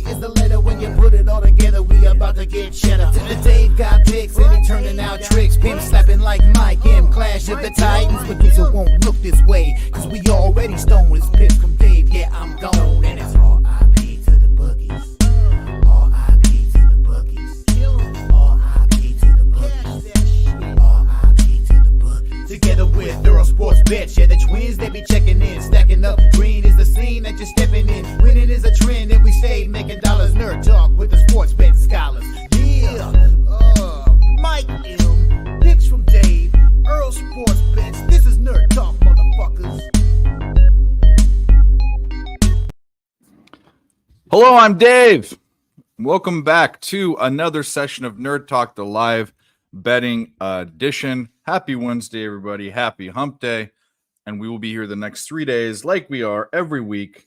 is the letter. When you put it all together, we about to get cheddar. The Dave got picks and he turning out tricks. Pimp slapping like Mike M. Clash of the Titans. Medusa won't look this way, cause we already stoned. His piss from Dave, yeah, I'm gone. And it's R.I.P. to the boogies. R.I.P. to the boogies. R.I.P. to the boogies. R.I.P. to the boogies. Together with Thorough Sports Bets, yeah, the twins, they be checking in. Stacking up, green is the scene that you're stepping in. Winning is a trend and we stay making dollars. Nerd Talk with the sports bet scholars. Yeah, Mike M, picks from Dave, Earl Sports Bets. This is Nerd Talk, motherfuckers. Hello, I'm Dave. Welcome back to another session of Nerd Talk, the live betting edition. Happy Wednesday, everybody. Happy Hump Day. And we will be here the next 3 days, like we are every week,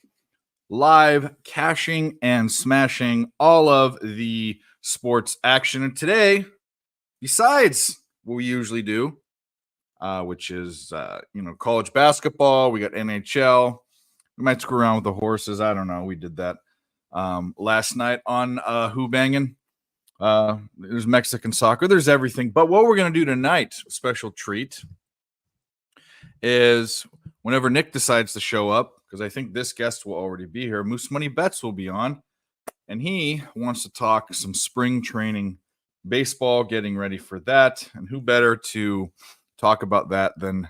live cashing and smashing all of the sports action. And today, besides what we usually do, which is college basketball, we got NHL. We might screw around with the horses. I don't know. We did that last night on Who Bangin'. There's Mexican soccer. There's everything. But what we're going to do tonight, a special treat, is whenever Nick decides to show up, because I think this guest will already be here, Moose Money Bets will be on, and he wants to talk some spring training baseball, getting ready for that. And who better to talk about that than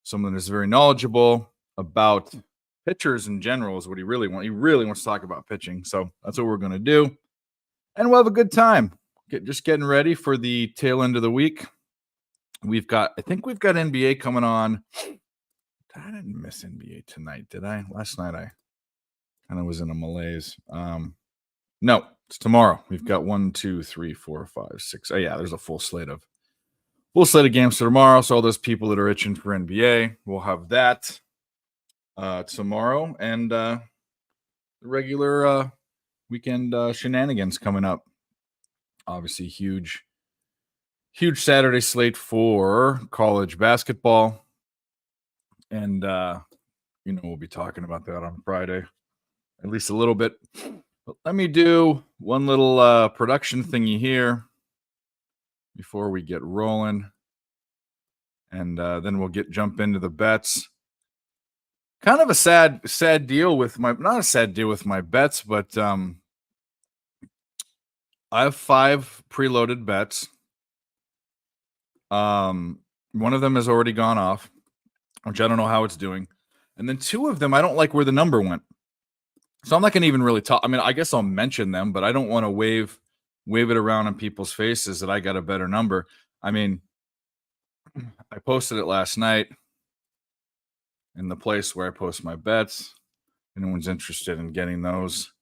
someone that's very knowledgeable about pitchers in general is what he really wants. He really wants to talk about pitching. So that's what we're going to do. And we'll have a good time. Just getting ready for the tail end of the week. I think we've got NBA coming on. I didn't miss NBA tonight, did I? Last night I kind of was in a malaise. No, it's tomorrow. We've got 1, 2, 3, 4, 5, 6. Oh yeah, there's a full slate of games tomorrow. So all those people that are itching for NBA, we'll have that tomorrow, and the regular weekend shenanigans coming up. Obviously, huge Saturday slate for college basketball. And, we'll be talking about that on Friday, at least a little bit. But let me do one little production thingy here before we get rolling. And then we'll jump into the bets. Kind of a sad deal with not a sad deal with my bets, but I have 5 preloaded bets. One of them has already gone off, which I don't know how it's doing. And then 2 of them, I don't like where the number went. So I'm not going to even really talk. I mean, I guess I'll mention them, but I don't want to wave it around in people's faces that I got a better number. I mean, I posted it last night in the place where I post my bets. If anyone's interested in getting those,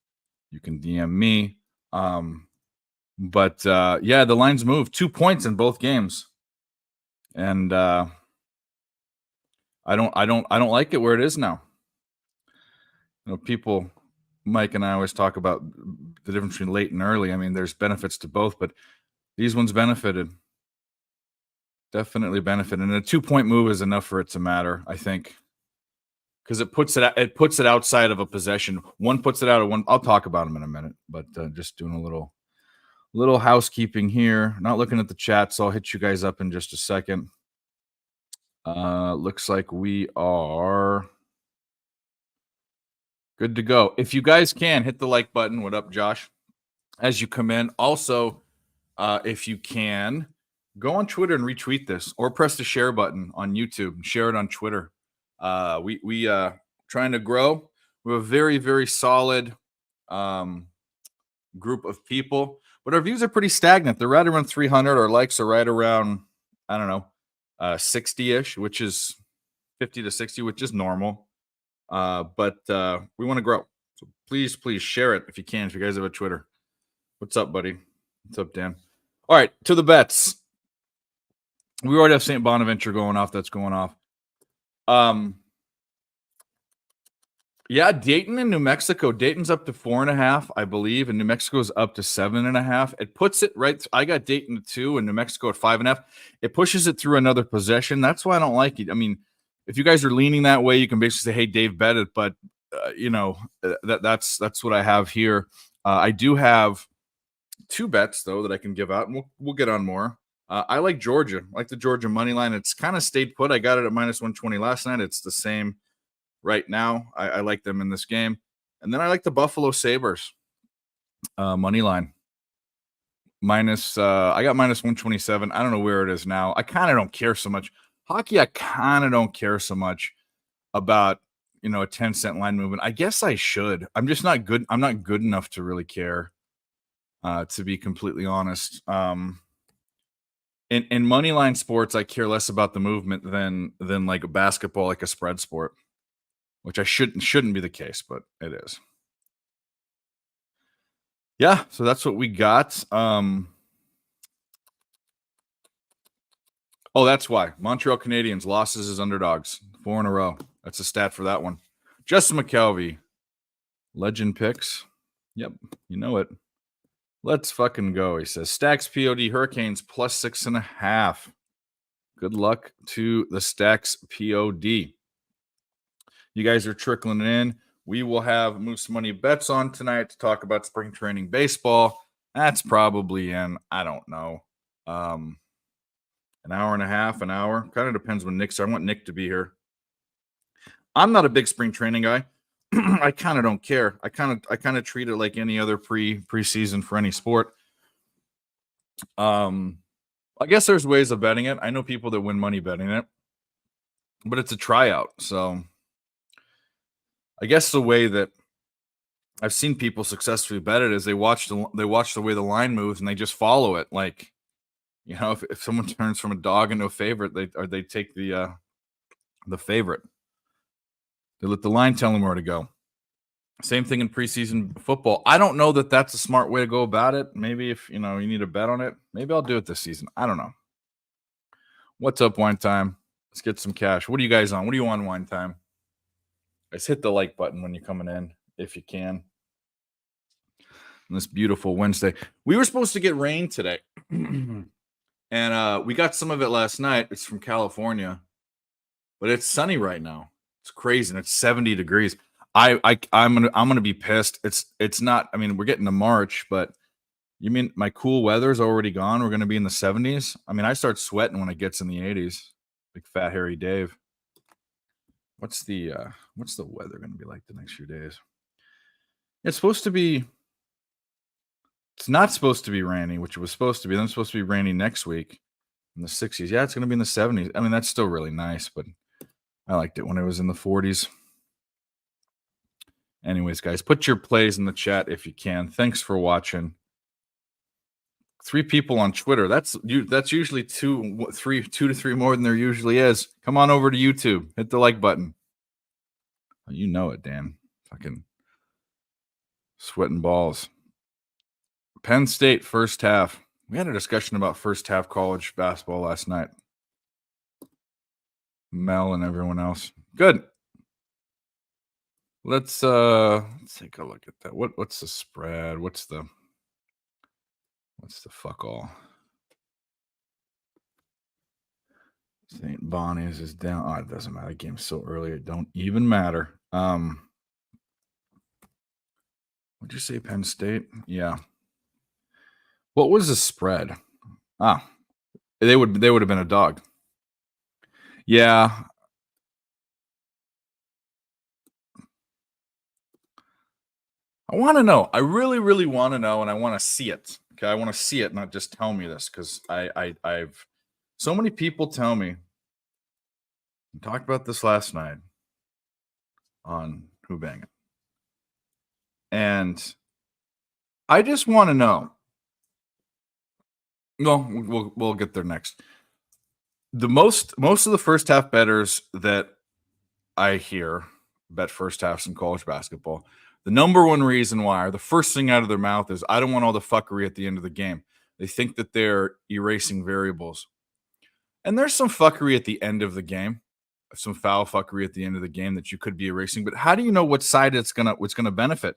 you can DM me. But the lines moved 2 points in both games. And I don't like it where it is now. People, Mike and I always talk about the difference between late and early. I mean, there's benefits to both, but these ones benefited. Definitely benefited. And a 2-point move is enough for it to matter, I think. Because it puts it outside of a possession. One puts it out of one. I'll talk about them in a minute, but just doing a little housekeeping here. Not looking at the chat, so I'll hit you guys up in just a second. Looks like we are good to go. If you guys can, hit the like button. What up, Josh? As you come in. Also, if you can, go on Twitter and retweet this, or press the share button on YouTube and share it on Twitter. We trying to grow. We have a very, very solid group of people, but our views are pretty stagnant. They're right around 300. Our likes are right around, 60-ish, which is 50 to 60, which is normal. But we want to grow. So please share it if you can, if you guys have a Twitter. What's up, buddy? What's up, Dan? All right, to the bets. We already have St. Bonaventure going off. That's going off. Dayton and New Mexico. Dayton's up to 4.5, I believe, and New Mexico's up to 7.5. It puts it right. I got Dayton at 2 and New Mexico at 5.5. It pushes it through another possession. That's why I don't like it. I mean, if you guys are leaning that way, you can basically say, "Hey, Dave, bet it." But that's what I have here. I do have 2 bets though that I can give out, and we'll get on more. I like Georgia. I like the Georgia money line. It's kind of stayed put. I got it at -120 last night. It's the same right now. I like them in this game. And then I like the Buffalo Sabres money line. I got -127. I don't know where it is now. I kind of don't care so much. Hockey, I kind of don't care so much about, a 10-cent line movement. I guess I should. I'm just not good. I'm not good enough to really care, to be completely honest. In money line sports, I care less about the movement than like a basketball, like a spread sport, which I shouldn't be the case, but it is. Yeah, so that's what we got. Oh, that's why Montreal Canadiens losses as underdogs 4 in a row. That's a stat for that one. Justin McKelvey, legend picks. Yep, you know it. Let's fucking go. He says Stacks POD Hurricanes +6.5. Good luck to the Stacks POD. You guys are trickling in. We will have Moose Money Bets on tonight to talk about spring training baseball. That's probably in, I don't know, an hour and a half, an hour. Kind of depends when Nick's. I want Nick to be here. I'm not a big spring training guy. I kind of don't care. I kind of treat it like any other preseason for any sport. I guess there's ways of betting it. I know people that win money betting it, but it's a tryout. So I guess the way that I've seen people successfully bet it is they watch the way the line moves and they just follow it. Like, if someone turns from a dog into a favorite, they take the favorite. They let the line tell them where to go. Same thing in preseason football. I don't know that that's a smart way to go about it. Maybe if, you need a bet on it, maybe I'll do it this season. I don't know. What's up, Wine Time? Let's get some cash. What are you guys on? What are you on, Wine Time? Guys, hit the like button when you're coming in, if you can. On this beautiful Wednesday. We were supposed to get rain today. And we got some of it last night. It's from California. But it's sunny right now. It's crazy, and it's 70 degrees. I'm gonna be pissed. It's not. I mean, we're getting to March, but you mean my cool weather's already gone? We're gonna be in the 70s. I mean, I start sweating when it gets in the 80s. Big fat hairy Dave. What's the weather gonna be like the next few days? It's supposed to be. It's not supposed to be rainy, which it was supposed to be. Then it's supposed to be rainy next week in the 60s. Yeah, it's gonna be in the 70s. I mean, that's still really nice, but I liked it when it was in the 40s. Anyways, guys, put your plays in the chat if you can. Thanks for watching. 3 people on Twitter. That's usually 2 to 3 more than there usually is. Come on over to YouTube. Hit the like button. Oh, you know it, Dan. Fucking sweating balls. Penn State first half. We had a discussion about first half college basketball last night. Mel and everyone else. Good. Let's take a look at that. What's the spread? What's the fuck all? St. Bonnie's is down. Oh, it doesn't matter. The game's so early. It don't even matter. What'd you say, Penn State? Yeah. What was the spread? They would have been a dog. Yeah. I want to know. I really, really want to know, and I want to see it. Okay, I want to see it, not just tell me this, because I've so many people tell me. We talked about this last night on Who Bang It, and I just want to know. No, we'll get there next. The most of the first half bettors that I hear bet first halves in college basketball. The number one reason why, or the first thing out of their mouth is, I don't want all the fuckery at the end of the game. They think that they're erasing variables. And there's some fuckery at the end of the game, some foul fuckery at the end of the game that you could be erasing. But how do you know what side it's gonna benefit?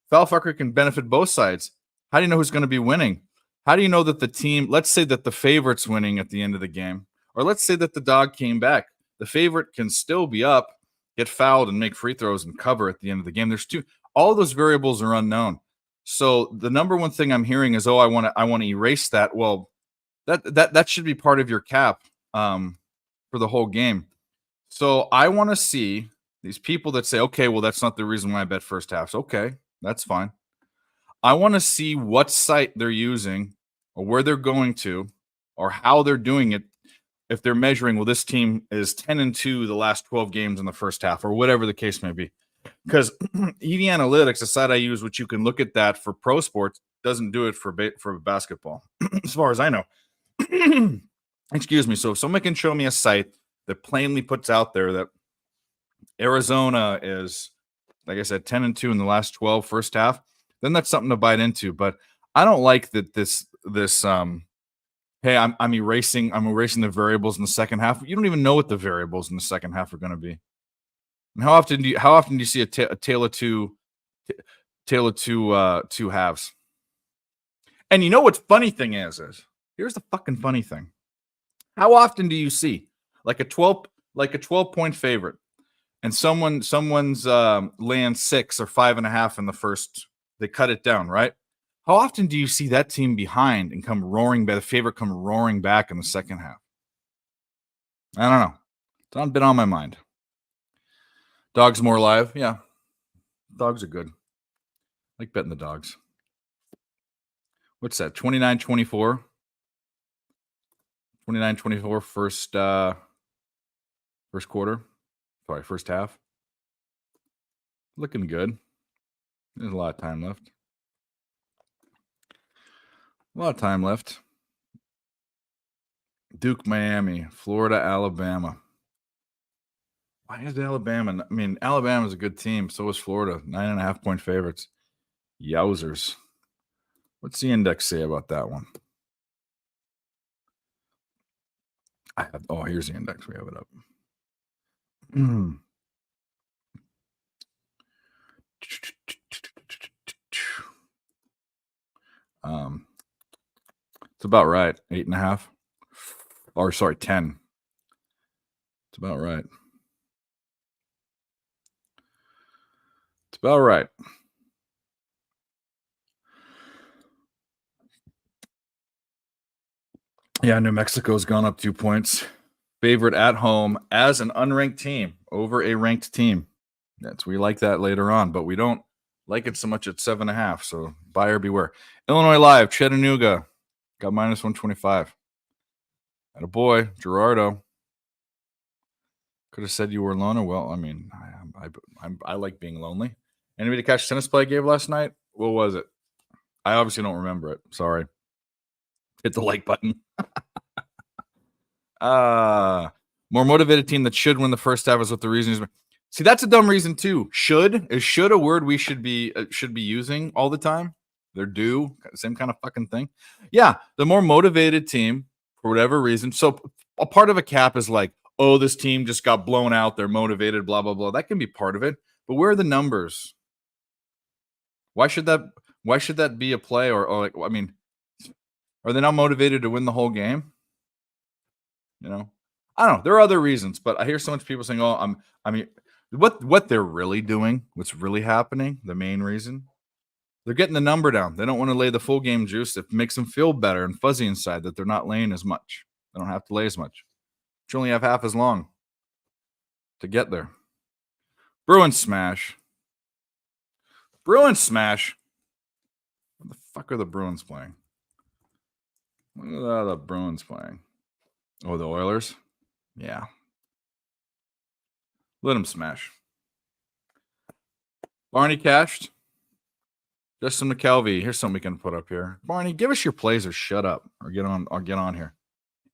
Foul fuckery can benefit both sides. How do you know who's going to be winning? How do you know that the team, let's say that the favorite's winning at the end of the game, or let's say that the dog came back. The favorite can still be up, get fouled, and make free throws and cover at the end of the game. All those variables are unknown. So the number one thing I'm hearing is, oh, I want to erase that. Well, that should be part of your cap for the whole game. So I want to see these people that say, okay, well, that's not the reason why I bet first halves. Okay, that's fine. I want to see what site they're using or where they're going to or how they're doing it. If they're measuring, well, this team is 10-2 the last 12 games in the first half or whatever the case may be. Because EV Analytics, the site I use, which you can look at that for pro sports, doesn't do it for basketball, as far as I know. Excuse me. So if someone can show me a site that plainly puts out there that Arizona is, like I said, 10-2 in the last 12 first half, then that's something to bite into. But I don't like that this hey, I'm erasing the variables in the second half. You don't even know what the variables in the second half are going to be. And how often do you see a tale of two halves? And you know what's funny thing is here's the fucking funny thing. How often do you see like a 12 point favorite and someone's land 6 or 5.5 in the first, they cut it down, right? How often do you see that team behind and the favorite come roaring back in the second half? I don't know. It's not been on my mind. Dogs more live. Yeah. Dogs are good. I like betting the dogs. What's that? 29-24. 29-24 first quarter. Sorry, first half. Looking good. There's a lot of time left. Duke, Miami, Florida, Alabama. Why is Alabama? I mean, Alabama's a good team. So is Florida. 9.5 point favorites. Yowzers. What's the index say about that one? Here's the index. We have it up. It's about right. 8.5. Or sorry, 10. It's about right. Yeah, New Mexico's gone up 2 points. Favorite at home as an unranked team over a ranked team. We like that later on, but we don't like it so much at 7.5. So buyer beware. Illinois Live, Chattanooga got -125. And a boy, Gerardo. Could have said you were alone. Well, I mean, I like being lonely. Anybody catch tennis play I gave last night? What was it? I obviously don't remember it. Sorry. Hit the like button. More motivated team that should win the first half is what the reason is. See, that's a dumb reason too. Should a word we should be using all the time? They're due, same kind of fucking thing. Yeah, the more motivated team for whatever reason. So a part of a cap is like, oh, this team just got blown out. They're motivated, blah, blah, blah. That can be part of it. But where are the numbers? Why should that be a play? Or like, I mean, are they not motivated to win the whole game? You know, I don't know. There are other reasons, but I hear so much people saying, oh, I mean, what they're really doing, what's really happening, the main reason, they're getting the number down. They don't want to lay the full game juice. It makes them feel better and fuzzy inside that they're not laying as much. They don't have to lay as much. You only have half as long to get there. Bruins smash. What the fuck are the Bruins playing? What are the Bruins playing? Oh, the Oilers? Yeah. Let them smash. Barney cashed. Justin McKelvey. Here's something we can put up here. Barney, give us your plays or shut up. Or get on here.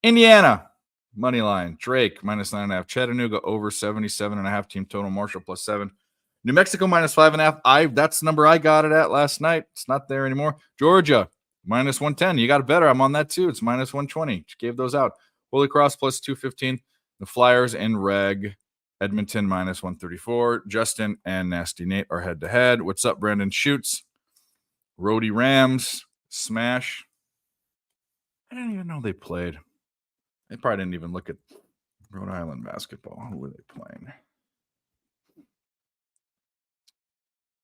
Indiana. Money line. Drake, -9.5. Chattanooga, over 77.5. Team total. Marshall, +7. New Mexico, -5.5. That's the number I got it at last night. It's not there anymore. Georgia, -110. You got it better. I'm on that too. It's -120. Just gave those out. Holy Cross, +215. The Flyers and Reg. Edmonton, -134. Justin and Nasty Nate are head-to-head. What's up, Brandon Shoots? Rhodey Rams. Smash. I didn't even know they played. They probably didn't even look at Rhode Island basketball. Who were they playing?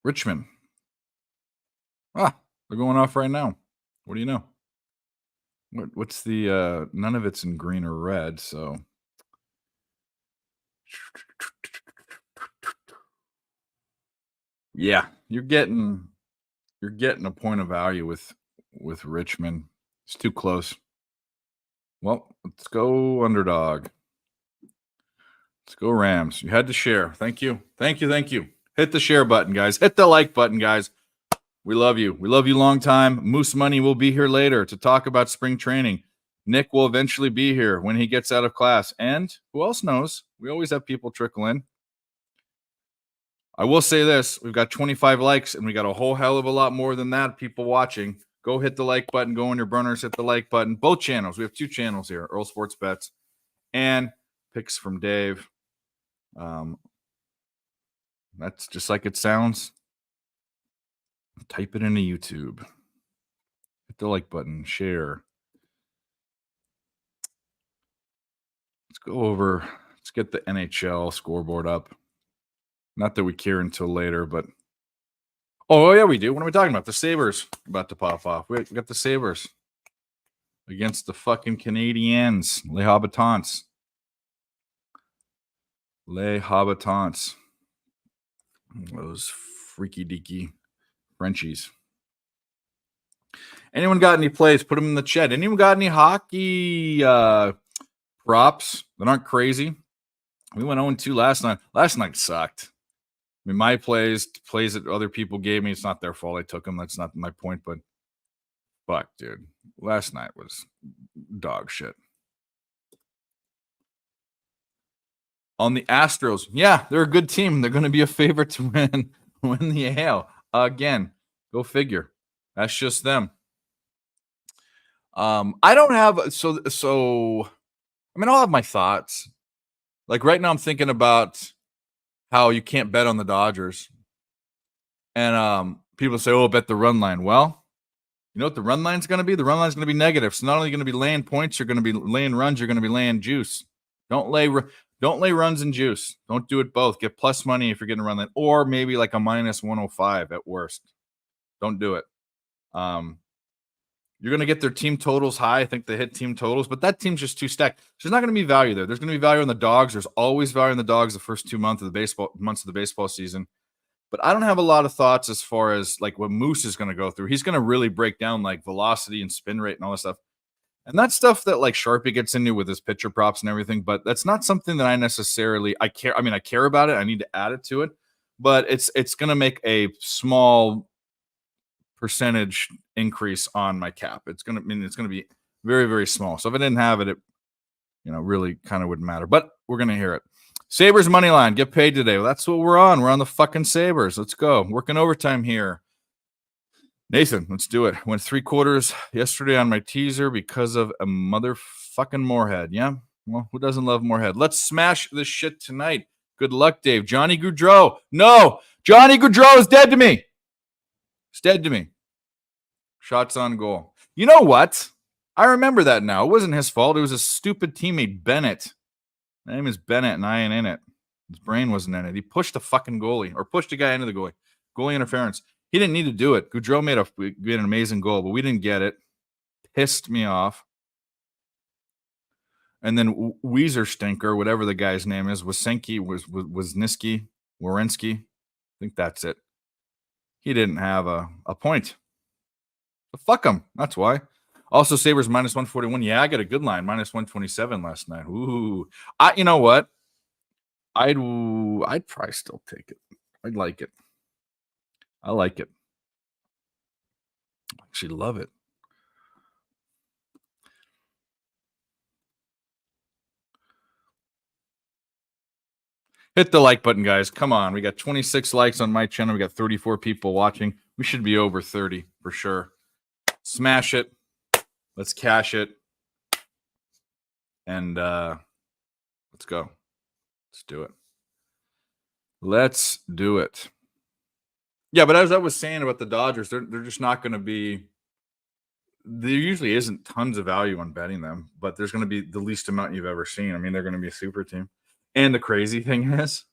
Richmond. They're going off right now. What do you know? What's the none of it's in green or red, so yeah, you're getting a point of value with Richmond. It's too close. Well, let's go underdog. Let's go Rams. You had to share. Thank you. Thank you. Thank you. Hit the share button, guys. Hit the like button, guys. We love you. We love you long time. Moose Money will be here later to talk about spring training. Nick will eventually be here when he gets out of class. And who else knows? We always have people trickle in. I will say this. We've got 25 likes, and we got a whole hell of a lot more than that people watching. Go hit the like button. Go on your burners. Hit the like button. Both channels. We have 2 channels here, Earl Sports Bets and Picks from Dave. That's just like it sounds. Type it into YouTube. Hit the like button. Share. Let's go over. Let's get the NHL scoreboard up. Not that we care until later, but oh yeah, we do. What are we talking about? The Sabres about to pop off. We got the Sabres against the fucking Canadiens. Les Habitants. Les Habitants. Those freaky deaky Frenchies. Anyone got any plays? Put them in the chat. Anyone got any hockey props that aren't crazy? We went 0-2 last night. Last night sucked. I mean, my plays that other people gave me, it's not their fault. I took them. That's not my point. But fuck, dude. Last night was dog shit. On the Astros, yeah, they're a good team. They're going to be a favorite to win the AL. Again, go figure. That's just them. I don't have so. I mean, I'll have my thoughts. Like right now, I'm thinking about how you can't bet on the Dodgers, and people say, "Oh, bet the run line." Well, you know what the run line's going to be? The run line's going to be negative. So not only going to be laying points, you're going to be laying runs. You're going to be laying juice. Don't lay runs and juice. Don't do it both. Get plus money if you're getting a run line, or maybe like a minus 105 at worst. Don't do it. You're going to get their team totals high. I think they hit team totals, but that team's just too stacked. There's not going to be value there. There's going to be value on the dogs. There's always value on the dogs the first 2 months of the baseball season. But I don't have a lot of thoughts as far as like what Moose is going to go through. He's going to really break down like velocity and spin rate and all that stuff. And that's stuff that like Sharpie gets into with his pitcher props and everything. But that's not something that I care. I mean, I care about it. I need to add it to it. But it's going to make a small percentage increase on my cap. It's going to be very, very small. So if I didn't have it, really kind of wouldn't matter. But we're going to hear it. Sabres money line, get paid today. Well, that's what we're on. We're on the fucking Sabres. Let's go. Working overtime here. Nathan, let's do it. Went 3/4 yesterday on my teaser because of a motherfucking Moorhead. Yeah? Well, who doesn't love Moorhead? Let's smash this shit tonight. Good luck, Dave. Johnny Gaudreau. No! Johnny Gaudreau is dead to me. It's dead to me. Shots on goal. You know what? I remember that now. It wasn't his fault. It was a stupid teammate, Bennett. My name is Bennett, and I ain't in it. His brain wasn't in it. He pushed the fucking goalie, or pushed a guy into the goalie. Goalie interference. He didn't need to do it. Gaudreau made an amazing goal, but we didn't get it. Pissed me off. And then Weezer Stinker, whatever the guy's name is, Wozniski. I think that's it. He didn't have a point. But fuck him. That's why. Also, Sabres minus 141. Yeah, I got a good line. Minus 127 last night. Ooh. You know what? I'd probably still take it. I'd like it. I like it. I actually love it. Hit the like button, guys. Come on. We got 26 likes on my channel. We got 34 people watching. We should be over 30 for sure. Smash it. Let's cash it. And let's go. Let's do it. Let's do it. Yeah, but as I was saying about the Dodgers, they're just not going to be. There usually isn't tons of value on betting them, but there's going to be the least amount you've ever seen. I mean, they're going to be a super team. And the crazy thing is,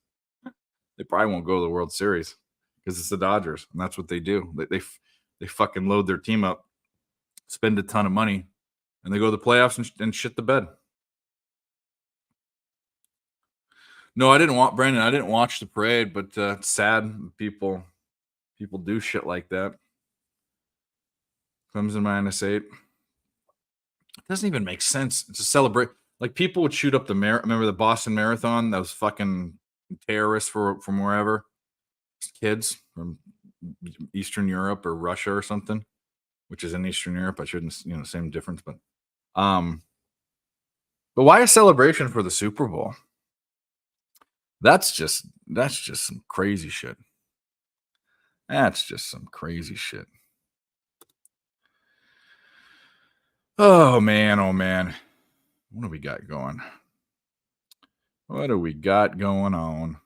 they probably won't go to the World Series because it's the Dodgers, and that's what they do. They they fucking load their team up, spend a ton of money, and they go to the playoffs and shit the bed. No, I didn't want Brandon. I didn't watch the parade, but it's sad people do shit like that. Comes in -8. It doesn't even make sense. It's a celebrate. Like people would shoot up the remember the Boston Marathon? Those fucking terrorists from wherever, kids from Eastern Europe or Russia or something, which is in Eastern Europe. I shouldn't, same difference, but why a celebration for the Super Bowl? That's just some crazy shit. That's just some crazy shit. Oh man, oh man. What do we got going? What do we got going on?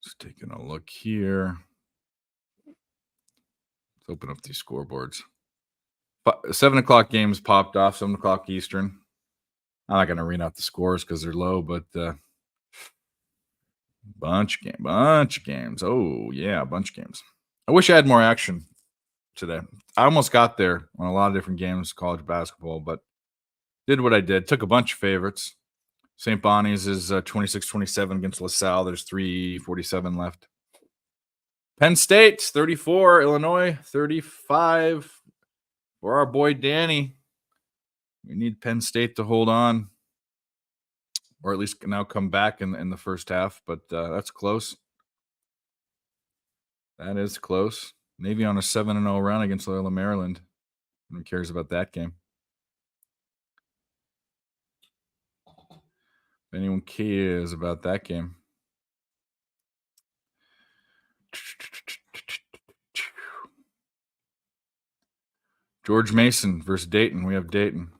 Just taking a look here. Let's open up these scoreboards. 7 o'clock games popped off, 7 o'clock Eastern. I'm not going to read out the scores because they're low, but bunch of games. Oh, yeah, a bunch of games. I wish I had more action today. I almost got there on a lot of different games, college basketball, but did what I did. Took a bunch of favorites. St. Bonnie's is 26-27 against LaSalle. There's 3:47 left. Penn State, 34. Illinois, 35. For our boy Danny. We need Penn State to hold on, or at least now come back in the first half, but that's close. That is close. Navy on a 7-0 run against Loyola Maryland. Who cares about that game? If anyone cares about that game. George Mason versus Dayton. We have Dayton.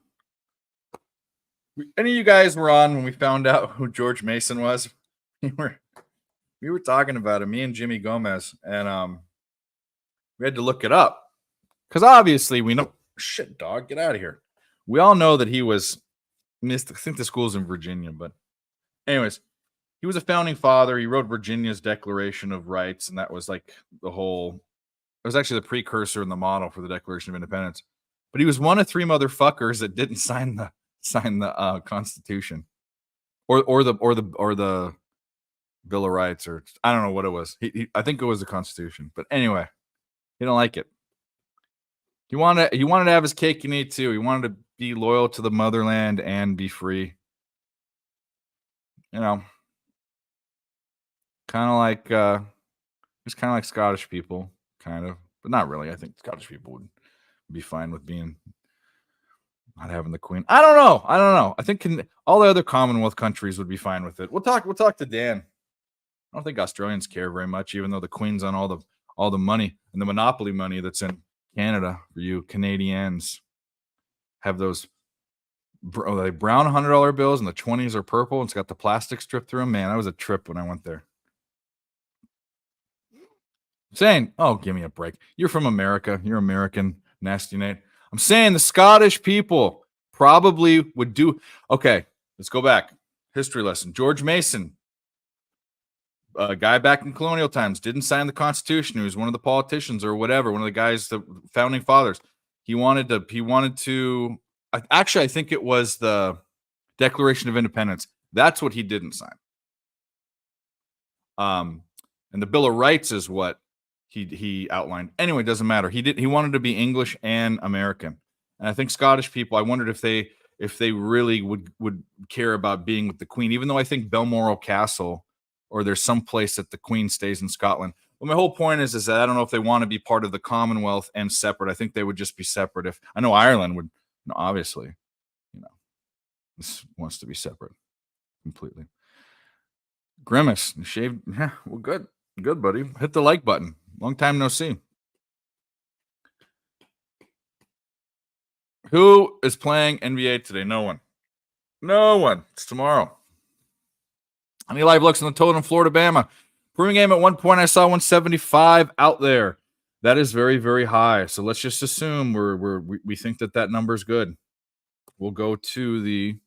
Any of you guys were on when we found out who George Mason was? We were talking about him, me and Jimmy Gomez, and we had to look it up because obviously we know. Shit, dog, get out of here. We all know that he was. I think the school's in Virginia, but anyways, he was a founding father. He wrote Virginia's Declaration of Rights, and that was like the whole. It was actually the precursor and the model for the Declaration of Independence. But he was one of 3 motherfuckers that didn't sign the Constitution, or the Bill of Rights, or I don't know what it was. I think it was the Constitution, but anyway, he don't like it. He wanted to have his cake and eat too. He wanted to be loyal to the motherland and be free. Kind of like it's kind of like Scottish people, kind of, but not really. I think Scottish people would be fine with being. Not having the Queen. I don't know. I think all the other Commonwealth countries would be fine with it. We'll talk to Dan. I don't think Australians care very much, even though the Queen's on all the money and the monopoly money that's in Canada for you Canadians. Have those brown $100 bills and the 20s are purple and it's got the plastic strip through them. Man, that was a trip when I went there. Saying, oh, give me a break. You're from America. You're American, nasty Nate. I'm saying the Scottish people probably would do. Okay, let's go back. History lesson. George Mason, a guy back in colonial times, didn't sign the Constitution. He was one of the politicians or whatever, one of the guys, the founding fathers. He wanted to. Actually, I think it was the Declaration of Independence. That's what he didn't sign. And the Bill of Rights is what he outlined. Anyway, it doesn't matter. He wanted to be English and American. And I think Scottish people, I wondered if they really would care about being with the Queen, even though I think Balmoral Castle or there's some place that the Queen stays in Scotland. But my whole point is that I don't know if they want to be part of the Commonwealth and separate. I think they would just be separate. If I know Ireland would, obviously, this wants to be separate completely. Grimace, shaved. Yeah, well, good, buddy. Hit the like button. Long time no see. Who is playing NBA today? No one. It's tomorrow. Any live looks on the total in Florida, Bama? Proving game at one point, I saw 175 out there. That is very, very high. So let's just assume we think that number is good. We'll go to the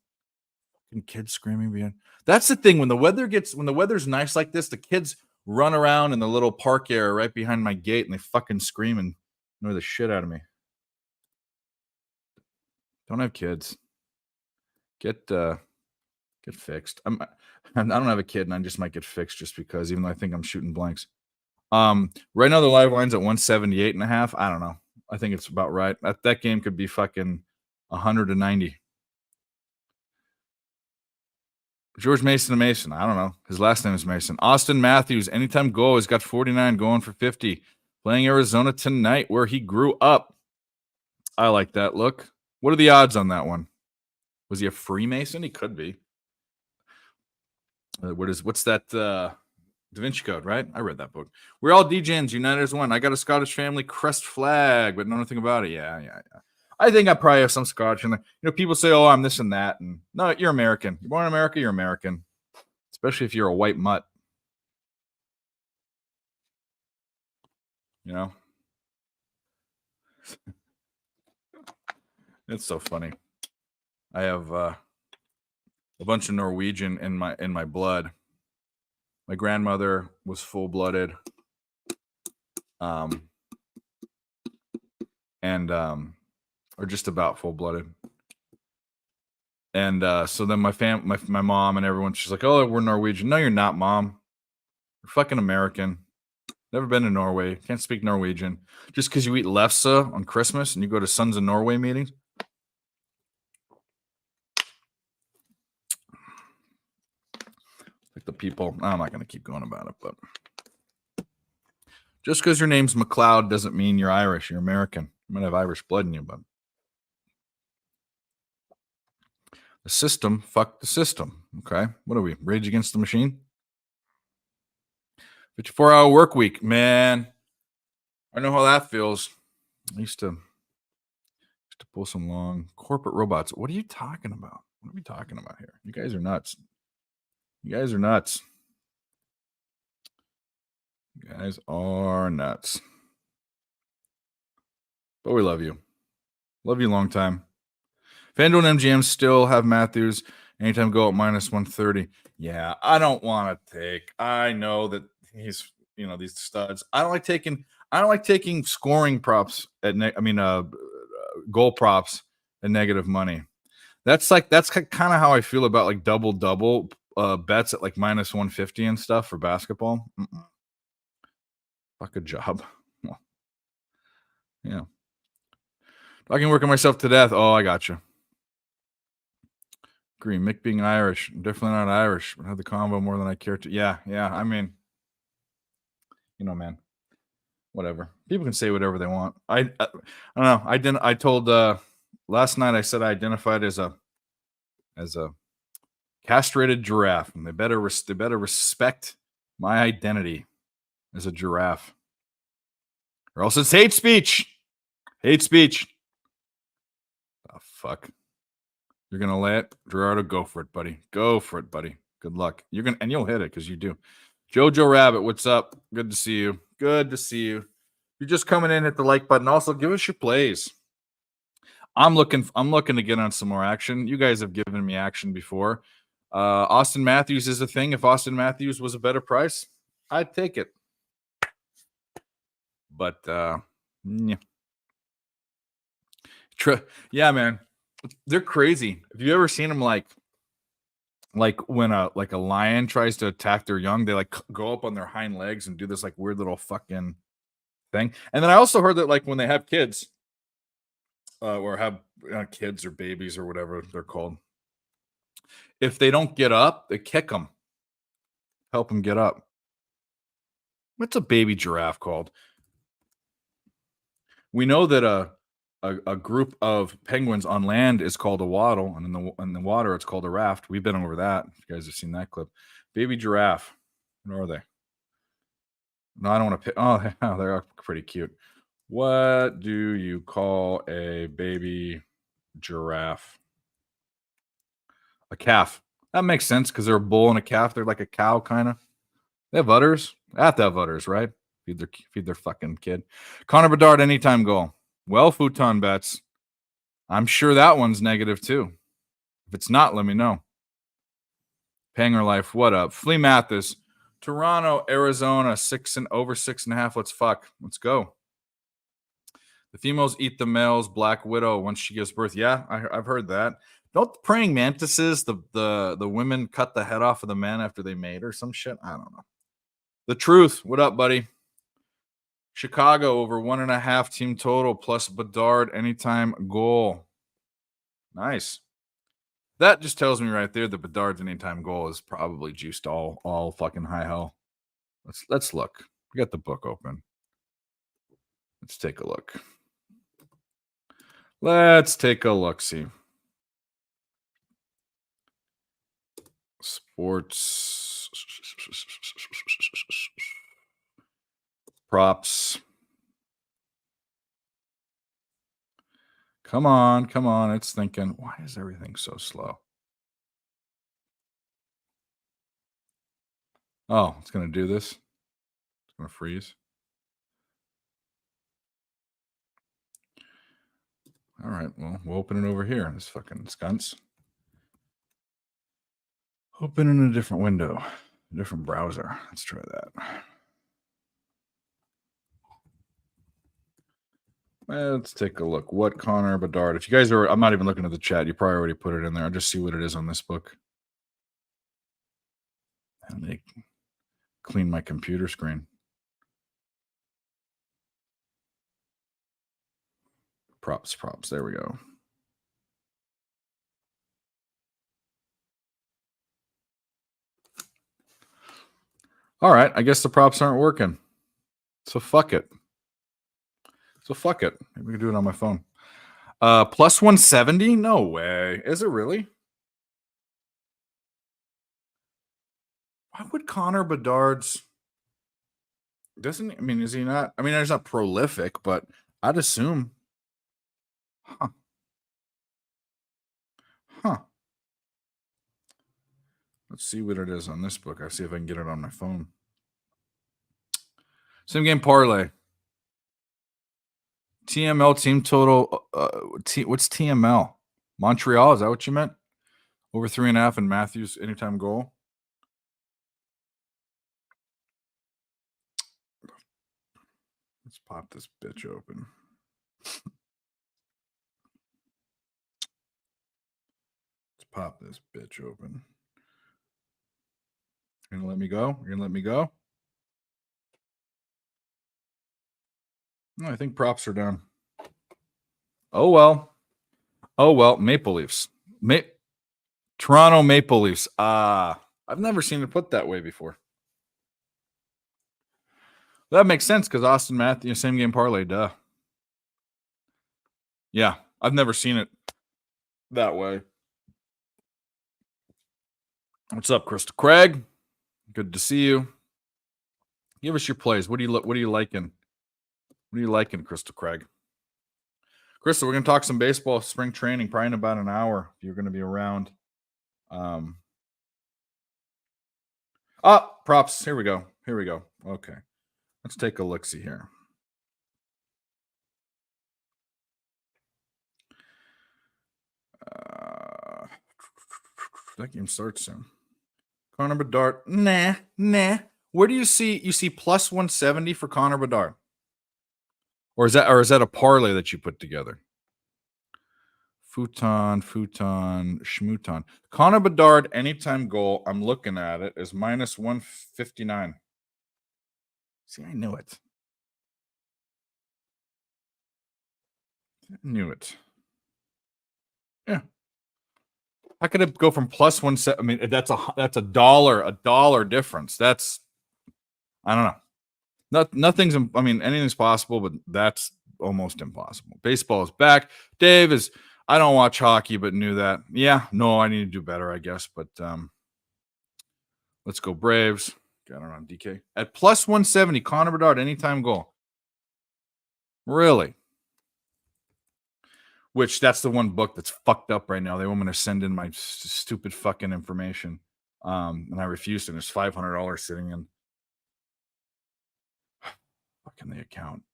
kids screaming behind. That's the thing. When the weather's nice like this, the kids run around in the little park area right behind my gate, and they fucking scream and annoy the shit out of me. Don't have kids. Get fixed. I don't have a kid, and I just might get fixed just because, even though I think I'm shooting blanks. Right now the live line's at 178.5. I don't know. I think it's about right. That game could be fucking 190. George Mason and Mason. I don't know. His last name is Mason. Austin Matthews, anytime goal, has got 49 going for 50. Playing Arizona tonight, where he grew up. I like that look. What are the odds on that one? Was he a Freemason? He could be. What's that? Da Vinci Code, right? I read that book. We're all DJs, united as one. I got a Scottish family crest flag, but know nothing about it. Yeah. I think I probably have some Scotch in there. You know, people say, "Oh, I'm this and that," and no, you're American. You're born in America. You're American, especially if you're a white mutt. You know, it's so funny. I have a bunch of Norwegian in my blood. My grandmother was full-blooded, or just about full-blooded. And so then my mom and everyone, she's like, "Oh, we're Norwegian." No, you're not, Mom. You're fucking American. Never been to Norway. Can't speak Norwegian. Just because you eat lefse on Christmas and you go to Sons of Norway meetings. Like the people. I'm not going to keep going about it, but just because your name's McLeod doesn't mean you're Irish. You're American. You might have Irish blood in you, but the system, fuck the system. Okay. What are we? Rage Against the Machine? 54-hour work week. Man, I know how that feels. I used to pull some long corporate robots. What are you talking about? What are we talking about here? You guys are nuts. You guys are nuts. You guys are nuts. But we love you. Love you long time. FanDuel and MGM still have Matthews. Anytime go at minus 130. Yeah, I don't want to take. I know that he's, these studs. I don't like taking scoring props at goal props at negative money. That's kind of how I feel about like double bets at like minus 150 and stuff for basketball. Fuck a job. Well, yeah. I can work on myself to death. Oh, I got you. Agree. Mick being Irish. I'm definitely not Irish. I have the combo more than I care to. Yeah. I mean, man. Whatever. People can say whatever they want. I don't know. I told last night I said I identified as a castrated giraffe, and they better respect my identity as a giraffe, or else it's hate speech. Hate speech. Oh, fuck. You're gonna let Gerardo go for it, buddy. Go for it, buddy. Good luck. You'll hit it because you do. Jojo Rabbit, what's up? Good to see you. Good to see you. You're just coming in, hit the like button. Also, give us your plays. I'm looking to get on some more action. You guys have given me action before. Austin Matthews is a thing. If Austin Matthews was a better price, I'd take it. But yeah. Yeah, man. They're crazy. Have you ever seen them like when a lion tries to attack their young, they like go up on their hind legs and do this like weird little fucking thing. And then I also heard that like when they have kids, or have kids or babies or whatever they're called, if they don't get up, they kick them, help them get up. What's a baby giraffe called? We know that a group of penguins on land is called a waddle, and in the water it's called a raft. We've been over that. You guys have seen that clip. Baby giraffe. Where are they? No, I don't want to pick. Oh, they're pretty cute. What do you call a baby giraffe? A calf. That makes sense because they're a bull and a calf. They're like a cow, kind of. They have udders. They have to have udders, right? Feed their fucking kid. Connor Bedard, anytime goal. Well, futon bets. I'm sure that one's negative too. If it's not, let me know. Panger Life, what up? Flea Mathis, Toronto, Arizona, over 6.5. Let's fuck. Let's go. The females eat the males. Black Widow once she gives birth. Yeah, I've heard that. Don't the praying mantises, the women cut the head off of the men after they mate or some shit? I don't know. The Truth. What up, buddy? Chicago over 1.5 team total plus Bedard anytime goal. Nice. That just tells me right there that Bedard's anytime goal is probably juiced all fucking high hell. Let's look. We got the book open. Let's take a look. Let's take a look. See. Sports props. Come on. It's thinking. Why is everything so slow? Oh, it's going to do this. It's going to freeze. All right. Well, we'll open it over here. This fucking skunks. Open in a different window, a different browser. Let's try that. Let's take a look. What Connor Bedard? If you guys are, I'm not even looking at the chat. You probably already put it in there. I'll just see what it is on this book. And they clean my computer screen. Props. There we go. All right. I guess the props aren't working. So fuck it. Maybe we can do it on my phone. Plus 170? No way. Is it really? Why would Connor Bedard's... Is he not... he's not prolific, but I'd assume... Huh. Let's see what it is on this book. I'll see if I can get it on my phone. Same game parlay. TML team total. What's TML? Montreal? Is that what you meant? Over 3.5 and Matthews anytime goal. Let's pop this bitch open. You're gonna let me go? No, I think props are done. Oh well. Maple Leafs. Toronto Maple Leafs. I've never seen it put that way before. That makes sense because Austin Matthews, same game parlay, duh. Yeah, I've never seen it that way. What's up, Crystal Craig? Good to see you. Give us your plays. What are you liking? What are you liking, Crystal Craig? Crystal, we're going to talk some baseball, spring training, probably in about an hour if you're going to be around. Props. Here we go. Okay. Let's take a look-see here. That game starts soon. Connor Bedard. Nah. Where do you see? You see plus 170 for Connor Bedard? Or is that a parlay that you put together? Futon, Schmuton. Connor Bedard anytime goal. I'm looking at it is minus 159. See, I knew it. Yeah. How could it go from plus 170? That's a dollar difference. That's, I don't know. Nothing's, anything's possible, but that's almost impossible. Baseball is back. Dave is, I don't watch hockey, but knew that. Yeah, no, I need to do better, I guess. But let's go Braves. Got it on DK. At plus 170, Connor Bedard, anytime goal. Really? Which that's the one book that's fucked up right now. They want me to send in my stupid fucking information. And I refused, and there's $500 sitting in fucking the account.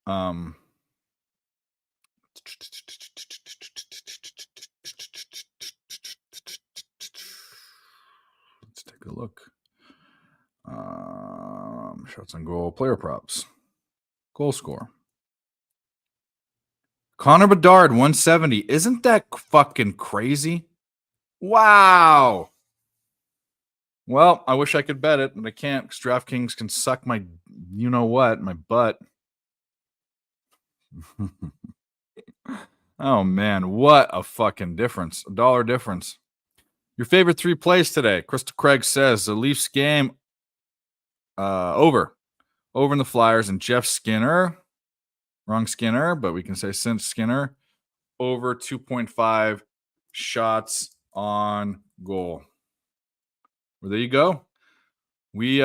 Let's take a look. Shots on goal, player props, goal score. Connor Bedard, 170. Isn't that fucking crazy? Wow. Well, I wish I could bet it, but I can't because DraftKings can suck my, you know what, my butt. Oh, man. What a fucking difference. $1 difference. Your favorite 3 plays today. Crystal Craig says the Leafs game over. Over in the Flyers and Jeff Skinner. Wrong Skinner, but we can say since Skinner. Over 2.5 shots on goal. Well, there you go. We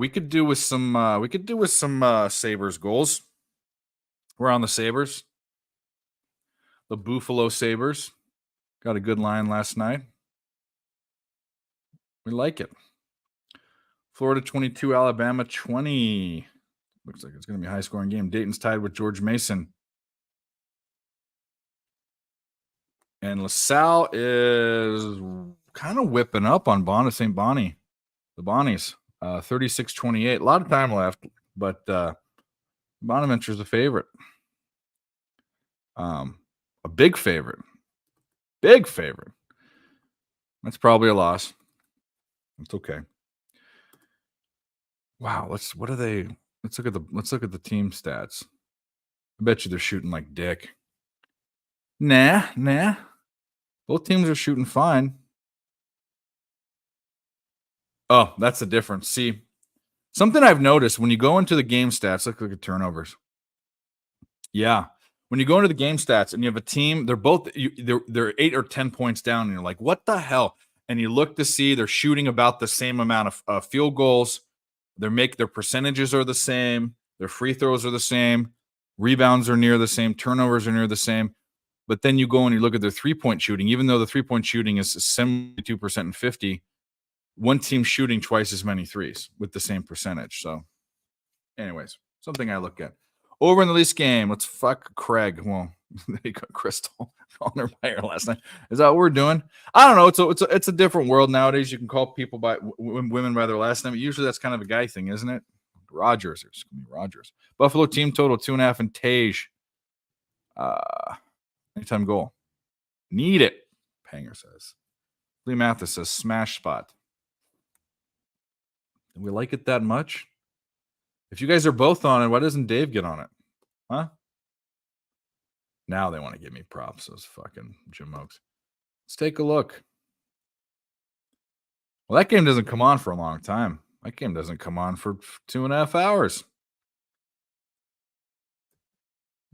could do with some Sabres goals. We're on the Sabres. The Buffalo Sabres got a good line last night. We like it. Florida 22, Alabama 20. Looks like it's going to be a high-scoring game. Dayton's tied with George Mason. And LaSalle is kind of whipping up on St. Bonnie. The Bonnies, 36-28. A lot of time left, but Bonaventure's a favorite. A big favorite. Big favorite. That's probably a loss. It's okay. Wow, let's look at the team stats. I bet you they're shooting like dick. Nah. Both teams are shooting fine. Oh, that's the difference. See, something I've noticed when you go into the game stats, look at turnovers. Yeah. When you go into the game stats and you have a team, they're 8 or 10 points down, and you're like, what the hell? And you look to see they're shooting about the same amount of field goals. Their percentages are the same. Their free throws are the same. Rebounds are near the same. Turnovers are near the same. But then you go and you look at their three-point shooting. Even though the three-point shooting is 72% and 50, one team's shooting twice as many threes with the same percentage. So, anyways, something I look at. Over in the Leafs game, let's fuck Craig. Well, they got Crystal on their player last night. Is that what we're doing? I don't know. It's a different world nowadays. You can call people by women by their last name. Usually that's kind of a guy thing, isn't it? Rogers. It's gonna be Rogers. Buffalo team total 2.5 and Tage. Anytime goal. Need it. Panger says. Lee Mathis says smash spot. Do we like it that much? If you guys are both on it, why doesn't Dave get on it? Huh? Now they want to give me props, those fucking Jim Oaks. Let's take a look. Well, that game doesn't come on for a long time. That game doesn't come on for 2.5 hours.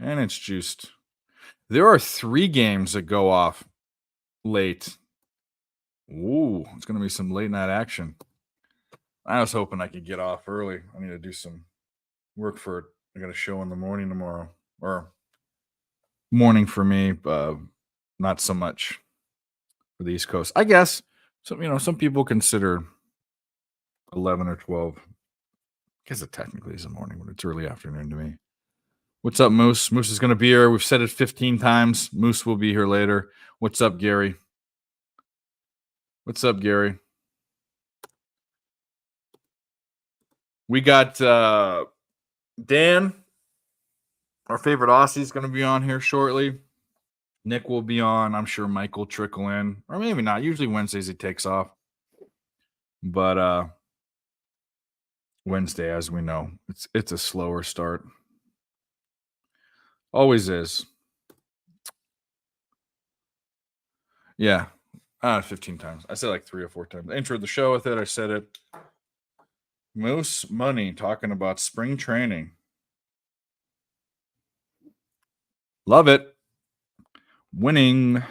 And it's juiced. There are 3 games that go off late. Ooh, it's going to be some late night action. I was hoping I could get off early. I need to do some work for it. I got a show in the morning tomorrow. Or morning for me, not so much for the East Coast. I guess some people consider 11 or 12. I guess it technically is the morning, but it's early afternoon to me. What's up, Moose? Moose is going to be here. We've said it 15 times. Moose will be here later. What's up, Gary? What's up, Gary? We got Dan, our favorite Aussie, is going to be on here shortly. Nick will be on. I'm sure Mike will trickle in. Or maybe not. Usually Wednesdays he takes off. But Wednesday, as we know, it's a slower start. Always is. Yeah. 15 times. I said like 3 or 4 times. I entered the show with it. I said it. Moose Money talking about spring training. Love it. Winning.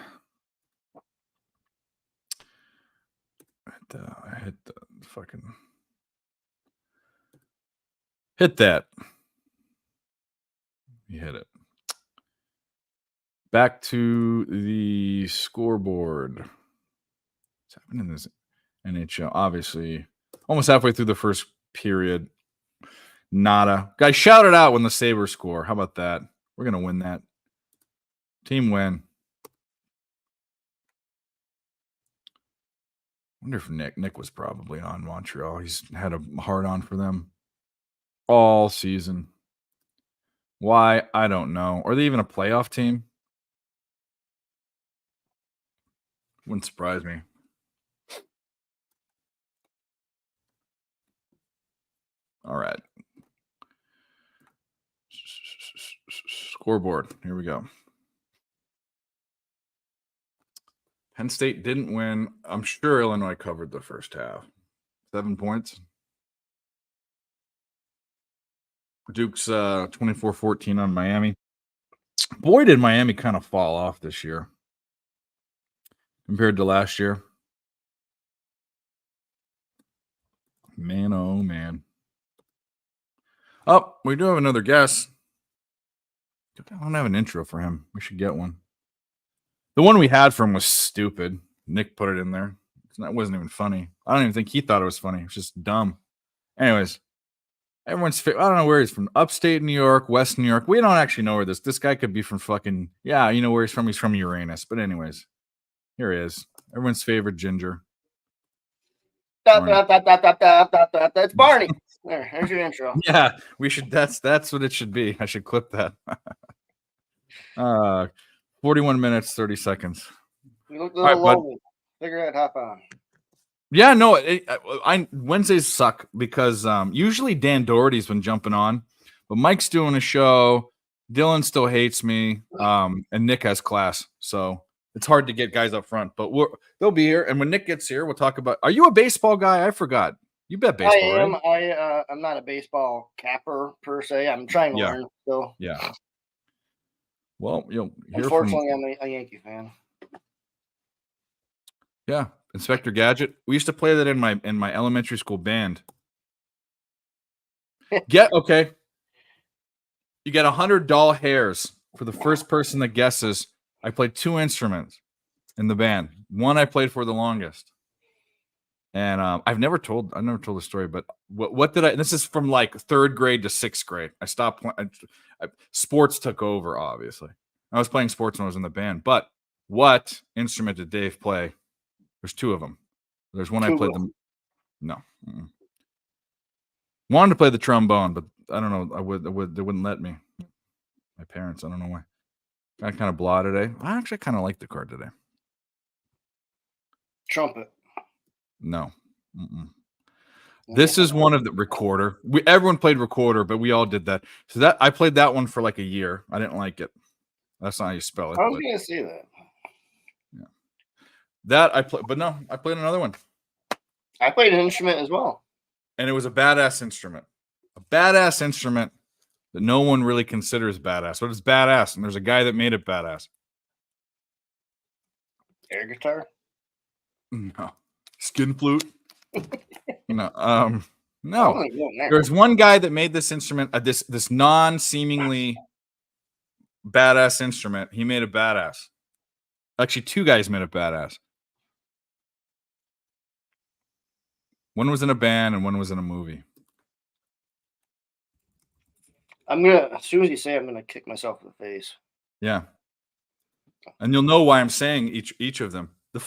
I hit the fucking. Hit that. You hit it. Back to the scoreboard. What's happening in this NHL? Obviously, almost halfway through the first period. Nada. Guys, shout it out when the Sabres score. How about that? We're going to win that. Team win. Wonder if Nick was probably on Montreal. He's had a hard on for them. all season. Why? I don't know. Are they even a playoff team? Wouldn't surprise me. All right. Scoreboard. Here we go. Penn State didn't win. I'm sure Illinois covered the first half. 7 points. Duke's 24-14 on Miami. Boy, did Miami kind of fall off this year compared to last year. Man, oh man. Oh, we do have another guest. I don't have an intro for him. We should get one. The one we had for him was stupid. Nick put it in there. That wasn't even funny. I don't even think he thought it was funny. It was just dumb. Anyways, everyone's I don't know where he's from. Upstate New York, West New York. We don't actually know where this guy could be from. Fucking yeah, you know where he's from. He's from Uranus. But anyways, here he is. Everyone's favorite ginger. That's Barney. There's your intro. Yeah, we should. That's what it should be. I should clip that. 41 minutes, 30 seconds. You look a little lonely. Figure out hop on. Yeah, no, Wednesdays suck because usually Dan Doherty's been jumping on, but Mike's doing a show. Dylan still hates me, and Nick has class, so it's hard to get guys up front. But they'll be here, and when Nick gets here, we'll talk about. Are you a baseball guy? I forgot. You bet baseball. I am. Right? I'm not a baseball capper per se. I'm trying to learn. So yeah. Well, unfortunately, I'm a Yankee fan. Yeah, Inspector Gadget. We used to play that in my elementary school band. Okay. You get 100 doll hairs for the first person that guesses. I played 2 instruments in the band. One I played for the longest. And I've never told the story, but what did I? This is from like 3rd grade to 6th grade. I stopped playing. Sports took over. Obviously, I was playing sports when I was in the band. But what instrument did Dave play? There's 2 of them. There's one I played them. No, wanted to play the trombone, but I don't know. They wouldn't let me. My parents. I don't know why. I kind of blah today. I actually kind of like the card today. Trumpet. No. This is one of the recorder. Everyone played recorder, but we all did that. So that I played that one for like a year. I didn't like it. That's not how you spell it. I was gonna say that. Yeah. That I played, but no, I played another one. I played an instrument as well. And it was a badass instrument. A badass instrument that no one really considers badass. But it's badass, and there's a guy that made it badass. Air guitar? No. Skin flute? No. No. There's one guy that made this instrument, this non-seemingly badass instrument. He made it badass. Actually, 2 guys made it badass. One was in a band and one was in a movie. As soon as you say it, I'm gonna kick myself in the face. Yeah. And you'll know why I'm saying each of them. The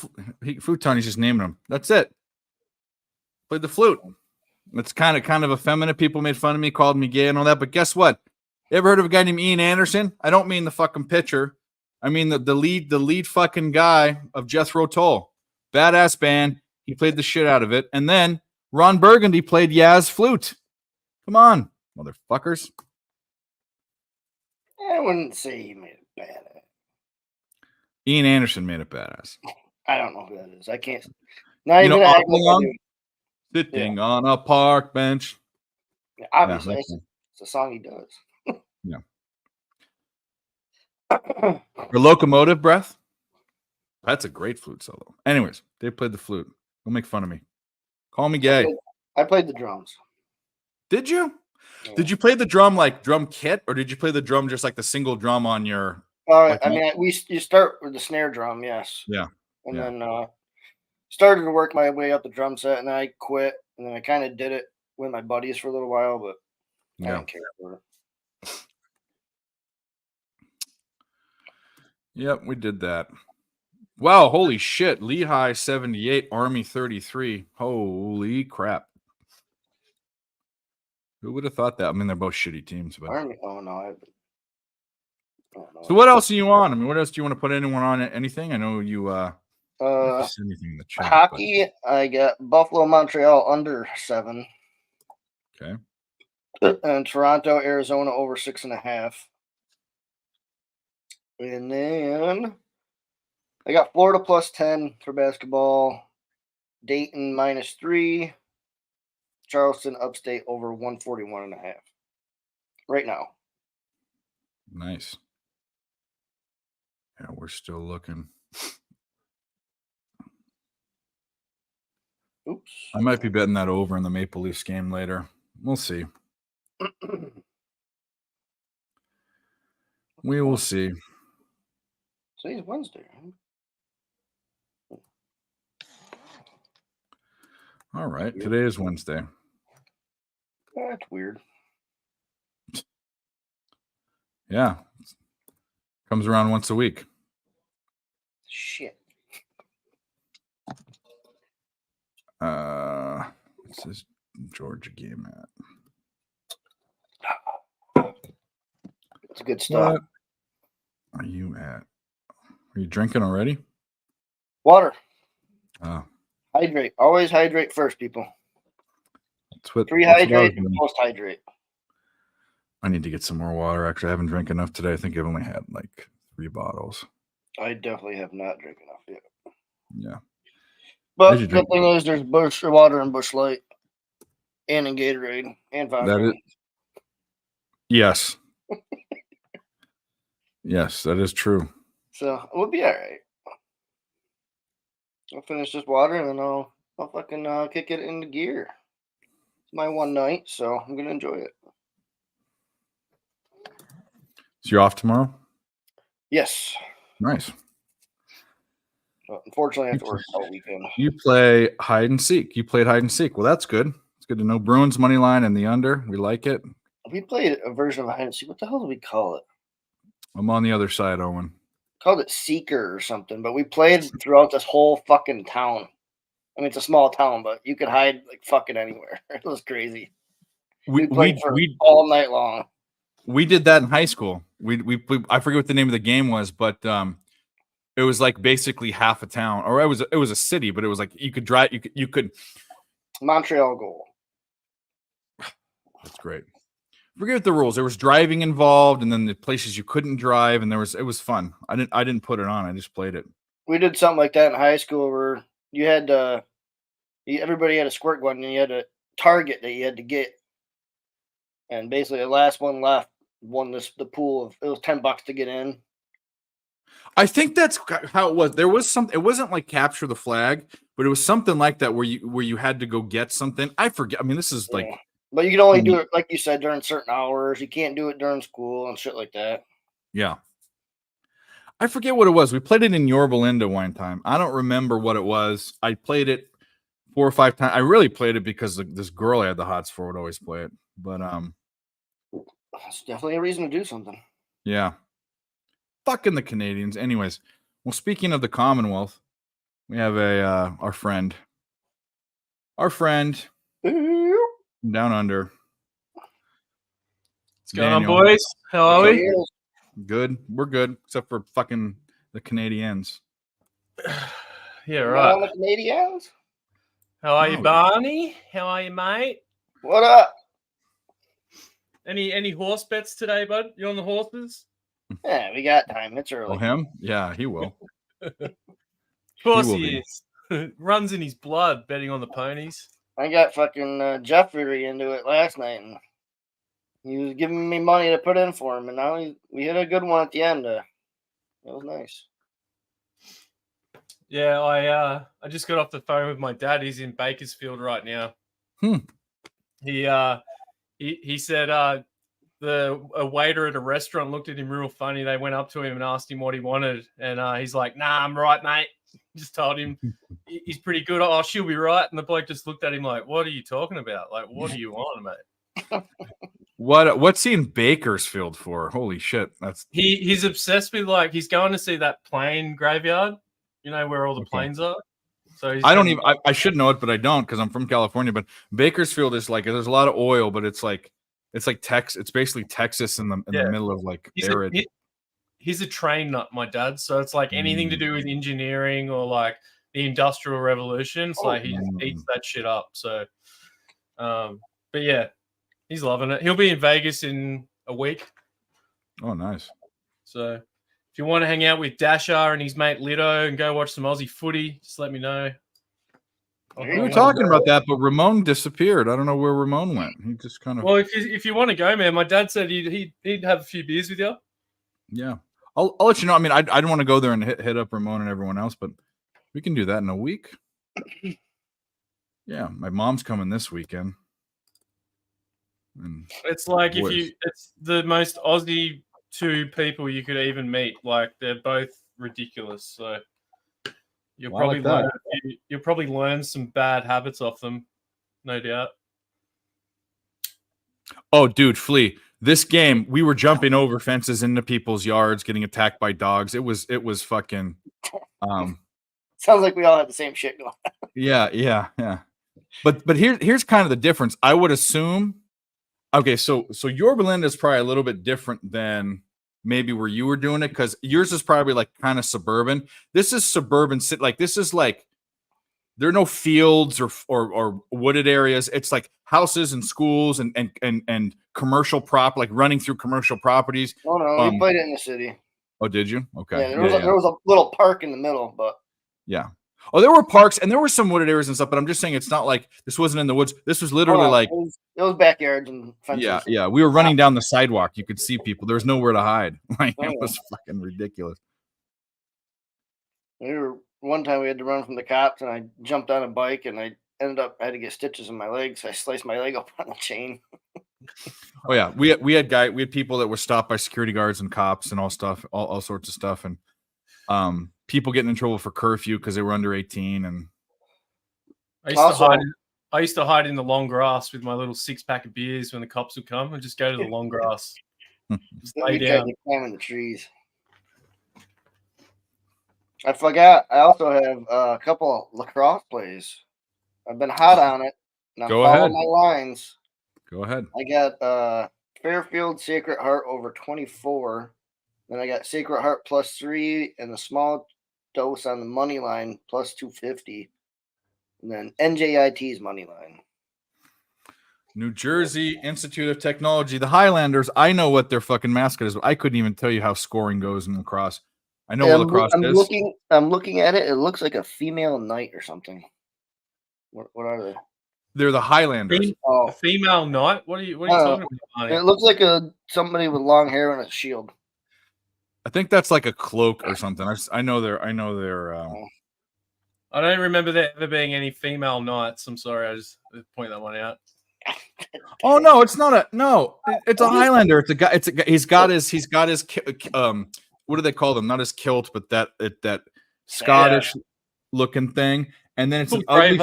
futon, he's just naming them. That's it. Played the flute. It's kind of effeminate. People made fun of me, called me gay and all that. But guess what? You ever heard of a guy named Ian Anderson? I don't mean the fucking pitcher. I mean the lead fucking guy of Jethro Tull. Badass band. He played the shit out of it. And then Ron Burgundy played Yaz flute. Come on, motherfuckers. I wouldn't say he made it badass. Ian Anderson made it badass. I don't know who that is. I can't. Not even act like Sitting on a park bench. Yeah, obviously, it's a song he does. Yeah. Or Locomotive Breath. That's a great flute solo. Anyways, they played the flute. Don't make fun of me. Call me gay. I played the drums. Did you? Yeah. Did you play the drum like drum kit, or did you play the drum just like the single drum on your? You start with the snare drum, yes. Yeah. And then started to work my way up the drum set, and then I quit, and then I kind of did it with my buddies for a little while, but I didn't care for it. Yep, we did that. Wow, holy shit. Lehigh 78, Army 33. Holy crap. Who would have thought that? I mean, they're both shitty teams, but Army. Oh no, I don't know. so what else are you on? I mean, what else do you want to put anyone on? Anything? I know you anything in the chat. Hockey. I got Buffalo, Montreal under 7. Okay. And Toronto, Arizona over 6.5. And then I got Florida plus 10 for basketball. Dayton -3. Charleston upstate over 141.5. Right now. Nice. Yeah, we're still looking. Oops. I might be betting that over in the Maple Leafs game later. We'll see. We will see. Today's Wednesday. All right. Today is Wednesday. That's weird. Yeah. Comes around once a week. Shit. What's this Georgia game at? It's good stuff. What are you at? Are you drinking already? Water. Oh. Hydrate. Always hydrate first, people. That's what Pre-hydrate, post hydrate. I need to get some more water. Actually, I haven't drank enough today. I think I've only had like 3 bottles. I definitely have not drank enough yet. Yeah. But the good thing is there's Busch water and Busch Light and in Gatorade and vodka. That is, yes. Yes, that is true. So we'll be all right. I'll finish this water and then I'll fucking kick it into gear. It's my one night, so I'm gonna enjoy it. So you're off tomorrow? Yes. Nice. But unfortunately, I have to work all weekend. You play hide and seek. You played hide and seek. Well, that's good. It's good to know Bruins money line and the under. We like it. We played a version of hide and seek. What the hell do we call it? I'm on the other side, Owen. Called it Seeker or something, but we played throughout this whole fucking town. I mean, it's a small town, but you could hide like fucking anywhere. It was crazy. We played all night long. We did that in high school. We I forget what the name of the game was, but it was like basically half a town, or it was a city, but it was like you could drive. You could Montreal goal. That's great. Forget the rules. There was driving involved, and then the places you couldn't drive, and it was fun. I didn't put it on. I just played it. We did something like that in high school where you had everybody had a squirt gun, and you had a target that you had to get, and basically the last one left won the pool of it was $10 to get in. I think that's how it was. There was something. It wasn't like capture the flag, but it was something like that where you had to go get something. I forget. I mean, this is like. But you can only do it, like you said, during certain hours. You can't do it during school and shit like that. Yeah. I forget what it was. We played it in Yorba Linda one time. I don't remember what it was. I played it 4 or 5 times. I really played it because this girl I had the hots for would always play it. But it's definitely a reason to do something. Yeah. Fucking the Canadians. Anyways, well, speaking of the Commonwealth, we have our friend. Down under. What's going on, boys? How are we? Good. We're good, except for fucking the Canadians. Yeah, right. The Canadians? How are you, Barney? How are you, mate? What up? Any horse bets today, bud? You on the horses? Yeah, we got time. It's early. Oh, him? Yeah, he will. Of course he is. Runs in his blood betting on the ponies. I got fucking Jeffrey into it last night, and he was giving me money to put in for him, and now we hit a good one at the end. It was nice. Yeah, I just got off the phone with my dad. He's in Bakersfield right now. He said a waiter at a restaurant looked at him real funny. They went up to him and asked him what he wanted, and he's like, "Nah, I'm right, mate." Just told him he's pretty good. Oh, she'll be right. And the bloke just looked at him like, "What are you talking about? Like, what are you on, mate?" What's he in Bakersfield for? Holy shit! He's obsessed with, like, he's going to see that plane graveyard. You know where all the planes are. So he's I don't gonna- even. I should know it, but I don't because I'm from California. But Bakersfield is like there's a lot of oil, but it's like Texas. It's basically Texas in the Yeah. middle of like he's arid. he's a train nut, my dad. So it's like anything to do with engineering or like the Industrial Revolution. It's like he just eats that shit up. So, but yeah, he's loving it. He'll be in Vegas in a week. Oh, nice. So if you want to hang out with Dasher and his mate Lido and go watch some Aussie footy, just let me know. We were talking about that, but Ramon disappeared. I don't know where Ramon went. He just kind of. Well, if you want to go, man, my dad said he'd have a few beers with you. Yeah, I'll let you know. I mean, I don't want to go there and hit up Ramon and everyone else, but we can do that in a week. Yeah, my mom's coming this weekend. And It's like boys. it's the most Aussie two people you could even meet. Like they're both ridiculous. So you'll Well, I probably like learn that. you'll probably learn some bad habits off them, no doubt. Oh, dude, Flea. This game, we were jumping over fences into people's yards, getting attacked by dogs. It was fucking. Sounds like we all had the same shit going. Yeah. But here's kind of the difference. I would assume. Okay, so your Belinda is probably a little bit different than maybe where you were doing it because yours is probably like kind of suburban. This is suburban. Like this is like there are no fields or wooded areas. It's like houses and schools and commercial like running through commercial properties. Oh no, we played it in the city. Oh, did you? Okay. Yeah, there was a little park in the middle, but yeah. Oh, there were parks and there were some wooded areas and stuff, but I'm just saying it's not like this wasn't in the woods. This was literally like it was backyards and fences. Yeah. We were running down the sidewalk. You could see people. There was nowhere to hide. Like it was fucking ridiculous. One time we had to run from the cops, and I jumped on a bike, and I ended up I had to get stitches in my legs. So I sliced my leg up on the chain. Oh yeah, we had people that were stopped by security guards and cops and all sorts of stuff, and people getting in trouble for curfew because they were under 18. And I used to hide in the long grass with my little 6-pack of beers when the cops would come and just go to the long grass. Just lay down. Climb in the trees. I forgot. I also have a couple of lacrosse plays. I've been hot on it. And I'm following my lines. Go ahead. I got Fairfield Sacred Heart over 24. Then I got Sacred Heart +3 and the small dose on the money line +250. And then NJIT's money line. New Jersey Institute of Technology, the Highlanders. I know what their fucking mascot is, but I couldn't even tell you how scoring goes in lacrosse. I know what lacrosse is. I'm looking at it. It looks like a female knight or something. What are they? They're the Highlanders. A female knight? What are you talking about? It looks like somebody with long hair and a shield. I think that's like a cloak or something. I know they're. I don't remember there ever being any female knights. I'm sorry, I just point that one out. Oh no, it's not it's a Highlander. It's a guy. He's got his what do they call them? Not his kilt, but that Scottish looking thing. And then it's an ugly.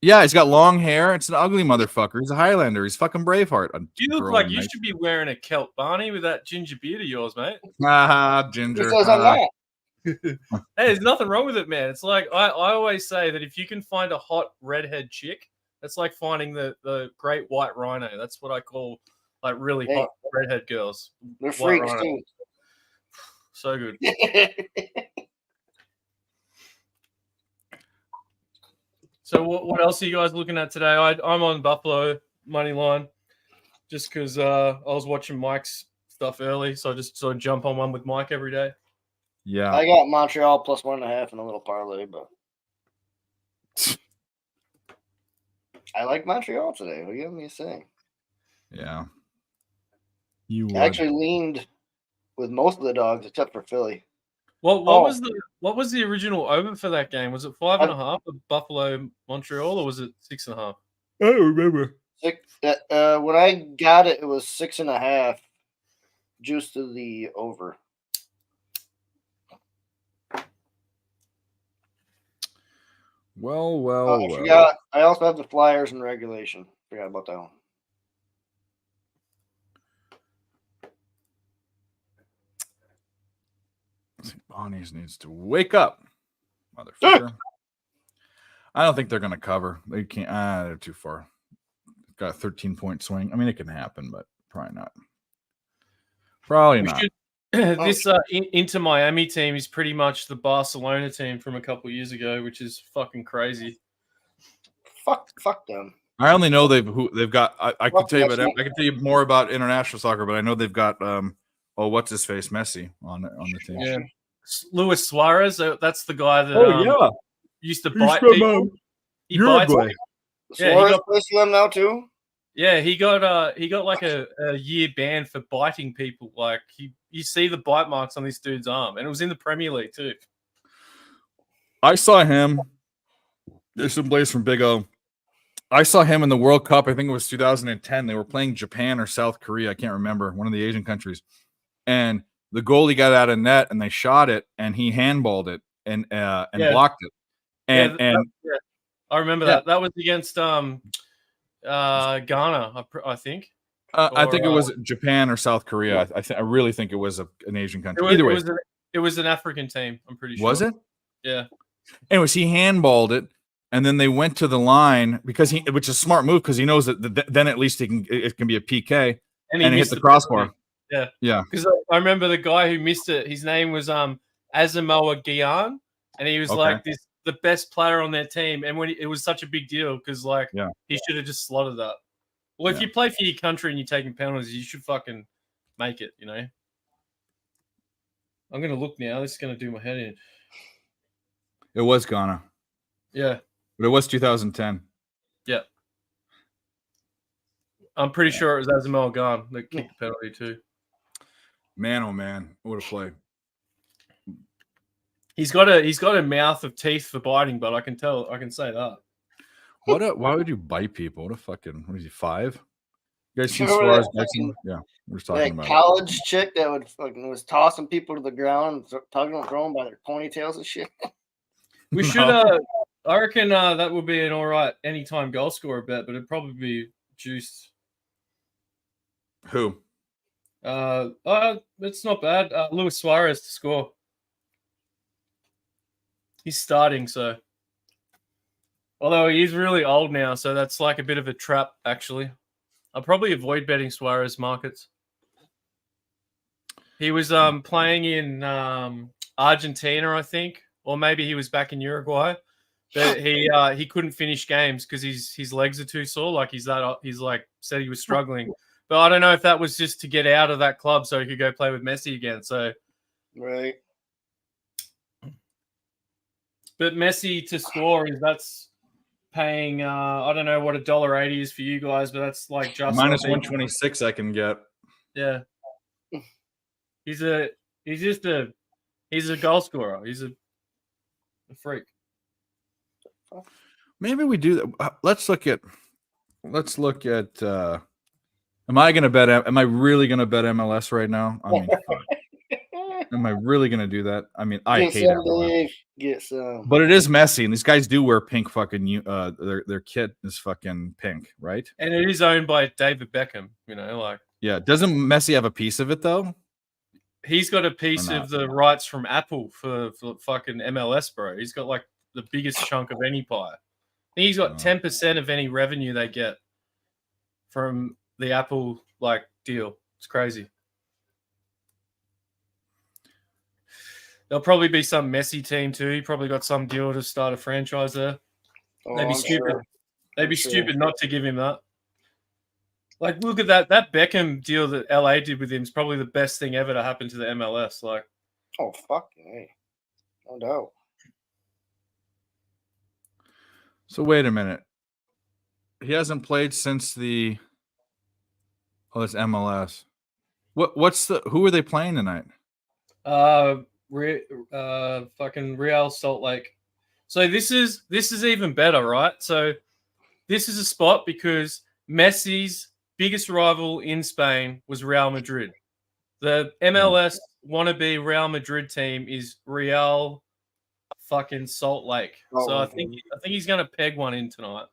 Yeah, he's got long hair. It's an ugly motherfucker. He's a Highlander. He's fucking Braveheart. You look like you should be wearing a kilt, Barney, with that ginger beard of yours, mate. Ginger. Hey, there's nothing wrong with it, man. It's like I always say that if you can find a hot redhead chick, that's like finding the great white rhino. That's what I call like really hot redhead girls. They're freaks too. So good. So what else are you guys looking at today? I'm on Buffalo money line just because I was watching Mike's stuff early, so I just sort of jump on one with Mike every day. Yeah, I got Montreal +1.5 and a little parlay, but I like Montreal today. What do you have me to say? Yeah, I actually leaned with most of the dogs except for Philly. Well, what was the original over for that game? Was it 5.5 of Buffalo Montreal, or was it 6.5? I don't remember. When I got it, it was 6.5, juice to the over. Well. I forgot. I also have the Flyers in regulation. Forgot about that one. Bonnie's needs to wake up, motherfucker. I don't think they're going to cover. They can't. They're too far. Got a 13-point swing. I mean, it can happen, but probably not. Probably We not. should- this Inter Miami team is pretty much the Barcelona team from a couple years ago, which is fucking crazy. Fuck them. I only know they've got. I could Fuck tell you about. Messi. I could tell you more about international soccer, but I know they've got. What's his face, Messi on the team. Yeah, Luis Suarez. That's the guy that used to bite people. He bites Uruguay. Yeah, he Suarez got- plays for them now too. Yeah, he got like a year ban for biting people. Like you see the bite marks on this dude's arm, and it was in the Premier League too. I saw him. There's some players from Big O. I saw him in the World Cup. I think it was 2010. They were playing Japan or South Korea. I can't remember. One of the Asian countries. And the goalie got out of net, and they shot it, and he handballed it and blocked it. And I remember that. That was against Ghana, I think. I think it was Japan or South Korea. I really think it was an Asian country. Either way, it was an African team. I'm pretty sure. Was it? Yeah. Anyways, he handballed it, and then they went to the line which is a smart move because he knows that then at least it can be a PK, and he hit the crossbar. Yeah, yeah. Because I remember the guy who missed it. His name was Asamoah Gyan, and he was like the best player on their team. And it was such a big deal because he should have just slotted that. Well, if you play for your country and you're taking penalties, you should fucking make it. You know. I'm gonna look now. This is gonna do my head in. It was Ghana. Yeah. But it was 2010. Yeah. I'm pretty sure it was Asamoah Gyan that kicked the penalty too. Man, oh man, what a play! He's got a mouth of teeth for biting, but I can say that. Why would you bite people? What is he, 5? You guys seen Remember Suarez biting? Yeah, we're just talking That about college chick that was tossing people to the ground and tugging them, throwing by their ponytails and shit. We should. I reckon that would be an all right anytime goal scorer bet, but it'd probably be juiced. Who? It's not bad. Luis Suarez to score. He's starting, so. Although he's really old now, so that's like a bit of a trap, actually. I'll probably avoid betting Suarez markets. He was playing in Argentina, I think, or maybe he was back in Uruguay. But he couldn't finish games because his legs are too sore. Like he's like said he was struggling. But I don't know if that was just to get out of that club so he could go play with Messi again. So right. But Messi to score that's paying I don't know what $1.80 is for you guys, but that's like just minus 126 I can get. Yeah. He's a goal scorer. He's a freak. Maybe we do that. Let's look at am I really gonna bet MLS right now? I mean, am I really gonna do that? I mean, I hate it. Get some. But it is Messi, and these guys do wear pink fucking their kit is fucking pink, right? And it is owned by David Beckham, you know, like yeah. Doesn't Messi have a piece of it though? He's got a piece of the rights from Apple for fucking MLS, bro. He's got like the biggest chunk of any pie. I think he's got 10% of any revenue they get from the Apple like deal. It's crazy. There'll probably be some Messi team too. He probably got some deal to start a franchise there. They'd be stupid. Sure. They'd be stupid not to give him that. Like, look at that. That Beckham deal that LA did with him is probably the best thing ever to happen to the MLS. Like, oh fuck, hey, no doubt. So wait a minute. He hasn't played since the. Oh, it's MLS. Who are they playing tonight? Fucking Real Salt Lake. So this is even better, right? So this is a spot because Messi's biggest rival in Spain was Real Madrid. The MLS wannabe Real Madrid team is Real fucking Salt Lake. So I think he's gonna peg one in tonight.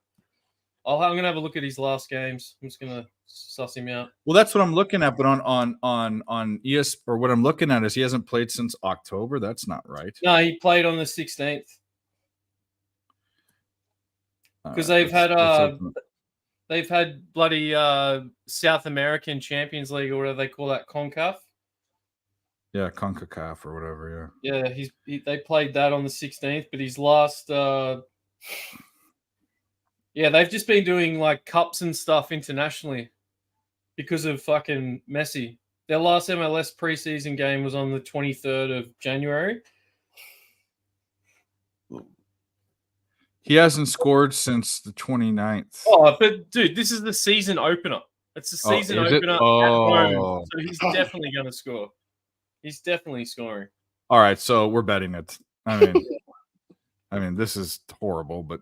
I'm gonna have a look at his last games. I'm just gonna suss him out. Well, that's what I'm looking at, but on ES or what I'm looking at is he hasn't played since October. That's not right. No, he played on the 16th. because let's open it. they've had bloody South American Champions League, or whatever they call that, CONCACAF. Yeah, CONCACAF or whatever. Yeah. Yeah, they played that on the 16th, but his last they've just been doing like cups and stuff internationally because of fucking Messi. Their last MLS preseason game was on the 23rd of January. He hasn't scored since the 29th. Oh, but dude, this is the season opener. It's the season is it? opener at home, so he's definitely going to score. He's definitely scoring. All right, so we're betting it. I mean, this is horrible, but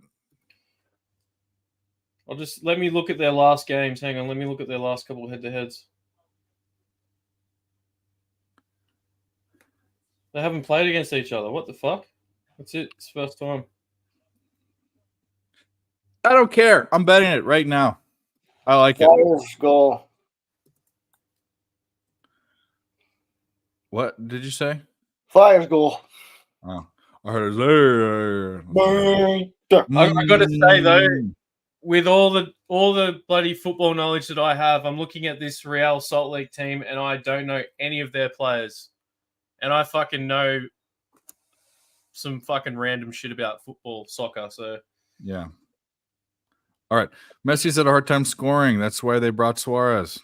Let me look at their last games. Hang on, let me look at their last couple of head-to-heads. They haven't played against each other. What the fuck? That's it. It's the first time. I don't care. I'm betting it right now. I like it. Flyers goal. What did you say? Flyers goal. Oh, I heard it. I got to say though, with all the bloody football knowledge that I have, I'm looking at this Real Salt Lake team and I don't know any of their players. And I fucking know some fucking random shit about football, soccer. So yeah. All right. Messi's had a hard time scoring. That's why they brought Suarez.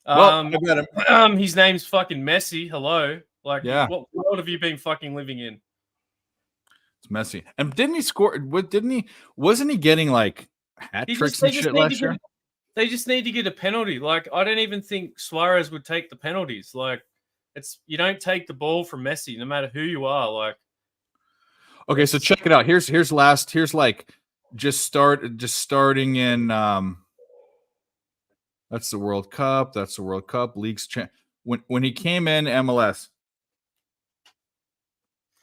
I got him. His name's fucking Messi. Hello. Like, yeah. What world have you been fucking living in? It's Messi. And didn't he score? Wasn't he getting like hat tricks and shit last year? They just need to get a penalty. Like, I don't even think Suarez would take the penalties. Like, you don't take the ball from Messi, no matter who you are. Like, okay, so check it out. Here's like just starting in. That's the World Cup. That's the World Cup leagues. When he came in MLS.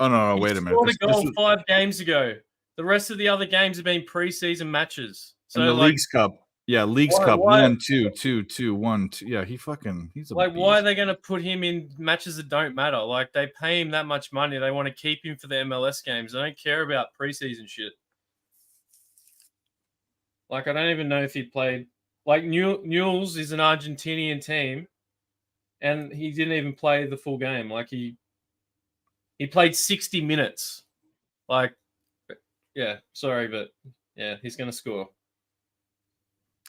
Oh no! Wait a minute. He scored a goal 5 games ago. The rest of the other games have been preseason matches. So and the Leagues Cup. Yeah, Leagues Cup. 1, 2, 2, 2, 1, 2. Yeah, he's a like, beast. why are they going to put him in matches that don't matter? Like, they pay him that much money. They want to keep him for the MLS games. They don't care about preseason shit. Like, I don't even know if he played. Like, Newell's is an Argentinian team, and he didn't even play the full game. Like, he played 60 minutes. Like, yeah, sorry, but yeah, he's going to score.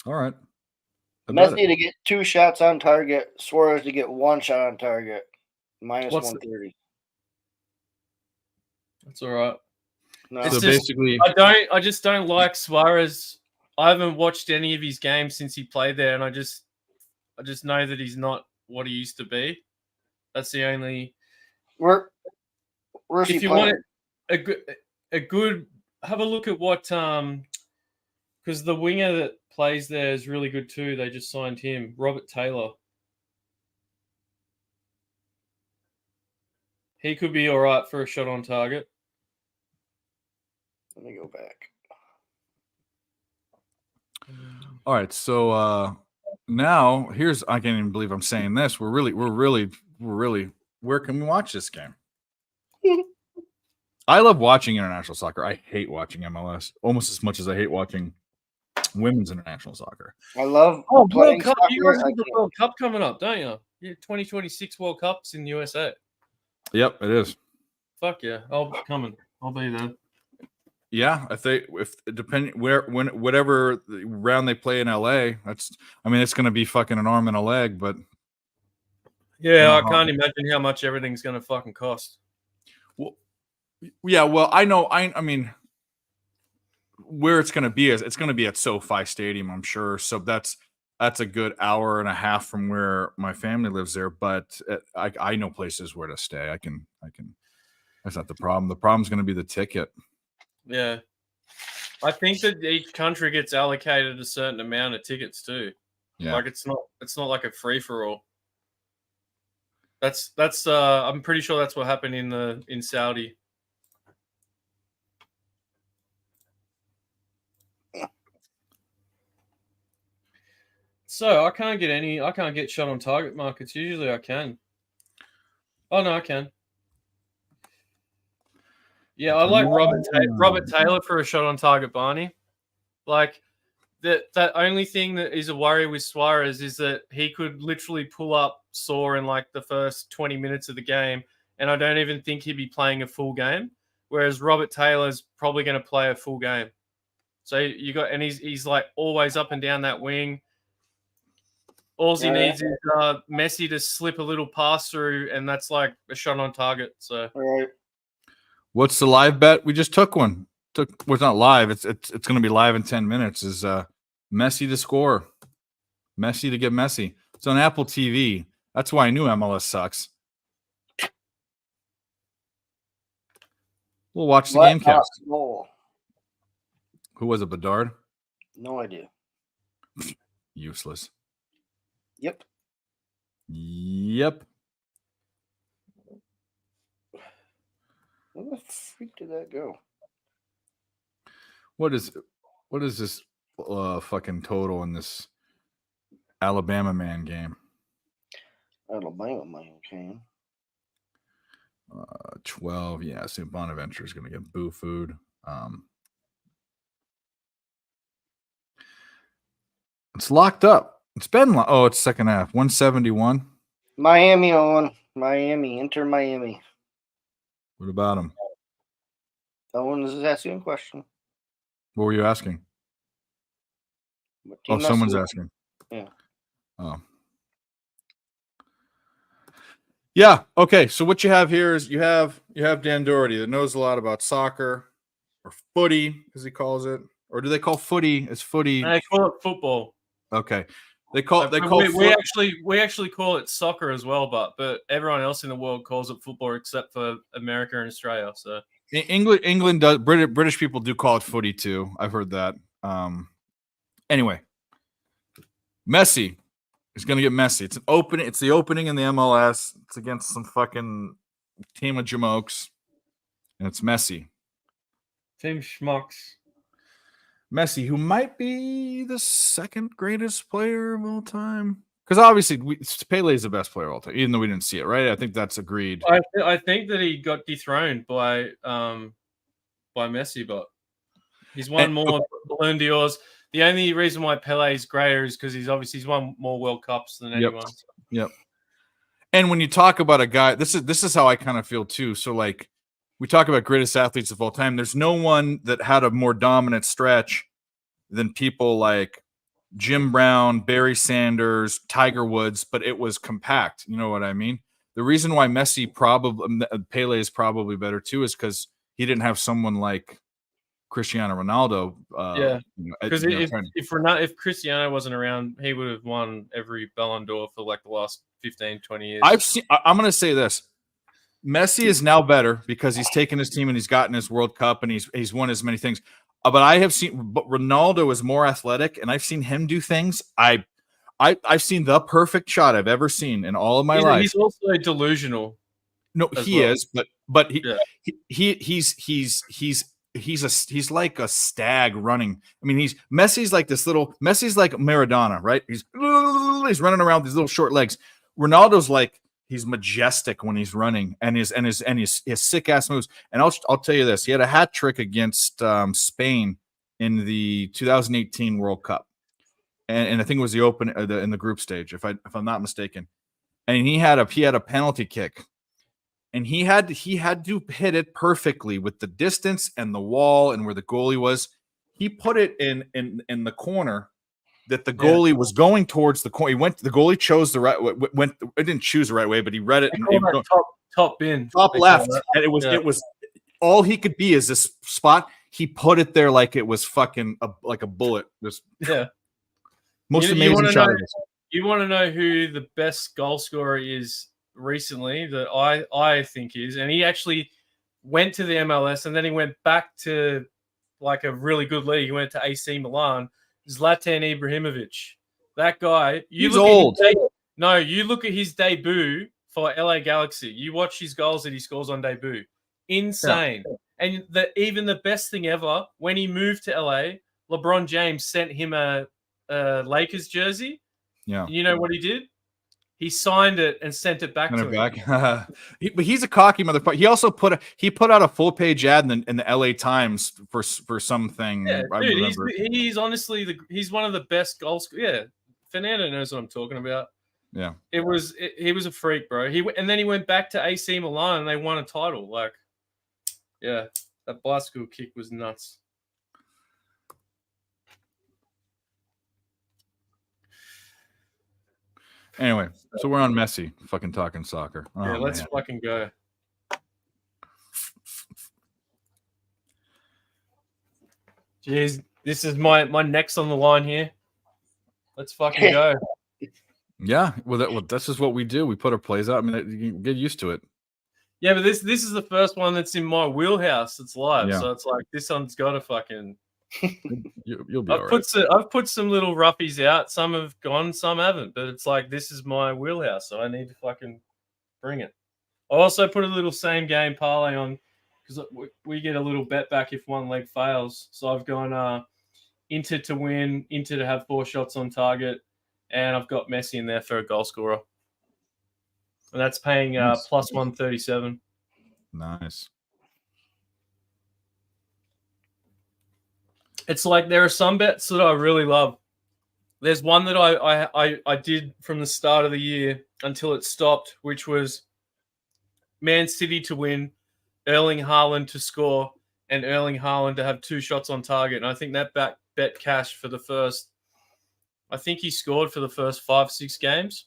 All right. Messi to get 2 shots on target. Suarez to get 1 shot on target. Minus 130. That's all right. No. So basically, I just don't like Suarez. I haven't watched any of his games since he played there, and I just know that he's not what he used to be. That's the only. Where's if you want a good, have a look at what because the winger that plays there is really good too. They just signed him, Robert Taylor. He could be all right for a shot on target. Let me go back. all right. So now here's, I can't even believe I'm saying this. We're really, where can we watch this game? I love watching international soccer. I hate watching MLS almost as much as I hate watching women's international soccer. I love World Cup. You guys have the World Cup coming up, don't you? Yeah, 2026 World Cups in the USA. Yep, it is. Fuck yeah, I'll be there. Yeah, I think whatever round they play in LA, it's going to be fucking an arm and a leg, but yeah, I can't imagine how much everything's going to fucking cost. Well, yeah, well, I know. I mean, where it's going to be is it's going to be at SoFi Stadium, I'm sure. So that's a good hour and a half from where my family lives there. But I know places where to stay. I can. That's not the problem. The problem's going to be the ticket. Yeah, I think that each country gets allocated a certain amount of tickets too. Yeah, like it's not like a free for all. That's I'm pretty sure that's what happened in Saudi. So I can't get shot on target markets. Usually I can. Oh no, I can. Yeah, I like Robert Taylor for a shot on target, Barney. Like that only thing that is a worry with Suarez is that he could literally pull up sore in like the first 20 minutes of the game, and I don't even think he'd be playing a full game. Whereas Robert Taylor's probably going to play a full game. So you got, and he's like always up and down that wing. All he needs is Messi to slip a little pass through, and that's like a shot on target. So, Right. What's the live bet? We just took one. Well, it's not live. It's going to be live in 10 minutes. Is Messi to score? Messi to get Messi. It's on Apple TV. That's why I knew MLS sucks. We'll watch the game cast. No. Who was it, Bedard? No idea. Useless. Yep. Yep. Where the freak did that go? What is this fucking total in this Alabama man game? Alabama man came. 12. Yeah, St. Bonaventure is going to get boo food. It's locked up. It's been it's second half. 171. Miami on. Miami. Enter Miami. What about him? No one is asking a question. What were you asking? What Oh, team someone's that's- asking. Yeah. Oh. Yeah. Okay. So what you have here is you have Dan Doherty that knows a lot about soccer or footy, as he calls it, or do they call footy as footy? they call it football. Okay. They call we actually call it soccer as well, but everyone else in the world calls it football except for America and Australia. So England does. British people do call it footy too. I've heard that. Anyway, Messi is going to get Messi. It's an opening. It's the opening in the MLS. It's against some fucking team of jamokes, and it's Messi. Team Schmucks. Messi, who might be the second greatest player of all time. Because obviously, Pele is the best player of all time, even though we didn't see it, right? I think that's agreed. I think that he got dethroned by Messi, but he's won more Ballon d'Ors. The only reason why Pele is greater is because he's won more World Cups than anyone. Yep. And when you talk about a guy, this is how I kind of feel too. So like we talk about greatest athletes of all time. There's no one that had a more dominant stretch than people like Jim Brown, Barry Sanders, Tiger Woods, but it was compact. You know what I mean? The reason why Pele is probably better too is because he didn't have someone like Cristiano Ronaldo. Because if Cristiano wasn't around, he would have won every Ballon d'Or for like the last 15, 20 years. I'm going to say this. Messi is now better because he's taken his team and he's gotten his World Cup and he's won as many things. But Ronaldo is more athletic, and I've seen him do things. I've seen the perfect shot I've ever seen in all of my life. He's also delusional. No, he is, but he's like a stag running. I mean, Messi's like Maradona, right? He's running around with these little short legs. Ronaldo's like he's majestic when he's running, and his sick ass moves. And I'll tell you this: he had a hat trick against Spain in the 2018 World Cup, and I think it was the open in the group stage, if I'm not mistaken. And he had a penalty kick. And he had to hit it perfectly with the distance and the wall and where the goalie was. He put it in the corner that the goalie was going towards the corner. The goalie chose the right way. It didn't choose the right way, but he read it. Top bin, top left, and it was all he could be is this spot. He put it there like it was fucking like a bullet. Most amazing shot. You want to know who the best goal scorer is recently that I think is, and he actually went to the MLS and then he went back to like a really good league. He went to AC Milan. Zlatan Ibrahimovic. That guy, he's old. You look at his debut for LA Galaxy. You watch his goals that he scores on debut. Insane. Yeah. And even the best thing ever, when he moved to LA, LeBron James sent him a Lakers jersey. Yeah. You know what he did? He signed it and sent it back Send to it him. back. But he's a cocky motherfucker. He also put out a full page ad in the LA Times for something. Yeah, I dude, remember. he's honestly he's one of the best goal scorers. Yeah, Fernando knows what I'm talking about. Yeah. He was a freak, bro. And then he went back to AC Milan and they won a title. Like, yeah, that bicycle kick was nuts. Anyway, so we're on Messi, fucking talking soccer. Yeah, Oh, let's man. fucking go. Jeez, this is my next on the line here. Let's fucking go. Yeah, well, that's just what we do. We put our plays out. I mean, you get used to it. Yeah, but this is the first one that's in my wheelhouse. It's live, Yeah. so it's like this one's got to fucking. You'll be all right. I've put some little roughies out. Some have gone, some haven't. But it's like this is my wheelhouse, so I need to fucking bring it. I also put a little same game parlay on because we get a little bet back if one leg fails. So I've gone Inter to win, Inter to have 4 shots on target, and I've got Messi in there for a goal scorer. And that's paying Nice. plus 137. Nice. It's like there are some bets that I really love. There's one that I did from the start of the year until it stopped, which was Man City to win, Erling Haaland to score, and Erling Haaland to have 2 shots on target. And I think that bet cash for the first. I think he scored for the first 5-6 games,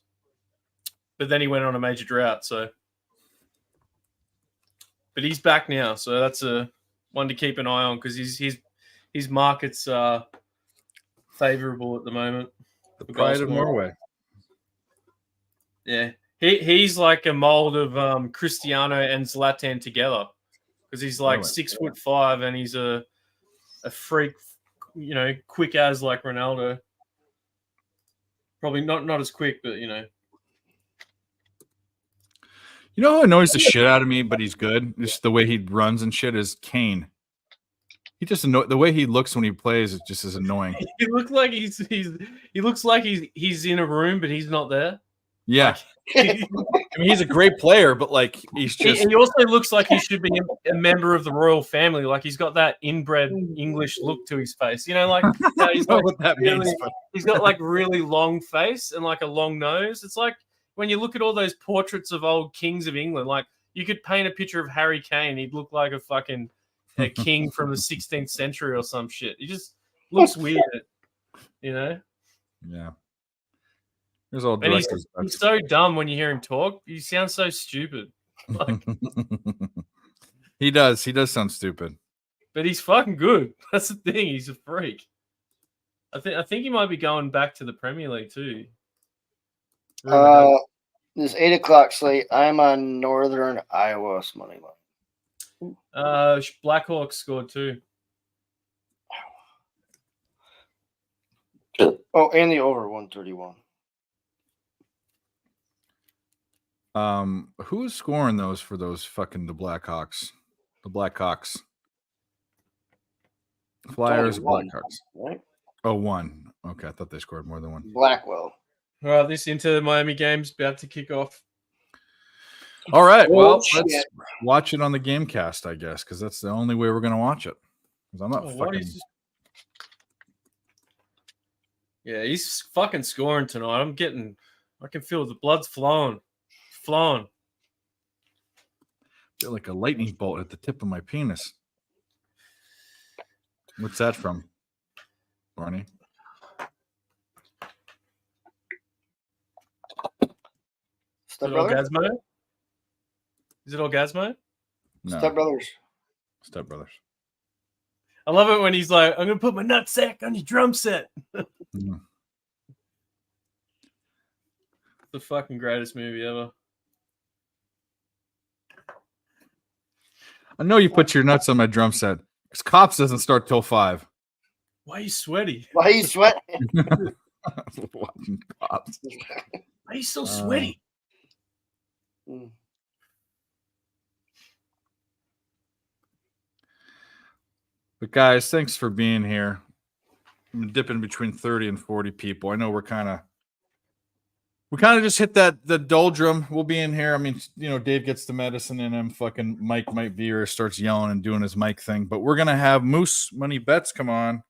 but then he went on a major drought. So, but he's back now, so that's a one to keep an eye on because his market's favorable at the moment. The pride of Norway. Yeah, he's like a mold of Cristiano and Zlatan together because he's like 6'5" and he's a freak, quick as like Ronaldo. Probably not as quick, but You know who annoys the shit out of me, but he's good. Just the way he runs and shit is Kane. He just the way he looks when he plays is just as annoying. he looks like he looks like he's in a room, but he's not there. Yeah, Like, I mean he's a great player, but like he's just he also looks like he should be a member of the royal family. Like he's got that inbred English look to his face. Like he's know like what that really, means. But he's got like really long face and like a long nose. It's like when you look at all those portraits of old kings of England, like you could paint a picture of Harry Kane. He'd look like a king from the 16th century or some shit. He just looks weird, Yeah. There's all And directors. he's so dumb when you hear him talk. He sounds so stupid. Like, He does sound stupid. but he's fucking good. That's the thing. He's a freak. I think he might be going back to the Premier League too. This 8 o'clock slate, I'm on Northern Iowa's money line. Blackhawks scored too. Oh, and the over 131. Who's scoring those for those fucking the Blackhawks? The Blackhawks. Flyers, Only one, Blackhawks. right? Oh, 1. Okay, I thought they scored more than 1. Blackwell. All right, this Inter Miami game's about to kick off. All right, well, shit. let's watch it on the Gamecast, I guess, because that's the only way we're gonna watch it. Because I'm not fucking. Yeah, he's fucking scoring tonight. I can feel the blood's flowing. Feel like a lightning bolt at the tip of my penis. What's that from, Barney? Step Is it Brothers? Orgasmo? Is it Orgasmo? No, Step Brothers. Step Brothers. I love it when he's like, I'm going to put my nutsack on your drum set. Mm. The fucking greatest movie ever. I know you put your nuts on my drum set because Cops doesn't start till 5. Why are you sweaty? Why you sweating? Watching Cops. Why are you so sweaty? But guys, thanks for being here. I'm dipping between 30 and 40 people. I know we're kind of we kind of just hit the doldrum. We'll be in here. I mean, Dave gets the medicine, and then fucking Mike Veer starts yelling and doing his mic thing. But we're gonna have Moose Money Bets come on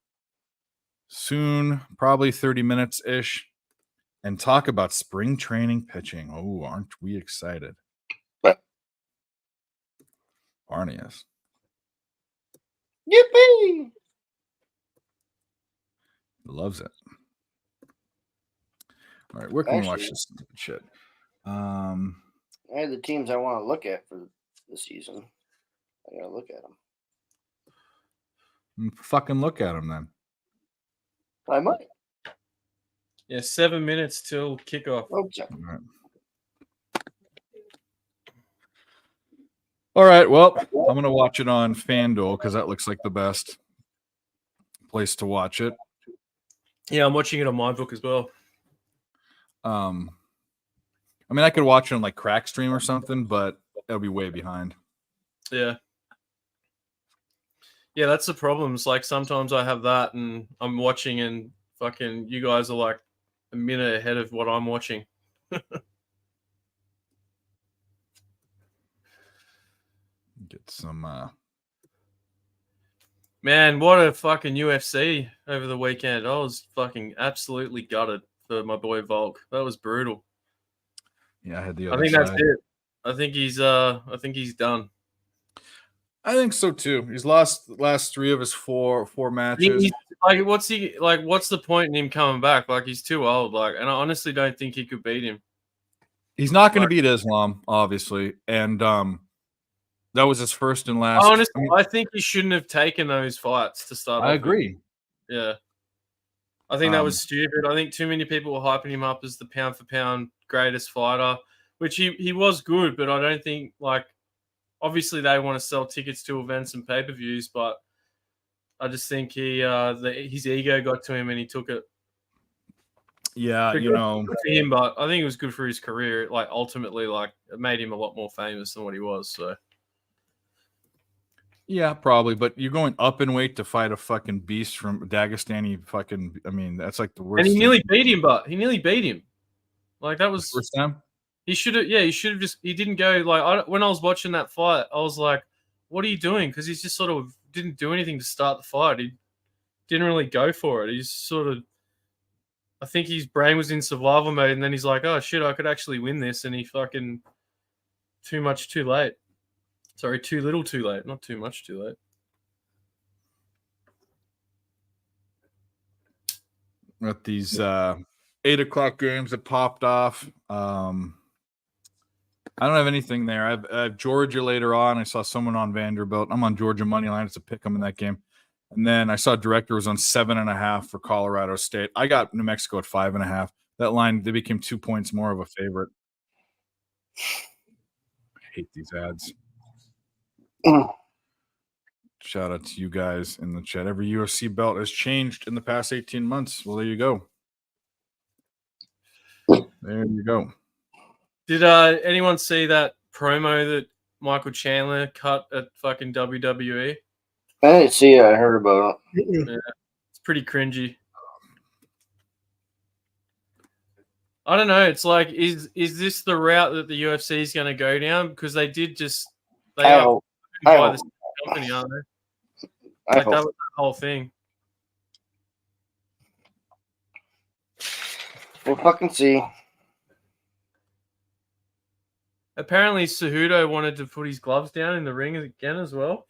soon, probably 30 minutes ish, and talk about spring training pitching. Oh, aren't we excited? What? Barney is. Yippee! Loves it. All right, where can we watch Actually- this stupid shit? I have the teams I want to look at for the season. I gotta look at them. Fucking look at him then. I might. Yeah, 7 minutes till kickoff. Hope so. All right. All right. Well, I'm gonna watch it on FanDuel because that looks like the best place to watch it. Yeah, I'm watching it on my book as well. I mean, I could watch it on like Crack Stream or something, but it'll be way behind. Yeah. Yeah, that's the problem. It's like sometimes I have that and I'm watching and fucking you guys are like a minute ahead of what I'm watching. Get some. Man, what a fucking UFC over the weekend. I was fucking absolutely gutted for my boy Volk. That was brutal. Yeah, I had the I other think side. that's it. I think he's done. I think so too. He's lost the last 3 of his four matches. What's the point in him coming back? Like he's too old. Like, and I honestly don't think he could beat him. He's not going to beat Islam, obviously, and that was his first and last. Honestly, I think he shouldn't have taken those fights to start. I off with. agree. Yeah, I think that was stupid. I think too many people were hyping him up as the pound for pound greatest fighter, which he was good, but I don't think like. Obviously, they want to sell tickets to events and pay-per-views, but I just think his ego got to him and he took it. Yeah, Good for him, but I think it was good for his career. Like ultimately, like it made him a lot more famous than what he was. So yeah, probably. But you're going up in weight to fight a fucking beast from Dagestani. Fucking, I mean, that's like the worst. And he nearly beat him, but he nearly beat him. Like that was first time. He should have. Yeah, he should have just. He didn't go like. When I was watching that fight, I was like, "What are you doing?" Because he's just sort of didn't do anything to start the fight. He didn't really go for it. He's sort of. I think his brain was in survival mode, and then he's like, "Oh shit, I could actually win this," and he fucking too much, too late. Sorry, too little, too late. Not too much, too late. At these 8 o'clock games that popped off. I don't have anything there. I have Georgia later on. I saw someone on Vanderbilt. I'm on Georgia money line. It's a pick 'em in that game. And then I saw Director was on 7.5 for Colorado State. I got New Mexico at 5.5. That line, they became 2 points more of a favorite. I hate these ads. Shout out to you guys in the chat. Every UFC belt has changed in the past 18 months. Well, there you go. There you go. Did anyone see that promo that Michael Chandler cut at fucking WWE? I didn't see it. I heard about it. Yeah, it's pretty cringy. I don't know. It's like, is this the route that the UFC is going to go down? Because they did just they I are hope. by I this hope. company, aren't they? I Like that hope. was the whole thing. We'll fucking see. Apparently, Cejudo wanted to put his gloves down in the ring again as well.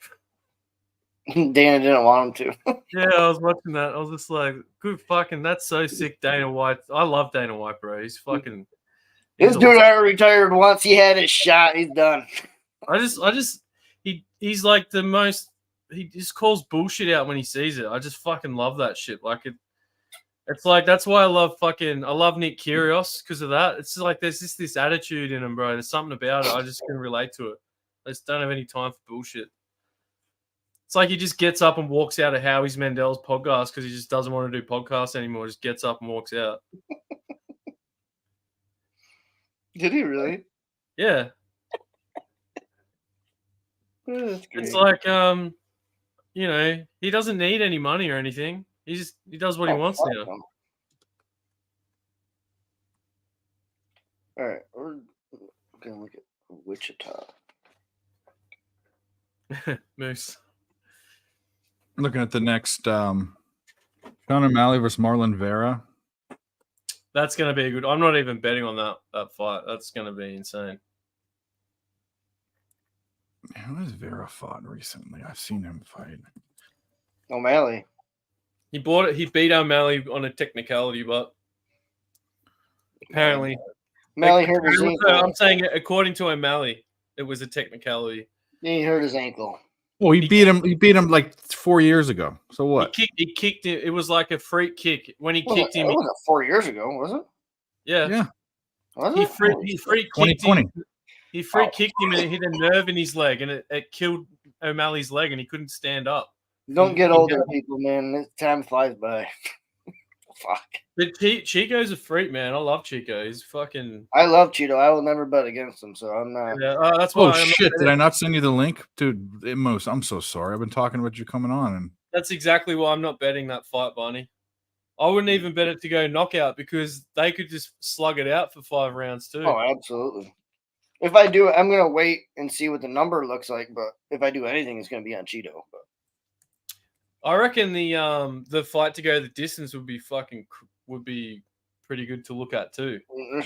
Dana didn't want him to. Yeah, I was watching that. I was just like, good fucking, that's so sick, Dana White. I love Dana White, bro. He's fucking. This dude already retired once. He had his shot. He's done. He's like the most. He just calls bullshit out when he sees it. I just fucking love that shit. Like it's like that's why I love Nick Kyrgios because of that. It's just like there's just this attitude in him, bro. There's something about it. I just can relate to it. I just don't have any time for bullshit. It's like he just gets up and walks out of Howie Mandel's podcast because he just doesn't want to do podcasts anymore. Just gets up and walks out. Did he really? Yeah. Oh, that's great. It's like he doesn't need any money or anything. He does what he wants now. All right, we're gonna look at Wichita. Moose. Looking at the next Sean O'Malley versus Marlon Vera. That's going to be a good. I'm not even betting on that fight. That's going to be insane. Who has Vera fought recently? I've seen him fight. O'Malley. He bought it. He beat O'Malley on a technicality, but apparently, O'Malley hurt his ankle. I'm saying according to O'Malley, it was a technicality. He hurt his ankle. Well, he beat him. He beat him like 4 years ago. So what? He kicked it. It was like a freak kick when he Well, kicked him. It wasn't 4 years ago, was it? Yeah, Yeah. Was he it? freak kicked 2020. him. He freak kicked him and it hit a nerve in his leg, and it killed O'Malley's leg, and he couldn't stand up. Don't get older, people, man. This time flies by. Fuck. But Chico's a freak, man. I love Chico. He's fucking. I love Cheeto. I will never bet against him, so I'm not. Yeah, that's why. Oh shit! Did I not send you the link, dude? Most. I'm so sorry. I've been talking about you coming on, and That's exactly why I'm not betting that fight, Barney. I wouldn't even bet it to go knockout because they could just slug it out for 5 rounds too. Oh, absolutely. If I do it, I'm gonna wait and see what the number looks like. But if I do anything, it's gonna be on Cheeto. But I reckon the fight to go the distance would be pretty good to look at too.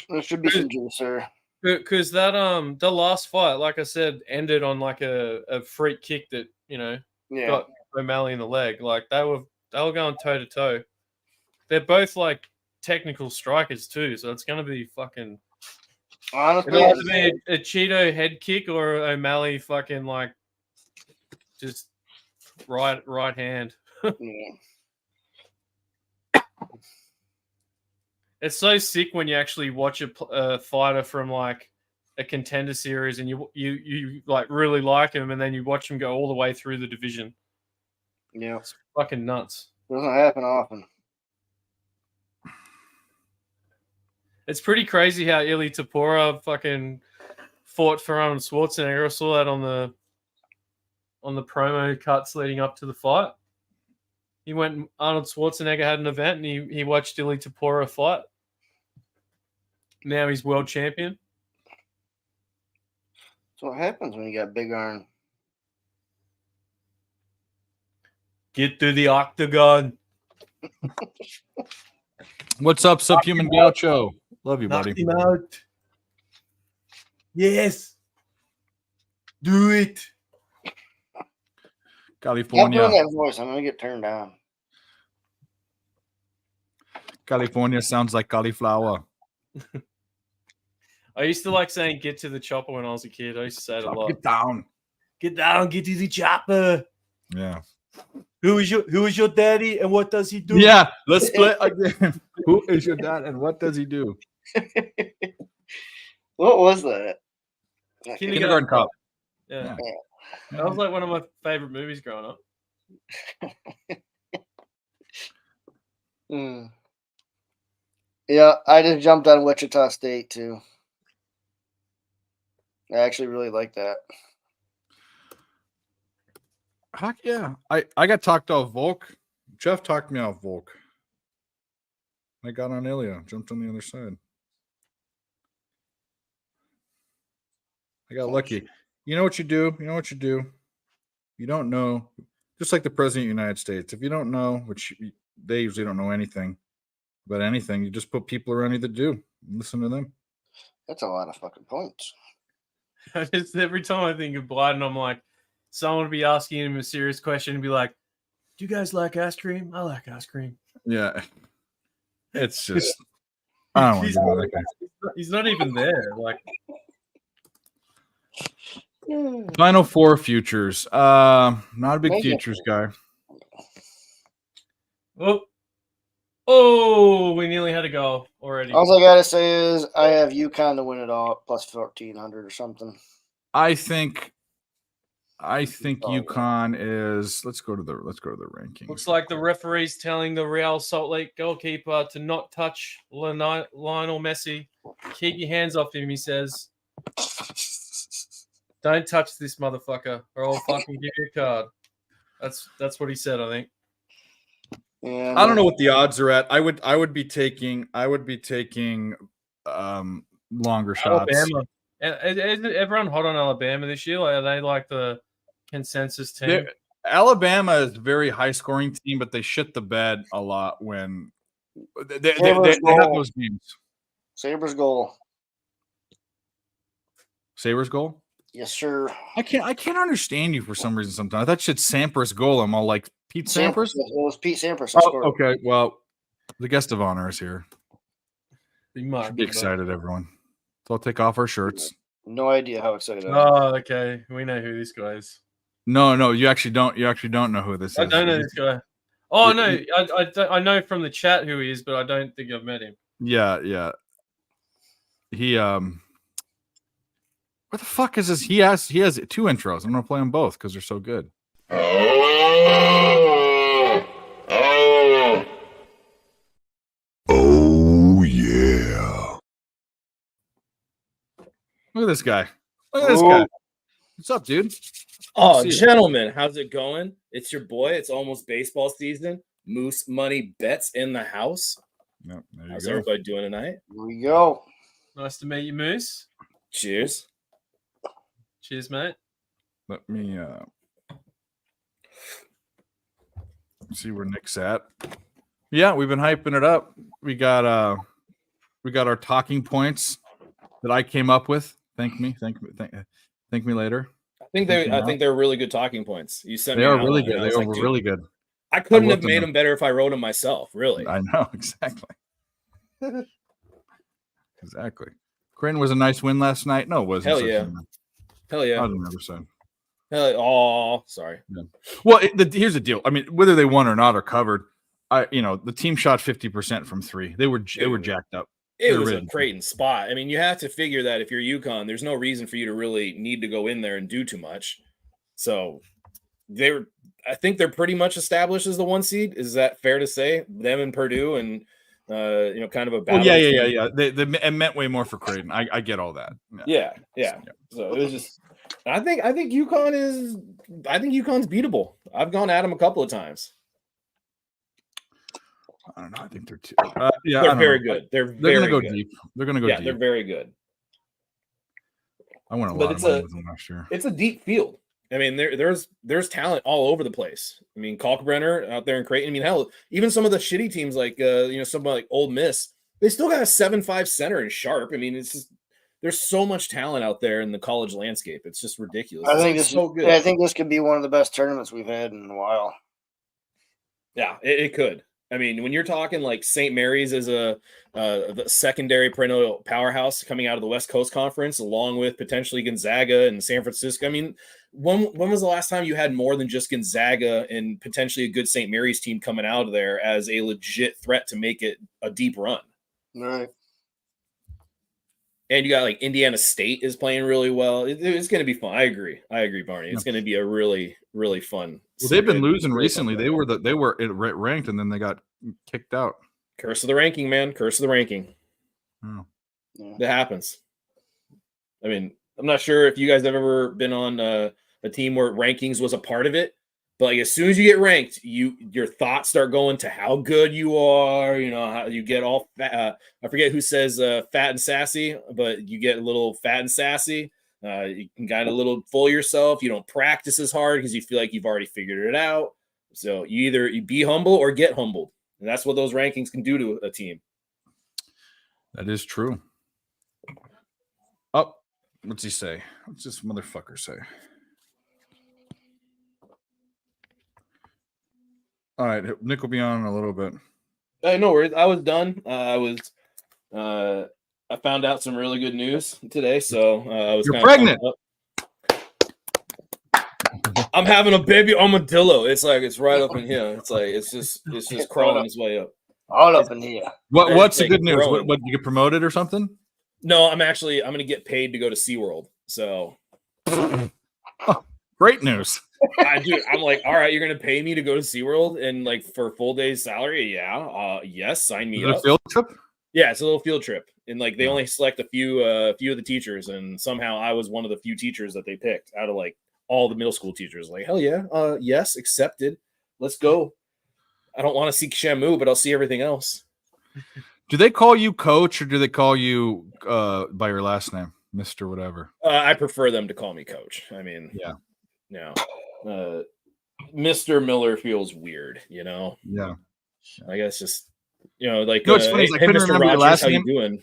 there should be some juice there. Because that the last fight, like I said, ended on like a freak kick that Yeah. got O'Malley in the leg. Like they were going toe to toe. They're both like technical strikers too, so it's gonna be fucking. Honestly, It'll either be a Cheeto head kick or O'Malley fucking like just right hand. yeah. It's so sick when you actually watch a fighter from like a contender series and you like really like him, and then you watch him go all the way through the division. Yeah. It's fucking nuts. Doesn't happen often. It's pretty crazy how Ili Tapora fucking fought for Arnold Schwarzenegger. I saw that on the promo cuts leading up to the fight. He went. Arnold Schwarzenegger had an event, and he watched Ili Tapora fight. Now he's world champion. That's what happens when you got big arm. Get to the octagon. what's up, Subhuman Gaucho? Love you, buddy. Knock him out. Yes. Do it. Stop California. doing that voice. I'm gonna get turned down. California sounds like cauliflower. I used to like saying "get to the chopper" when I was a kid. I used to say it a lot. Get down. Get down, get to the chopper. Yeah. Who is your daddy and what does he do? Yeah. Let's split again. Who is your dad and what does he do? What was that? Kindergarten Cop. Yeah. That was like one of my favorite movies growing up. Yeah, I just jumped on Wichita State too. I actually really like that. Heck yeah. I got talked off Volk. Jeff talked me off Volk. I got on Ilya, jumped on the other side. I got lucky. You know what you do? You know what you do? You don't know. Just like the President of the United States. If you don't know, which they usually don't know anything about anything, you just put people around you that do. Listen to them. That's a lot of fucking points. Every time I think of Biden, I'm like, someone would be asking him a serious question and be like, "Do you guys like ice cream? I like ice cream." Yeah. It's just I don't want to do that guy. He's not even there. Like, Final Four futures. Not a big Thank you. futures guy. oh, we nearly had a goal already. All I gotta say is I have UConn to win it all plus 1,400 or something. I think UConn is. Let's go to the rankings. Looks like the referee's telling the Real Salt Lake goalkeeper to not touch Lionel Messi. Keep your hands off him, he says. Don't touch this motherfucker, or I'll fucking give you a card. That's what he said, I think. Yeah, I don't know what the odds are at. I would be taking longer shots. Alabama. Is everyone hot on Alabama this year? Like, are they like the consensus team? Alabama is a very high scoring team, but they shit the bed a lot when they have those games. Sabres goal. Sabres goal? Yes, sir. I can't understand you for some reason sometimes. I thought shit Sampras goal. I'm all like Pete Sampras? It was Pete Sampras. Oh, okay. Well, the guest of honor is here. You might Should be excited, everyone. So I'll take off our shirts. No idea how excited I am. Oh, okay. We know who this guy is. No, you actually don't. You actually don't know who this is. I don't know this guy. Oh no, I know from the chat who he is, but I don't think I've met him. Yeah. He what the fuck is this? He has 2 intros. I'm gonna play them both because they're so good. Oh yeah. Look at this guy. Look at this guy. What's up, dude? Oh, gentlemen, how's it going? It's your boy. It's almost baseball season. Moose Money Bets in the house. Yep, there you How's go. everybody doing tonight? Here we go. Nice to meet you, Moose. Cheers. Cheers, mate. Let me see where Nick's at. Yeah, we've been hyping it up. We got our talking points that I came up with. Thank me later. I think they're really good talking points. You sent They me are an really outline, good. and I They was are like, dude, really good. I couldn't I have wrote made them them better if I wrote them myself. Really. I know exactly. Exactly. Creighton was a nice win last night. No, it wasn't. Hell such a yeah. win. Hell I yeah. was never said. Oh, sorry. Well, here's the deal. I mean, whether they won or not or covered, the team shot 50% from 3. They were jacked up. It was a Creighton spot. I mean, you have to figure that if you're UConn, there's no reason for you to really need to go in there and do too much. So I think they're pretty much established as the 1 seed. Is that fair to say? Them and Purdue and kind of a battle. Yeah. It meant way more for Creighton. I get all that. Yeah. So it was just. I think UConn's beatable. I've gone at them a couple of times. I don't know. I think they're too. They're very good. They're gonna go good. deep. They're gonna go deep. They're very good. I won a lot of money with them last year. It's a deep field. I mean, there's talent all over the place. I mean, Kalkbrenner out there in Creighton. I mean, hell, even some of the shitty teams like somebody like Ole Miss, they still got a 7'5" center in Sharp. I mean, it's just there's so much talent out there in the college landscape. It's just ridiculous. I think so good. I think this could be one of the best tournaments we've had in a while. Yeah, it could. I mean, when you're talking like St. Mary's as a secondary perennial powerhouse coming out of the West Coast Conference, along with potentially Gonzaga and San Francisco. I mean, when was the last time you had more than just Gonzaga and potentially a good St. Mary's team coming out of there as a legit threat to make it a deep run? Right. And you got like Indiana State is playing really well. It's going to be fun. I agree, Barney. It's going to be a really, really fun. Well, they've been losing recently. They were ranked and then they got kicked out. Curse of the ranking, man. Curse of the ranking. Oh. Yeah. That happens. I mean, I'm not sure if you guys have ever been on a team where rankings was a part of it, but like as soon as you get ranked, your thoughts start going to how good you are. You know how you get all fat. I forget who says fat and sassy, but you get a little fat and sassy. You can kind of a little full yourself. You don't practice as hard because you feel like you've already figured it out. So you be humble or get humbled, and that's what those rankings can do to a team. That is true. Oh, what's he say? What's this motherfucker say? All right, Nick will be on in a little bit. No worries. I was done. I found out some really good news today, so I was. You're pregnant. I'm having a baby armadillo. It's like it's right up in here. It's like it's just crawling its way up. All up in here. What's the good news? Growing. What you get promoted or something? No, I'm gonna get paid to go to SeaWorld. So great news. I'm like, all right, you're gonna pay me to go to SeaWorld and like for a full day's salary? Yeah. Yes, sign me up. A field trip? Yeah, it's a little field trip. And like they only select a few of the teachers, and somehow I was one of the few teachers that they picked out of like all the middle school teachers. Like, hell yeah, yes, accepted. Let's go. I don't want to see Shamu, but I'll see everything else. Do they call you coach or do they call you by your last name, Mr. Whatever? I prefer them to call me coach. I mean, Yeah. Mr. Miller feels weird, Yeah. I guess just like it's funny is I hey, couldn't Mr. remember your Rogers, last how name. you doing?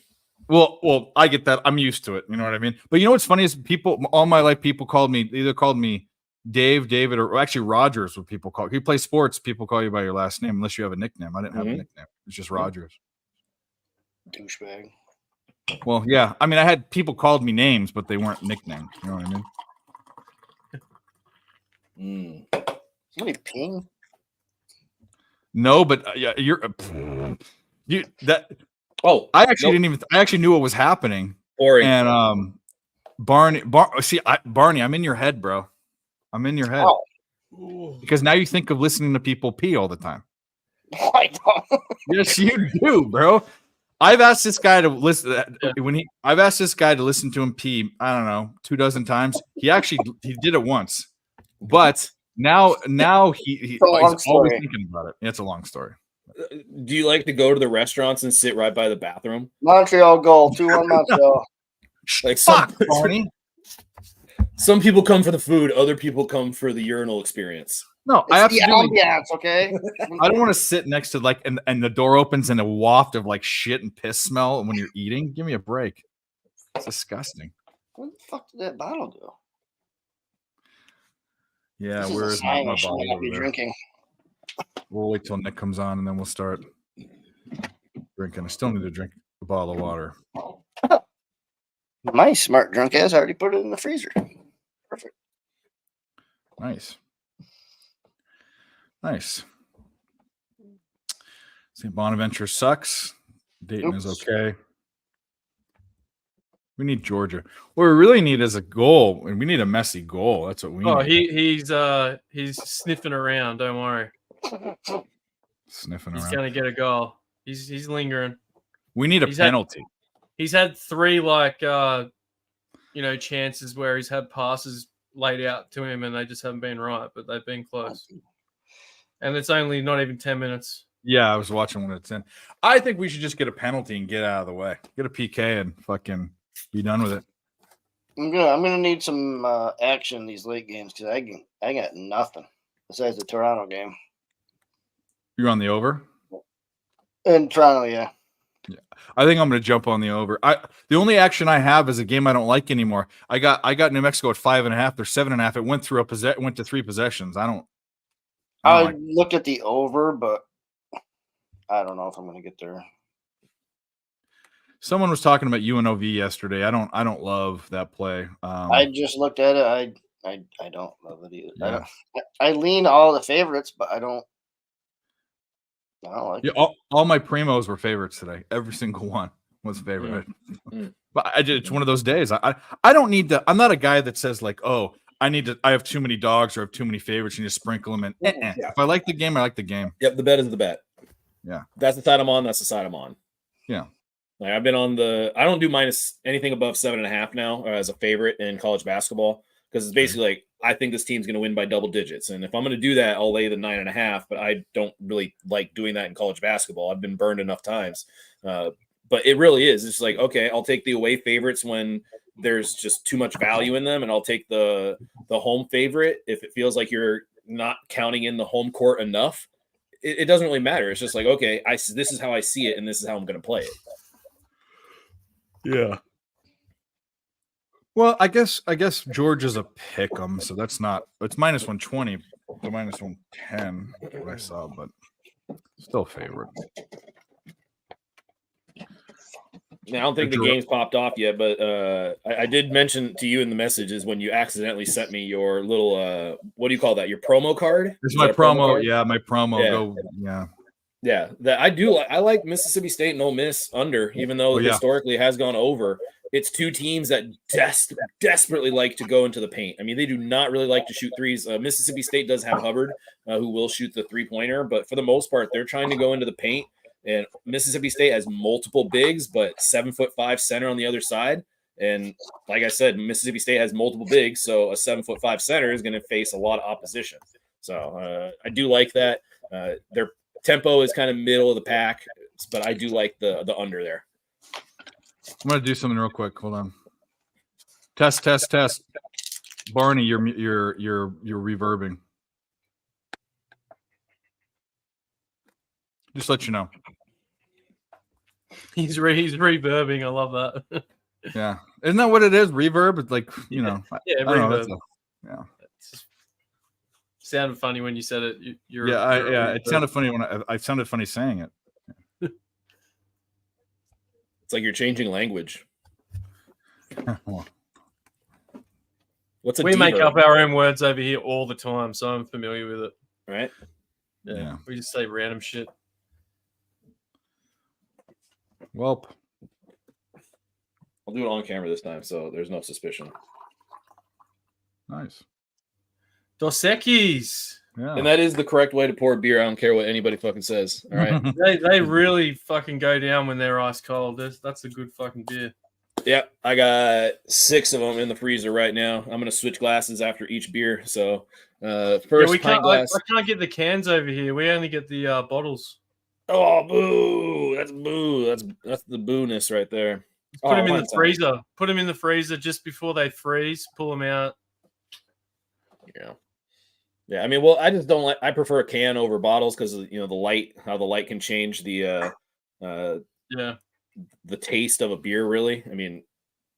Well, I get that. I'm used to it. You know what I mean? But you know what's funny is people all my life people either called me Dave, David, or actually Rogers. What people call you play sports, people call you by your last name unless you have a nickname. I didn't have a nickname. It's just Rogers. Douchebag. Well, yeah. I mean, I had people called me names, but they weren't nicknames. You know what I mean? Somebody ping. No, but yeah, you that. Oh, I actually didn't even. I actually knew what was happening. Boring. And Barney, Barney, I'm in your head, bro. I'm in your head because now you think of listening to people pee all the time. I don't. Yes, you do, bro. I've asked this guy to listen I've asked this guy to listen to him pee. I don't know, 24 times. He did it once, but now he's always thinking about it. It's a long story. Do you like to go to the restaurants and sit right by the bathroom? Montreal goal, 2-1 Montreal. Like Fuck, Barney. Some people come for the food, other people come for the urinal experience. No, It's the ambiance, okay? I don't want to sit next to and the door opens and a waft of like shit and piss smell when you're eating. Give me a break. It's disgusting. What the fuck did that bottle do? Yeah, This is where a is sign my I should bottle not over be there? drinking. We'll wait till Nick comes on and then we'll start drinking. I still need to drink a bottle of water. My smart drunk ass already put it in the freezer. Perfect. Nice. St. Bonaventure sucks. Dayton is okay. We need Georgia. What we really need is a goal, and we need a messy goal. That's what we need. He's sniffing around. Don't worry. Sniffing He's around. gonna get a goal. He's lingering. We need a He's penalty. He's had 3 chances where he's had passes laid out to him and they just haven't been right, but they've been close. And it's only not even 10 minutes. Yeah, I was watching when it's in. I think we should just get a penalty and get out of the way. Get a PK and fucking be done with it. I'm gonna need some action in these late games because I got nothing besides the Toronto game. You're on the over? In Toronto, yeah. I think I'm going to jump on the over. The only action I have is a game I don't like anymore. I got New Mexico at 5.5 or 7.5. It went through went to 3 possessions. I looked at the over, but I don't know if I'm going to get there. Someone was talking about UNLV yesterday. I don't love that play. I just looked at it. I don't love it either. Yeah. I lean all the favorites, but I don't like it. All my primos were favorites today. Every single one was favorite. But it's one of those days. I don't need to. I'm not a guy that says like, oh, I have too many dogs or I have too many favorites and you sprinkle them in. Yeah. If I like the game, I like the game. Yep, the bet is the bet. Yeah. That's the side I'm on. That's the side I'm on. Yeah. Like I've been on I don't do minus anything above 7.5 now as a favorite in college basketball because it's basically like I think this team's going to win by double digits, and if I'm going to do that, I'll lay the 9.5. But I don't really like doing that in college basketball. I've been burned enough times, but it really is. It's like okay, I'll take the away favorites when there's just too much value in them, and I'll take the home favorite if it feels like you're not counting in the home court enough. It doesn't really matter. It's just like okay, this is how I see it, and this is how I'm going to play it. Yeah. Well, I guess Georgia's a pick 'em, so that's not. It's minus 120 to minus 110. What I saw, but still favorite. Now, I don't think the game's popped off yet, but I did mention to you in the messages when you accidentally sent me your little what do you call that? Your promo card? It's my promo. Yeah, my promo. Yeah. Yeah, that I do. I like Mississippi State and Ole Miss under, even though historically it has gone over. It's two teams that desperately like to go into the paint. I mean, they do not really like to shoot threes. Mississippi State does have Hubbard, who will shoot the 3-pointer, but for the most part, they're trying to go into the paint. And Mississippi State has multiple bigs, but 7'5" center on the other side. And like I said, Mississippi State has multiple bigs, so a 7'5" center is going to face a lot of opposition. So I do like that. Their tempo is kind of middle of the pack. but I do like the under there. I'm gonna do something real quick. Hold on. Test. Barney, you're reverbing. Just let you know. He's reverbing. I love that. Yeah, isn't that what it is? Reverb. It's like Yeah, I don't know, reverb. yeah. It's just sounded funny when you said it. You're It sounded funny when I sounded funny saying it. It's like you're changing language. What's a We make deverb? up our own words over here all the time, so I'm familiar with it. Right? Yeah. We just say random shit. Well, I'll do it on camera this time, so there's no suspicion. nice. Dos Equis. Yeah. And that is the correct way to pour beer. I don't care what anybody fucking says. All right. They really fucking go down when they're ice cold. That's a good fucking beer. Yeah, I got 6 of them in the freezer right now. I'm gonna switch glasses after each beer. So first we pint can't. glass. I can't get the cans over here. We only get the bottles. Oh, boo! That's boo. That's the boo-ness right there. Put them in the hindsight. freezer. Put them in the freezer just before they freeze. Pull them out. Yeah. I mean, well, I just don't like. I prefer a can over bottles because the light, how the light can change the Yeah. the taste of a beer. Really, I mean,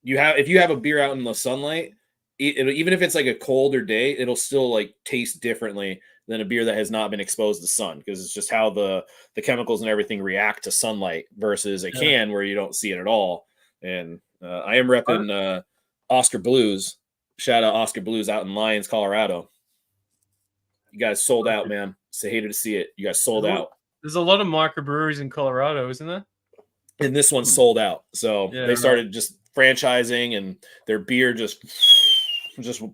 if you have a beer out in the sunlight, even if it's like a colder day, it'll still like taste differently than a beer that has not been exposed to sun, because it's just how the chemicals and everything react to sunlight versus a can where you don't see it at all. And I am repping Oscar Blues. Shout out Oscar Blues out in Lyons, Colorado. You guys sold out, man. So hated to see it. You guys sold out. There's a lot of microbreweries in Colorado, isn't there? And this one sold out. So Yeah, they started just franchising, and their beer just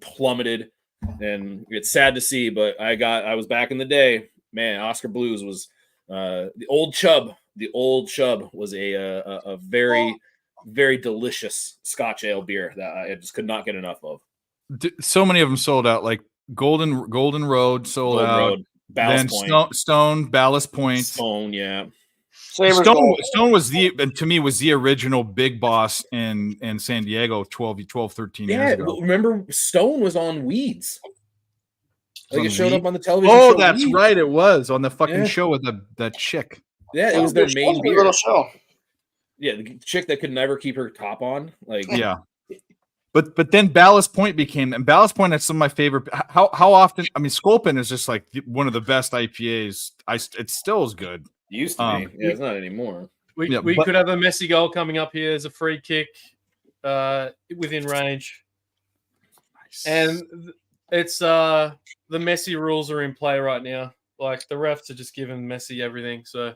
plummeted. And it's sad to see, but I was back in the day, man. Oscar Blues was the old Chub. The old Chub was a very, very delicious Scotch ale beer that I just could not get enough of. So many of them sold out. Like Golden Road sold Golden out. Road, Ballast Then Point, Stone, Ballast Point. Stone, yeah. Sabres Gold. Stone was to me was the original big boss in San Diego 13 years ago. Remember Stone was on Weeds. Like On it showed Weeds? up on the television. Oh, show that's Weeds. right. It was on the fucking Yeah. show with that chick. Yeah, it was their main Good beer. little show. Yeah, the chick that could never keep her top on. Like, Yeah. But then Ballast Point and Ballast Point had some of my favorite. How often? I mean, Sculpin is just like one of the best IPAs. It still is good. used to be. Yeah, it's not anymore. We Yeah, could have a messy goal coming up here as a free kick within range. And it's the Messi rules are in play right now. Like the refs are just giving Messi everything. So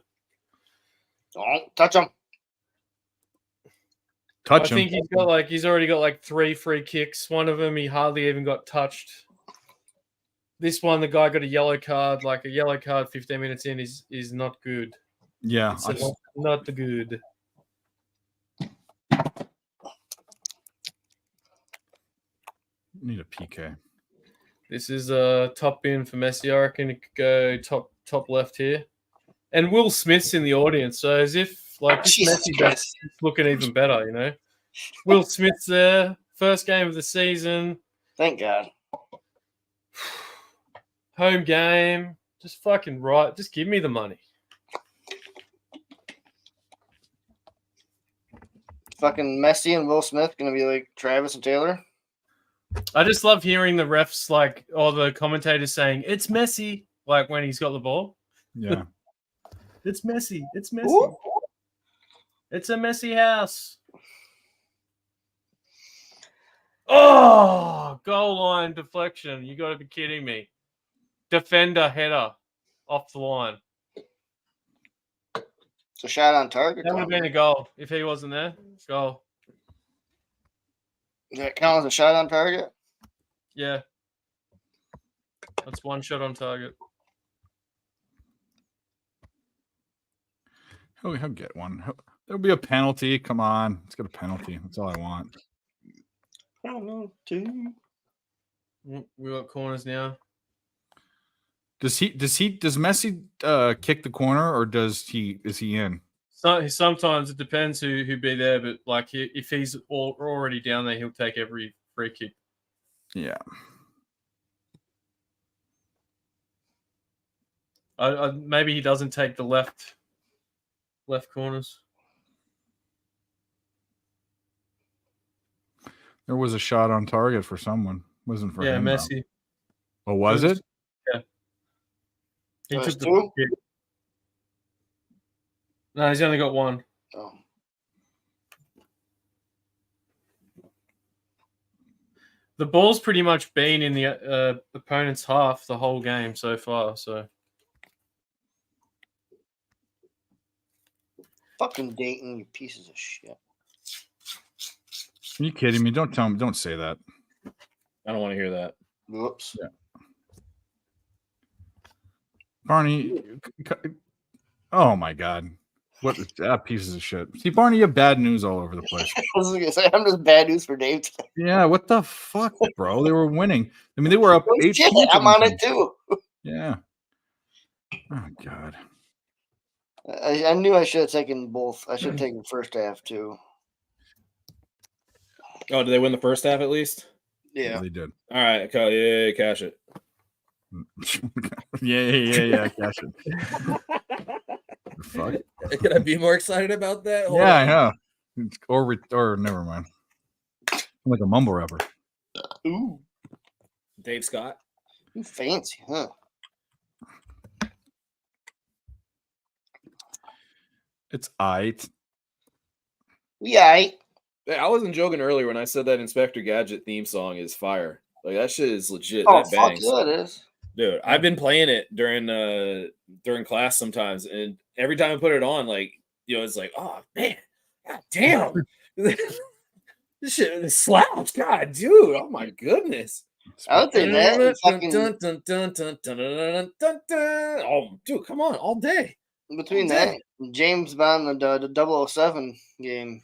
Don't touch them. Touch I think him. he's already got like 3 free kicks. One of them he hardly even got touched. This one, the guy got a yellow card. Like a yellow card 15 minutes in is not good. Yeah, It's not good. need a PK. This is a top bin for Messi. I reckon it could go top left here. And Will Smith's in the audience, so as if like this Jesus Messi Christ. is looking even better, you know. Will Smith's there, first game of the season, Thank God. home game, just fucking right. Just give me the money. Fucking Messi and Will Smith gonna be like Travis and Taylor. I just love hearing the refs or the commentators saying it's Messi, like when he's got the ball. Yeah. It's Messi. It's Messi. Ooh. It's a messy house. Oh, goal line deflection. You got to be kidding me. Defender header off the line. It's a shot on target. That would have been a goal if he wasn't there. Goal. Does that count as a shot on target? Yeah. That's one shot on target. He'll get one. There'll be a penalty. Come on. Let's get a penalty. That's all I want. I don't know. 2. We got corners now. Does Messi kick the corner, or is he in? sometimes it depends who be there, but like if he's already down there, he'll take every free kick. Yeah. Maybe he doesn't take the left corners. There was a shot on target for someone. Wasn't for him. Messi. Though. Oh, was it? Yeah. He There's took the two? kick. No, he's only got one. Oh. The ball's pretty much been in the opponent's half the whole game so far. So Fucking Dayton, you pieces of shit. Are you kidding me? Don't tell me. Don't say that. I don't want to hear that. Whoops. Yeah. Barney. Oh my God. What pieces of shit. See, Barney, you have bad news all over the place. I was gonna say, I'm just bad news for Dave. Yeah, what the fuck, bro? They were winning. I mean, they were up 8. Shit, I'm on it too. Yeah. Oh God. I knew I should have taken both. I should have taken first half too. Oh, did they win the first half at least? Yeah. They did. All right, yeah, cash it. Yeah. Cash it. The fuck. Could I be more excited about that? Hold Yeah, on. I know. Or never mind. I'm like a mumble rapper. Ooh, Dave Scott. you fancy, huh? It's aight. Yeah. Yeah, I wasn't joking earlier when I said that Inspector Gadget theme song is fire. Like that shit is legit. Oh, that fuck bangs. yeah, it is. Dude, I've been playing it during class sometimes, and every time I put it on, like, you know, it's like, oh man, god damn, this shit slaps, god, dude, oh my goodness. I would say that. Oh, dude, come on, all day. Between that, James Bond, the 007 game.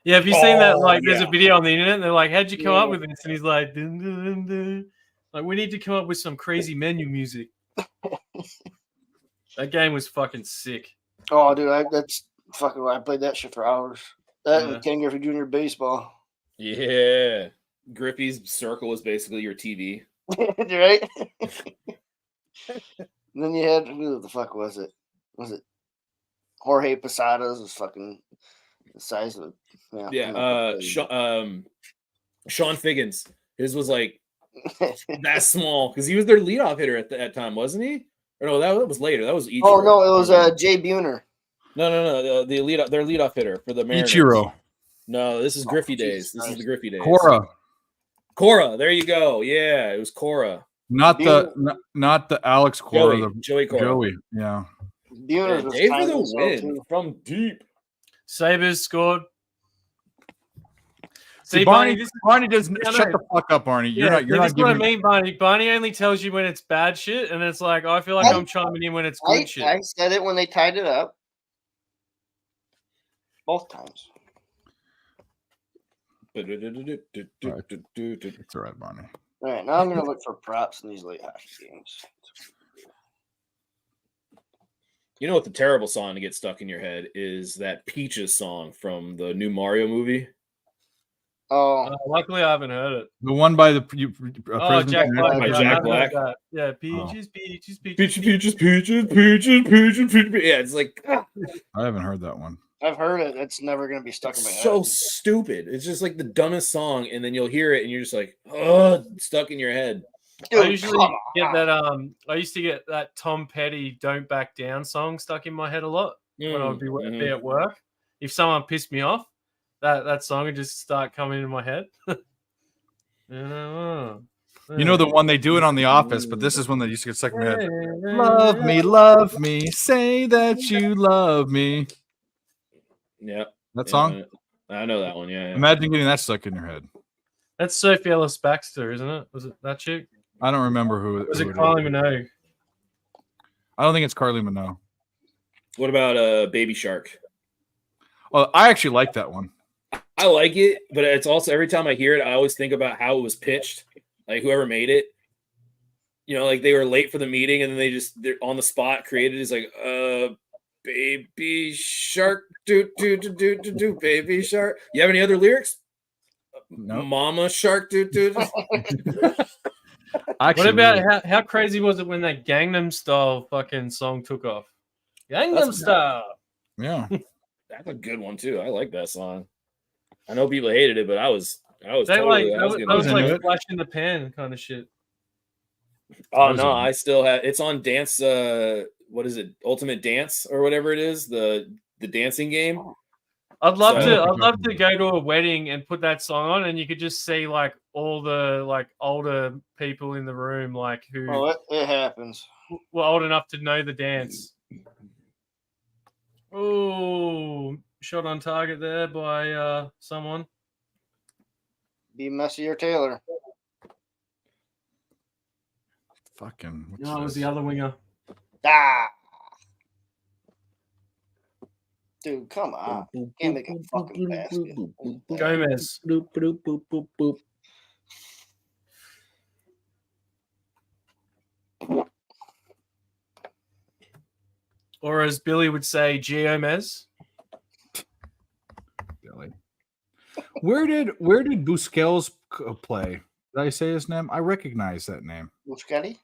Yeah, have you seen that? Oh, Like, there's yeah. a video on the internet, and they're like, "How'd you come up Yeah. with this?" And he's like, dun, dun, dun, dun. "Like, we need to come up with some crazy menu music." That game was fucking sick. Oh, dude, that's fucking. I played that shit for hours. That Yeah. and Ken Griffey Jr. baseball, Yeah, Griffey's circle is basically your TV. right? And then you had who the fuck was it? Was it Jorge Posadas? Was fucking the size of Yeah, Sean Figgins. His was like that small because he was their leadoff hitter at that time, wasn't he? Or no, that was later. That was Ichiro. Oh no, it was Jay Buhner. No. Their leadoff hitter for the Mariners. Ichiro. No, this is Griffey Jesus days. This is Christ. the Griffey days. Cora. There you go. Yeah, it was Cora. Not the Alex Cora. Joey Cora. Joey. Yeah. Buhner Yeah, was Dave for tiny the as well, win too. from deep. Sabres scored. See, Barney, Barney doesn't I shut know. the fuck up, Barney. You're not this is what I giving mean, Barney. Barney only tells you when it's bad shit, and it's like I feel like I'm chiming in when it's good shit. I said it when they tied it up. Both times. It's all right, Barney. All right, now I'm gonna look for props in these late hockey games. You know what the terrible song to get stuck in your head is that Peaches song from the new Mario movie. Oh, Luckily, I haven't heard it. The one by the Oh, Jack Black. by yeah, Jack I heard Black? that. Yeah, Oh. peaches. Peaches. Yeah, it's like I haven't heard that one. I've heard it. It's never gonna be stuck in my so head. stupid. It's just like the dumbest song, and then you'll hear it, and you're just like, oh, stuck in your head. I Dude, usually come get on. that. I used to get that Tom Petty "Don't Back Down" song stuck in my head a lot when I would be at work. If someone pissed me off, that song would just start coming in my head. You know the one they do it on The Office, but this is one that used to get stuck in my head. Love me, say that you love me. Yeah, That song? Yeah, I know that one. Yeah, Imagine getting that stuck in your head. That's Sophie Ellis Baxter, isn't it? Was it that chick? I don't remember who. Was it who is. Kylie Minogue? I don't think it's Carly Minogue. What about Baby Shark? Well, I actually like that one. I like it, but it's also every time I hear it, I always think about how it was pitched. Like whoever made it, you know, like they were late for the meeting and then they're on the spot created. It's like, Baby shark, do do do do do do, baby shark. You have any other lyrics? Nope. Mama shark, do do. Do. What Actually, about really- how crazy was it when that Gangnam Style fucking song took off? Gangnam That's- Style. yeah. That's a good one too. I like that song. I know people hated it, but I was They totally. like I was that gonna- was into like it. flash in the pan kind of shit. Oh was no, in it. I still have. It's on Dance. What is it? Ultimate Dance or whatever it is. The dancing game. I'd love So- to. I'd love to go to a wedding and put that song on, and you could just see like all the like older people in the room, like who Oh, it happens. were old enough to know the dance. Oh, shot on target there by someone. Be Messi or Taylor. Fucking. what's No, it was this? the other winger. Ah. Dude, come on. Can't make a fucking basket. Gomez. Boop, boop, boop, boop, boop. Or as Billy would say, Gomez. Billy. Where did Busquets play? Did I say his name? I recognize that name. Busquets?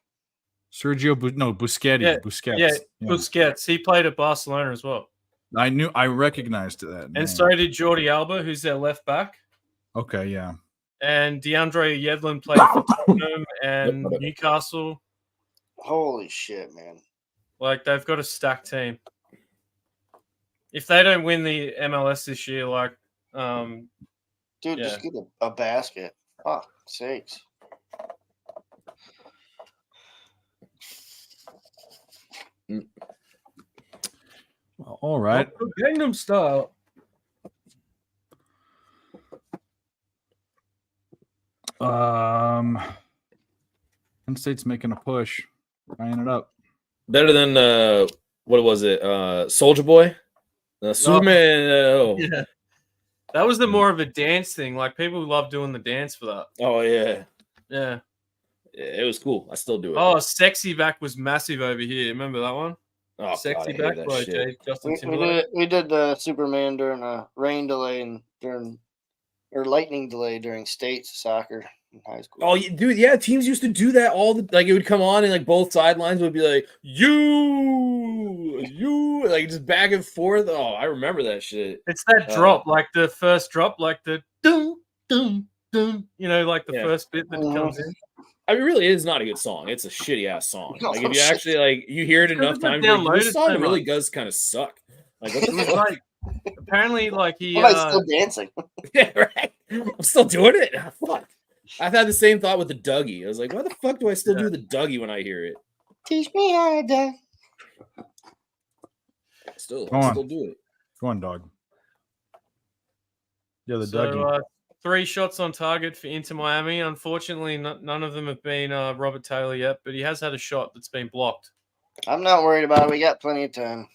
Busquets. Yeah, Busquets. Yeah, Yeah. Busquets. He played at Barcelona as well. I recognized that name. And so did Jordi Alba, who's their left back. Okay, yeah. And DeAndre Yedlin played for Tottenham and Newcastle. Holy shit, man. Like, they've got a stacked team. If they don't win the MLS this year, like, Dude, Yeah. just get a basket. Fuck sakes. Well, all right. Gangnam Style. Penn State's making a push, tying it up. Better than what was it? Soldier Boy, Superman. Yeah. That was the more of a dance thing. Like, people love doing the dance for that. Oh yeah, Yeah. it was cool. I still do it. Oh, Sexy Back was massive over here. Remember that one? Oh, God, I Sexy hated Back that by shit. Justin We Timberlake. did the Superman during a rain delay and or lightning delay during state soccer in high school. Oh, dude, yeah, teams used to do that all the like. It would come on and like both sidelines would be like you, like just back and forth. Oh, I remember that shit. It's that drop, like the first drop, like the doom, doom, doom. You know, like the Yeah. first bit that comes in. I mean, really, it is not a good song. It's a shitty ass song. No, Like if you shit. actually like you hear it It's enough 'cause it's times, you're like, downloaded this song so really much. does kind of suck. Like what the It was fuck? like, apparently, like he. Am I still dancing? Yeah, right. I'm still doing it. Ah, fuck. I've had the same thought with the Dougie. I was like, why the fuck do I still do the Dougie when I hear it? Teach me how to dance. Still Go on. do it. Go on, dog. Yeah, the So, Dougie. 3 shots on target for Inter Miami. Unfortunately, none of them have been Robert Taylor yet, but he has had a shot that's been blocked. I'm not worried about it. We got plenty of time.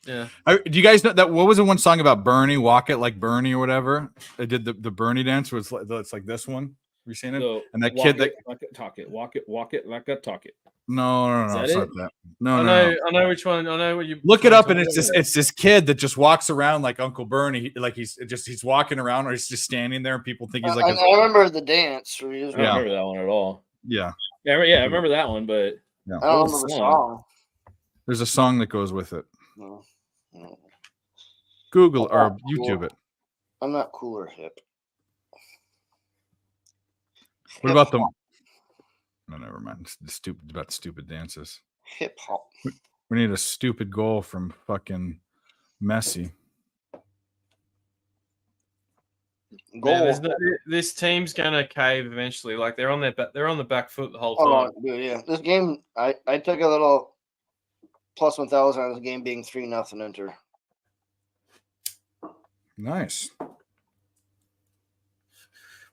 Yeah. Do you guys know that? What was the one song about Bernie? Walk it like Bernie or whatever. They did the Bernie dance. Was it's like this one. Have you seen it? So, And that walk kid it that like a talk it, walk it like a talk it. no, Is that it's it? not that. No, I no. know. I know which one. I know what you Look which it up, one and you're it's talking this kid that just walks around like Uncle Bernie, like he's walking around, or he's just standing there, and people think he's like I remember the dance. I don't Yeah. remember that one at all. yeah. Yeah, I remember that one, but Yeah. I don't What remember was the the song. There's a song that goes with it. No, no. Google or Oh, YouTube cool. it. I'm not cool or hip. What about the? No, never mind. It's the stupid about stupid dances. Hip hop? We need a stupid goal from fucking Messi. Man, Goal. this team's gonna cave eventually. Like they're on the back foot the whole Oh, time. dude, yeah. This game, I took a little plus 1,000 on this game being 3-0 Inter. Nice.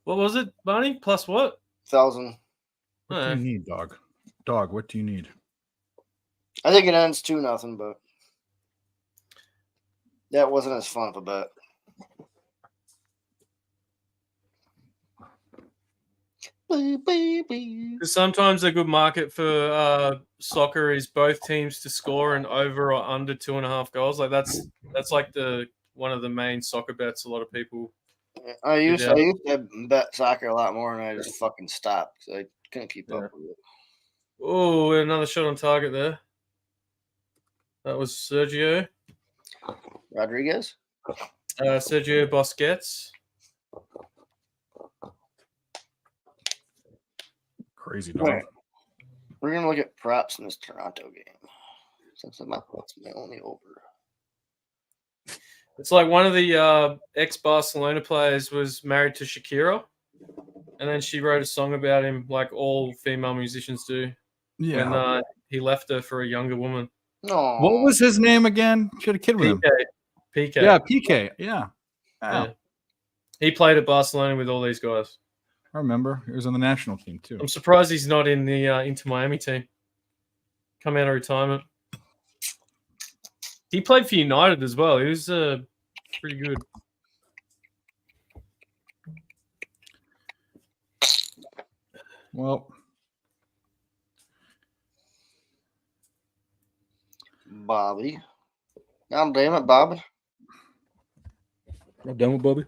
What was it, Barney? Plus what? 1,000. What do you need, dog? Dog, what do you need? I think it ends 2-0, but that wasn't as fun of a bet. Because sometimes a good market for soccer is both teams to score an over or under 2.5 goals. Like that's like the one of the main soccer bets a lot of people. I used Yeah. to bet soccer a lot more, and I just fucking stopped because I couldn't keep up with it. Oh, another shot on target there. That was Sergio Rodriguez. Sergio Busquets. Crazy dog. Right. We're gonna look at props in this Toronto game since that's my only over. It's like one of the ex-Barcelona players was married to Shakira, and then she wrote a song about him, like all female musicians do. Yeah. When he left her for a younger woman. No. What was his name again? She had a kid with him. PK. Yeah, PK. Yeah. Yeah. He played at Barcelona with all these guys. I remember. He was on the national team too. I'm surprised he's not in the Inter Miami team. Come out of retirement. He played for United as well. He was pretty good. Well, Bobby. God damn it, Bobby. I'm done with Bobby.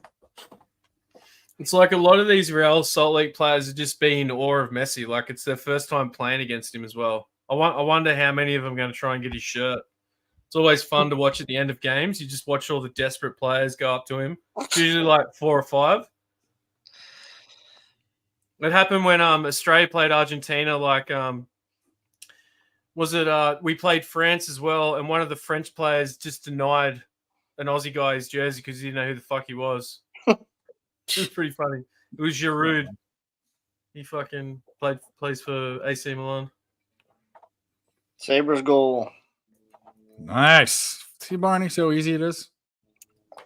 It's like a lot of these Real Salt Lake players are just being in awe of Messi. Like it's their first time playing against him as well. I wonder how many of them are going to try and get his shirt. It's always fun to watch at the end of games. You just watch all the desperate players go up to him. It's usually like 4 or 5. It happened when Australia played Argentina. Like was it we played France as well, and one of the French players just denied an Aussie guy his jersey because he didn't know who the fuck he was. It was pretty funny. It was Giroud. He fucking plays for AC Milan. Sabres goal. nice. See, Barney, so easy it is.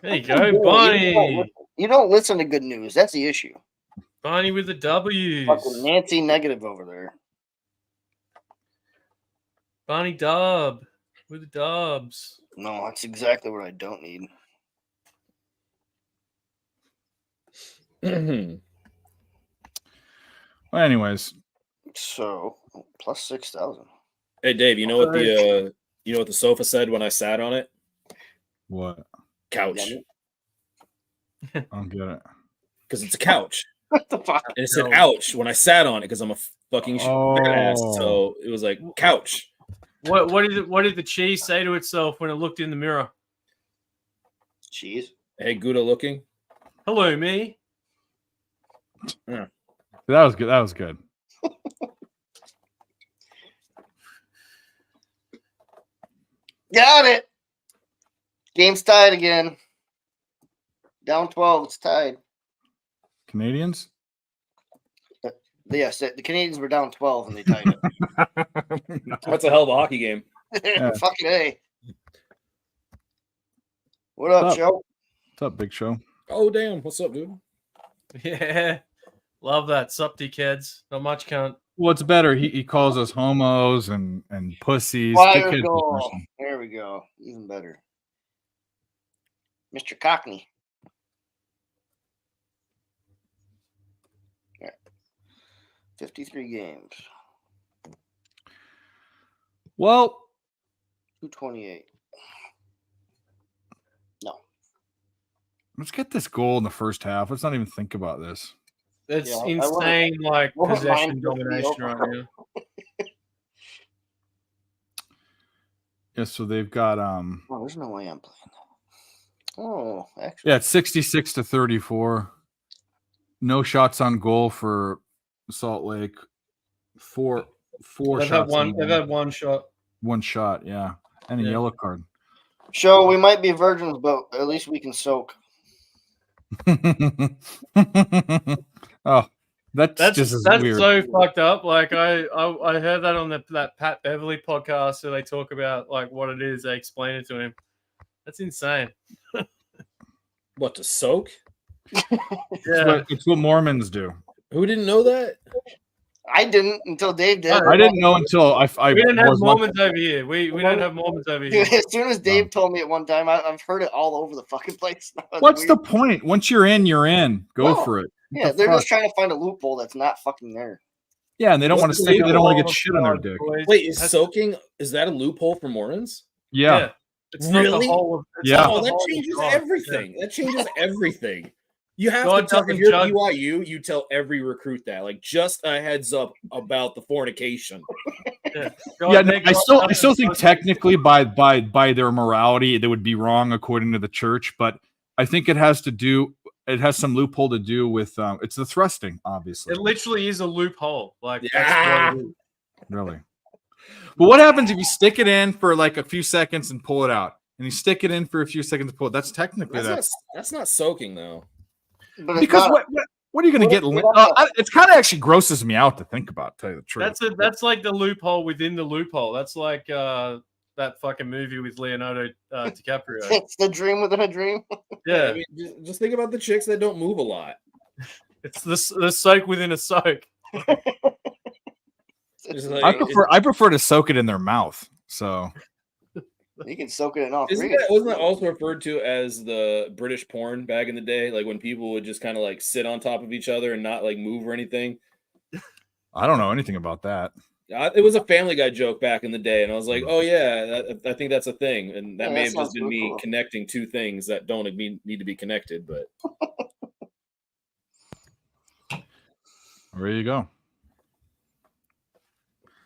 There you go, Barney. You don't listen to good news. That's the issue. Barney with the W's. Fucking Nancy negative over there. Barney Dub with the Dubs. No, that's exactly what I don't need. Well, anyways, So plus 6,000. Hey Dave, you know what the sofa said when I sat on it? what? Couch. I don't get it. Because it's a couch. What the fuck? And it said No. ouch when I sat on it because I'm a fucking fat ass. Oh. So it was like couch. What did the cheese say to itself when it looked in the mirror? Cheese. Hey, Gouda looking. Hello, me. That was good. That was good. Got it. Game's tied again. Down 12. It's tied. Canadians? Yes, the Canadians were down 12 and they tied it. That's a hell of a hockey game. Fucking A. What up, What's up? Joe? What's up, Big Show? Oh damn! What's up, dude? Yeah. Love that. Sup, dickheads. Not much cunt. What's better? He calls us homos and pussies. Fire Dickhead's the goal. person. There we go. Even better. Mr. Cockney. Yeah. 53 games. Well, 228. No. let's get this goal in the first half. Let's not even think about this. That's Yeah, I insane, like wouldn't possession mind domination the right now. Yeah, so they've got Oh, there's no way I'm playing that. Oh, actually. yeah, it's 66-34. No shots on goal for Salt Lake. Four They've shots. had one shot. One shot, yeah. And a Yeah. yellow card. Show we might be virgins, but at least we can soak. Oh, that's just as weird. so fucked up. Like I heard that on that Pat Beverly podcast, so they talk about like what it is. They explain it to him. That's insane. What, to soak? Yeah, It's what Mormons do. Who didn't know that? I didn't until Dave did. I didn't know until I we didn't have was Mormons over here. We don't have Mormons over here. Dude, as soon as Dave told me at one time, I've heard it all over the fucking place. It's What's the weird. point? Once you're in, you're in. Go No. for it. Yeah, the they're fuck? just trying to find a loophole that's not fucking there. Yeah, and they don't want to What's stick. They don't want to Loophole get of shit on their God, dick. boys. Wait, is That's- soaking, is that a loophole for Mormons? Yeah. It's not Really? the whole of it's Yeah. not Oh, the that whole of changes God. everything. That changes everything. You have God to tell, if doesn't you're judge. BYU, you tell every recruit that. Like, just a heads up about the fornication. God, Yeah, no, their I God still doesn't think judge. technically by their morality they would be wrong according to the church, but I think it has some loophole to do with it's the thrusting, obviously. It literally is a loophole. Like Yeah. that's what it is. Really. But what happens if you stick it in for like a few seconds and pull it out? And you stick it in for a few seconds and pull it. That's technically That's not soaking though. But it's because not, what are you going to get? It's kind of actually grosses me out to think about. To tell you the truth. That's like the loophole within the loophole. That's like that fucking movie with Leonardo DiCaprio. it's the dream within a dream. Yeah, I mean, just think about the chicks that don't move a lot. it's the soak within a soak. It's I prefer to soak it in their mouth. So You can soak it in all three. wasn't that also referred to as the British porn back in the day? Like when people would just kind of like sit on top of each other and not like move or anything. I don't know anything about that. It was a Family Guy joke back in the day, and I was like, "Oh yeah, I think that's a thing." And that Yeah, may that have just sounds been so me cool. connecting two things that don't need to be connected. But There you go.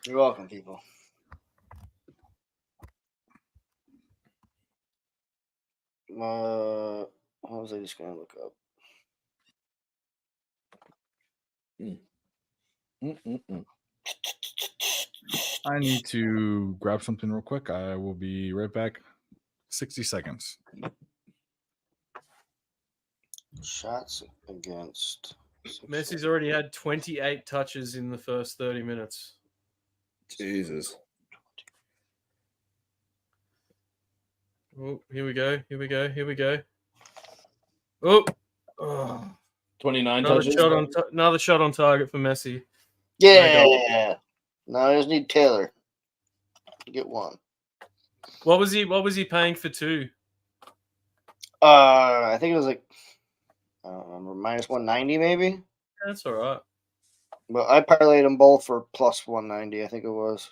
You're welcome, people. What was I just gonna look up? I need to grab something real quick. I will be right back. 60 seconds. Shots against Messi's already had 28 touches in the first 30 minutes. Jesus, Oh, here we go. Here we go. Here we go. Oh, oh. 29 Another touches. shot on another shot on target for Messi. Yeah. No, I just need Taylor. Get one. What was he paying for two? I think it was like I don't remember, minus 190 maybe. That's all right. But I parlayed them both for plus 190. I think it was.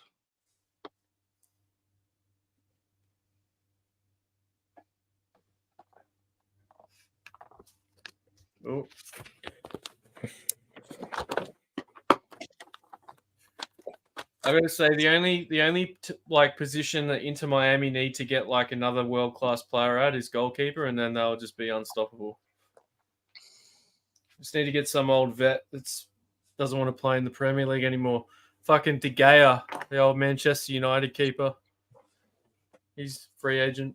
Oh. I gotta say the only like position that Inter Miami need to get like another world class player at is goalkeeper, and then they'll just be unstoppable. Just need to get some old vet that doesn't want to play in the Premier League anymore. Fucking De Gea, the old Manchester United keeper. He's free agent.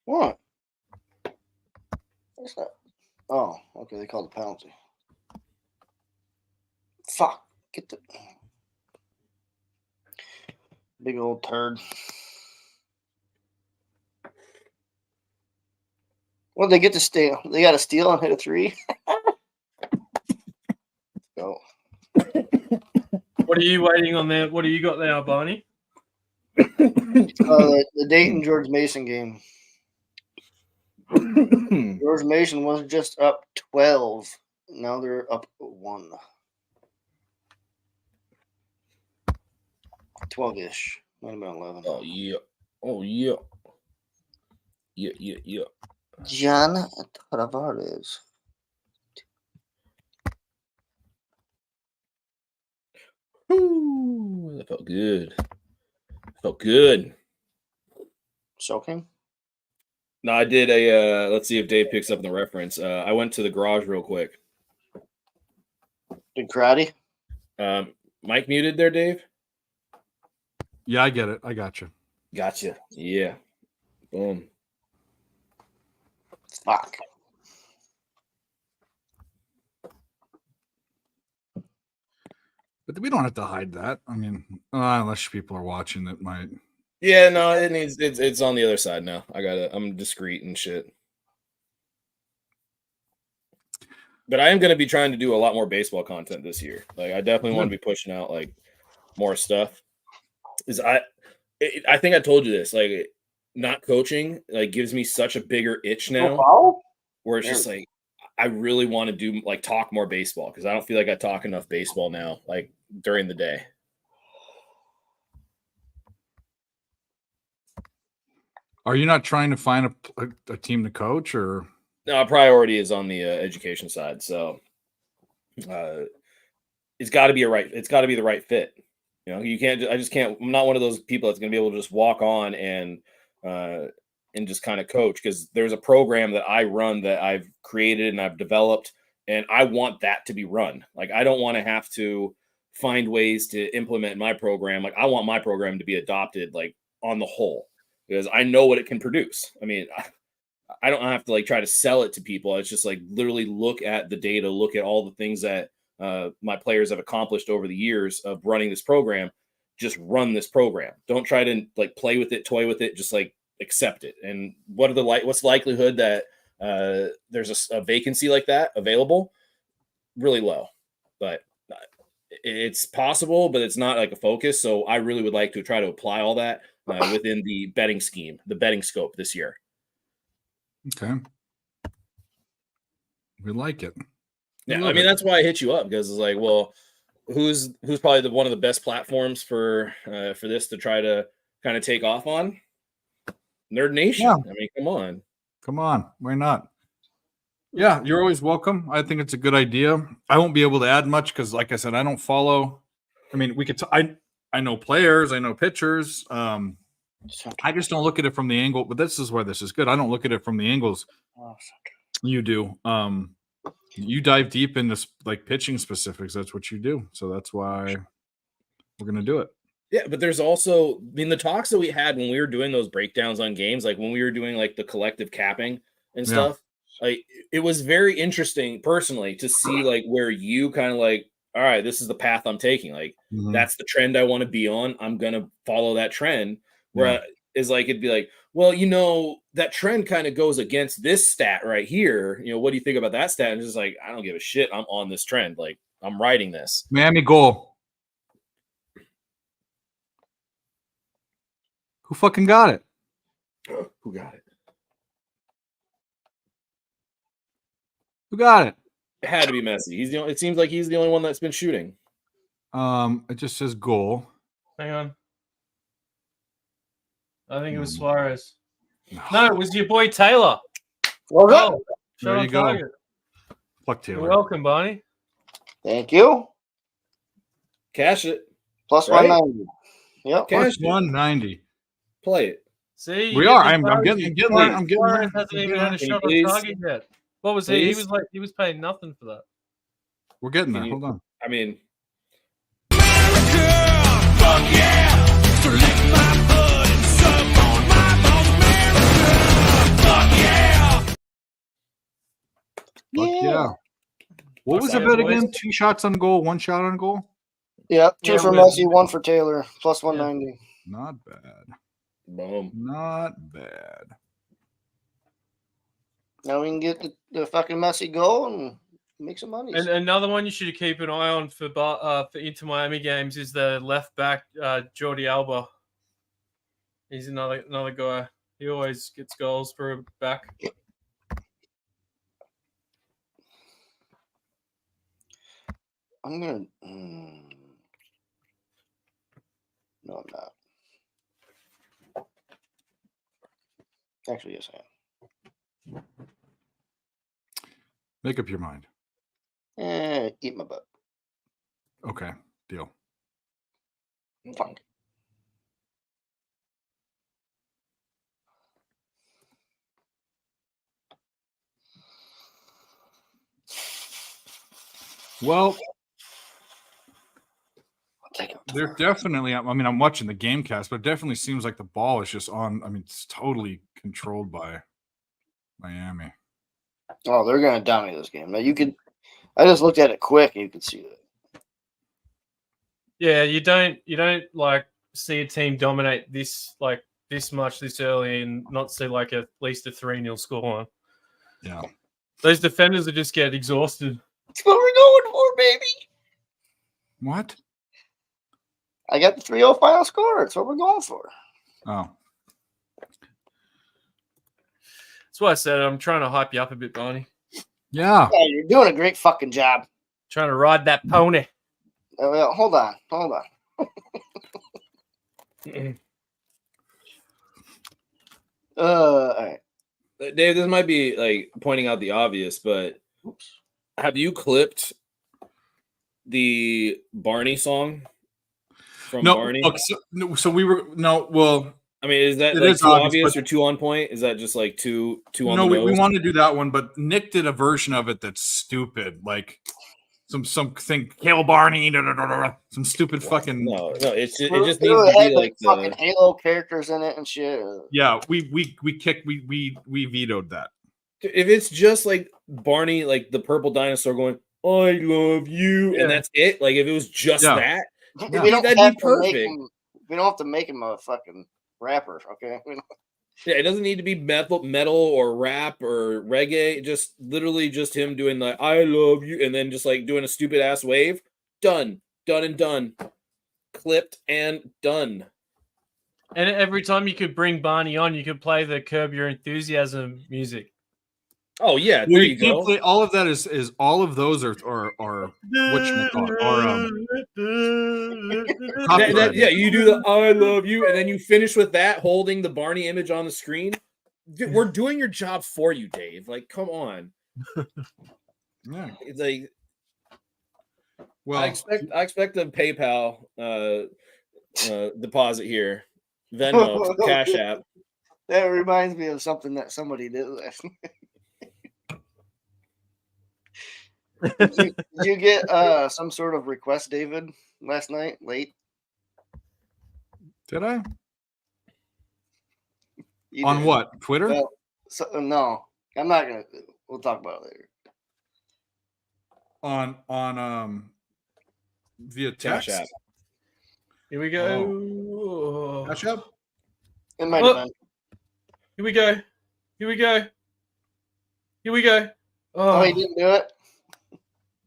What? What's that? Oh, okay. They called the penalty. Fuck. Get the big old turd. Well, they get to steal. They got to steal and hit a three. Go. What are you waiting on there? What do you got there, Barney? The Dayton George Mason game. George Mason was just up 12. Now they're up 1. 12-ish. Might have been 11. Oh yeah. Oh yeah. Yeah. John Tavares. Ooh, that felt good. Felt good. Soaking? No, I did a let's see if Dave picks up the reference. I went to the garage real quick. Did karate? Mike muted there, Dave? Yeah, I get it. I got you. Gotcha. Yeah. Boom. Fuck. But we don't have to hide that. I mean, unless people are watching that might. Yeah, no, it's on the other side now. I'm discreet and shit. But I am going to be trying to do a lot more baseball content this year. Like I definitely want to be pushing out like more stuff. I think I told you this. Like, not coaching like gives me such a bigger itch now, foul? where it's just like I really want to do like talk more baseball because I don't feel like I talk enough baseball now, like during the day. Are you not trying to find a team to coach, or No, our priority is on the education side, so it's got to be it's got to be the right fit. You know, you can't. I just can't. I'm not one of those people that's going to be able to just walk on and just kind of coach, because there's a program that I run that I've created and I've developed, and I want that to be run. Like, I don't want to have to find ways to implement my program. Like, I want my program to be adopted, like, on the whole, because I know what it can produce. I mean, I don't have to like try to sell it to people. It's just like literally look at the data, look at all the things that my players have accomplished over the years of running this program. Just run this program. Don't try to like play with it, toy with it. Just like accept it. And what's the likelihood that there's a vacancy like that available? Really low, but it's possible, but it's not like a focus. So I really would like to try to apply all that within the betting scheme, the betting scope this year. okay? We like it. Yeah, I mean, that's why I hit you up, because it's like, well, who's probably one of the best platforms for this to try to kind of take off on? Nerd Nation. Yeah. I mean, come on. Why not? Yeah, you're always welcome. I think it's a good idea. I won't be able to add much because, like I said, I don't follow. I mean, we could. I know players. I know pitchers. I just don't look at it from the angle. But this is where this is good. I don't look at it from the angles you do. You dive deep into like pitching specifics. That's what you do. So that's why we're gonna do it. Yeah, but there's also, I mean, the talks that we had when we were doing those breakdowns on games, like when we were doing like the collective capping and stuff, like it was very interesting personally to see like where you kind of like, all right, this is the path I'm taking. Like that's the trend I want to be on. I'm gonna follow that trend. Where is like it'd be like, well, you know, that trend kind of goes against this stat right here. You know, what do you think about that stat? And it's just like, I don't give a shit. I'm on this trend. Like, I'm riding this. Miami goal. Who fucking got it? Who got it? Who got it? It had to be Messi. It seems like he's the only one that's been shooting. It just says goal. Hang on. I think it was Suarez. No, it was your boy Taylor. Well done. Oh, There you go. Fuck You're Taylor. welcome, Barney. Thank you. Cash it. Plus Right? 190. Yep. Cash Plus it. 190. Play it. See, you We get are. the I'm Suarez. getting there. I'm getting Suarez there. hasn't even had a Can you shot on please? target yet. What was he? Please? He was paying nothing for that. We're getting there. Can you- Hold on. I mean, Fuck yeah. What was the Okay, bet boys. again? 2 shots on goal, 1 shot on goal? Yep. Two Yeah, for with- Messi, one for Taylor. Plus 190. Not bad. boom. Not bad. Now we can get the fucking Messi goal and make some money. And another one you should keep an eye on for Inter Miami games is the left back Jordi Alba. He's another guy. He always gets goals for a back. I'm gonna. No, I'm not. Actually, yes, I am. Make up your mind. Eat my butt. Okay. Deal. Fuck. Well, I'll take it. they're definitely, I mean, I'm watching the game cast, but it definitely seems like the ball is just on. I mean, it's totally controlled by Miami. Oh, they're gonna dominate this game. Now you could. I just looked at it quick, and you could see that. Yeah, you don't like see a team dominate this much this early and not see like at least a 3-0 score. Yeah. Those defenders will just get exhausted. That's what we're going for, baby. What? I got the 3-0 final score. That's what we're going for. Oh, That's why I said I'm trying to hype you up a bit, Barney. yeah. Yeah, you're doing a great fucking job. Trying to ride that pony. Well, hold on. All right. Dave, this might be like pointing out the obvious, but have you clipped the Barney song from No, Barney? okay, so we were no. Well, I mean, is that it like is too obvious but- or too on point? Is that just like too on no, the we nose? want to do that one, but Nick did a version of it that's stupid, like something Hail Barney, some stupid fucking. No, it just It needs to had, be like fucking the. Halo characters in it and shit. Yeah, we vetoed that. If it's just like Barney, like the purple dinosaur going, "I love you," Yeah. and that's it. Like if it was just Yeah. that, Yeah. We don't That'd have be to make perfect. him. We don't have to make him a fucking rapper. Okay. yeah, it doesn't need to be metal or rap or reggae. Just literally just him doing the "I love you" and then just like doing a stupid ass wave. Done and done. Clipped and done. And every time you could bring Barney on, you could play the Curb Your Enthusiasm music. Oh yeah, Well, there you you can't go. play all of that. Is all of those are whatchamacallit, copyrighted. Yeah, you do the "I love you" and then you finish with that, holding the Barney image on the screen. We're doing your job for you, Dave. Like, come on. Yeah. It's like Well, I expect a PayPal deposit here, Venmo, Cash App. That reminds me of something that somebody did last night. Did you get some sort of request, David, last night late? did I You on did. what Twitter? Well, no, I'm not gonna. We'll talk about it later. On via Cash text. App. Here we go. Cash App? It might have Oh. been. Here we go. Here we go. Here we go. Oh, Oh, he didn't do it.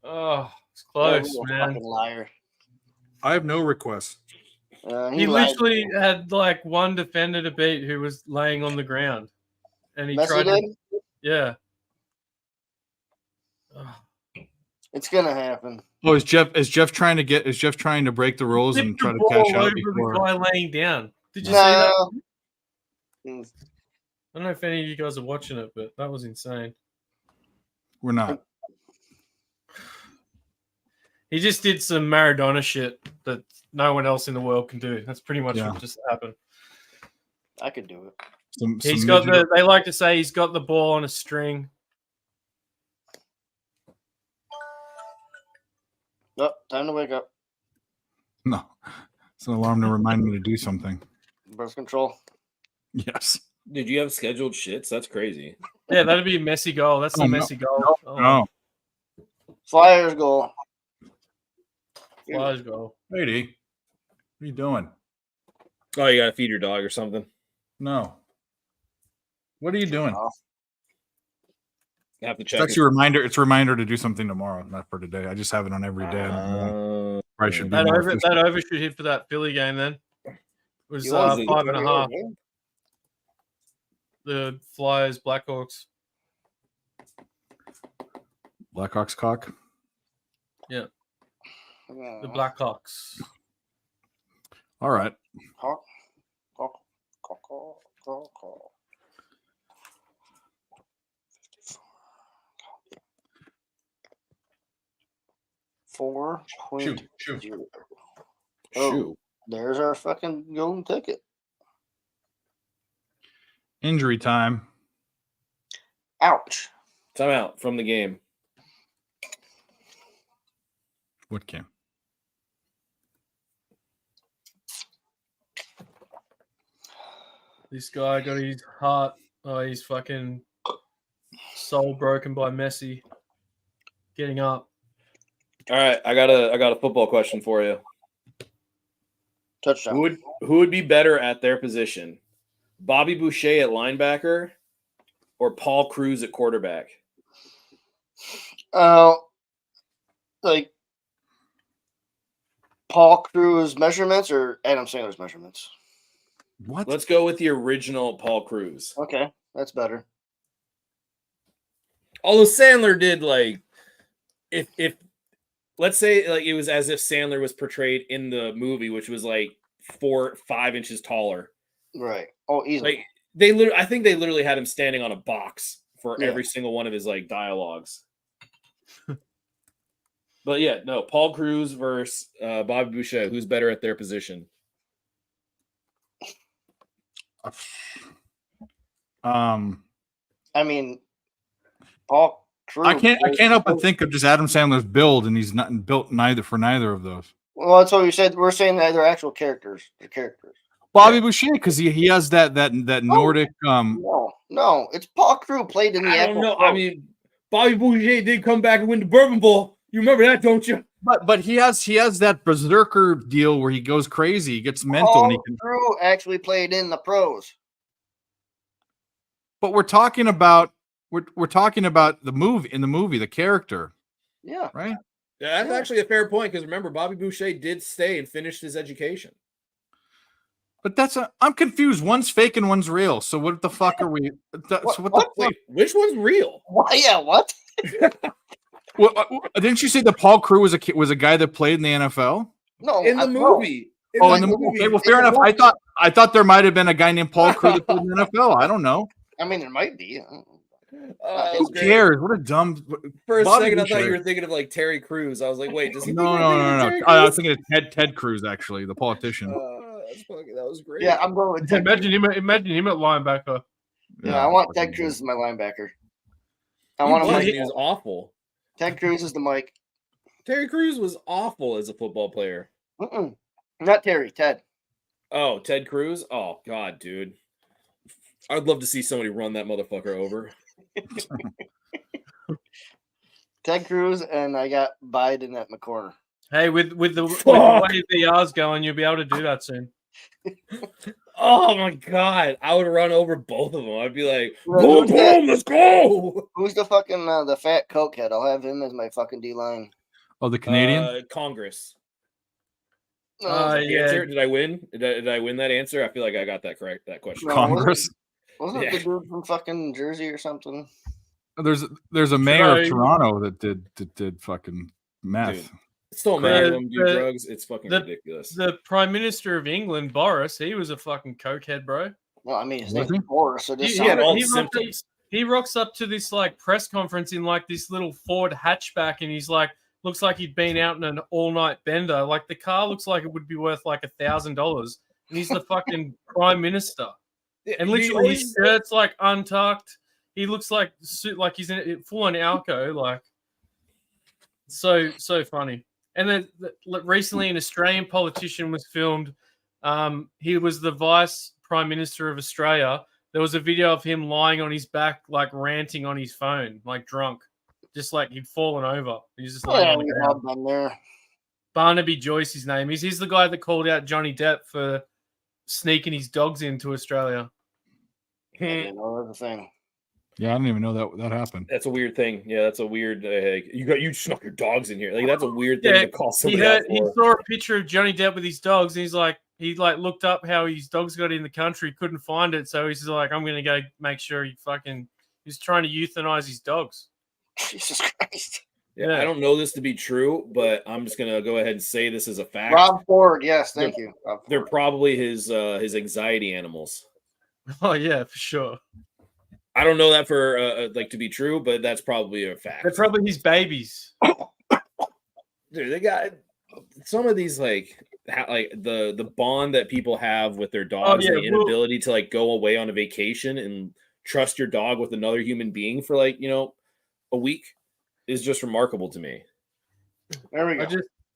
It's close, He's a man. fucking liar. I have no requests. He lied. literally had like one defender to beat who was laying on the ground, and he Messi tried did? to, yeah. Oh. It's gonna happen. Oh, is Jeff trying to break the rules and Tipped try the to ball cash out over before? the guy laying down. Did you see that? No. I don't know if any of you guys are watching it, but that was insane. We're not. He just did some Maradona shit that no one else in the world can do. That's pretty much Yeah. what just happened. I could do it. He's Some got midget- they like to say he's got the ball on a string. Oh, time to wake up. No, it's an alarm to remind me to do something. Birth control. Yes. Did you have scheduled shits? That's crazy. Yeah, that'd be a messy goal. That's Oh, a no. messy goal. Oh, No, Flyers goal. Flyers goal. lady, what are you doing? Oh, you gotta feed your dog or something. No. What are you doing? You have to It's check. actually a reminder. It's a reminder to do something tomorrow, not for today. I just have it on every day. I should be That more over, efficient. that over should hit for that Philly game then. It was You want to 5.5. go? The Flyers, Blackhawks. Blackhawks cock. Yeah. The Blackhawks. All right. Hawk. Hawk. Hawk. Hawk. Hawk. Hawk. 4.0. Shoot. Oh, Shoot. there's our fucking golden ticket. Injury time. Ouch. Time out from the game. What game? This guy got his heart, his fucking soul broken by Messi. Getting up. All right, I got a football question for you. Touchdown. Who would be better at their position? Bobby Boucher at linebacker or Paul Cruz at quarterback? Like Paul Cruz measurements or Adam Sandler's measurements? What? Let's go with the original Paul Cruz. Okay, that's better. Although Sandler did like, if let's say like it was as if Sandler was portrayed in the movie, which was like 4-5 inches taller. Right. Oh, easily. Like I think they literally had him standing on a box for Yeah. every single one of his like dialogues. But yeah, no, Paul Cruz versus Bobby Boucher. Who's better at their position? I mean, Paul Cruz. I can't help but think of just Adam Sandler's build, and he's not built for neither of those. Well, that's what we said. We're saying that they're actual characters. They're characters. Bobby Boucher, because he has that Nordic. No, it's Paul Cruz played in the. I don't actual know. pros. I mean, Bobby Boucher did come back and win the Bourbon Bowl. You remember that, don't you? But he has that berserker deal where he goes crazy, he gets mental, and he Paul can. Cruz actually played in the pros. But we're talking about the movie, the character, Yeah. right? Yeah, that's actually a fair point because remember, Bobby Boucher did stay and finished his education. But I'm confused. One's fake and one's real. So what the fuck are we? Wait, which one's real? Why? Yeah. What? Didn't you say that Paul Cruz was a guy that played in the NFL? No. In the no. movie. In the movie. Okay, well, fair enough. I thought there might have been a guy named Paul Cruz that played in the NFL. I don't know. I mean, there might be. That Who was great. cares? What a dumb. For a Bobby second, I thought Boucher. you were thinking of like Terry Crews. I was like, wait, does he? No. Terry I was Crews? thinking of Ted Cruz, actually, the politician. That was great. Yeah, I'm going with Ted. Imagine him at linebacker. Yeah, I want Ted Cruz as my linebacker. I He want him. was, Like, he was awful. Ted Cruz is the Mike. Terry Crews was awful as a football player. Not Terry. Ted. Oh, Ted Cruz? Oh, God, dude. I'd love to see somebody run that motherfucker over. Ted Cruz, and I got Biden at my corner. Hey, with the way VR's going, you'll be able to do that soon. Oh, my God. I would run over both of them. I'd be like, Who's boom, that? boom, let's go. Who's the fucking the fat cokehead? I'll have him as my fucking D line. Oh, the Canadian. Congress. Yeah. Answer? Did I win? Did I win that answer? I feel like I got that correct. That question. No. Congress. Wasn't it Yeah. the dude from fucking Jersey or something? There's a mayor of Try- Toronto that did fucking meth. Dude. Still mad at The- them do the- drugs. It's fucking the- ridiculous. The Prime Minister of England, Boris, he was a fucking cokehead, bro. Well, I mean, his Was name's he? Boris, so this He He had sounds all he the rocked symptoms. He rocks up to this like press conference in like this little Ford hatchback, and he's like, looks like he'd been out in an all-night bender. Like the car looks like it would be worth like $1,000, and he's the fucking Prime Minister. And literally, his shirt's like untucked. He looks like he's in full on Alco, like so funny. And then recently, an Australian politician was filmed. He was the Vice Prime Minister of Australia. There was a video of him lying on his back, like ranting on his phone, like drunk, just like he'd fallen over. He's just lying on the we've ground. all been there. Barnaby Joyce, his name is. He's the guy that called out Johnny Depp for sneaking his dogs into Australia. You know, that's the thing. Yeah, I didn't even know that happened. That's a weird thing. Yeah, that's a weird. You snuck your dogs in here. Like that's a weird thing Yeah, to call He somebody out he for. saw a picture of Johnny Depp with his dogs, and he looked up how his dogs got in the country, couldn't find it, so he's like, I'm gonna go make sure he's trying to euthanize his dogs. Jesus Christ. Yeah, I don't know this to be true, but I'm just gonna go ahead and say this is a fact. Rob Ford, yes, thank you. Rob They're Ford. probably his anxiety animals. Oh yeah, for sure. I don't know that for like to be true, but that's probably a fact. They're probably his babies. Dude, they got some of these like the bond that people have with their dogs, yeah, and the inability to like go away on a vacation and trust your dog with another human being for like a week is just remarkable to me. There we go.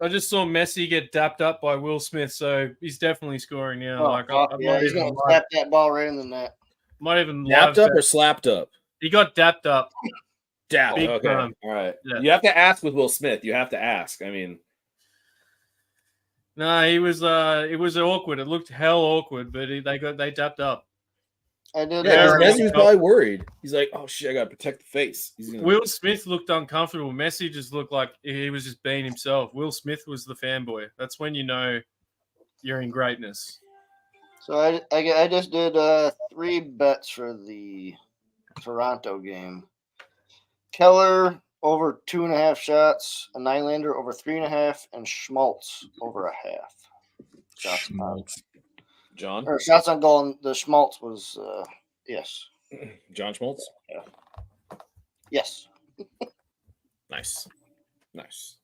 I just saw Messi get dapped up by Will Smith, so he's definitely scoring now. Oh, like fuck, yeah, he's gonna slap that ball right in the net. might even Dapped live up or slapped up? he got dapped up. Dapped. Big Okay. time. All right. Yeah. You have to ask with Will Smith. You have to ask. I mean, No, he was. It was awkward. It looked hell awkward, but they dapped up. I did yeah, that. Messi was probably worried. He's like, "Oh shit, I gotta protect the face." He's gonna... Will Smith looked uncomfortable. Messi just looked like he was just being himself. Will Smith was the fanboy. That's when you know you're in greatness. So I just did 3 bets for the Toronto game. Keller over 2.5 shots, a Nylander over 3.5, and Schmaltz over a half. Shots on, Schmaltz. John? or shots on goal. And the Schmaltz was yes, John Schmaltz? yes. Nice. Nice.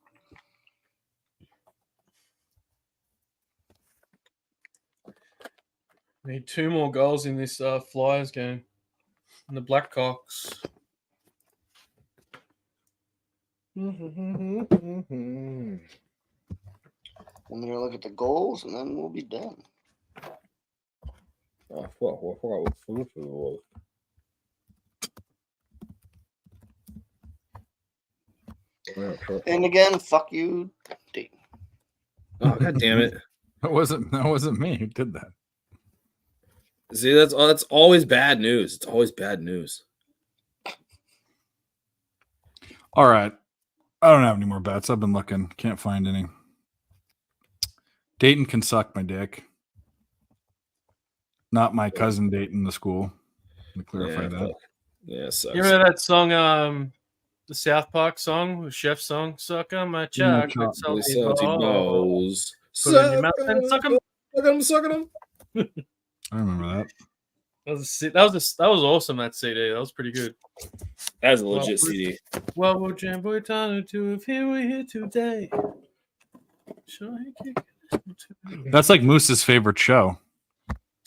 Need 2 more goals in this Flyers game. And the Blackhawks. I'm gonna look at the goals, and then we'll be done. Oh, I forgot what food it was. And again, fuck you, Dayton. Oh, god damn it. That wasn't me who did that. See, that's always bad news. It's always bad news. All right. I don't have any more bets. I've been looking. Can't find any. Dayton can suck my dick. Not my cousin Dayton, the school. Let me clarify Yeah, that. fuck. Yeah, sucks. You remember that song, the South Park song, the chef song? Suck on my chocolate Really salty salty balls. balls. Put it in your mouth and suck 'em. Suck 'em. I remember that. That was awesome. That CD. That was pretty good. That's a legit CD. What would Jamboy Tano do if he were here today? Sure, he could. That's like Moose's favorite show.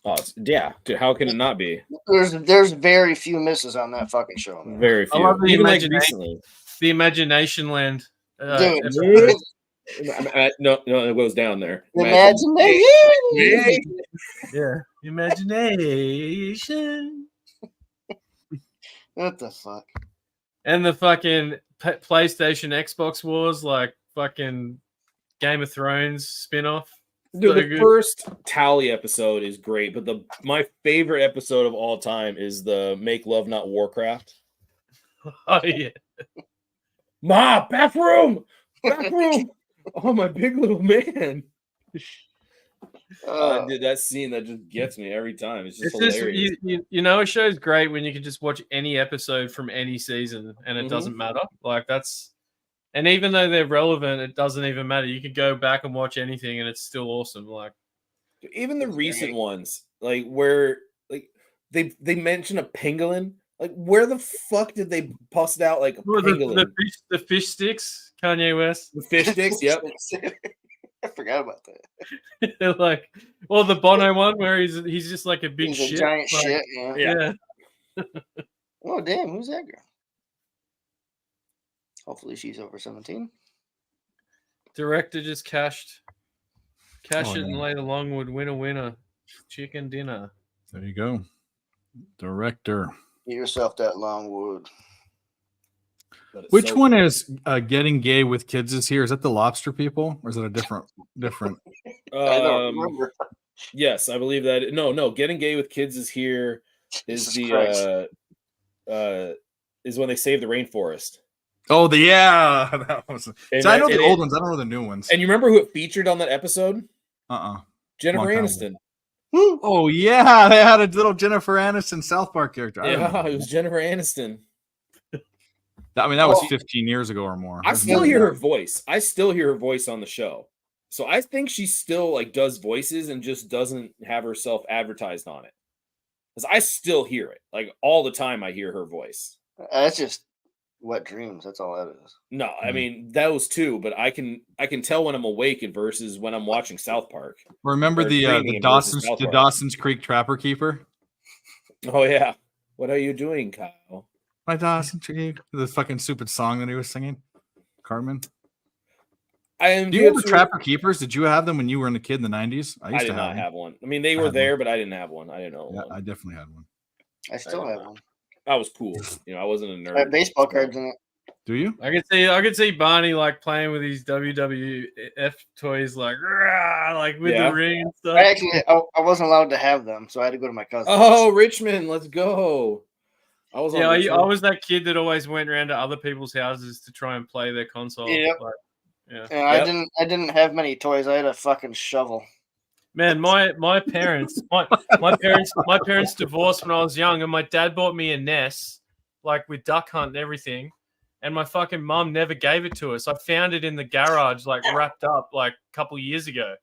Oh, yeah. Dude, how can it not be? There's very few misses on that fucking show, man. Very I few. love the Even like imagination. recently. The Imagination Land. Dude, episode. No, it goes down there. Imagination. Yeah. Imagination. What the fuck? And the fucking PlayStation Xbox Wars, like fucking Game of Thrones spin-off. Dude, So the good. first Tally episode is great, but my favorite episode of all time is the Make Love Not Warcraft. Oh yeah. Ma, bathroom! Bathroom! Oh, my big little man. Dude, that scene that just gets me every time. It's just It's just hilarious. you know, a show's great when you can just watch any episode from any season and it Mhm. doesn't matter. Like that's, and even though they're relevant, it doesn't even matter. You could go back and watch anything and it's still awesome. Like Even the That's recent great. ones, like where like they mention a pangolin. Like, where the fuck did they bust out like a pangolin? the fish sticks, Kanye West. The fish sticks, yep. I forgot about that. They're like, well, the Bono one where he's just like a big He's shit. a giant like, shit. Yeah. Yeah. Oh damn, who's that girl? Hopefully she's over 17. Director just cashed it yeah. and later Longwood winner. Chicken dinner. There you go. Director. Get yourself that Longwood. But it's Which so- one is Getting Gay with Kids is here? Is that the Lobster People? Or is it a different? I don't remember. Yes, I believe that. No, Getting Gay with Kids is here. Is Jesus Christ. Is when they save the rainforest. Oh, that was. And So I know that- the and old it- ones. I don't know the new ones. And you remember who it featured on that episode? Jennifer Long time Aniston. Oh yeah, they had a little Jennifer Aniston South Park character. I Yeah, remember. it was Jennifer Aniston. I mean, that was Oh. 15 years ago or more. I That's still more hear than her voice. I still hear her voice on the show. So I think she still like does voices and just doesn't have herself advertised on it. Because I still hear it. Like all the time I hear her voice. That's just wet dreams. That's all that is. No, I Mhm. mean those too, but I can tell when I'm awake and versus when I'm watching South Park. Remember Or the dreaming versus Dawson's South the Park. Dawson's Creek Trapper Keeper? Oh yeah. What are you doing, Kyle? My Dawson's Creek, the fucking stupid song that he was singing. Carmen, I am do you remember Trapper Keepers? Did you have them when you were a kid in the 90s? I used did to not them. have one. I mean, they I were had there, one. but I didn't have one. I didn't know. Yeah, one. I definitely had one. I still have one. I was cool. You know, I wasn't a I have nerd. baseball cards in it. Do you? I could see Barney like playing with his WWF toys, like with Yeah. the ring and stuff. I wasn't allowed to have them, so I had to go to my cousin. Oh, Richmond, let's go. I was on Yeah, I Richmond. was that kid that always went around to other people's houses to try and play their console. Yep. Like, yeah. And Yep. I didn't have many toys. I had a fucking shovel. Man, my parents divorced when I was young, and my dad bought me a Ness, like with Duck Hunt and everything. And my fucking mum never gave it to us. I found it in the garage, like wrapped up, like a couple of years ago.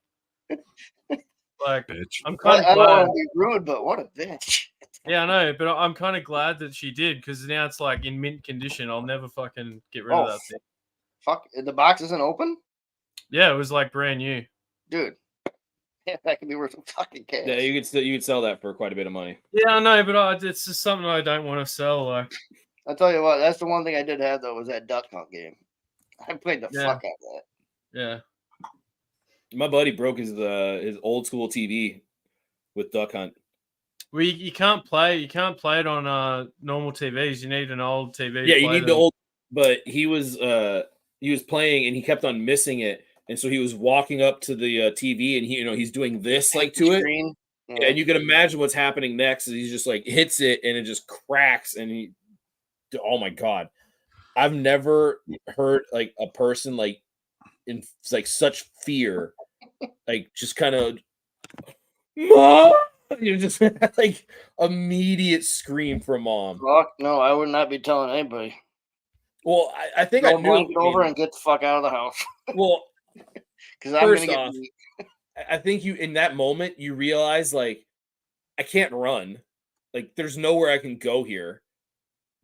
Like, Bitch. I'm kind I of don't glad. want to be rude, but what a bitch. Yeah, I know, but I'm kind of glad that she did because now it's like in mint condition. I'll never fucking get rid of that thing. Fuck, the box isn't open? Yeah, it was like brand new. Dude. Yeah, that could be worth some fucking cash. Yeah, you could sell that for quite a bit of money. Yeah, I know, but it's just something I don't want to sell. Like, I'll tell you what, that's the one thing I did have, though, was that Duck Hunt game. I played the Yeah. fuck out of that. yeah, My buddy broke his old school TV with Duck Hunt. well, you can't play it on normal TVs. You need an old TV. Yeah, to you play need the them. old. But he was playing and he kept on missing it, and so he was walking up to the TV and he's doing this like to it. Screen. Yeah, and you can imagine what's happening next. Is he's just like hits it and it just cracks and he. Oh my god, I've never heard like a person like in like such fear, like just kind of, mom, just like immediate scream from mom. Fuck, no, I would not be telling anybody. Well, I think Go I knew. blanket over and get the fuck out of the house. Well, Because I'm going to First get off, beat. I think you in that moment you realize like I can't run, like there's nowhere I can go here.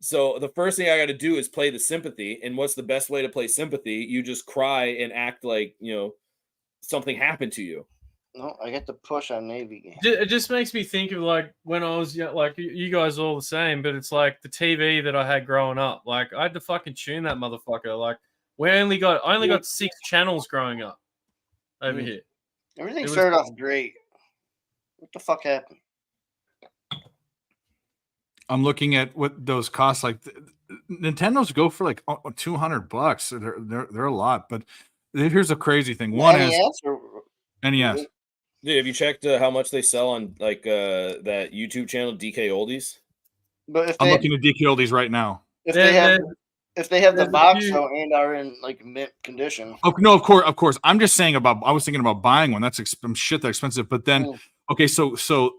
So the first thing I got to do is play the sympathy. And what's the best way to play sympathy? You just cry and act like something happened to you. No, I get to push on Navy game. It just makes me think of like when I was young, like you guys are all the same, but it's like the TV that I had growing up. Like I had to fucking tune that motherfucker. Like I only got 6 channels growing up over here. Everything It was- started off great. What the fuck happened? I'm looking at what those cost. Like Nintendo's go for like $200. They're a lot. But here's a crazy thing. One is NES or NES. Dude, have you checked how much they sell on like that YouTube channel DK Oldies? But if I'm they looking at DK Oldies right now. if they have the there's a box few- though and are in like mint condition. Oh no, of course. I'm just saying I was thinking about buying one. That's shit that expensive. But then, Mm. okay, so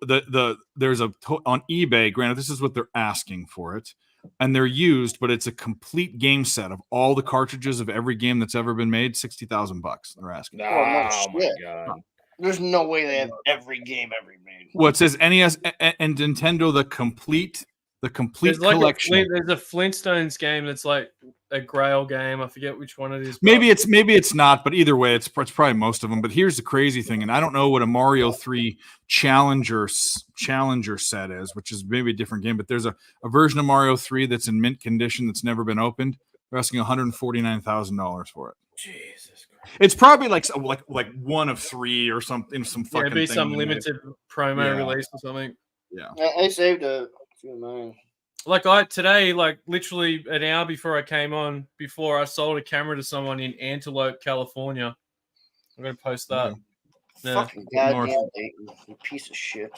there's on eBay. Granted, this is what they're asking for it, and they're used, but it's a complete game set of all the cartridges of every game that's ever been made. $60,000. They're asking. no Oh my shit. god! There's no way they have every game ever made. Well, it says NES and Nintendo the complete There's like collection. there's a Flintstones game that's like a Grail game. I forget which one it is. but- Maybe it's not, but either way, it's probably most of them. But here's the crazy thing, and I don't know what a Mario 3 Challenger set is, which is maybe a different game. But there's a version of Mario 3 that's in mint condition that's never been opened. They're asking $149,000 for it. Jesus Christ! It's probably like one of 3 or something. Some yeah, fucking it'd be thing some they made. limited promo Yeah. release or something. Yeah. I saved a few of mine. Like today, like literally an hour before I came on, before I sold a camera to someone in Antelope, California. I'm gonna post that. Yeah. Fucking North. goddamn Dayton, you piece of shit.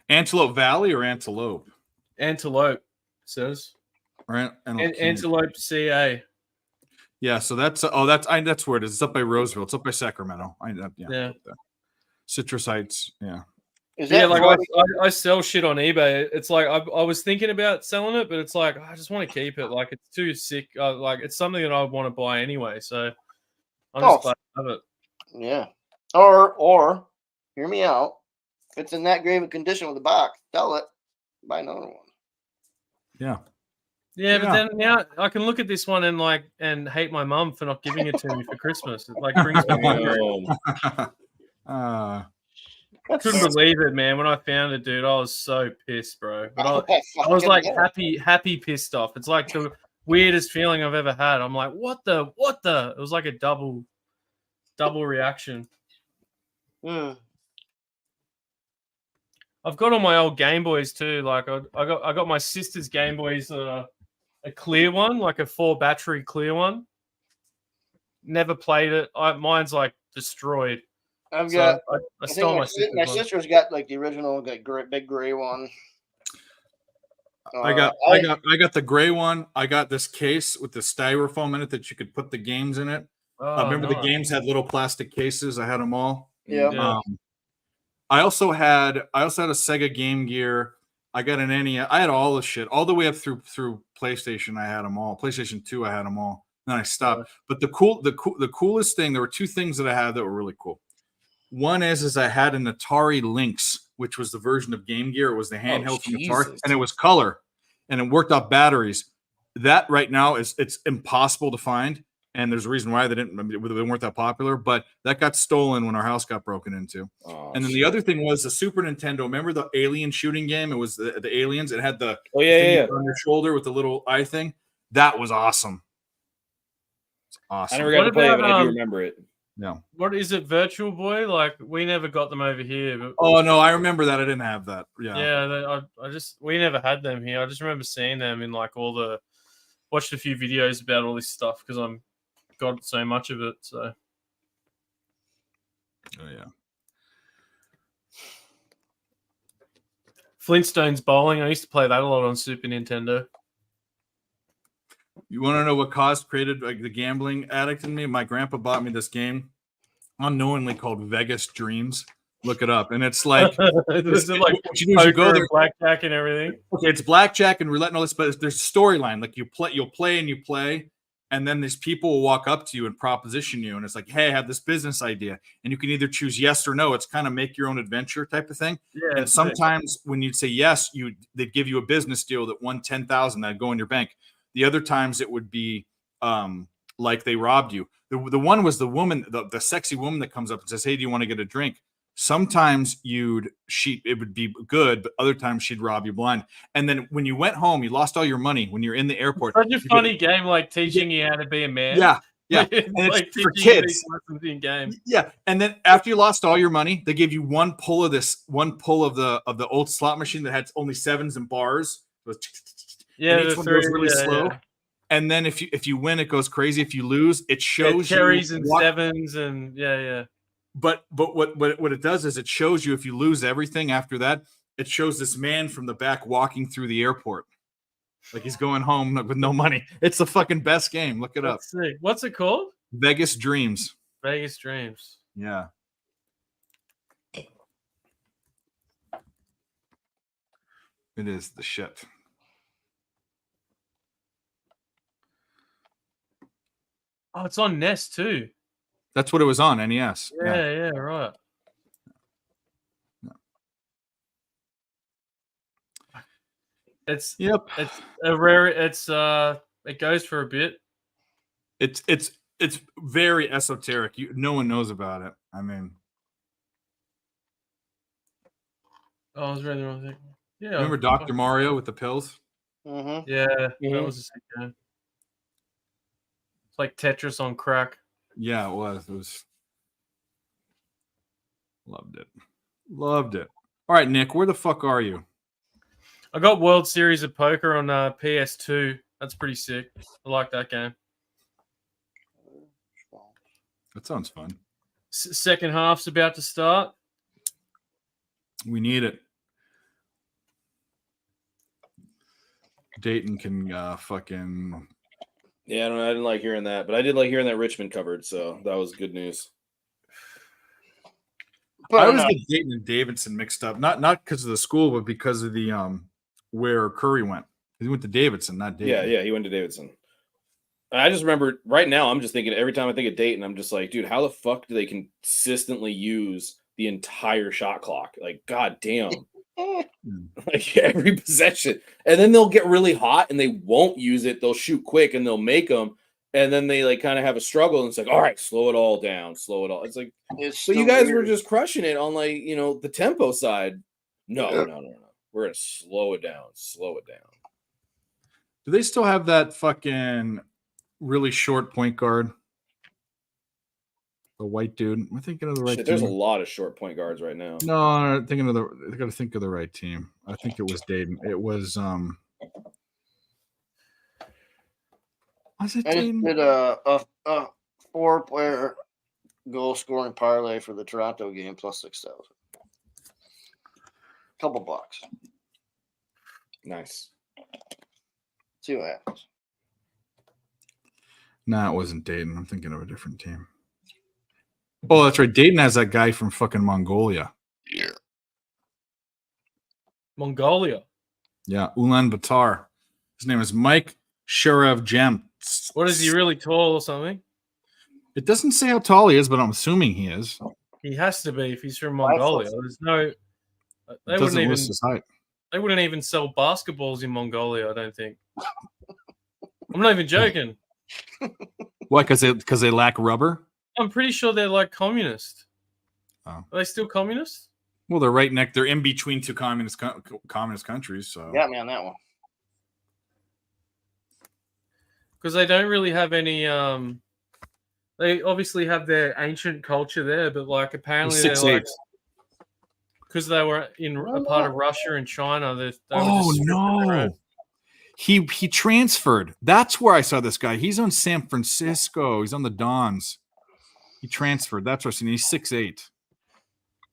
Antelope Valley or Antelope? Antelope says Antelope CA. Yeah, so that's that's where it is. It's up by Roseville. It's up by Sacramento. Yeah. Citrus Heights. Yeah. Is that Yeah, like what- I sell shit on eBay. It's like I was thinking about selling it, but it's like I just want to keep it. Like it's too sick. Like it's something that I want to buy anyway. So I'm just glad to have it. yeah. Or hear me out. If it's in that grave of condition with the box, sell it. Buy another one. Yeah. Yeah, but Yeah. then now I can look at this one and hate my mum for not giving it to me for Christmas. It like brings me memory. Couldn't believe it, man. When I found it, dude, I was so pissed, bro. But I was like happy pissed off. It's like the weirdest feeling I've ever had. I'm like, what the? It was like a double reaction. I've got all my old Game Boys too. Like I got my sister's Game Boys, a clear one, like a 4 battery clear one. Never played it. Mine's like destroyed. I've So got. I I think stole my, my sister's my one. sister's got like the original, like big gray one. I got the gray one. I got this case with the styrofoam in it that you could put the games in it. Oh, Remember the nice. games had little plastic cases. I had them all. Yeah. Yeah. I also had a Sega Game Gear. I got an NES. I had all the shit all the way up through PlayStation. I had them all. PlayStation 2, I had them all. Then I stopped. But the coolest thing, there were two things that I had that were really cool. One is I had an Atari Lynx, which was the version of Game Gear. It was the handheld from Atari, Jesus. and it was color, and it worked off batteries. That right now it's impossible to find, and there's a reason why they weren't that popular. But that got stolen when our house got broken into. Oh, And then the other thing was the Super Nintendo. Remember the alien shooting game? It was the aliens. It had the thing on your shoulder with the little eye thing. That was awesome. It's awesome. I never got to play it, about, but I do remember it. No. What is it, Virtual Boy? Like we never got them over here. But Oh no, I remember that. I didn't have that. Yeah. yeah, we never had them here. I just remember seeing them in like watched a few videos about all this stuff because I'm got so much of it. So Oh yeah. Flintstones bowling. I used to play that a lot on Super Nintendo. You want to know what created like the gambling addict in me? My grandpa bought me this game unknowingly called Vegas Dreams. Look it up, and it's like This is like what you do is you go poker there. and blackjack and everything. Okay, it's blackjack and roulette and all this, but there's a storyline. Like you'll play, and then these people will walk up to you and proposition you, and it's like, hey, I have this business idea, and you can either choose yes or no. It's kind of make your own adventure type of thing. Yeah, And sometimes when you'd say yes, they'd give you a business deal that won 10,000 that'd go in your bank. The other times it would be like they robbed you. The one was the woman, the sexy woman that comes up and says, hey, do you want to get a drink? Sometimes it would be good, but other times she'd rob you blind. And then when you went home, you lost all your money when you're in the airport. such a funny game, like teaching you how to be a man. Yeah. Yeah. It's And it's like for teaching you kids. these lessons in game. Yeah. And then after you lost all your money, they gave you one pull of the old slot machine that had only sevens and bars. It was Yeah, and each the one goes three- really yeah, slow. yeah. And then if you win, it goes crazy. If you lose, it shows carries you and what- sevens and yeah. But what it does is it shows you if you lose everything after that, it shows this man from the back walking through the airport. Like he's going home with no money. It's the fucking best game. Look it up. Let's see. What's it called? Vegas Dreams. Vegas Dreams. Yeah. It is the shit. Oh, it's on NES too. That's what it was on NES. Yeah, right. It's Yep. it's a rare. It goes for a bit. It's very esoteric. No one knows about it. I mean, Oh, I was reading the wrong thing. Yeah. remember Dr. Mario with the pills? Mm-hmm. Yeah, that Mhm. was a sick game. It's like Tetris on crack. Yeah, it was. It was. Loved it. Loved it. All right, Nick, where the fuck are you? I got World Series of Poker on PS2. That's pretty sick. I like that game. That sounds fun. Second half's about to start. We need it. Dayton can fucking. Yeah, I didn't like hearing that, but I did like hearing that Richmond covered, so that was good news. But I always get Dayton and Davidson mixed up, not because of the school, but because of the where Curry went. He went to Davidson, not Dayton. Yeah, he went to Davidson. I just remember right now, I'm just thinking every time I think of Dayton, I'm just like, dude, how the fuck do they consistently use the entire shot clock? Like, god damn. Like every possession. And then they'll get really hot and they won't use it. They'll shoot quick and they'll make them. And then they like kind of have a struggle and it's like, all right, slow it all down, slow it all. It's like, It's but you still guys were weird. just crushing it on like, the tempo side. No. We're going to slow it down. Do they still have that fucking really short point guard? The white dude. Am I thinking of the right Shit, there's a team? lot of short point guards right now. No, I'm thinking of I gotta think of the right team. I think it was Dayton. It was was it I just Dayton? did a 4-player goal scoring parlay for the Toronto game plus 6,000. Couple bucks. Nice. See what happens. Nah, it wasn't Dayton. I'm thinking of a different team. Oh, that's right. Dayton has that guy from fucking Mongolia. Mongolia. Yeah, Ulaanbaatar. His name is Mike Sherevjam. What is he, really tall or something? It doesn't say how tall he is, but I'm assuming he is. He has to be if he's from 5 foot. Mongolia. There's no. It They doesn't wouldn't even. list his height. They wouldn't even sell basketballs in Mongolia. I don't think. I'm not even joking. Why? Because they lack rubber. I'm pretty sure they're like communist. Oh. Are they still communist? Well, they're right next. They're in between two communist countries. So Got me on that one. Because they don't really have any. They obviously have their ancient culture there, but like apparently they're 6'8". like because they were in a part of Russia and China. They were Oh just stripping their no. own- He transferred. That's where I saw this guy. He's on San Francisco. He's on the Dons. He transferred. That's what I've seen. He's 6'8".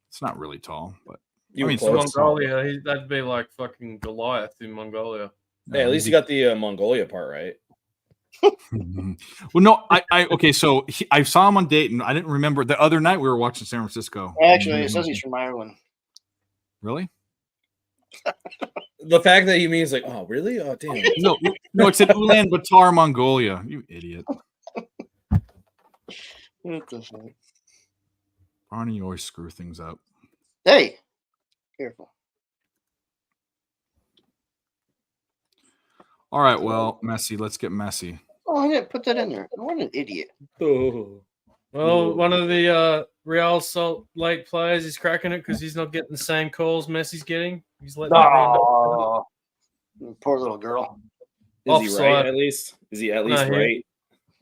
It's not really tall, but You I were mean, close. Mongolia, that'd be like fucking Goliath in Mongolia. Hey, at least you got the Mongolia part right. Mhm. Well, no, I okay. So I saw him on Dayton. I didn't remember the other night we were watching San Francisco. Actually, it says he's from Ireland. Really? The fact that he means like, oh, really? Oh, damn. No, it said Ulaanbaatar, Mongolia. You idiot, What the fuck? Barney. You always screw things up. Hey, careful. All right, well, messy. Let's get messy. Oh, I didn't put that in there. What an idiot. Oh. Well, one of the Real Salt Lake players is cracking it because he's not getting the same calls Messi's getting. He's letting it end up. Oh, poor little girl. Is he right Offside. at least? Is he at least he- right?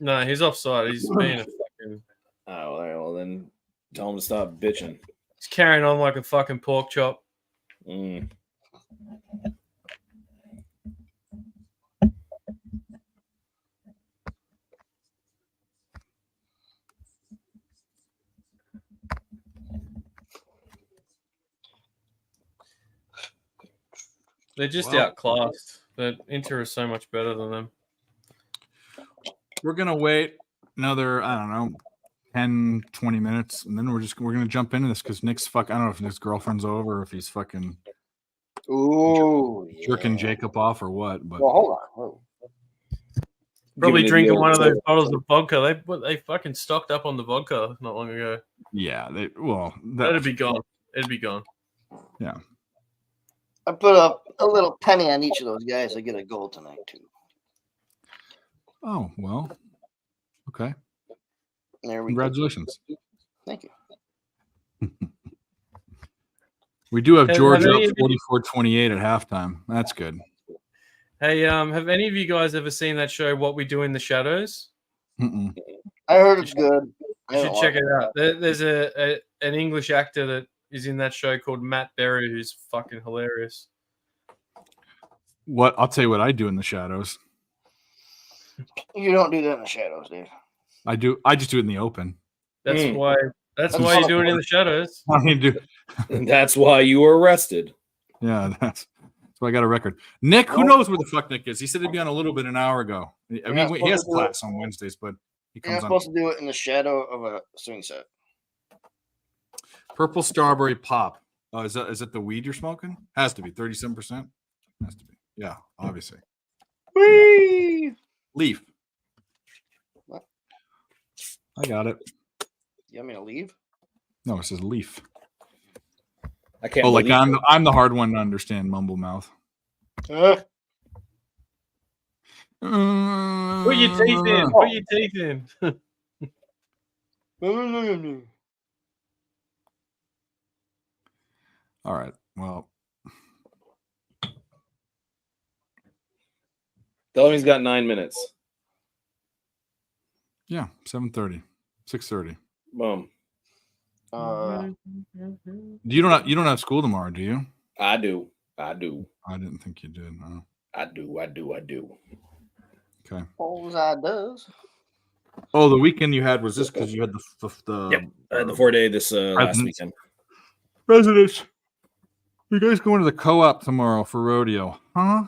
No, he's offside. He's being a fucking. Oh, all right, well then tell him to stop bitching. He's carrying on like a fucking pork chop. Mm. They're just Well- outclassed. But Inter is so much better than them. We're gonna wait another, I don't know, 10, 20 minutes, and then we're gonna jump into this because Nick's I don't know if Nick's girlfriend's over or if he's fucking Ooh, jerking yeah. Jacob off or what. But Well, hold on. Whoa. Probably Giving it drinking the one of old- those bottles of vodka. They fucking stocked up on the vodka not long ago. yeah, That'd be gone. It'd be gone. I put a little penny on each of those guys. I get a goal tonight too. oh well, okay. There we Congratulations. go. Thank you. We do have Hey, Georgia have up any of you- 44-28 at halftime. That's good. Hey, have any of you guys ever seen that show, What We Do in the Shadows? Mm-mm. I heard it's good. I You haven't should check watched it out. There's an English actor that is in that show called Matt Berry, who's fucking hilarious. What I'll tell you what I do in the shadows. You don't do that in the shadows, Dave. I just do it in the open. That's Mm. why. That's That's why you not do it in fun. the shadows. I mean, do And that's why you were arrested. yeah, that's why I got a record. Nick, who knows where the fuck Nick is? He said he'd be on a little bit an hour ago. I You're mean, not he has supposed to do it. class on Wednesdays, but he You're not comes on. supposed to do it in the shadow of a swing set. Purple strawberry pop. Is that the weed you're smoking? Has to be 37%. Has to be. Yeah, obviously. Whee! Leaf. What? I got it. You want me to leave? No, it says leaf. I can't. Oh, like believe I'm the hard one to understand. Mumble mouth. Uh, Put your teeth in. Put your teeth in. All right. Well, Tell him he's got 9 minutes. yeah, 7:30, 6:30. Boom. You don't have school tomorrow, do you? I do. I do. I didn't think you did. No. I do. I do. I do. Okay. all I does. Oh, the weekend you had was this because you had the Yep. I had the 4-day this last Presidents. weekend. Presidents. You guys going to the co-op tomorrow for rodeo, huh?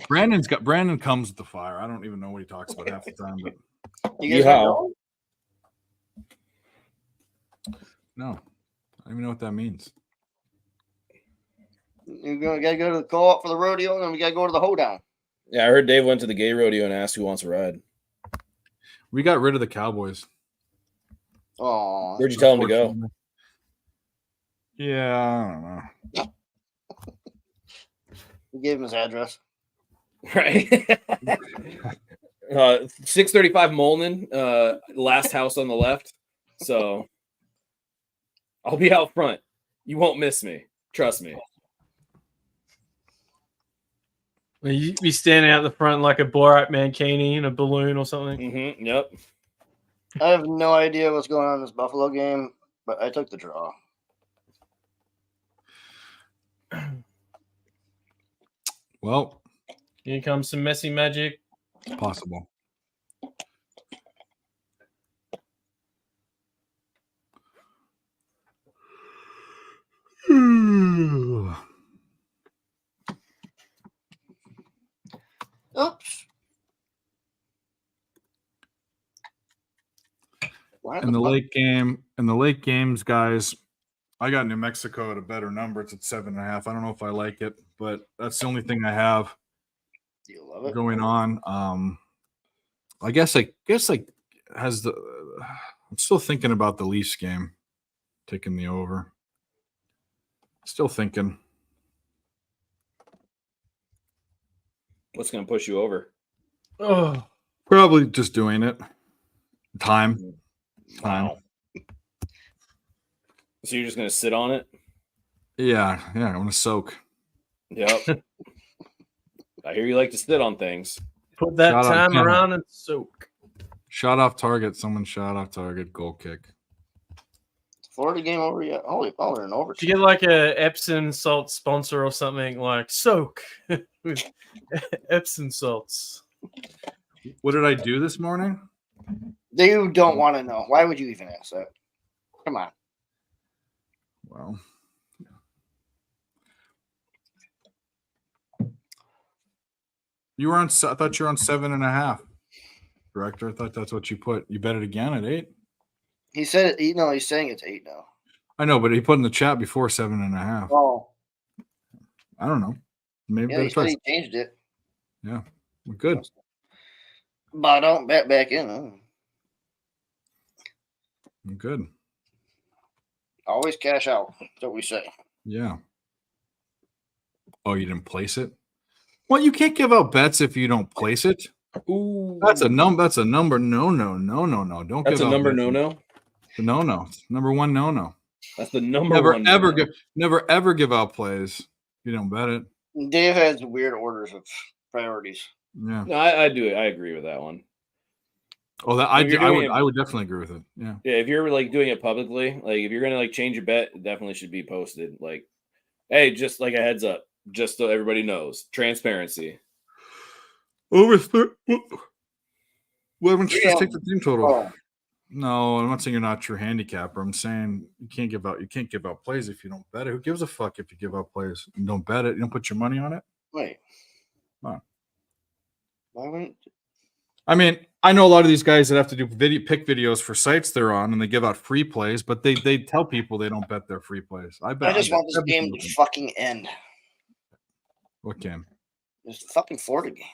Brandon comes with the fire. I don't even know what he talks about half the time, but You guys Yeehaw. know? No, I don't even know what that means. You gotta go to the co-op for the rodeo, and then we gotta go to the hoedown. Yeah, I heard Dave went to the gay rodeo and asked who wants a ride. We got rid of the Cowboys. Oh, Where'd you tell him to go? Unfortunately. Yeah, I don't know. we gave him his address. Right. 635 Molden, last house on the left. So I'll be out front. You won't miss me. Trust me. You be standing out the front like a Borat mankini in a balloon or something. Mm-hmm. Yep. I have no idea what's going on in this Buffalo game, but I took the draw. Well, Here comes some messy magic. possible. Oops. In the late games, guys, I got New Mexico at a better number. It's at 7.5. I don't know if I like it, but that's the only thing I have Do you love it? going on. I guess has the. I'm still thinking about the Leafs game, taking the over. Still thinking. What's going to push you over? Oh, Probably just doing it. Time. Wow. So you're just going to sit on it? Yeah. I want to soak. Yep. I hear you like to sit on things. put that Shout out time Ken. around and soak. Shot off target. Someone shot off target. Goal kick. Florida game over yet? Holy, they're in overtime. Did you get like a Epsom salt sponsor or something like soak with Epsom salts? What did I do this morning? You don't want to know. Why would you even ask that? Come on. Well, you were on. I thought you were on 7.5. Director, I thought that's what you put. You bet it again at 8. He said it. No, he's saying it's 8 now. I know, but he put in the chat before 7.5. Oh, I don't know. Maybe yeah, bet he it said twice. he changed it. Yeah, we're good. But I don't bet back in. We're good. Always cash out. That's what we say. Yeah. Oh, you didn't place it? Well, you can't give out bets if you don't place it. Ooh. That's a number. That's a number. No. Don't That's give a out number bets. no. No. Number one. No. That's the number Never one. ever no-no. never ever give out plays if you don't bet it. Dave has weird orders of priorities. Yeah. No, I do it. I agree with that one. Oh, that If you're doing it- I would definitely agree with it. Yeah. Yeah, if you're like doing it publicly, like if you're gonna like change your bet, it definitely should be posted. Like, hey, just like a heads up, just so everybody knows, transparency. Over. Why don't you Yeah. just take the team total? Oh, No, I'm not saying you're not a true handicapper. I'm saying you can't give out plays if you don't bet it. Who gives a fuck if you give out plays? You don't bet it. You don't put your money on it. wait. Wow. Why wouldn't? I mean, I know a lot of these guys that have to do pick videos for sites they're on, and they give out free plays, but they tell people they don't bet their free plays. I bet. I just want this everything game with to them. fucking end. What game? This fucking Florida game.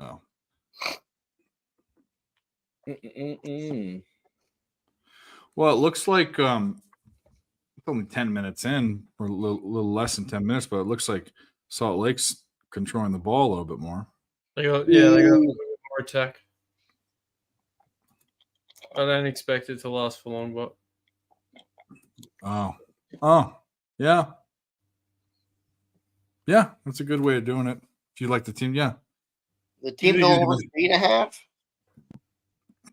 Oh, well, it looks like it's only 10 minutes in, or a little less than 10 minutes, but it looks like Salt Lake's controlling the ball a little bit more. They got a little bit more attack. I don't expect it to last for long, but Oh, yeah. Yeah, that's a good way of doing it. If you like the team, yeah. The team Yeah, total yeah, was 8.5.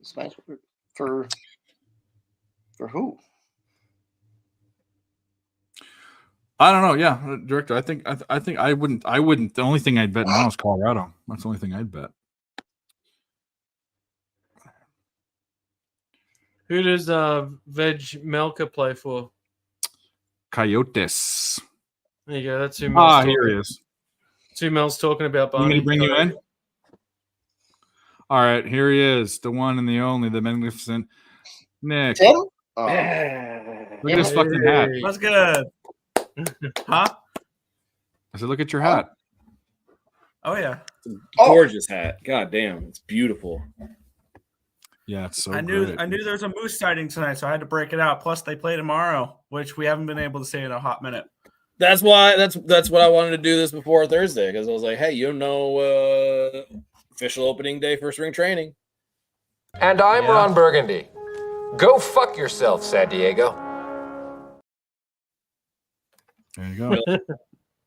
It's nice for who? I don't know. Yeah, director. I think I wouldn't. The only thing I'd bet now is Colorado. That's the only thing I'd bet. who does Veg Melka play for? Coyotes. There you go. That's who Mel's talking, Here he is. that's who Mel's talking about. You want me to Barney. bring you in? All right, here he is, the one and the only, the magnificent Nick. Tim? Oh, Yeah. Look at his fucking hat. What's good? Huh? I said, look at your hat. Oh yeah. Gorgeous hat. God damn, it's beautiful. Yeah, it's so I knew great. there was a moose sighting tonight, so I had to break it out. Plus, they play tomorrow, which we haven't been able to say in a hot minute. That's why that's what I wanted to do this before Thursday, because I was like, hey, official opening day for spring training. And I'm Ron Burgundy. Go fuck yourself, San Diego. There you go.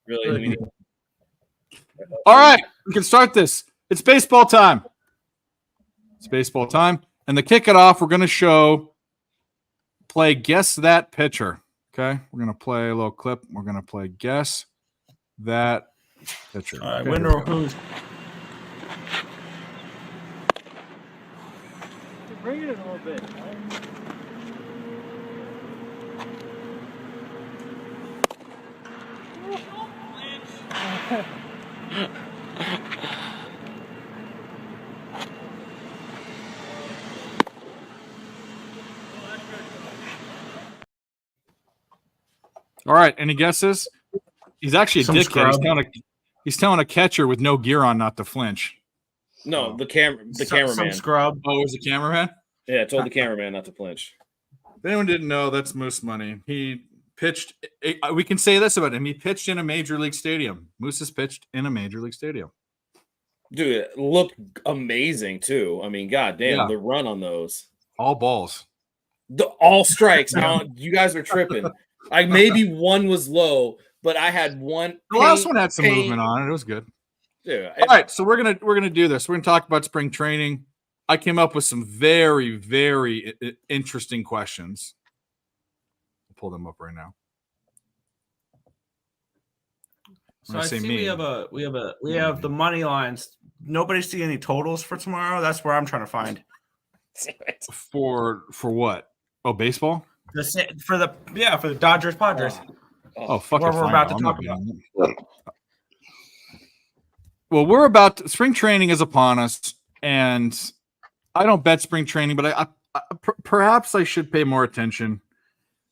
Really. All right, we can start this. It's baseball time. It's baseball time. And to kick it off, we're going to play Guess That Pitcher. Okay? We're going to play a little clip. We're going to play Guess That Pitcher. All right, Okay, winner here we of go. who's. Bring it a little bit. All right, any guesses? He's actually a Some dickhead. scrub. He's telling a catcher with no gear on not to flinch. No, the Some cameraman. scrub. Oh, it was the cameraman? Yeah, I told the cameraman not to flinch. If anyone didn't know, that's Moose Money. He pitched. We can say this about him. He pitched in a major league stadium. Moose has pitched in a major league stadium. Dude, it looked amazing too. I mean, goddamn, Yeah. the run on those. All balls. All strikes. Now, you guys are tripping. Maybe one was low, but I had one. The last one had some movement on it. It was good. Dude, All right, so we're gonna do this. We're gonna talk about spring training. I came up with some very, very interesting questions. I'll pull them up right now. So When I I say see me, we have the money lines. Nobody see any totals for tomorrow? That's where I'm trying to find. for what? Oh, baseball. For the Dodgers Padres. Oh, fuck What it, we're fine. about to I'm talk not doing that. Well, spring training is upon us, and I don't bet spring training, but I perhaps I should pay more attention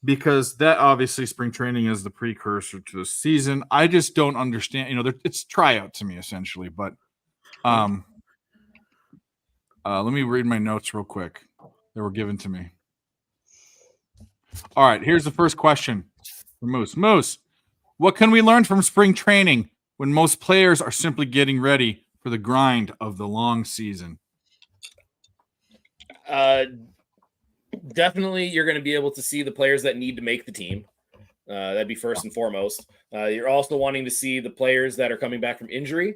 because that obviously spring training is the precursor to the season. I just don't understand. It's tryout to me essentially, but let me read my notes real quick that were given to me. All right, here's the first question for Moose. Moose, what can we learn from spring training when most players are simply getting ready for the grind of the long season? Definitely, you're going to be able to see the players that need to make the team. That'd be first and foremost. You're also wanting to see the players that are coming back from injury.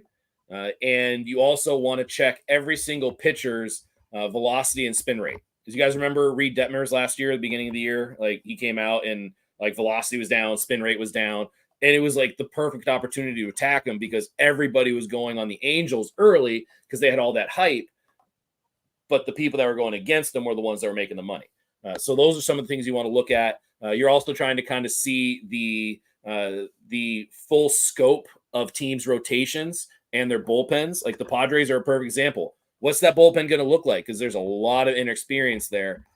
And you also want to check every single pitcher's velocity and spin rate. Because you guys remember Reed Detmers last year at the beginning of the year? Like, he came out and like velocity was down, spin rate was down. And it was like the perfect opportunity to attack him because everybody was going on the Angels early because they had all that hype. But the people that were going against them were the ones that were making the money. So those are some of the things you want to look at. You're also trying to kind of see the full scope of teams' rotations and their bullpens. Like the Padres are a perfect example. What's that bullpen going to look like? Because there's a lot of inexperience there.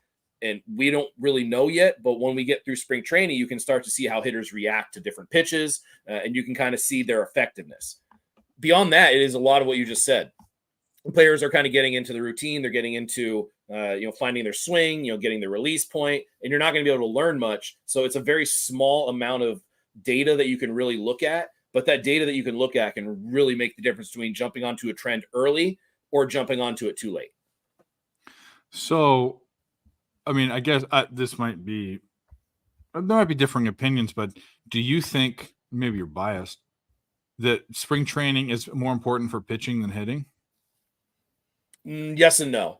And we don't really know yet, but when we get through spring training, you can start to see how hitters react to different pitches, and you can kind of see their effectiveness. Beyond that, it is a lot of what you just said. Players are kind of getting into the routine. They're getting into, finding their swing, getting their release point, and you're not going to be able to learn much. So it's a very small amount of data that you can really look at, but that data that you can look at can really make the difference between jumping onto a trend early or jumping onto it too late. So, I mean, I guess there might be differing opinions, but do you think, maybe you're biased, that spring training is more important for pitching than hitting? Yes and no.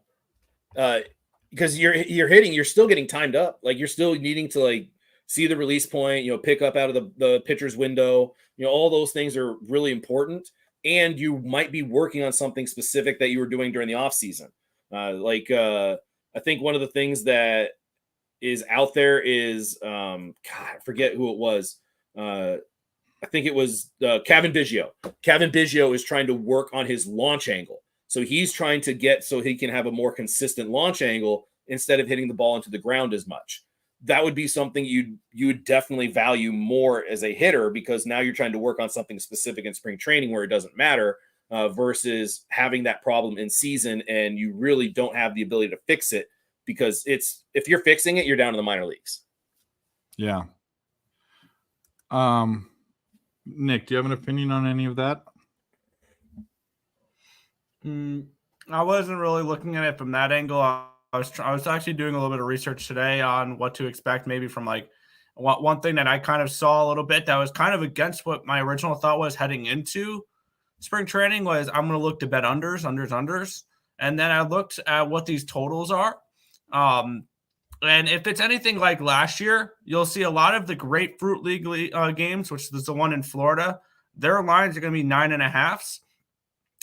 Because you're hitting, you're still getting timed up. Like, you're still needing to like see the release point, pick up out of the pitcher's window. All those things are really important. And you might be working on something specific that you were doing during the off season. I think one of the things that is out there is, I forget who it was. I think it was Kevin Biggio. Kevin Biggio is trying to work on his launch angle. So he's trying to get so he can have a more consistent launch angle instead of hitting the ball into the ground as much. that would be something you would definitely value more as a hitter, because now you're trying to work on something specific in spring training where it doesn't matter, versus having that problem in season and you really don't have the ability to fix it, because if you're fixing it, you're down to the minor leagues. Yeah. Nick, do you have an opinion on any of that? I wasn't really looking at it from that angle. I was actually doing a little bit of research today on what to expect, maybe from like one thing that I kind of saw a little bit that was kind of against what my original thought was heading into spring training was I'm going to look to bet unders. And then I looked at what these totals are. And if it's anything like last year, you'll see a lot of the Grapefruit League games, which is the one in Florida. Their lines are going to be 9.5s.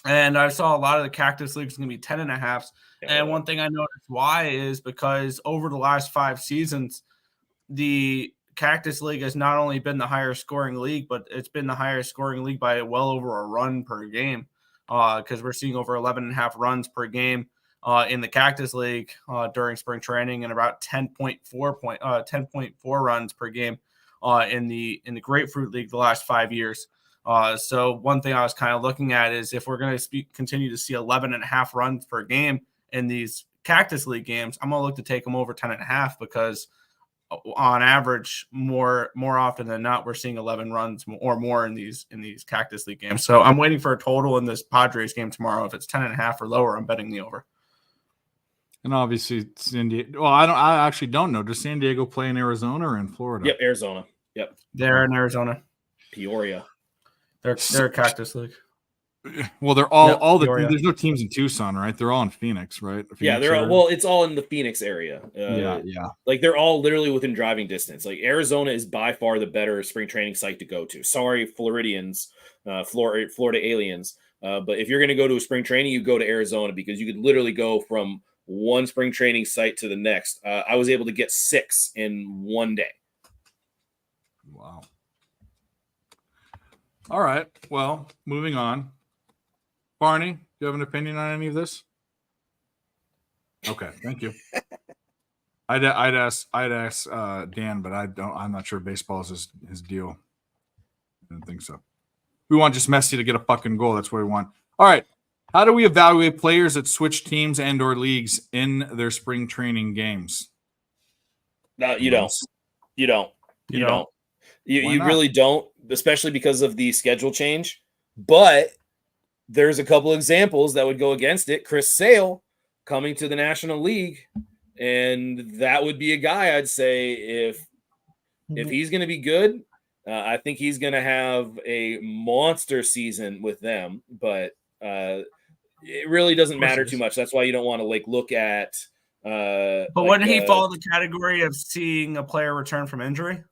And I saw a lot of the Cactus Leagues going to be 10.5s. And one thing I noticed why is because over the last 5 seasons, the Cactus League has not only been the higher scoring league, but it's been the higher scoring league by well over a run per game, because we're seeing over 11.5 runs per game in the Cactus League during spring training, and about 10.4 runs per game in the Grapefruit League the last 5 years. So one thing I was kind of looking at is if we're going to continue to see 11.5 runs per game in these Cactus League games, I'm going to look to take them over 10.5, because on average, more often than not, we're seeing 11 runs or more in these Cactus League games. So I'm waiting for a total in this Padres game tomorrow. If it's 10.5 or lower, I'm betting the over. And obviously, San Diego. Well, I actually don't know. Does San Diego play in Arizona or in Florida? Yep, Arizona. Yep, they're in Arizona. Peoria. They're Cactus League. Well, they're all Peoria. There's no teams in Tucson, right? They're all in Phoenix, right? Yeah, Phoenix area? well, it's all in the Phoenix area. Yeah. Like they're all literally within driving distance. Like Arizona is by far the better spring training site to go to. Sorry, Floridians, Florida aliens. But if you're going to go to a spring training, you go to Arizona, because you could literally go from one spring training site to the next. I was able to get 6 in one day. Wow. All right. Well, moving on. Barney, do you have an opinion on any of this? Okay, thank you. I'd ask Dan, but I'm not sure baseball is his deal. I don't think so. We want just Messi to get a fucking goal. That's what we want. All right. How do we evaluate players that switch teams and or leagues in their spring training games? No, you don't. You don't. You don't. You really don't, especially because of the schedule change. But there's a couple examples that would go against it. Chris Sale coming to the National League, and that would be a guy I'd say if he's going to be good, I think he's going to have a monster season with them. But it really doesn't matter too much. That's why you don't want to look at. But wouldn't he fall in the category of seeing a player return from injury?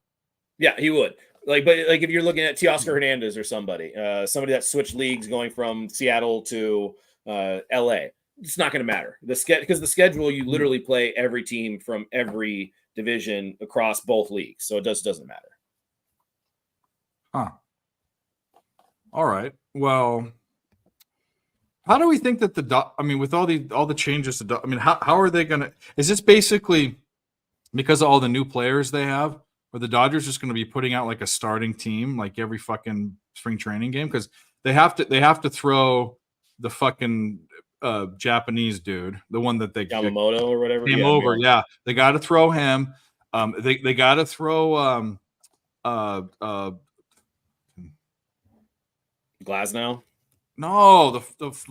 Yeah, he would. But if you're looking at Teoscar Hernandez or somebody that switched leagues going from Seattle to LA, it's not going to matter. Because the schedule, you literally play every team from every division across both leagues, so it doesn't matter. Huh. All right. Well, how do we think that with all the changes, how are they going to? Is this basically because of all the new players they have? Or the Dodgers just going to be putting out like a starting team like every fucking spring training game, because they have to throw the fucking Japanese dude, the one that they Yamamoto or whatever came over. Yeah, they got to throw him. They got to throw Glasnow. No,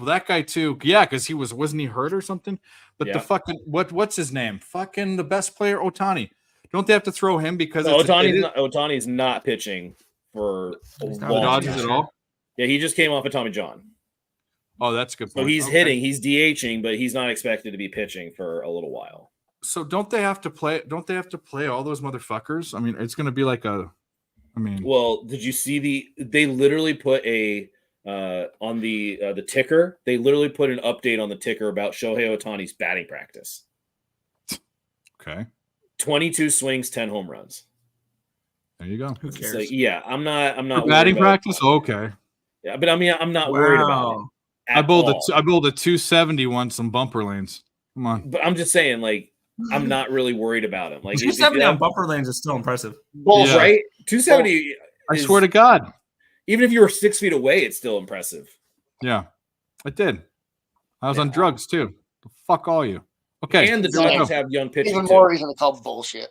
that guy too. Yeah, because wasn't he hurt or something? But yeah. The fucking what's his name? Fucking the best player, Ohtani. Don't they have to throw him because Ohtani's not pitching for the Dodgers at all? Yeah, he just came off of Tommy John. Oh, that's a good point. So he's hitting, he's DHing, but he's not expected to be pitching for a little while. So don't they have to play all those motherfuckers? I mean, it's going to be like well, did you see they literally put on the ticker, they literally put an update on the ticker about Shohei Ohtani's batting practice. Okay. 22 swings, 10 home runs. There you go. Who cares? So, yeah, I'm not batting practice. Okay. Yeah, but I'm not worried about it. I bowled a 270 once some bumper lanes. Come on. But I'm just saying, I'm not really worried about him. Like 270 on bumper lanes is still impressive. Bulls, Yeah. right? 270. I is- swear to God. even if you were 6 feet away, it's still impressive. Yeah, I did. I was on drugs too. Fuck all you. Okay. And the Yeah. Dodgers have young pitching Even too. more reason to call bullshit.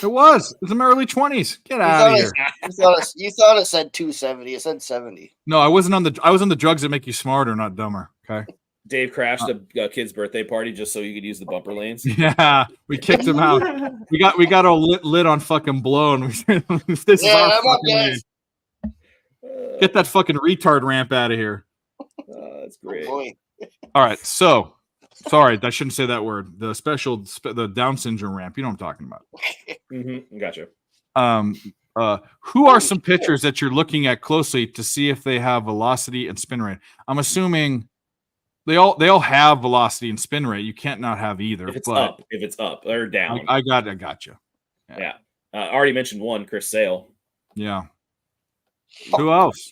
It was. It's in my early 20s. Get out of here. You thought it said 270. It said 70. No, I wasn't on the. I was on the drugs that make you smarter, not dumber. Okay. Dave crashed a kid's birthday party just so you could use the bumper lanes. Yeah, we kicked him out. We got all lit on fucking blow, and we said, "This is our I'm up, fucking guys. lane. Get that fucking retard ramp out of here." That's great. Boy. All right, so sorry, I shouldn't say that word. The Down syndrome ramp. You know what I'm talking about. Gotcha. Who are some pitchers that you're looking at closely to see if they have velocity and spin rate? I'm assuming they all have velocity and spin rate. You can't not have either. If but it's up or down. I got you. Yeah. I already mentioned one, Chris Sale. Yeah. Who else?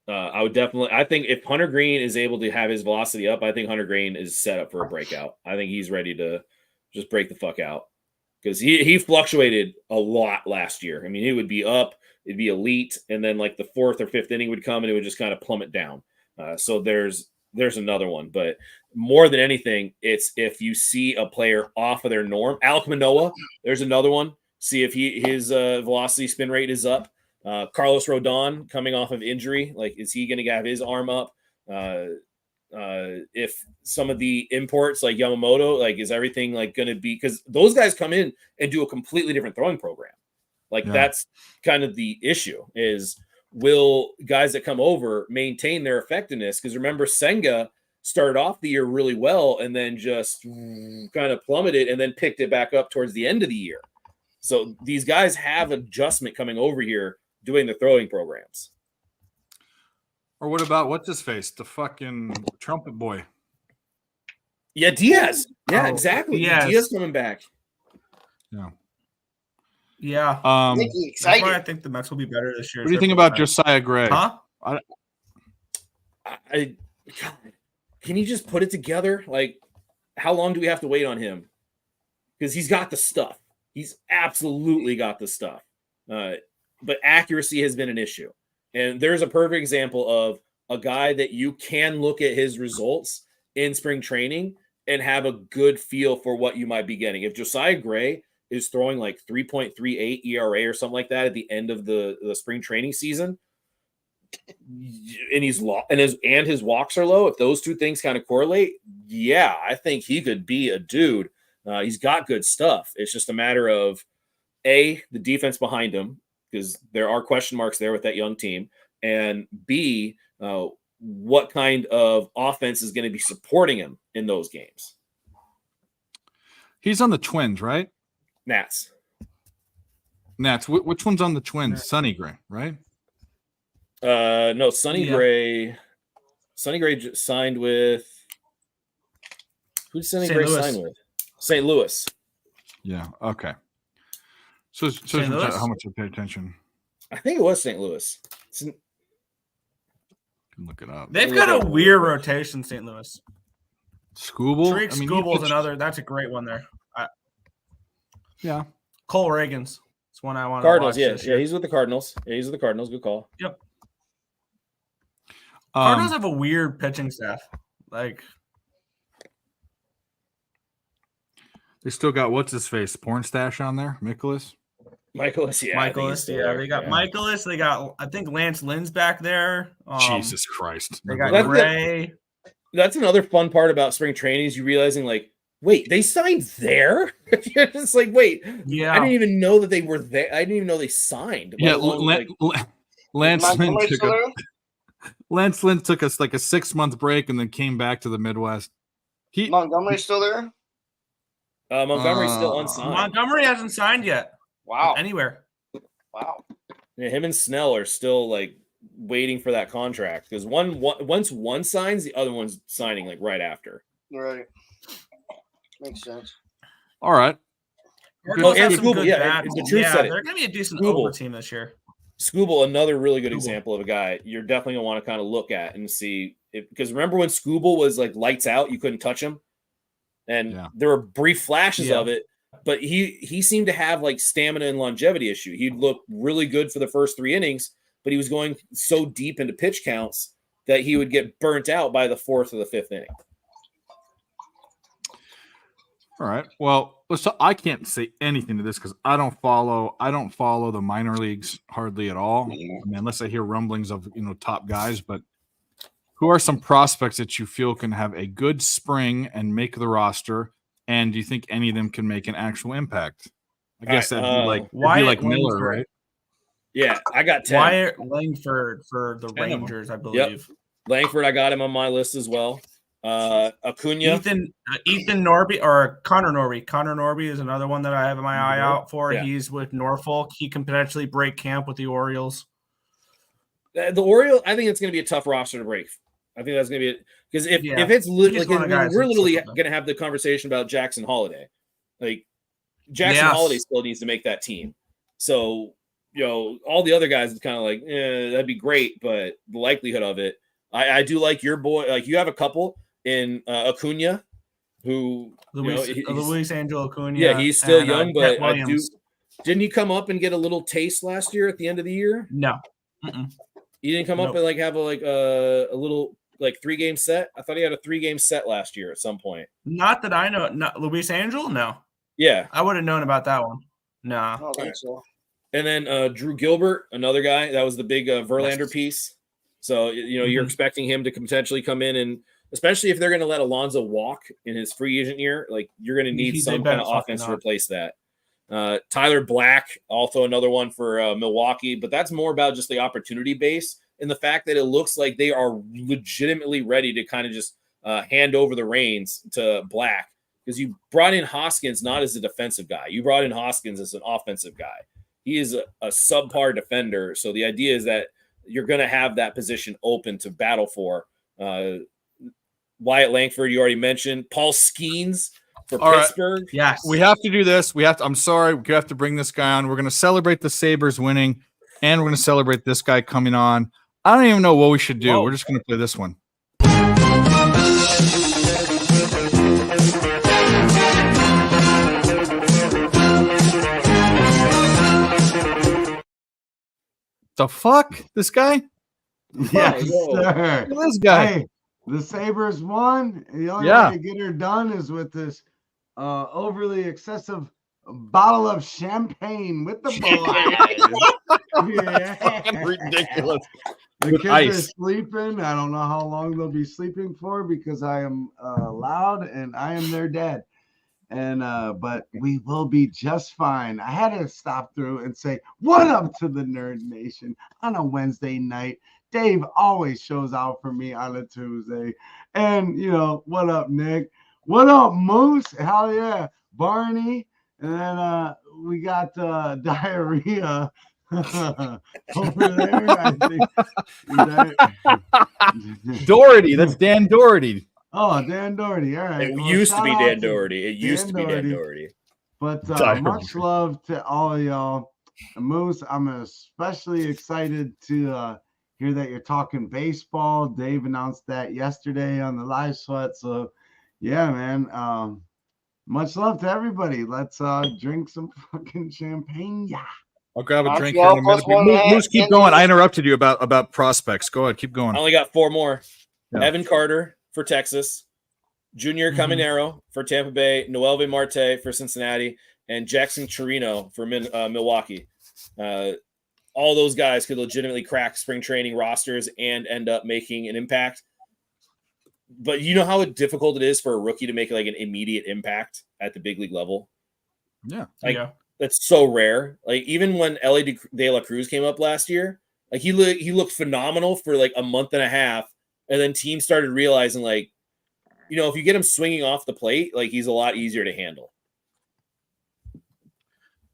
I would definitely. I think if Hunter Green is able to have his velocity up, I think Hunter Green is set up for a breakout. I think he's ready to just break the fuck out because he fluctuated a lot last year. I mean, he would be up, it'd be elite, and then like the fourth or fifth inning would come and it would just kind of plummet down. So there's another one, but more than anything, it's if you see a player off of their norm. Alek Manoah, there's another one. See if his velocity spin rate is up. Carlos Rodon coming off of injury, like is he going to have his arm up? If some of the imports like Yamamoto, like is everything like going to be, because those guys come in and do a completely different throwing program. Like that's kind of the issue is will guys that come over maintain their effectiveness? Because remember, Senga started off the year really well and then just kind of plummeted and then picked it back up towards the end of the year. So these guys have adjustment coming over here doing the throwing programs. Or what about what's his face? The fucking trumpet boy. Yeah, Diaz. Yeah, Oh, exactly. Diaz. Diaz coming back. Yeah. Yeah. Make you That's why I excited. think the Mets will be better this year. What do you think about Josiah Gray? Huh? God, can he just put it together? Like, how long do we have to wait on him? Because he's got the stuff. He's absolutely got the stuff. But accuracy has been an issue. And there's a perfect example of a guy that you can look at his results in spring training and have a good feel for what you might be getting. If Josiah Gray is throwing like 3.38 ERA or something like that at the end of the spring training season, and his walks are low, if those two things kind of correlate, yeah, I think he could be a dude. He's got good stuff. It's just a matter of A, the defense behind him, because there are question marks there with that young team, and B, what kind of offense is going to be supporting him in those games. He's on the Twins, right? Nats. Which one's on the Twins? Sonny Gray, right? No, Sonny Gray. Sonny Gray signed with. Who did Sonny St. Gray Louis. sign with? St. Louis. Yeah. Okay. So St. Louis? how much I pay attention? I think it was St. Louis. Can look it up. They've got a weird rotation, St. Louis. Scooble. Drake Scooble's another. That's a great one there. Yeah. Cole Reagans. It's one I want Cardinals. to watch. Yeah, he's with the Cardinals. Yeah, he's with the Cardinals. Good call. Yep. Cardinals have a weird pitching staff. Like They still got what's his face porn stash on there, Nicholas. Michaelis. Yeah, I think he's Michaelis. still Yeah, there. they got Michaelis. They got I think Lance Lynn's back there. Jesus Christ! They got That's Gray. That's another fun part about spring training is you realizing like, wait, they signed there? You're just like, wait, Yeah. I didn't even know that they were there. I didn't even know they signed. Yeah, let alone, Lance Lynn Montgomery took still there? Lance Lynn took us like a 6-month break and then came back to the Midwest. Montgomery's still there? Montgomery's still unsigned. Montgomery hasn't signed yet. Wow. Anywhere. Wow. Yeah, him and Snell are still like waiting for that contract because once one signs, the other one's signing like right after. Right. Makes sense. All right. Cardinals and have some Scooble, good yeah, bats. the truth said it. They're going to be a decent Scooble. over team this year. Scooble, another really good example of a guy you're definitely gonna want to kind of look at and see because remember when Scooble was like lights out, you couldn't touch him. and Yeah. there were brief flashes Yeah. of it. But he seemed to have like stamina and longevity issue. He'd look really good for the first 3 innings, but he was going so deep into pitch counts that he would get burnt out by the 4th or the 5th inning. All right. Well, I can't say anything to this because I don't follow the minor leagues hardly at all. I mean, unless I hear rumblings of top guys. But who are some prospects that you feel can have a good spring and make the roster? And do you think any of them can make an actual impact? I guess that'd be like Wyatt Miller, Langford. right? Yeah, I got 10. Wyatt Langford for the 10 of 'em. Rangers, I believe. Langford, I got him on my list as well. Acuna. Ethan Norby or Connor Norby. Connor Norby is another one that I have my eye out for. Yeah. He's with Norfolk. He can potentially break camp with the Orioles. The Orioles, I think it's going to be a tough roster to break. I think that's going to be because if it's He's one of the guys we're that's literally something. going to have the conversation about Jackson Holiday. Like Jackson Holiday still needs to make that team. So, all the other guys is kind of like, that'd be great, but the likelihood of it, I do like your boy. Like you have a couple in Acuna, who Luis Angel Acuna. Yeah, he's still and, young, Brett but Williams. didn't he come up and get a little taste last year at the end of the year? No. He didn't come up Nope. and like have a little like 3-game set. I thought he had a 3-game set last year at some point. Not that I know. Not Luis Angel? No. Yeah. I would have known about that one. No. I don't think so. And then Drew Gilbert, another guy. That was the big Verlander piece. So, you're expecting him to potentially come in, and especially if they're going to let Alonso walk in his free agent year, like you're going to need some kind of offense to replace that. Tyler Black, also another one for Milwaukee, but that's more about just the opportunity base and the fact that it looks like they are legitimately ready to kind of just hand over the reins to Black, because you brought in Hoskins not as a defensive guy. You brought in Hoskins as an offensive guy. He is a subpar defender. So the idea is that you're going to have that position open to battle for. Wyatt Langford, you already mentioned. Paul Skeens for Pittsburgh. Right. Yes. We have to do this. I'm sorry. We have to bring this guy on. We're going to celebrate the Sabres winning, and we're going to celebrate this guy coming on. I don't even know what we should do. Whoa. We're just going to play this one. The fuck? This guy? Yes, whoa. sir. Look at this guy. Hey, the Sabres won. The only Yeah. way to get her done is with this overly excessive bottle of champagne with the boys. Yeah. Ridiculous. The With kids ice. are sleeping. I don't know how long they'll be sleeping for because I am loud and I am their dad. And but we will be just fine. I had to stop through and say, what up to the Nerd Nation on a Wednesday night. Dave always shows out for me on a Tuesday. And what up, Nick? What up, Moose? Hell yeah. Barney. And then we got diarrhea over there. I think. Doherty. That's Dan Doherty. Oh, Dan Doherty. All right. It Well, used to shout be out Dan Doherty. It used to be Dan Doherty. Doherty. But Diarrhea. much love to all of y'all. Moose, I'm especially excited to hear that you're talking baseball. Dave announced that yesterday on the live sweat. So, yeah, man. Much love to everybody. Let's drink some fucking champagne. Yeah. I'll grab a Knock drink you here in out a plus minute. 1.5 Moose, keep and- going. I interrupted you about prospects. Go ahead. Keep going. I only got 4 more. Yeah. Evan Carter for Texas, Junior Caminero for Tampa Bay, Noelvi Marte for Cincinnati, and Jackson Chirino for Milwaukee. All those guys could legitimately crack spring training rosters and end up making an impact. But you know how difficult it is for a rookie to make like an immediate impact at the big league level? Yeah. Like, Yeah. that's so rare. Like even when Ellie De La Cruz came up last year, like he looked phenomenal for like a month and a half, and then teams started realizing like, if you get him swinging off the plate, like he's a lot easier to handle.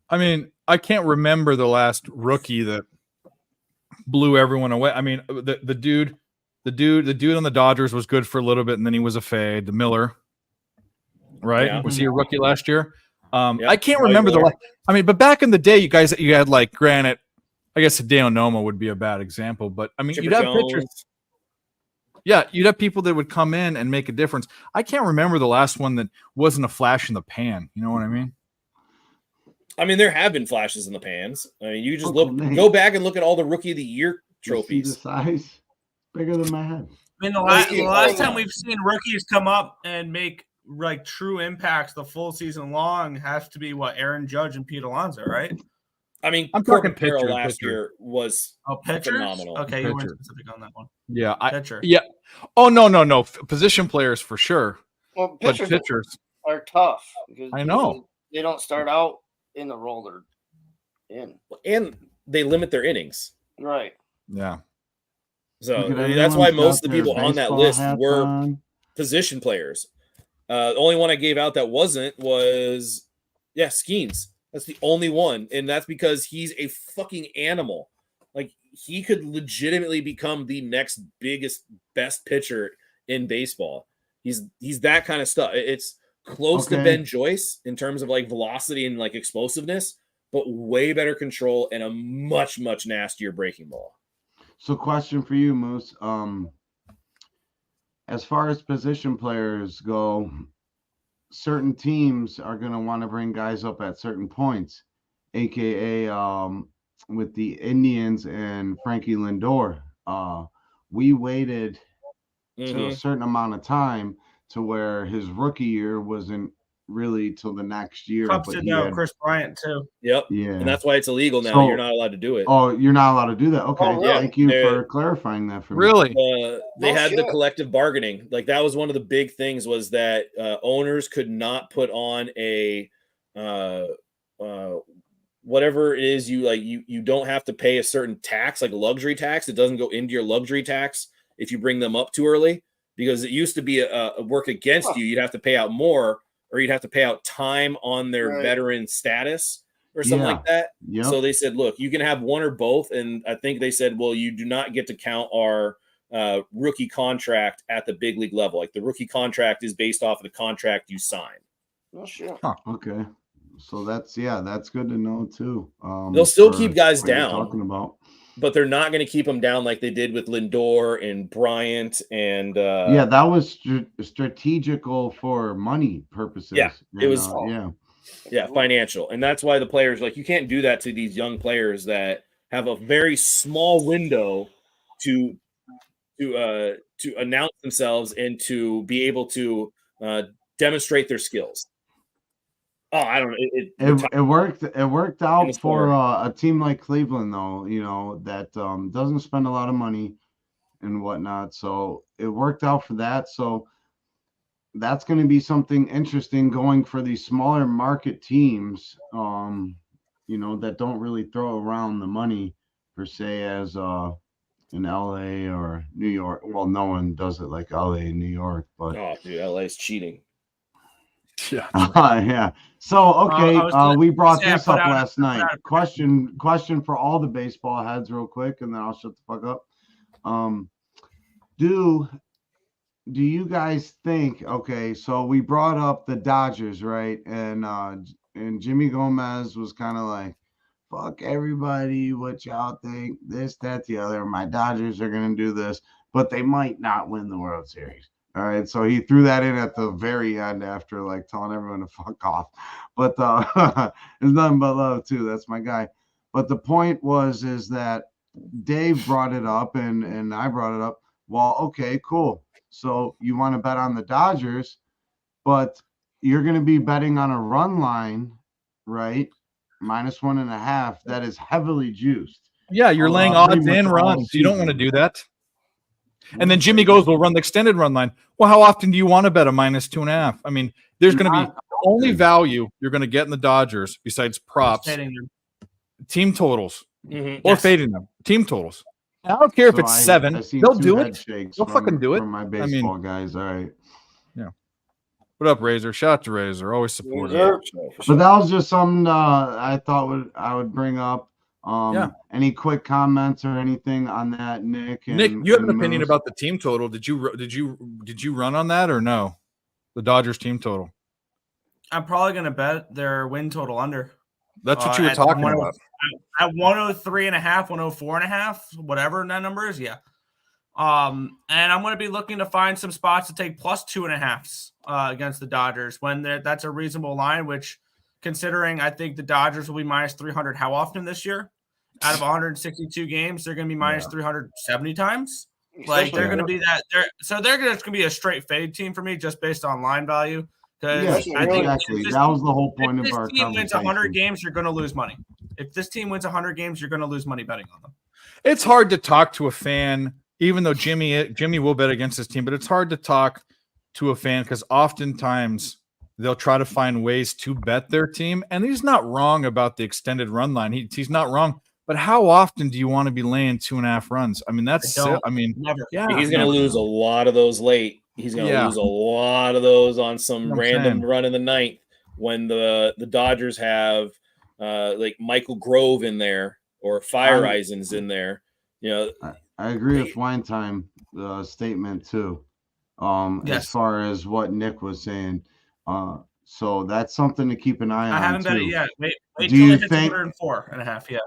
I mean, I can't remember the last rookie that blew everyone away. I mean, the dude on the Dodgers was good for a little bit, and then he was a fade. The Miller, right? Yeah. Was he a rookie last year? Yeah. I can't Roy remember Moore. but back in the day, you had like, granted, I guess Hideo Nomo would be a bad example, but I mean, Chipper you'd have Jones. pitchers. Yeah, you'd have people that would come in and make a difference. I can't remember the last one that wasn't a flash in the pan. You know what I mean? I mean, there have been flashes in the pans. I mean, you just Uncle Nate. go back and look at all the Rookie of the Year You see the trophies. size bigger than my head. I mean, the Rookie last of time the- we've seen rookies come up and make like true impacts the full season long has to be what Aaron Judge and Pete Alonso, right? I mean, I'm Corbin talking Carroll pitcher, last pitcher. year was Oh, pitchers? phenomenal. Okay, you weren't Pitcher. specific on that one. Yeah, Pitcher. yeah. Oh no. Position players for sure, Well, but pitchers pitchers. are tough because I know. they don't start out in the role they're in. and they limit their innings. Right. Yeah. So Look at I mean, that's why everyone's most of got the people their on that baseball list hats were on. position players. The only one I gave out that wasn't was Skeens. That's the only one, and that's because he's a fucking animal. Like he could legitimately become the next biggest, best pitcher in baseball. He's that kind of stuff. It's close to Okay. Ben Joyce in terms of like velocity and like explosiveness, but way better control and a much nastier breaking ball. So, question for you, Moose. As far as position players go, certain teams are going to want to bring guys up at certain points, aka with the Indians and Frankie Lindor. We waited to a Mhm. certain amount of time to where his rookie year wasn't really till the next year. Cubs But did he know had, Chris Bryant too. Yep. yeah. And that's why it's illegal now. So- You're not allowed to do it. Oh, you're not allowed to do that. Okay, Oh, really? thank you They're- for clarifying that for me. Really? They No had the shit. collective bargaining. Like that was one of the big things was that owners could not put on a whatever it is you don't have to pay a certain tax, like a luxury tax. It doesn't go into your luxury tax if you bring them up too early, because it used to be a work against Huh. you. You'd have to pay out more, or you'd have to pay out time on their Right. veteran status or something like that. Yep. So they said, look, you can have one or both. And I think they said, well, you do not get to count our rookie contract at the big league level. Like the rookie contract is based off of the contract you sign. No shit. Okay. So that's good to know too. They'll still for keep guys what you're down. Talking about. But they're not going to keep them down like they did with Lindor and Bryant and Yeah, that was strategical for money purposes. Yeah, it And, was- financial. And that's why the players, like, you can't do that to these young players that have a very small window to announce themselves and to be able to demonstrate their skills. Oh, I don't know. It worked. It worked In out the for sport. a team like Cleveland, though. You know that doesn't spend a lot of money and whatnot. So it worked out for that. So that's going to be something interesting going for these smaller market teams. You know, that don't really throw around the money per se as in LA or New York. Well, no one does it like LA and New York, but Oh, dude, LA's cheating. Yeah. yeah. So okay, I was gonna we brought say, I this put up out- last night. out- Question for all the baseball heads, real quick, and then I'll shut the fuck up. Do you guys think? Okay, so we brought up the Dodgers, right? And Jimmy Gomez was kind of like, "Fuck everybody, what y'all think? This, that, the other. My Dodgers are gonna do this, but they might not win the World Series." All right, so he threw that in at the very end after like telling everyone to fuck off. But it's nothing but love too. That's my guy. But the point is that Dave brought it up and I brought it up. Well, okay, cool. So you want to bet on the Dodgers, but you're going to be betting on a run line, right? -1.5. That is heavily juiced. Yeah, you're laying pretty odds much and all runs. You don't want to season. do that. And then Jimmy goes, we'll run the extended run line. Well, how often do you want to bet a -2.5? I mean, there's going to be the only value you're going to get in the Dodgers besides props, Stating them. team totals, Mhm. or fading them, team totals. I don't care if So it's I 7. seen They'll 2 do head it. shakes They'll fucking do it. from my mean- baseball guys. All right. What up, Razor? Shout out to Razor. Always supportive. Reserve. But that was just something I thought I would bring up. Yeah. Any quick comments or anything on that, Nick? Nick, you have an and opinion Moose? about the team total. Did you run on that or no? The Dodgers team total. I'm probably gonna bet their win total under That's what you were at talking 103 about. at 103.5, 104.5, whatever that number is. Yeah. And I'm going to be looking to find some spots to take plus 2.5s against the Dodgers when that's a reasonable line, which considering I think the Dodgers will be minus 300 how often this year? Out of 162 games, they're going to be minus 370 times. Like they're going to be that. They're going to be a straight fade team for me just based on line value. Because Yeah, I think exactly. That was the whole point if of our this team wins 100 conversation. games, you're going to lose money. If this team wins 100 games, you're going to lose money betting on them. It's hard to talk to a fan, even though Jimmy will bet against his team, but it's hard to talk to a fan because oftentimes they'll try to find ways to bet their team. And he's not wrong about the extended run line. He's not wrong. But how often do you want to be laying 2.5 runs? I mean, that's never. yeah. He's going to lose a lot of those late. He's going to lose a lot of those on some random run in the ninth when the Dodgers have like Michael Grove in there or Fire Eisen's in there. You know, I agree with Wine Time statement too. As far as what Nick was saying. So that's something to keep an eye on. I haven't bet too. it yet. Wait Do till you it hits think 104.5. Yeah.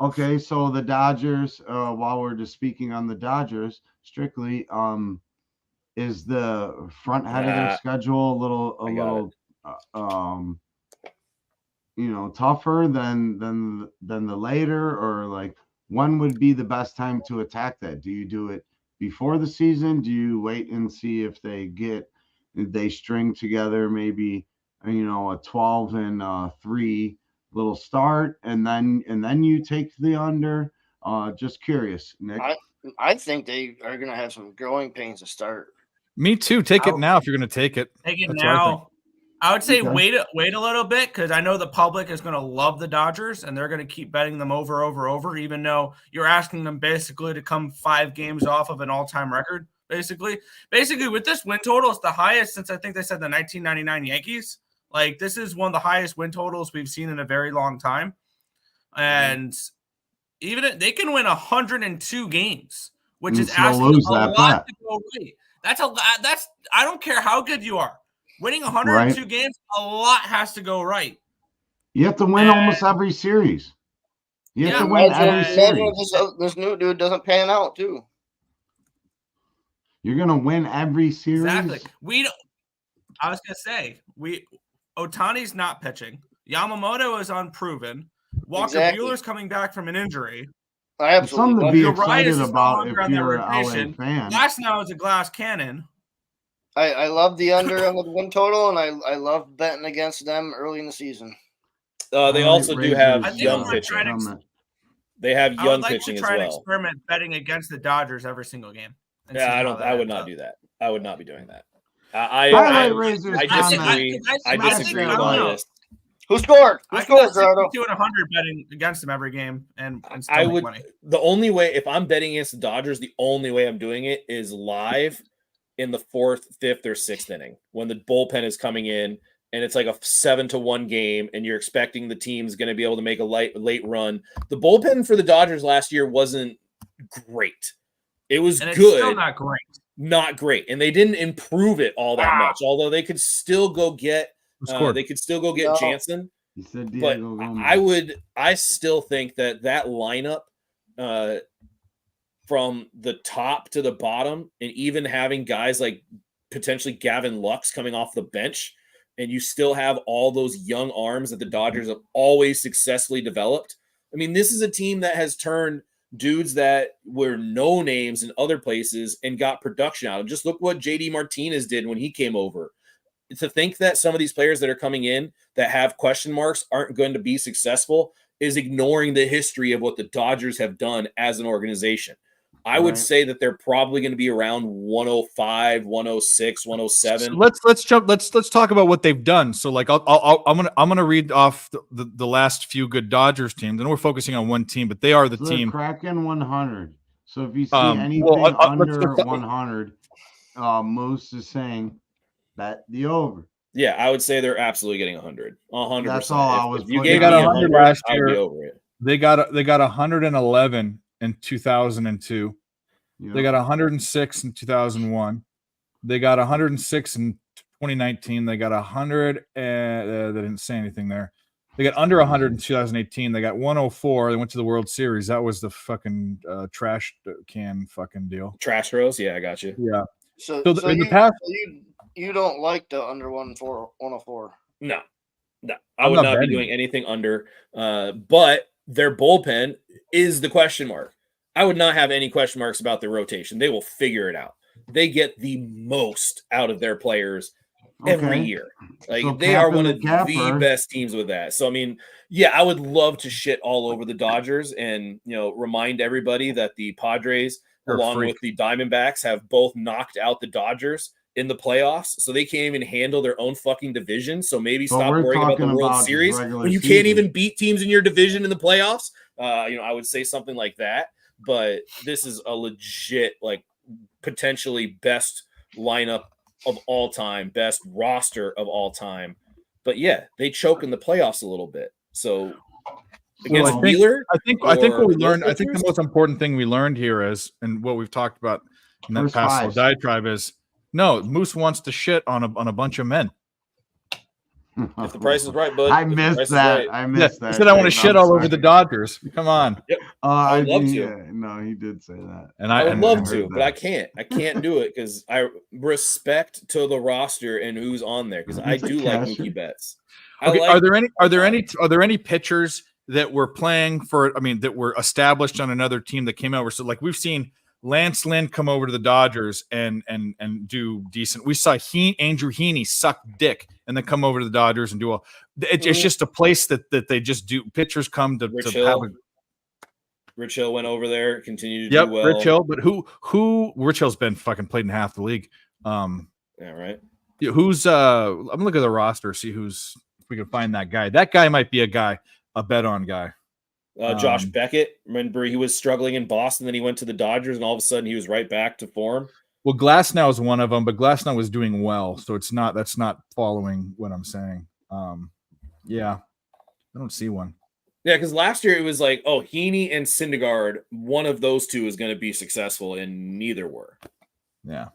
Okay, so the Dodgers, while we're just speaking on the Dodgers strictly, is the front head of their schedule a little tougher than the later, or like when would be the best time to attack that? Do you do it before the season? Do you wait and see if they string together maybe a 12-3 little start and then you take the under? Just curious, Nick. I think they are going to have some growing pains to start. Me too. Take it now if you're going to take it. Take it That's now. I would say Okay. wait a little bit because I know the public is going to love the Dodgers and they're going to keep betting them over, even though you're asking them basically to come 5 games off of an all-time record. Basically with this win total, it's the highest since I think they said the 1999 Yankees. Like this is one of the highest win totals we've seen in a very long time, and even they can win 102 games, which is asking a lot to go right. That's a lot. I don't care how good you are. Winning 102 games, a lot has to go right. You have to win almost every series. You have to win every series. This new dude doesn't pan out too. You're gonna win every series. Exactly. I was gonna say Ohtani's not pitching. Yamamoto is unproven. Walker Buehler's coming back from an injury. I absolutely something to be excited about if you're an LA fan. Glass now is a glass cannon. I love the under on the win total, and I love betting against them early in the season. They also do have young pitching. They have young pitching as well. I would like to try to experiment betting against the Dodgers every single game. Yeah, I would not do that. I would not be doing that. I disagree with all this. Who scored? Who scored, Gerardo? 2 and 100 betting against them every game, and still I make would. Money. The only way, if I'm betting against the Dodgers, the only way I'm doing it is live in the 4th, 5th, or 6th inning when the bullpen is coming in, and it's like a 7-1 game, and you're expecting the team's going to be able to make a late run. The bullpen for the Dodgers last year wasn't great. It was and it's good, still not great. Not great, and they didn't improve it all that much. Although they could still go get. Jansen, but I still think that lineup from the top to the bottom, and even having guys like potentially Gavin Lux coming off the bench, and you still have all those young arms that the Dodgers have always successfully developed. I mean, this is a team that has turned dudes that were no names in other places and got production out of. Just look what JD Martinez did when he came over. To think that some of these players that are coming in that have question marks aren't going to be successful is ignoring the history of what the Dodgers have done as an organization. I would say that they're probably going to be around 105, 106, 107. So let's talk about what they've done. So like I'm gonna read off the last few good Dodgers teams, and we're focusing on one team, but they are the team. Cracking 100. So if you see anything under 100, Moose is saying bet the over. Yeah, I would say they're absolutely getting 100. 100%. That's all I was. They got 100 last year. I'd be over it. They got 111 in 2002. Yeah. They got 106 in 2001. They got 106 in 2019. They got 100. They didn't say anything there. They got under 100 in 2018. They got 104. They went to the World Series. That was the fucking trash can fucking deal. Trash throws. Yeah, I got you. Yeah. So, So in the past, you don't like the under 104. No, I I'm would not not be betting. doing anything under. But their bullpen is the question mark. I would not have any question marks about their rotation. They will figure it out. They get the most out of their players every Okay. year. Like So they are Capper one the of the Capper. best teams with that. So I mean, yeah, I would love to shit all over the Dodgers and remind everybody that the Padres, They're a along freak. with the Diamondbacks, have both knocked out the Dodgers in the playoffs, so they can't even handle their own fucking division. So maybe But stop we're worrying about the talking World about just Series regular when you can't season. even beat teams in your division in the playoffs. I would say something like that. But this is a legit, like, potentially best lineup of all time, best roster of all time. But yeah, they choke in the playoffs a little bit. So against I think- Wheeler, I think what we or learned. those I think the pitchers? most important thing we learned here is, and what we've talked about in that First past fives. diatribe is, no, Moose wants to shit on a bunch of men. if the price is right, bud. I if the missed price is that. right. I Yeah, missed he that. said I want to Dave. shit I'm all over sorry. the Dodgers. Come on, I would love to. Yeah, no, he did say that. and I would and- love and- to, heard but that. I can't. I can't do it because I respect to the roster and who's on there because I It's a do like casher. Mookie Betts. Okay, I like, are there any pitchers that were playing for? I mean, that were established on another team that came over. So, like we've seen Lance Lynn come over to the Dodgers and do decent. We saw Andrew Heaney suck dick and then come over to the Dodgers and do all. It's just a place that they just do. Pitchers come to Rich have Hill a, Rich Hill went over there, continued to Yep, do well. Rich Hill. But who Rich Hill's been fucking played in half the league. Yeah, right. Who's I'm gonna look at the roster, see if we can find that guy. That guy might be a bet on guy. Josh Um, Beckett, remember he was struggling in Boston, then he went to the Dodgers, and all of a sudden he was right back to form. Well, Glasnow is one of them, but Glasnow was doing well, so that's not following what I'm saying. Yeah, I don't see one. Yeah, because last year it was like, oh, Heaney and Syndergaard, one of those two is going to be successful, and neither were. Yeah,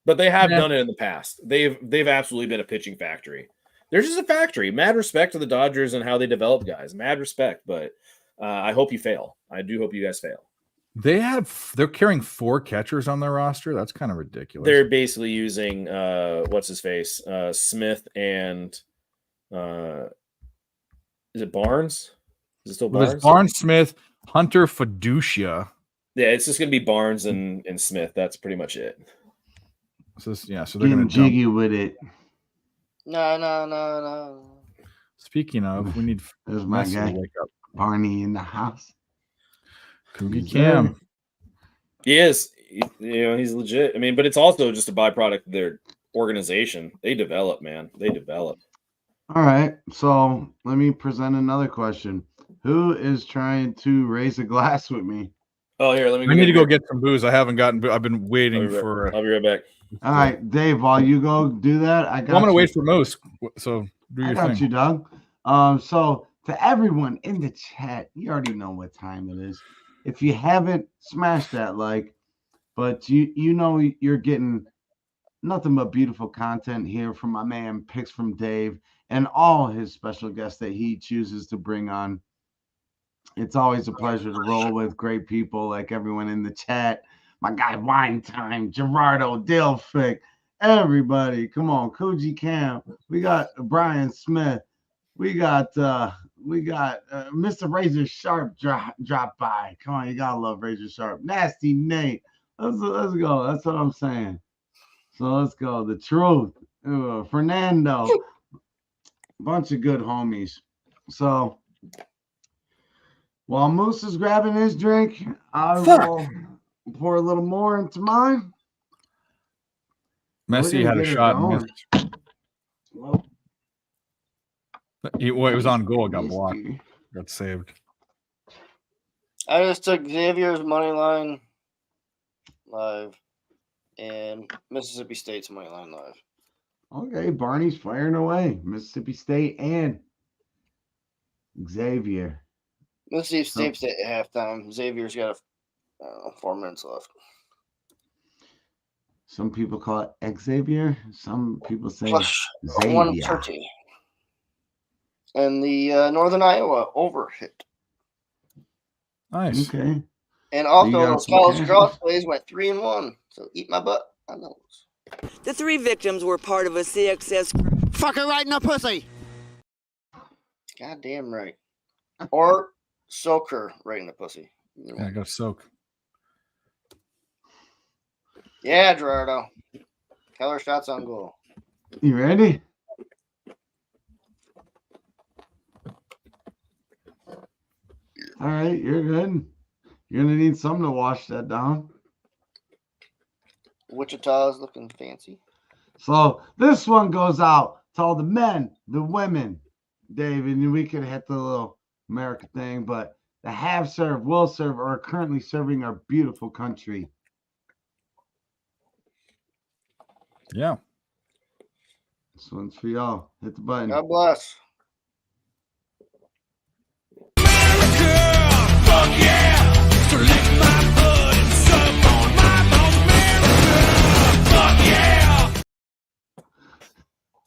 But they have Yeah. done it in the past. They've absolutely been a pitching factory. They're just a factory. Mad respect to the Dodgers and how they develop guys. Mad respect, but I hope you fail. I do hope you guys fail. they're carrying 4 catchers on their roster. That's kind of ridiculous. They're basically using what's his face, Smith and is it Barnes? Is it still Well, Barnes? there's Barnes, Smith, Hunter, Fiducia. Yeah, it's just gonna be Barnes and Smith. That's pretty much it. So they're Getting going to jump. jiggy with it. No. Speaking of, we need There's my Messi to guy, wake up. Barney in the house. Coogie Yes, Cam. sir. He is. He's legit. I mean, but it's also just a byproduct of their organization. They develop, man. They develop. All right. So let me present another question. Who is trying to raise a glass with me? Oh, here, let me. I need to go beer. get some booze. I haven't gotten. I've been waiting for. I'll be right back. All right, Dave, while you go do that, I got Well, I'm going to you. wait for Moose. So do I your got thing. you, Doug. So to everyone in the chat, you already know what time it is. If you haven't, smash that like. But you know you're getting nothing but beautiful content here from my man Picks from Dave and all his special guests that he chooses to bring on. It's always a pleasure to roll with great people like everyone in the chat. My guy Wine Time, Gerardo, Dilfic, everybody. Come on, Koji Cam. We got Brian Smith. We got Mr. Razor Sharp drop by. Come on, you gotta love Razor Sharp. Nasty Nate. Let's go. That's what I'm saying. So let's go. The truth. Fernando. Bunch of good homies. So while Moose is grabbing his drink, I will pour a little more into mine. We're Messi gonna had a get it shot and going. missed. Well, It was on goal. It got blocked. whiskey. Got saved. I just took Xavier's money line live and Mississippi State's money line live. Okay, Barney's firing away. Mississippi State and Xavier. Mississippi State's at halftime. Xavier's got 4 minutes left. Some people call it Xavier. Some people say Plus Xavier. 130. And the Northern Iowa over hit. Nice. Okay. And also, got those some college cash. cross plays went 3-1. So eat my butt on those. The 3 victims were part of a CXS. Fuck her right in the pussy. Goddamn right. Or soak her right in the pussy. Yeah, I got to soak. Yeah, Gerardo. Keller shots on goal. You ready? All right, you're good. You're gonna need something to wash that down. Wichita is looking fancy. So this one goes out to all the men, the women, Dave, and we could hit the little America thing, but the have served, will serve, or are currently serving our beautiful country. Yeah. This one's for y'all. Hit the button. God bless.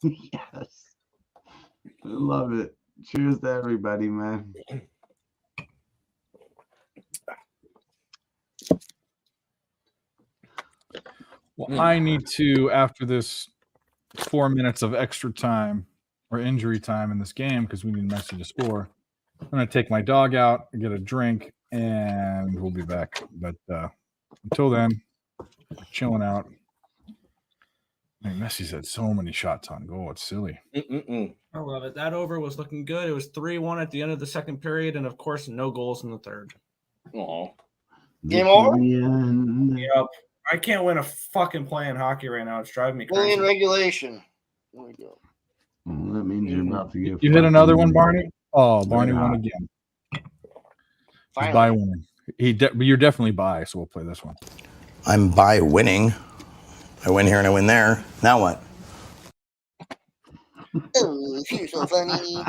Yes. I love it. Cheers to everybody, man. Well, I need to, after this 4 minutes of extra time or injury time in this game, because we need Messi to score, I'm going to take my dog out, get a drink, and we'll be back. But until then, chilling out. I mean, Messi's had so many shots on goal. It's silly. I love it. That over was looking good. It was 3-1 at the end of the second period, and of course, no goals in the third. Oh, Game over? Yep. I can't win a fucking playing hockey right now. It's driving me Only in crazy. regulation. There we go. Well, that means you're about to get. You hit another one, Barney? Oh, Barney won again. He's Finally. by winning. You're definitely by, so we'll play this one. I'm by winning. I win here and I win there. Now what? Oh, you're so funny.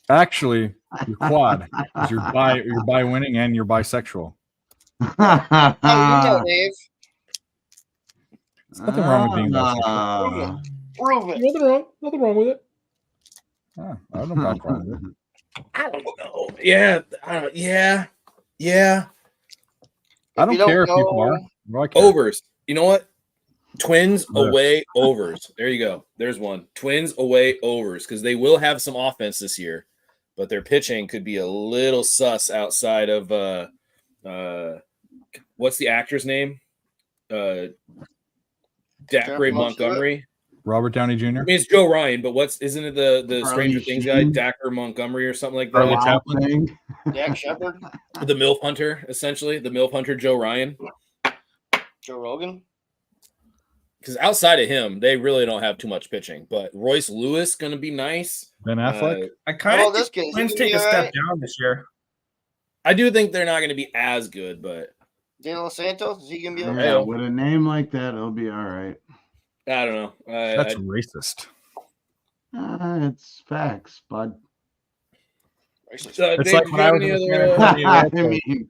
Actually, you're quad. 'Cause you're by winning and you're bisexual. Oh, you know, Dave. There's nothing wrong with being bisexual. Prove it. nothing wrong with it. Ah, I don't have a problem with it. I don't know. Yeah, yeah. I If you don't care if know- people are. What do I care? Overs. You know what? Twins Yeah. away overs. There you go. There's one. Twins away overs, because they will have some offense this year, but their pitching could be a little sus outside of what's the actor's name? Dacre Jeffrey Montgomery. Robert Downey Jr. I mean, it's Joe Ryan, but isn't it the Charlie Stranger Things guy, Sheen. Dacre Montgomery or something like Charlie that? Chaplin. Thing. Dak Shepard, The MILF Hunter, essentially. The MILF Hunter, Joe Ryan. Joe Rogan. Because outside of him, they really don't have too much pitching. But Royce Lewis going to be nice. Ben Affleck. I kind Oh, of this think kid, Twins he take a be step alright. down this year. I do think they're not going to be as good, but De Los Santos, is he gonna be Yeah, okay? Yeah. with a name like that, it'll be all right. I don't know. That's racist. It's facts, bud. It's Dave, like do when you I have was any in the other, San Antonio I airport. mean,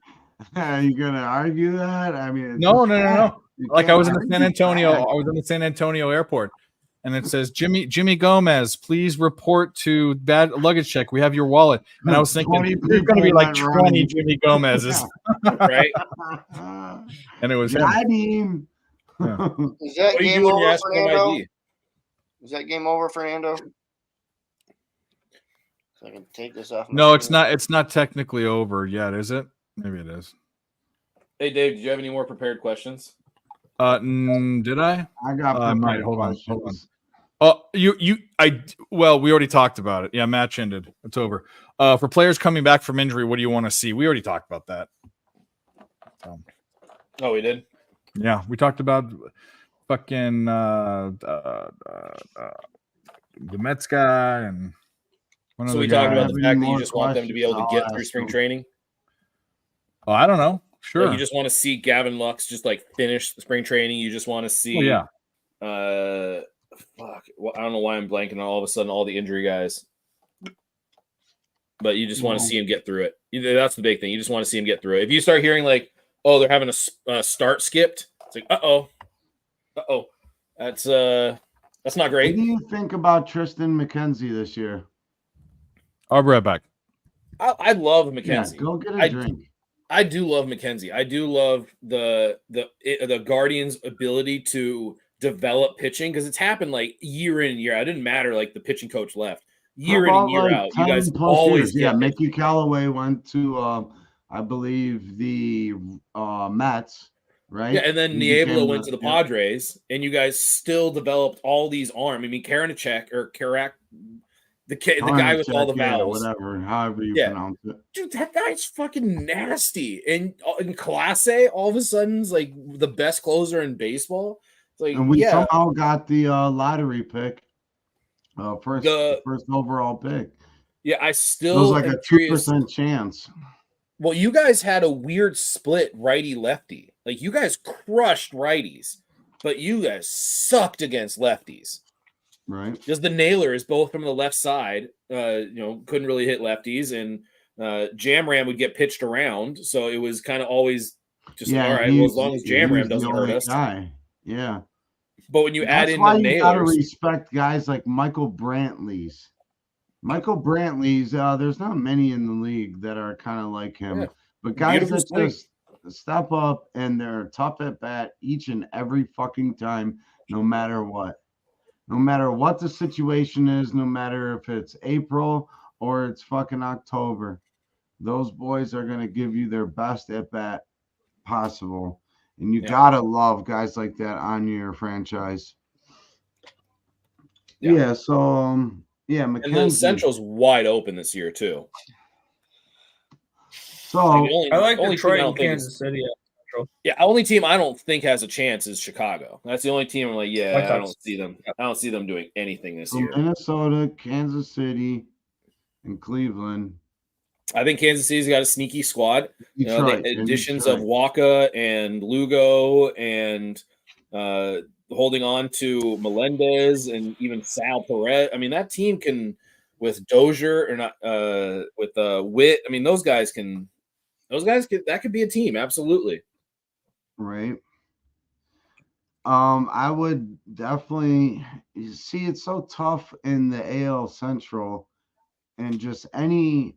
are you gonna argue that? I mean, it's No, just no, no, facts. no. You Like I can't was in the argue San Antonio. facts. I was in the San Antonio airport, and it says Jimmy Gomez, please report to bad luggage check. We have your wallet. And I was thinking 20 there's going to be people like went 20 running. Jimmy Gomez's, right? and it was him. Got him. Is that What do you game do when you over, ask for an Fernando? ID? Is that game over, Fernando? So I can take this off. my No, it's screen. not. It's not technically over yet, is it? Maybe it is. Hey, Dave, did you have any more prepared questions? Did I? I got I might. prepared Hold on. questions. Oh, well, we already talked about it. Yeah, match ended. It's over. For players coming back from injury, what do you want to see? We already talked about that. Oh, we did? Yeah, we talked about fucking the Mets guy and one So other we guy. talked about the Have any fact that you more just want them to be able to questions? get I'll through ask spring them. training. Oh, I don't know. Sure. Like you just want to see Gavin Lux just like finish the spring training. You just want to see, yeah. Fuck. Well, I don't know why I'm blanking on all of a sudden all the injury guys, but you just want to see him get through it. That's the big thing. You just want to see him get through it. If you start hearing like, oh, they're having a start skipped, it's like, that's That's not What great. do you think about Tristan McKenzie this year? I'll be right back. I love Yeah, McKenzie. go get a drink. I do love McKenzie. I do love the Guardians' ability to develop pitching because it's happened like year in and year out. It didn't matter like the pitching coach left year in and year out. You guys 10 plus always years. Yeah, get Mickey Callaway went to I believe the Mets, right? yeah, and then He Niebla became went to the yeah. Padres, and you guys still developed all these arms. I mean, Karinchak or Karak, the guy with all the Yeah, vowels. whatever, however you Yeah. pronounce it. Dude, that guy's fucking nasty. And in Clase, all of a sudden, is like the best closer in baseball. It's like, And we yeah, somehow got the lottery pick, first overall pick. yeah. I It was still like am a curious. 2% chance. Well, you guys had a weird split righty lefty. Like you guys crushed righties, but you guys sucked against lefties. Right. Because the nailers, both from the left side, couldn't really hit lefties, and Jamram would get pitched around. So it was kind of always just all right. Well, as long as Jamram doesn't hurt us. Guy. Yeah. But when you add That's in why the you gotta nailers, respect guys like Michael Brantley's. Michael Brantley's, there's not many in the league that are kind of like him. Yeah. But guys Beautiful that swing. just step up and they're tough at bat each and every fucking time, no matter what. No matter what the situation is, no matter if it's April or it's fucking October, those boys are going to give you their best at bat possible. And you got to love guys like that on your franchise. Yeah. So, and the McKenzie. Central's wide open this year too. So, I like only Detroit team I don't and think Kansas City. Yeah, only team I don't think has a chance is Chicago. That's the only team I'm like, White yeah, I Sox. don't see them. I don't see them doing anything this so year. Minnesota, Kansas City, and Cleveland. I think Kansas City's got a sneaky squad. Detroit, The and additions Detroit. of Waka and Lugo and holding on to Melendez and even Sal Perez. I mean, that team can with Dozier or not with Witt. I mean, those guys could that could be a team, absolutely. Right. I would definitely see it's so tough in the AL Central and just any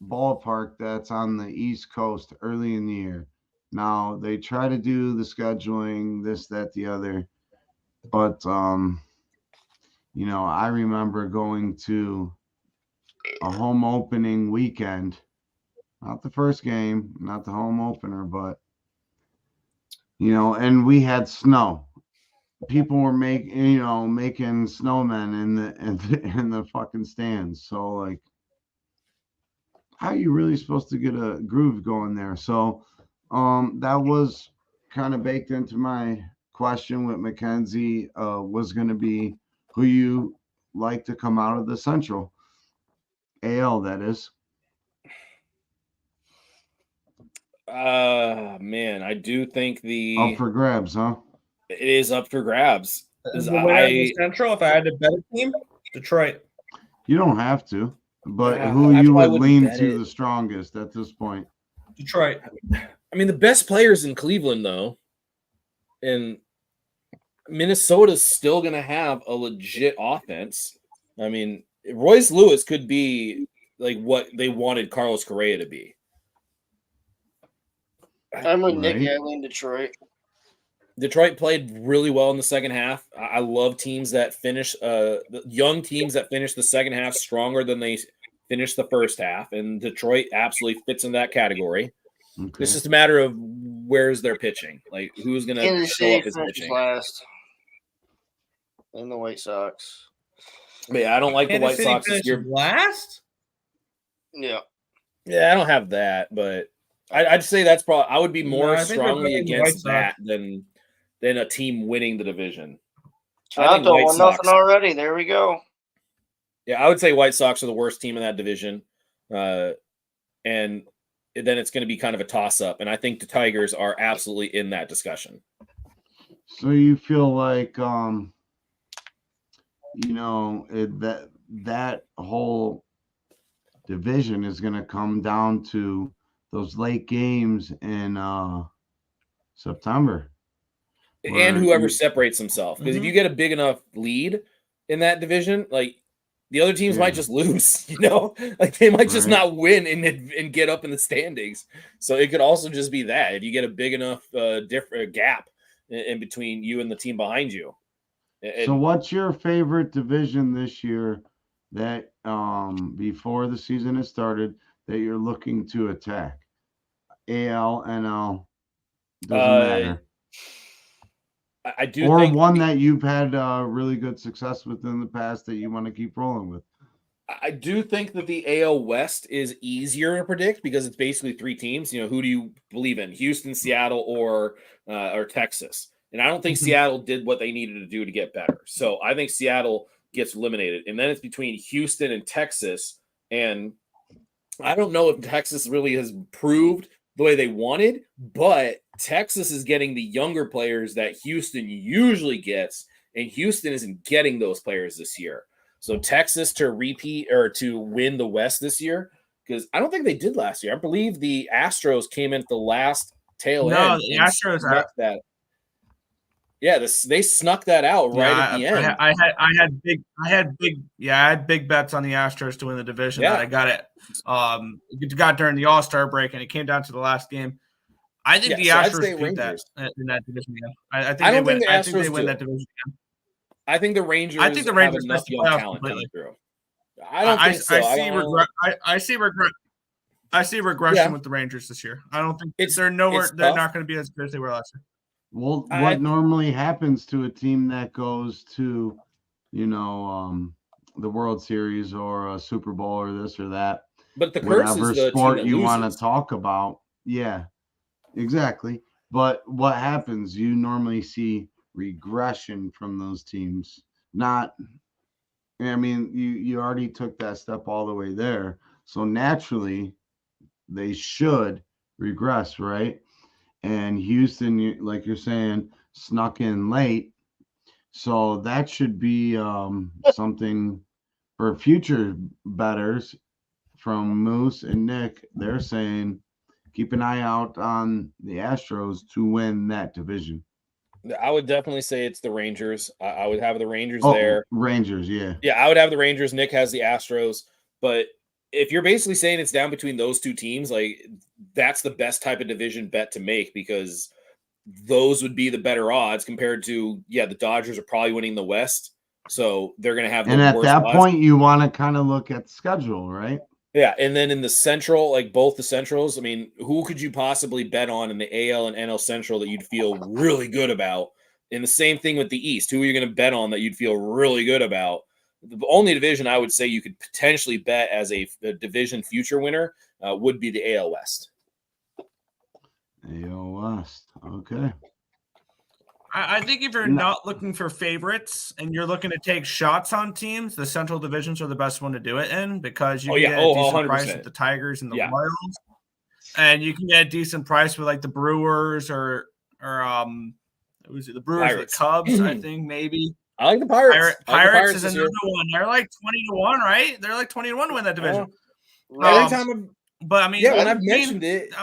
ballpark that's on the East Coast early in the year. Now they try to do the scheduling, this, that, the other, but I remember going to a home opening weekend, not the first game, not the home opener, but and we had snow. People were making snowmen in the fucking stands. So like, how are you really supposed to get a groove going there? So, that was kind of baked into my question with McKenzie. Was going to be who you like to come out of the Central AL. That is. Man, I do think Up for grabs, huh? it is up for grabs. Is the winner of the Central, if I had to bet a team, Detroit. You don't have to, but Yeah, who I you probably would wouldn't lean bet to it. the strongest at this point? Detroit. I mean, the best players in Cleveland, though, and Minnesota's still going to have a legit offense. I mean, Royce Lewis could be like what they wanted Carlos Correa to be. I'm with Nicky. Right. I lean Detroit. Detroit played really well in the second half. I love teams that finish, young teams that finish the second half stronger than they finished the first half, and Detroit absolutely fits in that category. Okay. It's just a matter of where's their pitching, like who's going to Kansas show City up as finishes pitching. last. And the White Sox. But yeah, I don't like the Kansas White City Sox this finished year. last? Yeah. Yeah, I don't have that, but I'd say that's probably I would be No, more I think we're strongly going the White against Sox. that than a team winning the division. Toronto 1-0 already. There we go. Yeah, I would say White Sox are the worst team in that division, and then it's going to be kind of a toss-up. And I think the Tigers are absolutely in that discussion. So you feel like that whole division is going to come down to those late games in September. and whoever separates himself. Because if you get a big enough lead in that division, like the other teams might just lose, like they might just not win and get up in the standings. So it could also just be that if you get a big enough different gap in between you and the team behind you. So what's your favorite division this year that before the season has started that you're looking to attack? AL, NL, doesn't matter. I do, or think one that you've had really good success with in the past that you want to keep rolling with. I do think that the AL West is easier to predict because it's basically 3 teams. Who do you believe in? Houston, Seattle, or Texas? And I don't think Seattle did what they needed to do to get better. So I think Seattle gets eliminated. And then it's between Houston and Texas. And I don't know if Texas really has proved the way they wanted, but Texas is getting the younger players that Houston usually gets, and Houston isn't getting those players this year. So Texas to repeat or to win the West this year, because I don't think they did last year. I believe the Astros came in at the last tail end. No, the Astros snuck that. Yeah, they snuck that out right at the end. I had big bets on the Astros to win the division. That I got it. It got during the All-Star break, and it came down to the last game. I think the Astros beat that in that division again. I think they win that division again. I think the Rangers. I think the Rangers have enough missed the young playoffs talent completely. coming through. I don't think so. I see regression with the Rangers this year. I don't think they're nowhere. They're not going to be as good as they were last year. Well, what normally happens to a team that goes to, the World Series or a Super Bowl or this or that, but the curse whatever is the sport team that you want loses. to talk about, exactly. But what happens? You normally see regression from those teams. You already took that step all the way there, so naturally they should regress, right? And Houston, like you're saying, snuck in late. So that should be something for future bettors from Moose and Nick. They're saying keep an eye out on the Astros to win that division. I would definitely say it's the Rangers. I would have the Rangers there. Rangers, yeah. Yeah, I would have the Rangers. Nick has the Astros. But if you're basically saying it's down between those 2 teams, like that's the best type of division bet to make because those would be the better odds compared to, the Dodgers are probably winning the West. So they're going to have the worst worst odds. Point, you want to kind of look at the schedule, right? Yeah. And then in the Central, like both the Centrals, who could you possibly bet on in the AL and NL Central that you'd feel really good about? And the same thing with the East. Who are you going to bet on that you'd feel really good about? The only division I would say you could potentially bet as a division future winner would be the AL West. AL West. Okay. I think if you're not looking for favorites and you're looking to take shots on teams, the Central divisions are the best one to do it in because you can get a decent price with the Tigers and the Royals, and you can get a decent price with like the Brewers or the Brewers or the Cubs. I think maybe. I like the Pirates. Pirates is another one. They're like 20-1, right? They're like 20-1 to win that division. When I've mentioned it.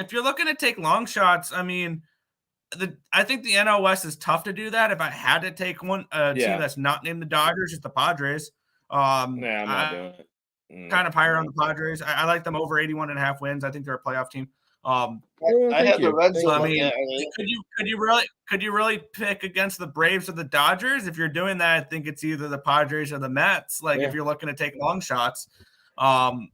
If you're looking to take long shots, I think the NL West is tough to do that. If I had to take one team that's not named the Dodgers, it's the Padres. I'm not doing it. Kind of higher on the Padres. I like them over 81.5 wins. I think they're a playoff team. I had the Reds. Could you really pick against the Braves or the Dodgers? If you're doing that, I think it's either the Padres or the Mets. If you're looking to take long shots, I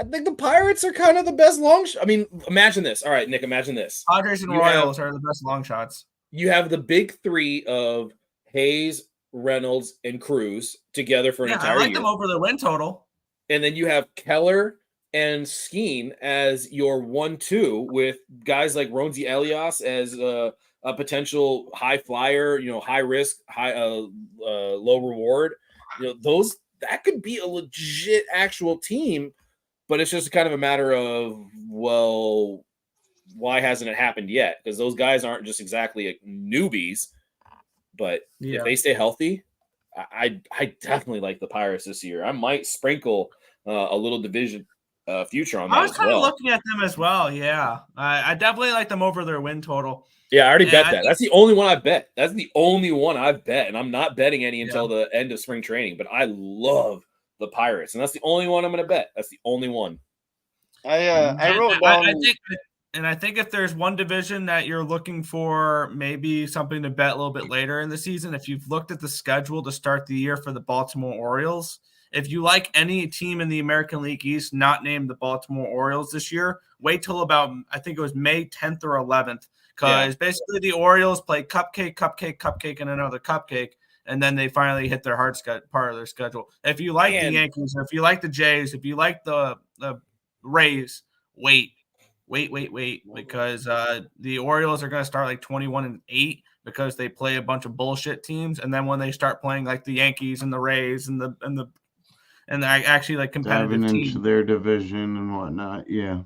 think the Pirates are kind of the best long shot. Imagine this. All right, Nick, imagine this. Padres and Royals are the best long shots. You have the big 3 of Hayes, Reynolds, and Cruz together for an entire year. I like them over the win total. And then you have Keller and Skeen as your 1-2 with guys like Ronzi Elias as a potential high flyer, high risk, high low reward. That could be a legit actual team, but it's just kind of a matter of, well, why hasn't it happened yet? Because those guys aren't just exactly newbies, but if they stay healthy, I definitely like the Pirates this year. I might sprinkle a little division future on that. I was as kind of well. looking at them as well. Yeah, I definitely like them over their win total. Yeah, I already bet I that. think- That's the only one I bet. That's the only one I've bet, and I'm not betting any Yeah. until the end of spring training. But I love the Pirates, and that's the only one I'm going to bet. That's the only one. I wrote down. I think if there's one division that you're looking for, maybe something to bet a little bit later in the season, if you've looked at the schedule to start the year for the Baltimore Orioles, if you like any team in the American League East not named the Baltimore Orioles this year, wait till about, I think it was May 10th or 11th, because basically the Orioles play cupcake, and another cupcake, and then they finally hit their hard part of their schedule. If you like the Yankees, or if you like the Jays, if you like the Rays, wait, because the Orioles are going to start like 21-8 because they play a bunch of bullshit teams, and then when they start playing like the Yankees and the Rays and actually like competitive diving teams, into their division and whatnot. Yeah,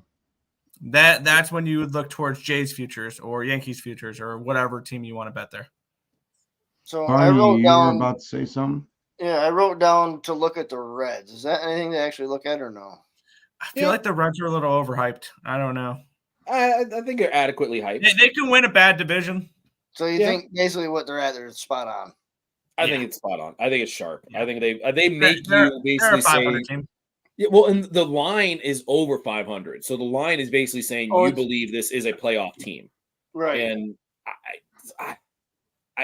that's when you would look towards Jays futures or Yankees futures or whatever team you want to bet there. So I Barney, wrote you were down. about to say something. Yeah, I wrote down to look at the Reds. Is that anything to actually look at or no? I feel like the Reds are a little overhyped. I don't know. I think they're adequately hyped. They can win a bad division. So you think basically what they're at, they're spot on. I think it's spot on. I think it's sharp. I think they make They're you basically a 500 say, team. yeah, well, and the line is over 500. So the line is basically saying you believe this is a playoff team, Right? And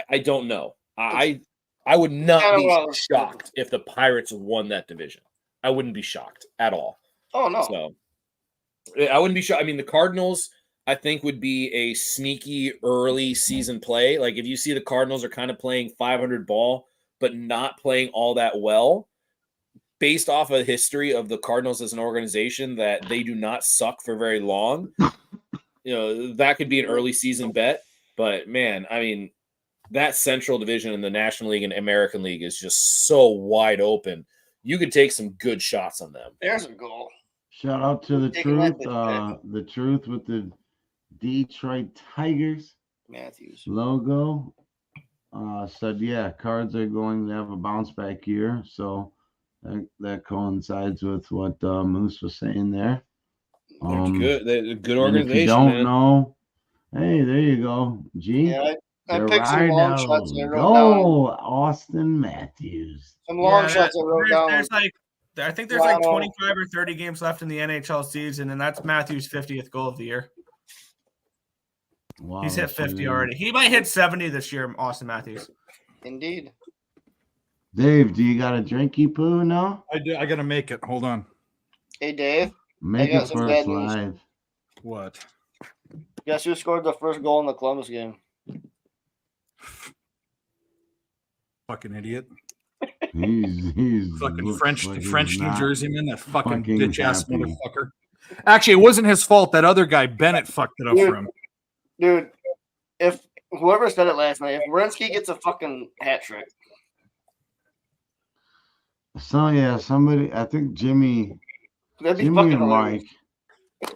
I don't know. I would not be shocked if the Pirates won that division. I wouldn't be shocked at all. Oh no. So I wouldn't be shocked. I mean, the Cardinals, I think, would be a sneaky early season play. Like if you see the Cardinals are kind of playing 500 ball, but not playing all that well, based off a history of the Cardinals as an organization that they do not suck for very long, that could be an early season bet. But man, I mean, that Central Division in the National League and American League is just so wide open. You could take some good shots on them. There's a goal. Shout out to the Taking truth. that The truth with the Detroit Tigers Matthews logo. Said Cards are going to have a bounce back year. So that coincides with what Moose was saying there. They're a good and organization. if you don't man. know, hey, there you go. G. Yeah, I the picked some long shots. I wrote Go, Austin Matthews. Some long shots I wrote down. I think there's like 25 or 30 games left in the NHL season, and that's Matthews' 50th goal of the year. Wow, He's hit 50 already. He might hit 70 this year, Austin Matthews. Indeed. Dave, do you got a drinky poo now? I do. I gotta make it. Hold on. Hey Dave. Make got it some for bad us news. live. What? Guess who scored the first goal in the Columbus game? Fucking idiot. He's Fucking looks French he's New not Jersey man, that fucking fucking bitch ass happy. motherfucker. Actually, it wasn't his fault. That other guy, Bennett, fucked it up for him. Dude, if whoever said it last night, if Werenski gets a fucking hat trick, So somebody, I think Jimmy that'd be and fucking hilarious. Mike.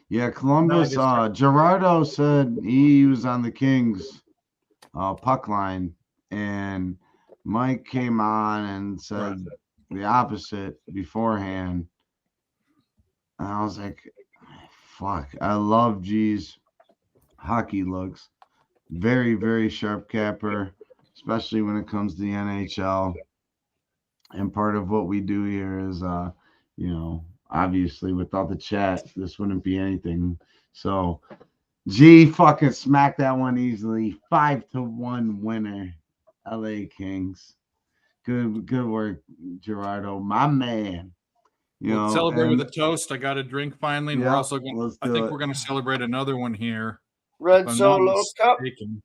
Yeah, Columbus. Gerardo said he was on the Kings puck line, and Mike came on and said the opposite beforehand. And I was like, fuck, I love G's hockey looks. Very, very sharp capper, especially when it comes to the NHL. And part of what we do here is, obviously without the chat, this wouldn't be anything. So G fucking smacked that one easily. 5-1 winner, LA Kings. Good work, Gerardo, my man. We'll celebrate with a toast. I got a drink finally. And we're Yeah, also going. let's I do think it. we're going to celebrate another one here. Red if I'm not Solo Cup. mistaken.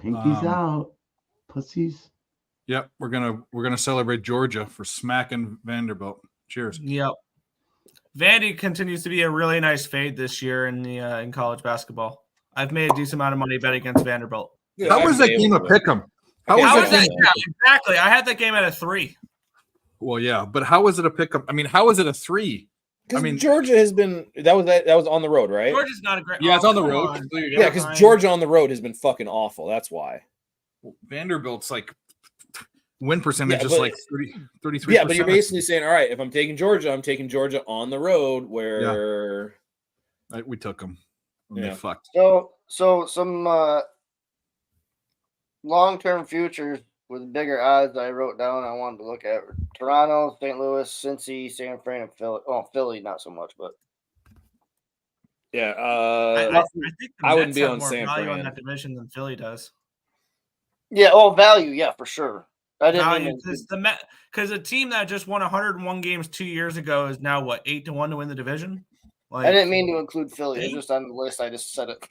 Pinkies out, pussies. Yep, we're gonna celebrate Georgia for smacking Vanderbilt. Cheers. Yep. Vandy continues to be a really nice fade this year in college basketball. I've made a decent amount of money betting against Vanderbilt. How was that game a pick'em? How was that game? Exactly. I had that game at a 3. Well, yeah, but how was it a pick'em? I mean, how is it a 3? I mean, Georgia has been that was on the road, right? Georgia's not a great. Yeah, it's on the come road. Yeah, because Georgia on the road has been fucking awful. That's why. Vanderbilt's like win percentage Yeah, is but- like 33%. Yeah, but you're basically saying, all right, if I'm taking Georgia, I'm taking Georgia on the road where We took them. Yeah. They fucked. So some long-term futures with bigger odds I wrote down I wanted to look at were Toronto, St. Louis, Cincy, San Fran, and Philly. Oh, Philly, not so much, but yeah, I think the I wouldn't Mets be have on more San value Fran. on that division than Philly does. yeah, value, yeah, for sure. I didn't Value mean because a team that just won 101 games 2 years ago is now what 8-1 to win the division. Like, I didn't mean to include Philly. It's just on the list. I just said it.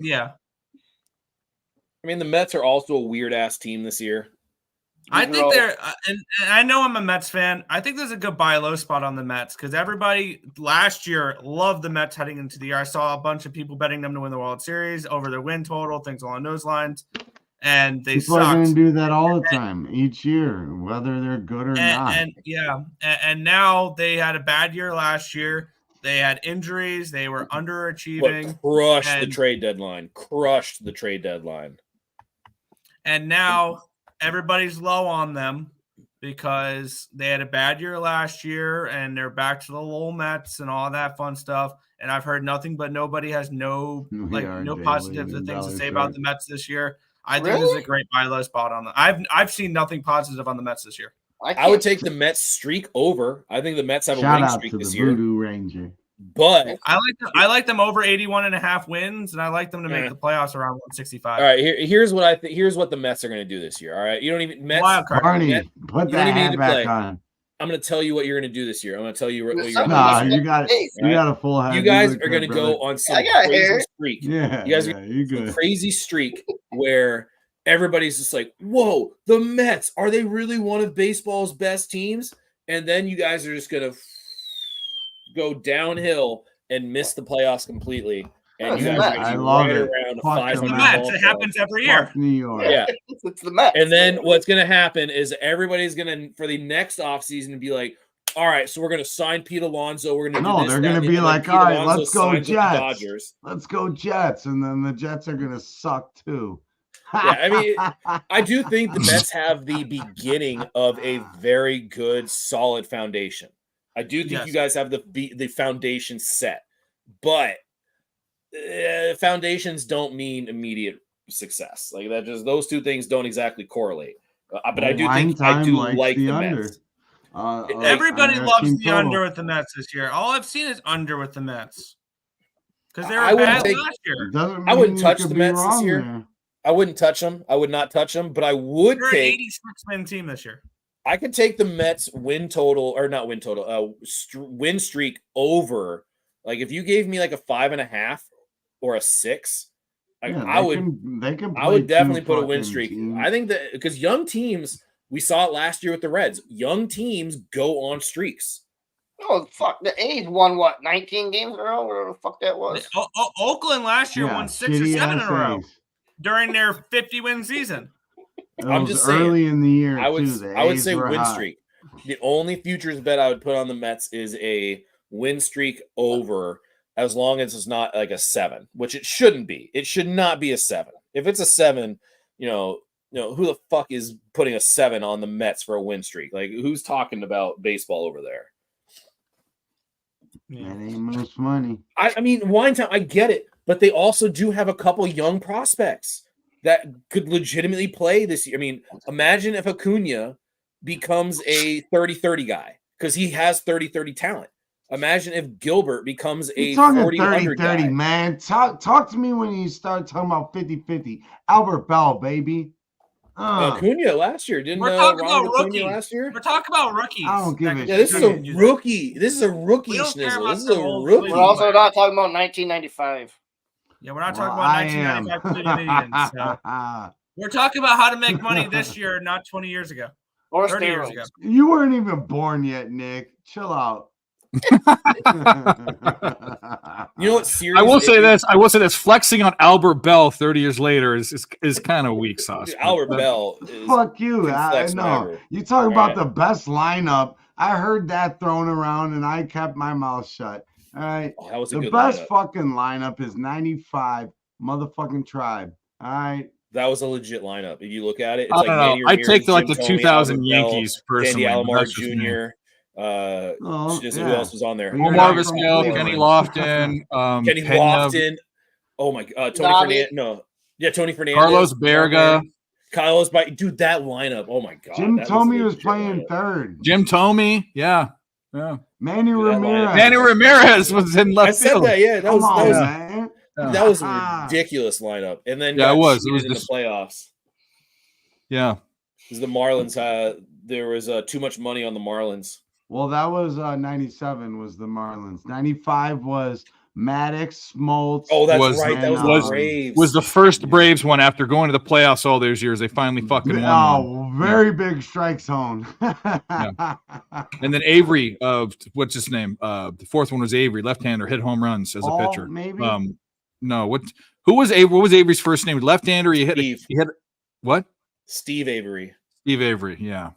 yeah. I mean, the Mets are also a weird ass team this year. I think they're, and I know I'm a Mets fan. I think there's a good buy low spot on the Mets because everybody last year loved the Mets heading into the year. I saw a bunch of people betting them to win the World Series over their win total, things along those lines, and they People are going to sucked. do that all the time, each year, whether they're good or not. And now they had a bad year last year. They had injuries. They were underachieving. Crushed the and- trade deadline. Crushed the trade deadline. And now everybody's low on them because they had a bad year last year and they're back to the little Mets and all that fun stuff. And I've heard nothing but nobody has no positive things to say about the Mets this year. I think this is a great buy low spot on them. I've seen nothing positive on the Mets this year. I would take the Mets streak over. I think the Mets have a Shout winning out streak to the this year. Voodoo Ranger. But I like them over 81.5 wins, and I like them to make the playoffs around 165. all right, here's what I think. Here's what the Mets are going to do this year. All right, you don't even Mets. Wild card. Barney, Mets, put you don't that even need hat to back play. on. I'm going to tell you what you're going to do this year. I'm going to tell you what you're going Nah, to do. you got a full hat. You guys look are going to good, go brother. on some I got crazy hair. streak. Yeah, You guys yeah, are you some good. crazy streak where everybody's just like, "Whoa, the Mets, are they really one of baseball's best teams?" And then you guys are just going to go downhill and miss the playoffs completely. And you Yeah, guys are I going to be love right it. around a Fuck 500 the The Mets. Mets. ball It club. happens every year. Fuck New York. Yeah. It's the Mets. And then what's going to happen is everybody's going to, for the next offseason, be like, all right, so we're going to sign Pete Alonso. We're going to do No, this, they're that, going and to the be other. like, Pete all right, Alonso let's go signs with the Jets. Dodgers. Let's go Jets. And then the Jets are going to suck too. Yeah, I mean, I do think the Mets have the beginning of a very good, solid foundation. I do think Yes. you guys have the foundation set, but foundations don't mean immediate success. Like that, just those two things don't exactly correlate. But I do think I do like the Mets. Everybody on their loves team the total. under with the Mets this year. All I've seen is under with the Mets because they I were wouldn't bad take- last year. Doesn't I wouldn't mean you touch could the be Mets this wrong year. there. I wouldn't touch them. I would not touch them, but I would They're an take. 86-win team this year. I could take the Mets win total or not win total, win streak over. Like if you gave me like a 5.5 or a 6, like Yeah, I they would. They can I would play definitely two put a win fucking streak. teams. I think that because young teams, we saw it last year with the Reds. Young teams go on streaks. Oh fuck! The A's won what 19 games in a row, whatever the fuck that was. Oakland last year Yeah, won 6 or shitty 7 in a row essays. during their 50-win season. It I'm was just saying, early in the year. I would too. The I would A's say were win hot. streak. The only futures bet I would put on the Mets is a win streak over, as long as it's not like a 7, which it shouldn't be. It should not be a 7. If it's a 7, you know who the fuck is putting a 7 on the Mets for a win streak? Like who's talking about baseball over there? That ain't most money. I mean, Wine Town, I get it, but they also do have a couple young prospects that could legitimately play this year. I mean, imagine if Acuna becomes a 30-30 guy because he has 30-30 talent. Imagine if Gilbert becomes a You're talking 40-100 30-30, guy. man. Talk to me when you start talking about 50-50. Albert Bell, baby. Acuna last year didn't We're talking Ronald about Acuna rookies. last year? We're talking about rookies. I don't give a Yeah, this is a shit. rookie. This is a rookie We don't care schnizzle. about This is the a old rookie. We're also not talking about 1995. Yeah, we're not talking Well, about I am. 1995 Canadians. So. We're talking about how to make money this year, not 20 years ago. Or 30 years steroids. ago. You weren't even born yet, Nick. Chill out. You know what series I will say is? this. I will say this. Flexing on Albert Bell 30 years later is kind of weak sauce. Dude, Albert Bell is Fuck you. can I flex know. whenever. You talk about Alright. the best lineup. I heard that thrown around and I kept my mouth shut. All right. Oh, that was a The good best lineup. fucking lineup is 95 motherfucking Tribe. All right. That was a legit lineup. If you look at it, it's I like don't know. Manny I Ramirez, take the Jim Thome, 2000 Albert Bell, Yankees Sandy personally. but Alomar that's just me. Jr. Oh, Who yeah. else was on there? But you're Omar not from Vizquel, Kenny Cleveland. Lofton, Kenny Pena, Lofton. Oh my God, Tony Nobby. Fernandez. No, yeah, Tony Fernandez. Carlos Berga, Carlos, dude, that lineup. Oh my God, Jim that Thome a was legit playing lineup. third. Jim Thome. Yeah. Manny Dude, that lineup. Ramirez. Manny Ramirez was in left I said field. that. Yeah, that Come was on, that was man. that was a ridiculous lineup. And then Yeah, it got was. It cheated was in the just- playoffs Yeah. because the Marlins there was too much money on the Marlins. Well, that was 97 was the Marlins. 95 was Maddox, Smoltz. Oh, that's Was- right. That was was- the Braves. Was the first Braves one after going to the playoffs all those years. They finally fucking won. one. Oh, very big strike zone. And then Avery, what's his name? The fourth one was Avery, left-hander, hit home runs as a All, pitcher. maybe? No, who was Avery? What was Avery's first name? Left-hander. He Steve. hit what? Steve Avery. Steve Avery. Yeah.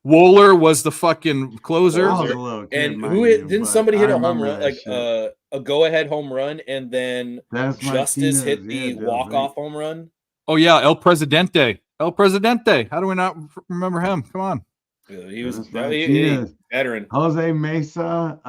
Wooler was the fucking closer. I was a little kid, And mind who you, didn't but somebody I hit a home remember run, that like shit. a go-ahead home run, and then Dennis Justice hit Martinez, the yeah, walk-off home run? Oh yeah, El Presidente. El Presidente. How do we not remember him? Come on. He was Dennis he Martinez. veteran. Jose Mesa.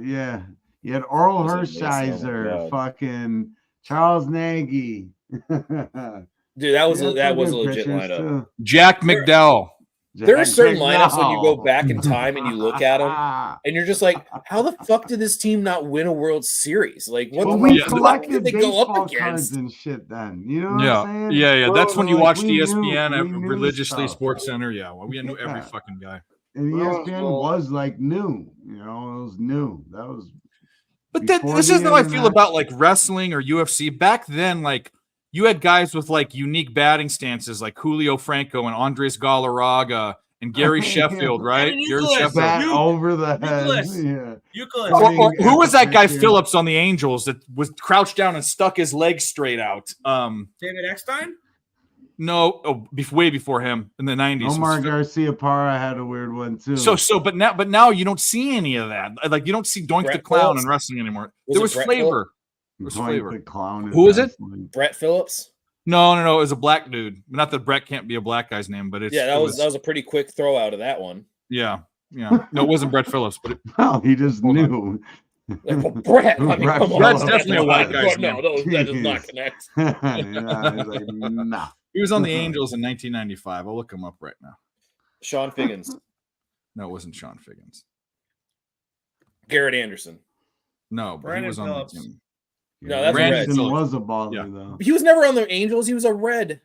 Yeah. You had Oral Jose Mesa, oh my Hershiser, God. fucking Charles Nagy. Dude, that was Yeah, that some was a good legit pitchers, lineup. too. Jack McDowell. There are Jack certain lineups when you go McDowell. back in time and you look at them, and you're just like, how the fuck did this team not win a World Series? Like, what Well, the we fuck did collected they go up baseball cards against? and shit then. You know what Yeah, I'm saying? yeah. That's when you Like, watched we knew- ESPN we at knew religiously stuff. Sports Center. Yeah, well, we knew every Yeah. fucking guy. And Well, ESPN well- was like new. You know, it was new. That was. But Before this the is how I feel internet. about like wrestling or UFC. Back then, like you had guys with like unique batting stances, like Julio Franco and Andres Galarraga and Gary Sheffield, right? And Gary Nicholas. Sheffield. Bat You- over the head. Nicholas. Yeah. Euclid. Or who was that guy Pitching. Phillips on the Angels that was crouched down and stuck his legs straight out? David Eckstein? No, way before him in the 90s. Omar Garcia Parra had a weird one too. But now you don't see any of that. Like you don't see Doink the Brett Clown Phillips? in wrestling anymore. Was There it was Brett flavor. There was Doink flavor. the Clown. Who is it? excellent. Brett Phillips. No, it was a black dude. Not that Brett can't be a black guy's name, but it's Yeah, that it was a pretty quick throw out of that one. yeah. No, it wasn't Brett Phillips, but No, he just Hold on. knew. Like, well, Brett, I mean, Brett come on, Brett's Phillips. definitely a white guy's No, that does not Jeez. connect. Yeah, he's like, nah. he was on the Angels in 1995. I'll look him up right now. Sean Figgins, No, it wasn't Sean Figgins. Garrett Anderson. No, but he Brandon was on Phillips. the team. No, that's Brandon Red. Anderson Phillips. was a baller Yeah. though. He was never on the Angels. He was a Red.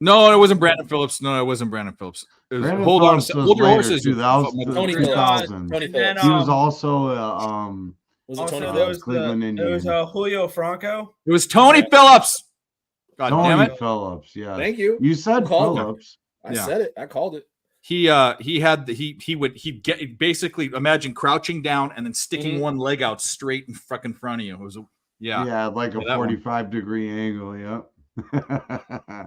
No, it wasn't Brandon Phillips. No, it wasn't Brandon Phillips. It was, Brandon hold on, Phillips was hold your later, horses. too. That was the Tony 2000s. Phillips. Tony And then, Phillips. He was also Was it Also, Tony there Phillips? was Phillips? Cleveland there was Indians. Julio Franco. It was Tony Phillips. God damn Tony it. Phillips. Yeah. Thank you. You said Called him. Phillips. I Yeah. said it. I called it. He'd get basically imagine crouching down and then sticking Mhm. one leg out straight in fucking front of you. It was Yeah, like a Yeah, that one. 45-degree angle. Yep.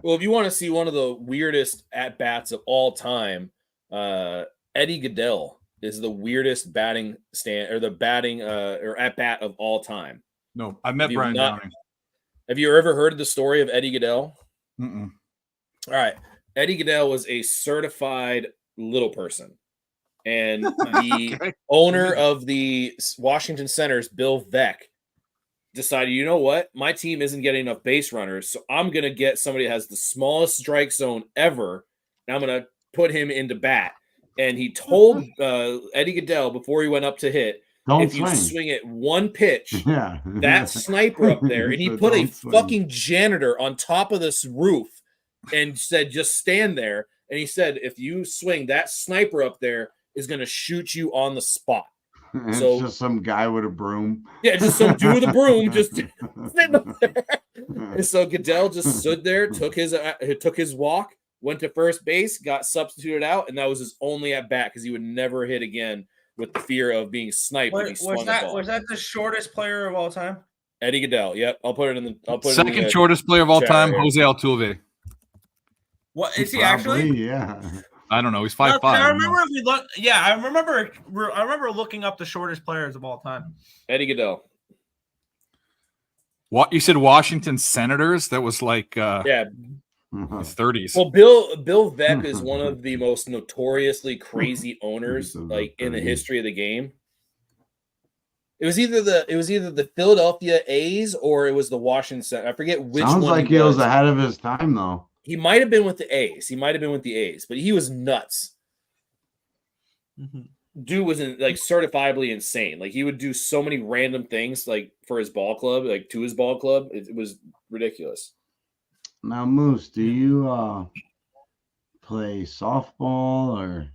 Well, if you want to see one of the weirdest at bats of all time, Eddie Goodell is the weirdest batting stand or the batting or at bat of all time. no. I met You've Brian not- Downing. Have you ever heard the story of Eddie Goodell? Mm-mm. All right. Eddie Goodell was a certified little person. And the Okay. owner of the Washington Senators, Bill Veeck, decided, you know what? My team isn't getting enough base runners, so I'm going to get somebody that has the smallest strike zone ever, and I'm going to put him into bat. And he told Eddie Goodell before he went up to hit, Don't if you swing. swing it one pitch, Yeah. that sniper up there, and he So put a don't swing. fucking janitor on top of this roof and said, just stand there. And he said, if you swing, that sniper up there is going to shoot you on the spot. It's so- just some guy with a broom. Yeah, just some dude with a broom just sitting up there. And so Goodell just stood there, took his walk, went to first base, got substituted out, and that was his only at bat because he would never hit again with the fear of being sniped if he swung the ball. Was that the shortest player of all time? Eddie Goodell. Yep, I'll put it in the. I'll put it in Second the, shortest player of all chat time, right here. Jose Altuve. What is he Probably, actually? yeah. I don't know. He's No, 5'5". I remember if we look. Yeah, I remember looking up the shortest players of all time. Eddie Goodell. What you said? Washington Senators? That was like Yeah, his 30s. Well, Bill Veeck is one of the most notoriously crazy owners like in the history of the game. It was either the Philadelphia A's or it was the Washington. I forget which Sounds one. like he was ahead of his time, though. He might have been with the A's. But he was nuts. Dude was like certifiably insane. Like he would do so many random things like for his ball club, like to his ball club. It was ridiculous. Now, Moose, do you play softball or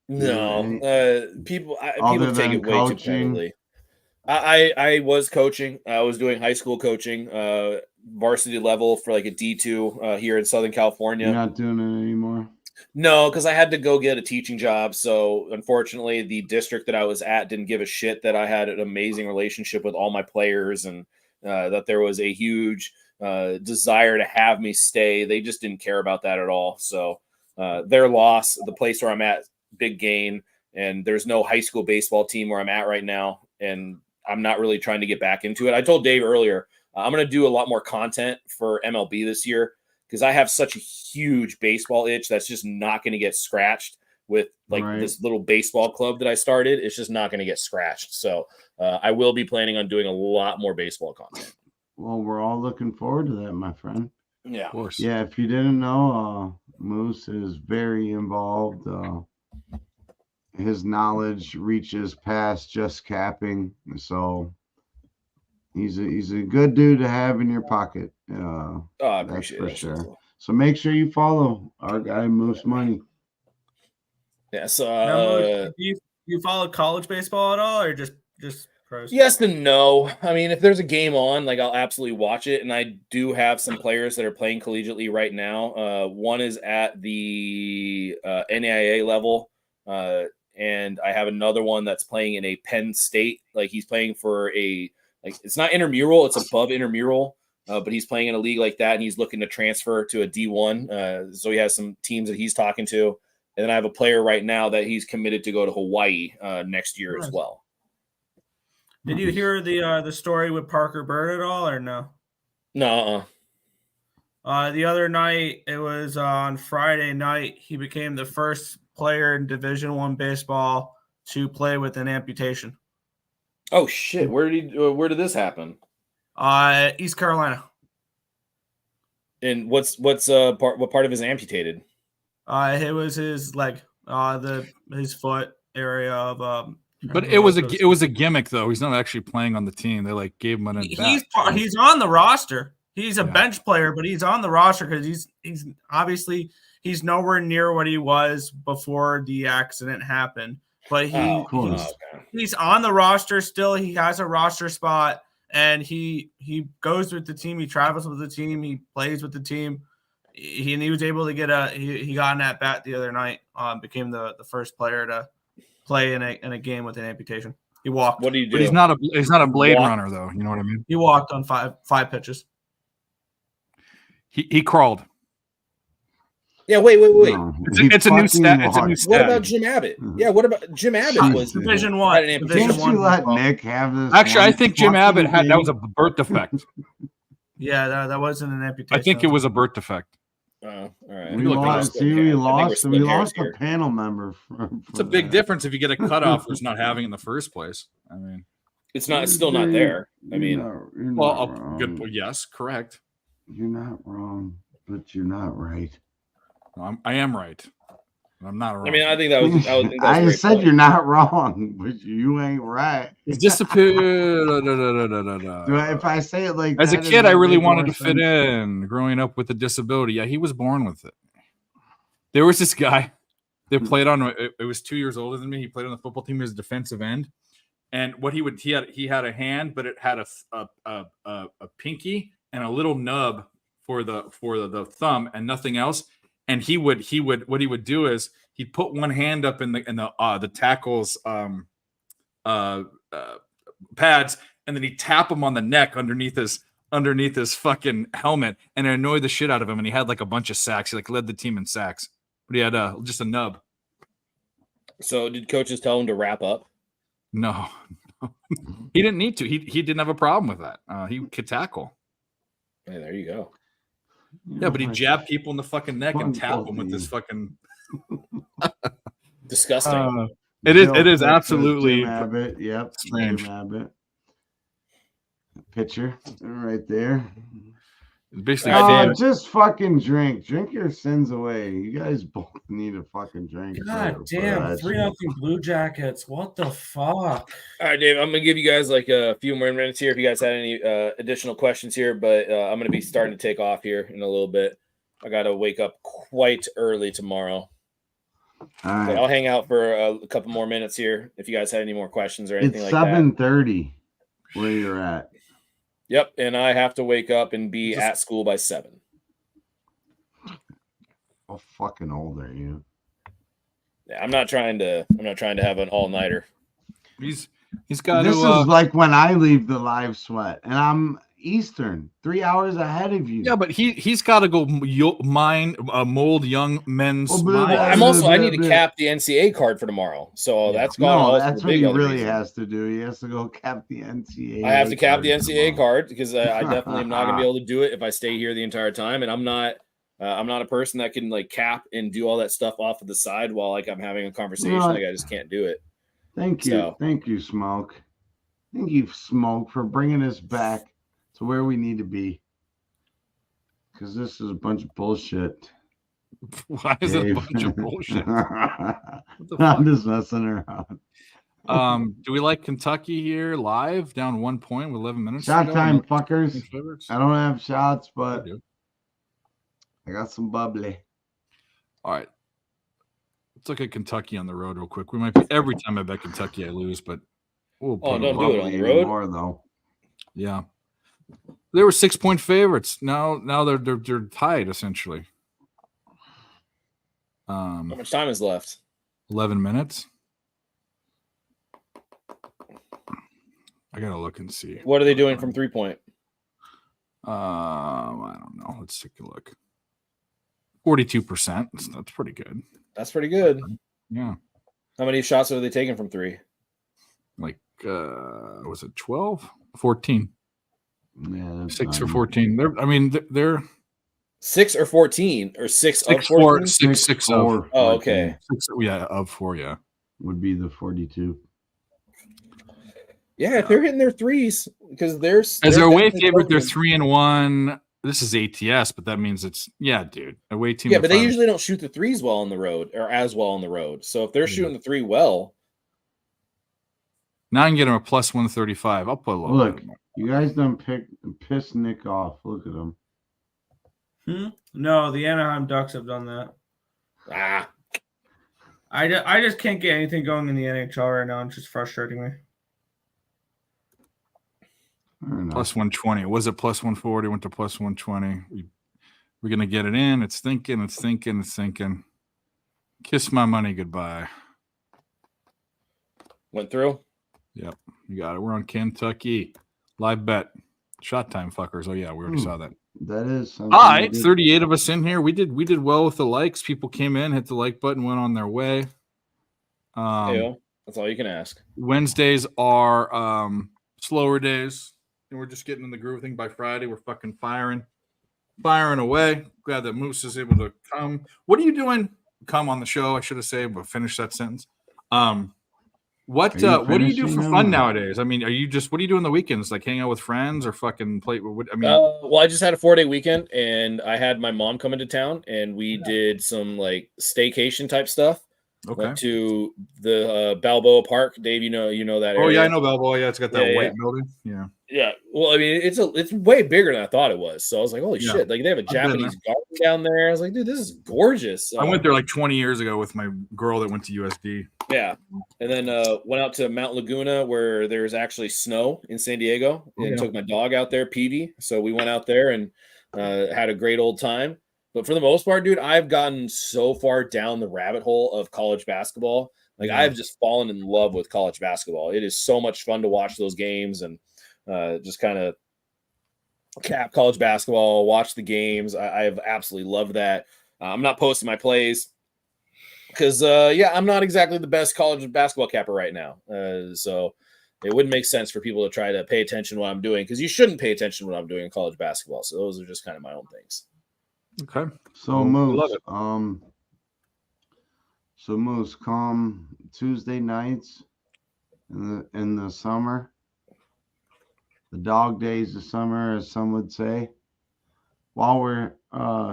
no? People take it way coaching? too competitively. I was coaching. I was doing high school coaching, varsity level for like a D2 here in Southern California. You're not doing it anymore? No, because I had to go get a teaching job. So unfortunately, the district that I was at didn't give a shit that I had an amazing relationship with all my players and that there was a huge desire to have me stay. They just didn't care about that at all. So their loss, the place where I'm at, big gain. And there's no high school baseball team where I'm at right now. And I'm not really trying to get back into it. I told Dave earlier, I'm going to do a lot more content for MLB this year because I have such a huge baseball itch that's just not going to get scratched with like this little baseball club that I started. It's just not going to get scratched. So I will be planning on doing a lot more baseball content. Well, we're all looking forward to that, my friend. Yeah, of course. Yeah, if you didn't know, Moose is very involved. His knowledge reaches past just capping, so he's a good dude to have in your pocket. I appreciate for that. sure. So make sure you follow our guy Moose Money. Yeah. So Now, do you follow college baseball at all, or just pros? yes and no. I mean, if there's a game on, like I'll absolutely watch it. And I do have some players that are playing collegiately right now. One is at the NAIA level. And I have another one that's playing in a Penn State. Like he's playing for it's not intramural, it's above intramural, but he's playing in a league like that, and he's looking to transfer to a D1. So he has some teams that he's talking to. And then I have a player right now that he's committed to go to Hawaii next year as well. Did you hear the story with Parker Bird at all, or no? No. The other night, it was on Friday night, he became the first player in Division I baseball to play with an amputation. Oh shit! Where did this happen? East Carolina. And what part of his amputated? It was his leg, his foot area of. But it was a gimmick though. He's not actually playing on the team. They like gave him an. He's on the roster. He's a bench player, but he's on the roster because he's obviously he's nowhere near what he was before the accident happened. But he's on the roster still. He has a roster spot, and he goes with the team. He travels with the team. He plays with the team. He was able to get he got an at bat the other night. Became the first player to play in a game with an amputation. He walked. What do you do? But he's not a blade runner though. You know what I mean? He walked on five pitches. He crawled. Yeah, wait. No, It's a new stat. It's a new What stat. about Jim Abbott? Yeah, what about Jim Abbott? Was Division I. Can't you let Nick have this? Actually, I one think Jim fucking Abbott that was a game? birth defect. Yeah, that wasn't an amputation. I think it was a birth defect. all right. We look at lost. us. See, we lost. splitting We hairs lost a here. panel member. It's a big difference if you get a cutoff versus not having it in the first place. I mean, It's still not there. I mean, good. Yes, correct. You're not wrong, but you're not right. I am right. I'm not wrong. I mean, I think that was. I think that was a I great said point. you're not wrong, but you ain't right. It's disappeared. If I say it like As a that, kid, it I would really make wanted more to fit sense. in. Growing up with a disability, yeah, he was born with it. There was this guy that played on. It was 2 years older than me. He played on the football team as a defensive end, and what he had a hand, but it had a pinky and a little nub for the thumb and nothing else. And he would what he would do is he'd put one hand up in the tackle's pads, and then he'd tap him on the neck underneath his fucking helmet, and it annoyed the shit out of him. And he had like a bunch of sacks. He like led the team in sacks, but he had just a nub. So, did coaches tell him to wrap up? No, he didn't need to. He didn't have a problem with that. He could tackle. Hey, there you go. Yeah, but he jabbed people in the fucking neck and tap them with this fucking. Disgusting. It is Jim absolutely Abbott. Yep. strange. Jim Abbott. Picture right there. It's basically Just fucking drink. Drink your sins away. You guys both need a fucking drink. God damn, 3-0 Blue Jackets. What the fuck? All right, Dave, I'm going to give you guys like a few more minutes here if you guys had any additional questions here, but I'm going to be starting to take off here in a little bit. I got to wake up quite early tomorrow. All right. I'll hang out for a couple more minutes here if you guys had any more questions or anything It's like that. 7:30 where you're at. Yep, and I have to wake up and be at school by 7. How fucking old are you? Yeah, I'm not trying to have an all-nighter. He's got This to. is like when I leave the live sweat, and I'm Eastern, 3 hours ahead of you. Yeah, but he's got to go mold young men's. Well, minds. I need to cap the NCAA card for tomorrow, so that's gone. No, that's what he really has to do. He has to go cap the NCAA. I have to cap the NCAA card because I definitely am not going to be able to do it if I stay here the entire time, and I'm not a person that can like cap and do all that stuff off of the side while like I'm having a conversation. Like I just can't do it. Thank you, Smoke. Thank you, Smoke, for bringing us back to where we need to be. Because this is a bunch of bullshit. Why is it a bunch of bullshit? I'm just messing around. Do we like Kentucky here live down 1 point with 11 minutes? Shot to go? time, fuckers. I don't have shots, but I got some bubbly. All right. Let's look at Kentucky on the road real quick. We might be every time I bet Kentucky, I lose, but we'll don't do it on the road anymore, though. Yeah. They were 6-point favorites. Now they're tied essentially. How much time is left? 11 minutes. I gotta look and see. What are they doing from 3-point? I don't know. Let's take a look. 42%. That's pretty good. That's pretty good. Yeah. How many shots are they taking from 3? Like was it 12? 14. Yeah, 6 or 14. They're 6 or 14 or 6 of 4, 14? 6 of. Oh, okay. 6, of 4, yeah. Would be the 42. Yeah, they're hitting their threes because they're as their away favorite. They're 3-1. This is ATS, but that means it's dude. Away team. Yeah, but they usually don't shoot the threes well on the road or as well on the road. So if they're shooting the 3 well, now I can get them a plus 135. I'll put a little. Look, you guys done piss Nick off. Look at him. No, the Anaheim Ducks have done that. I just can't get anything going in the NHL right now. It's just frustrating me. Plus 120. Was it plus 140? Went to plus 120. We're gonna get it in. It's thinking. Kiss my money goodbye. Went through. Yep, you got it. We're on Kentucky. Live bet. Shot time, fuckers. Oh yeah, we already saw that. That is. All right, 38 of us in here. We did well with the likes. People came in, hit the like button, went on their way. That's all you can ask. Wednesdays are slower days. And we're just getting in the groove. I think by Friday we're fucking firing away. Glad that Moose is able to come. What are you doing? Come on the show, I should have said, but finish that sentence. What do you do for fun nowadays? I mean, what do you do on the weekends? Like hang out with friends or fucking play? Well, I just had a 4-day weekend and I had my mom come into town and we did some like staycation type stuff. Okay. Went to the Balboa Park. Dave, you know that area. Oh yeah, I know Balboa. Yeah, it's got that white yeah. building. Yeah. Yeah. Well, I mean, it's way bigger than I thought it was. So I was like, holy shit! Like they have a Japanese garden down there. I was like, dude, this is gorgeous. I went there like 20 years ago with my girl that went to USD. Yeah, and then went out to Mount Laguna where there's actually snow in San Diego, and took my dog out there, Peavy. So we went out there and had a great old time. But for the most part, dude, I've gotten so far down the rabbit hole of college basketball. Like I've just fallen in love with college basketball. It is so much fun to watch those games and just kind of cap college basketball, watch the games. I have absolutely loved that. I'm not posting my plays because, I'm not exactly the best college basketball capper right now. So it wouldn't make sense for people to try to pay attention to what I'm doing because you shouldn't pay attention to what I'm doing in college basketball. So those are just kind of my own things. Okay. So Well, love Moose, it. Moose, come Tuesday nights in the summer, the dog days of summer, as some would say, while we're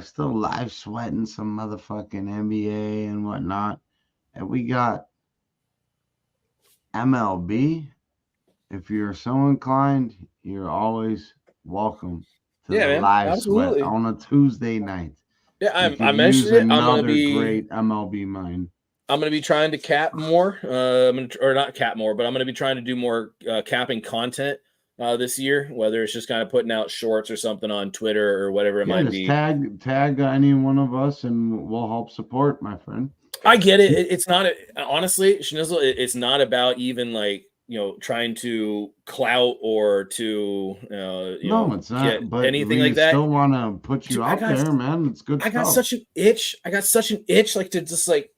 still live sweating some motherfucking NBA and whatnot, and we got MLB. If you're so inclined, you're always welcome to Yeah, the man, live absolutely. sweat on a Tuesday night. Yeah, We I could mentioned use it. I'm gonna another be great MLB mind. I'm gonna be trying to cap more. Or not cap more, but I'm gonna be trying to do more capping content this year. Whether it's just kind of putting out shorts or something on Twitter or whatever it Yeah, might just be. tag any one of us, and we'll help support, my friend. I get it. It's not honestly, Schnizzle. It's not about even like trying to clout or to No, it's not. get But anything we like that. still want to put you Dude, out there, man. It's good I got stuff. such an itch. I got such an itch, like to just like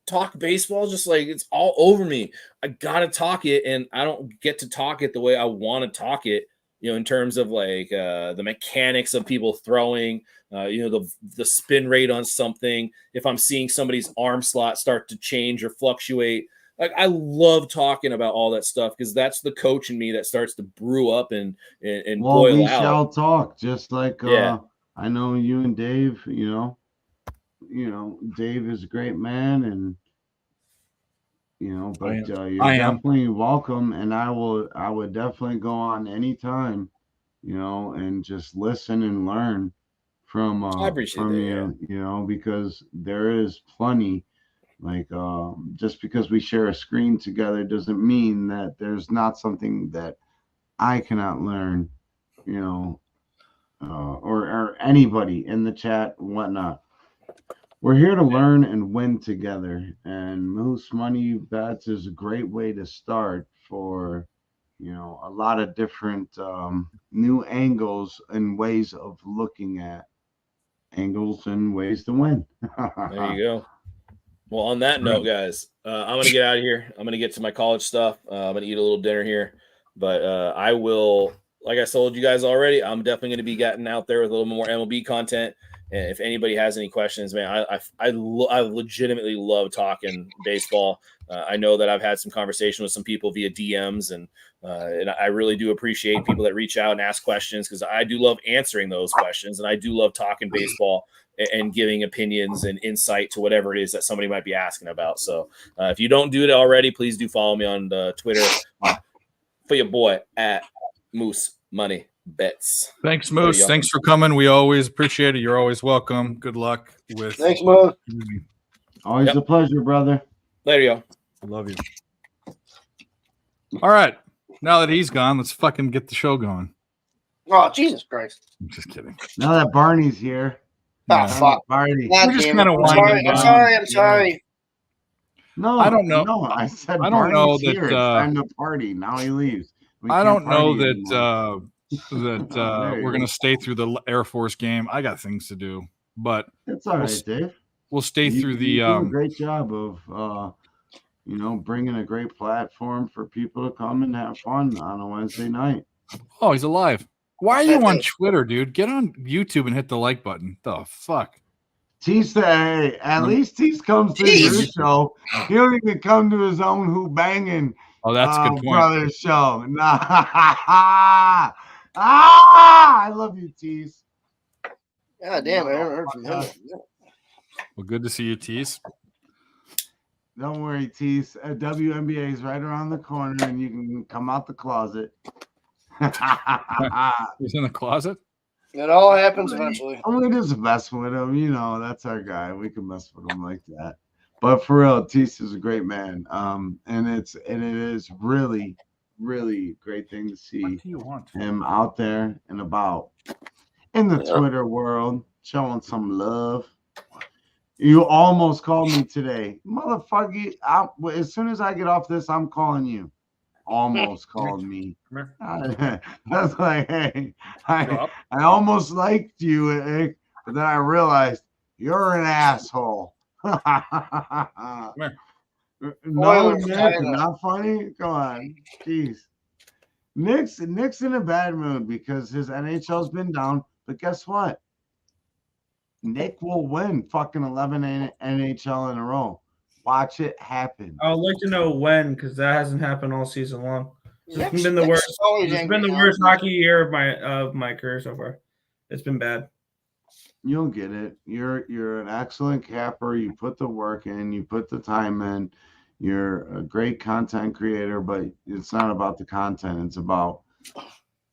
talk baseball. Just like it's all over me. I gotta talk it, and I don't get to talk it the way I want to talk it. In terms of like the mechanics of people throwing, the spin rate on something. If I'm seeing somebody's arm slot start to change or fluctuate, like I love talking about all that stuff because that's the coach in me that starts to brew up and Well, boil we out. shall talk, just like Yeah. I know you and Dave. Dave is a great man, and but you're I am. definitely welcome, and I would definitely go on anytime, and just listen and learn from I appreciate that, you, because there is plenty. Like just because we share a screen together doesn't mean that there's not something that I cannot learn, or anybody in the chat and whatnot. We're here to learn and win together, and Moose Money Bets is a great way to start for a lot of different new angles and ways of looking at angles and ways to win. There you go. Well, on that note, guys, I'm going to get out of here. I'm going to get to my college stuff. I'm going to eat a little dinner here. But I will, like I told you guys already, I'm definitely going to be getting out there with a little more MLB content. And if anybody has any questions, man, I legitimately love talking baseball. I know that I've had some conversation with some people via DMs, and I really do appreciate people that reach out and ask questions because I do love answering those questions, and I do love talking baseball and giving opinions and insight to whatever it is that somebody might be asking about. So if you don't do it already, please do follow me on the Twitter for your boy at Moose Money Bets. Thanks, Moose. Thanks for coming. We always appreciate it. You're always welcome. Good luck with. Thanks, Moose. Always a pleasure, brother. Later, y'all. Love you. All right. Now that he's gone, let's fucking get the show going. Oh, Jesus Christ. I'm just kidding. Now that Barney's here. Ah, fuck. Barney. God We're just damn it. kinda I'm winding sorry. I'm down. sorry. I'm sorry. No, I don't know. No, I said I don't know Barney's that, here. It's time to party. Now he leaves. We I can't don't know party that anymore. There you we're go. going to stay through the Air Force game. I got things to do, but It's all right, Dave. we'll stay through the. You do a great job of bringing a great platform for people to come and have fun on a Wednesday night. Oh, he's alive. Why are you on Twitter, dude? Get on YouTube and hit the like button. The fuck? Tease, hey, at least Tease comes to your show. He don't even come to his own Who Banging. Oh, that's a good point. Brother's show. Nah. I love you, Tease. God damn, I haven't heard from him. Well, good to see you, Tease. Don't worry, Tease. WNBA is right around the corner, and you can come out the closet. He's in the closet. It all happens eventually. We just mess with him, that's our guy. We can mess with him like that. But for real, Tease is a great man. And it is really, really great thing to see him out there and about in the Twitter world, showing some love. You almost called me today, motherfucker. As soon as I get off this, I'm calling you. Almost called me. That's like, hey, I almost liked you, Eric, but then I realized you're an asshole. No, Nick, not funny. Come on, jeez. Nick's in a bad mood because his NHL's been down. But guess what? Nick will win fucking 11 NHL in a row. Watch it happen. I would like to know when, because that hasn't happened all season long. It's Nick's- been the Nick's worst. always It's angry been the now. worst hockey year of my career so far. It's been bad. You'll get it. You're an excellent capper. You put the work in. You put the time in. You're a great content creator, but it's not about the content.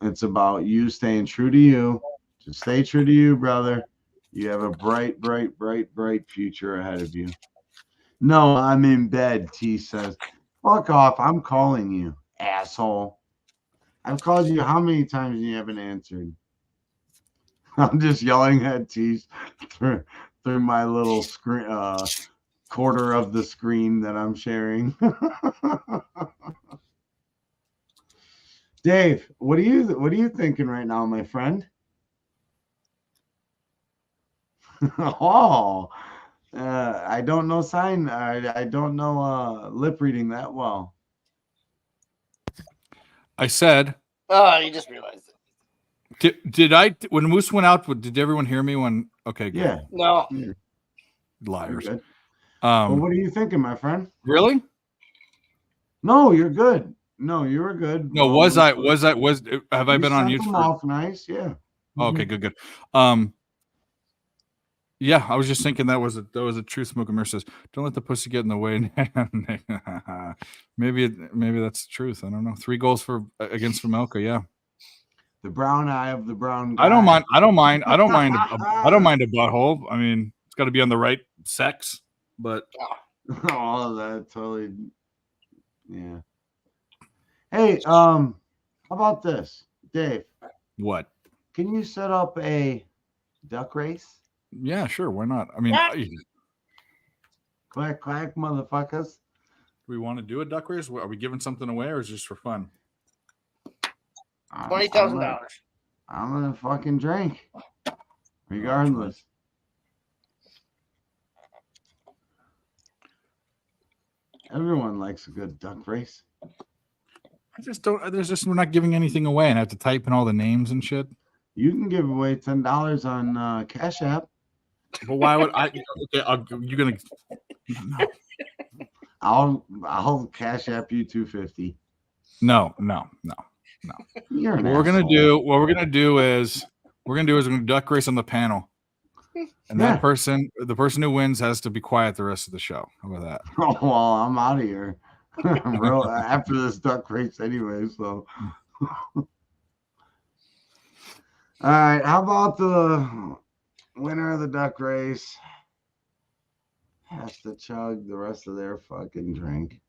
It's about you staying true to you. Just stay true to you, brother. You have a bright, bright, bright, bright future ahead of you. No, I'm in bed, T says. Fuck off. I'm calling you, asshole. I've called you how many times and you haven't answered? I'm just yelling at T through my little screen, quarter of the screen that I'm sharing. Dave, what are you thinking right now, my friend? Oh, I don't know sign. I don't know lip reading that well. I said, Oh, you just realized it. did I when Moose went out? Did everyone hear me? When okay, good. Yeah. No. You're Liars. good. Well, what are you thinking, my friend? Really? No, you're good. No, you were good. No, have I been on sent mute them for? off nice, yeah. Okay, good. Yeah, I was just thinking that was a truth. Smoke and Mirror says, "Don't let the pussy get in the way." maybe that's the truth. I don't know. 3 goals against Vemelka. Yeah, The brown eye of the brown guy. I don't mind. I don't mind a butthole. I mean, it's got to be on the right sex. But Oh, that totally. Yeah. Hey, how about this, Dave? what? Can you set up a duck race? Yeah, sure. Why not? I mean, do Quack, quack, motherfuckers. we want to do a duck race? Are we giving something away, or is it just for fun? $20,000. I'm gonna fucking drink, regardless. Everyone likes a good duck race. I just don't. We're not giving anything away, and I have to type in all the names and shit. You can give away $10 on Cash App. But why would I? Okay, you're gonna. I'll Cash App you $250. No. You're an What we're gonna asshole. do is we're gonna duck race on the panel, and Yeah. the person who wins has to be quiet the rest of the show. How about that? Oh, well, I'm out of here. I'm real after this duck race anyway. So, all right. How about the winner of the duck race has to chug the rest of their fucking drink?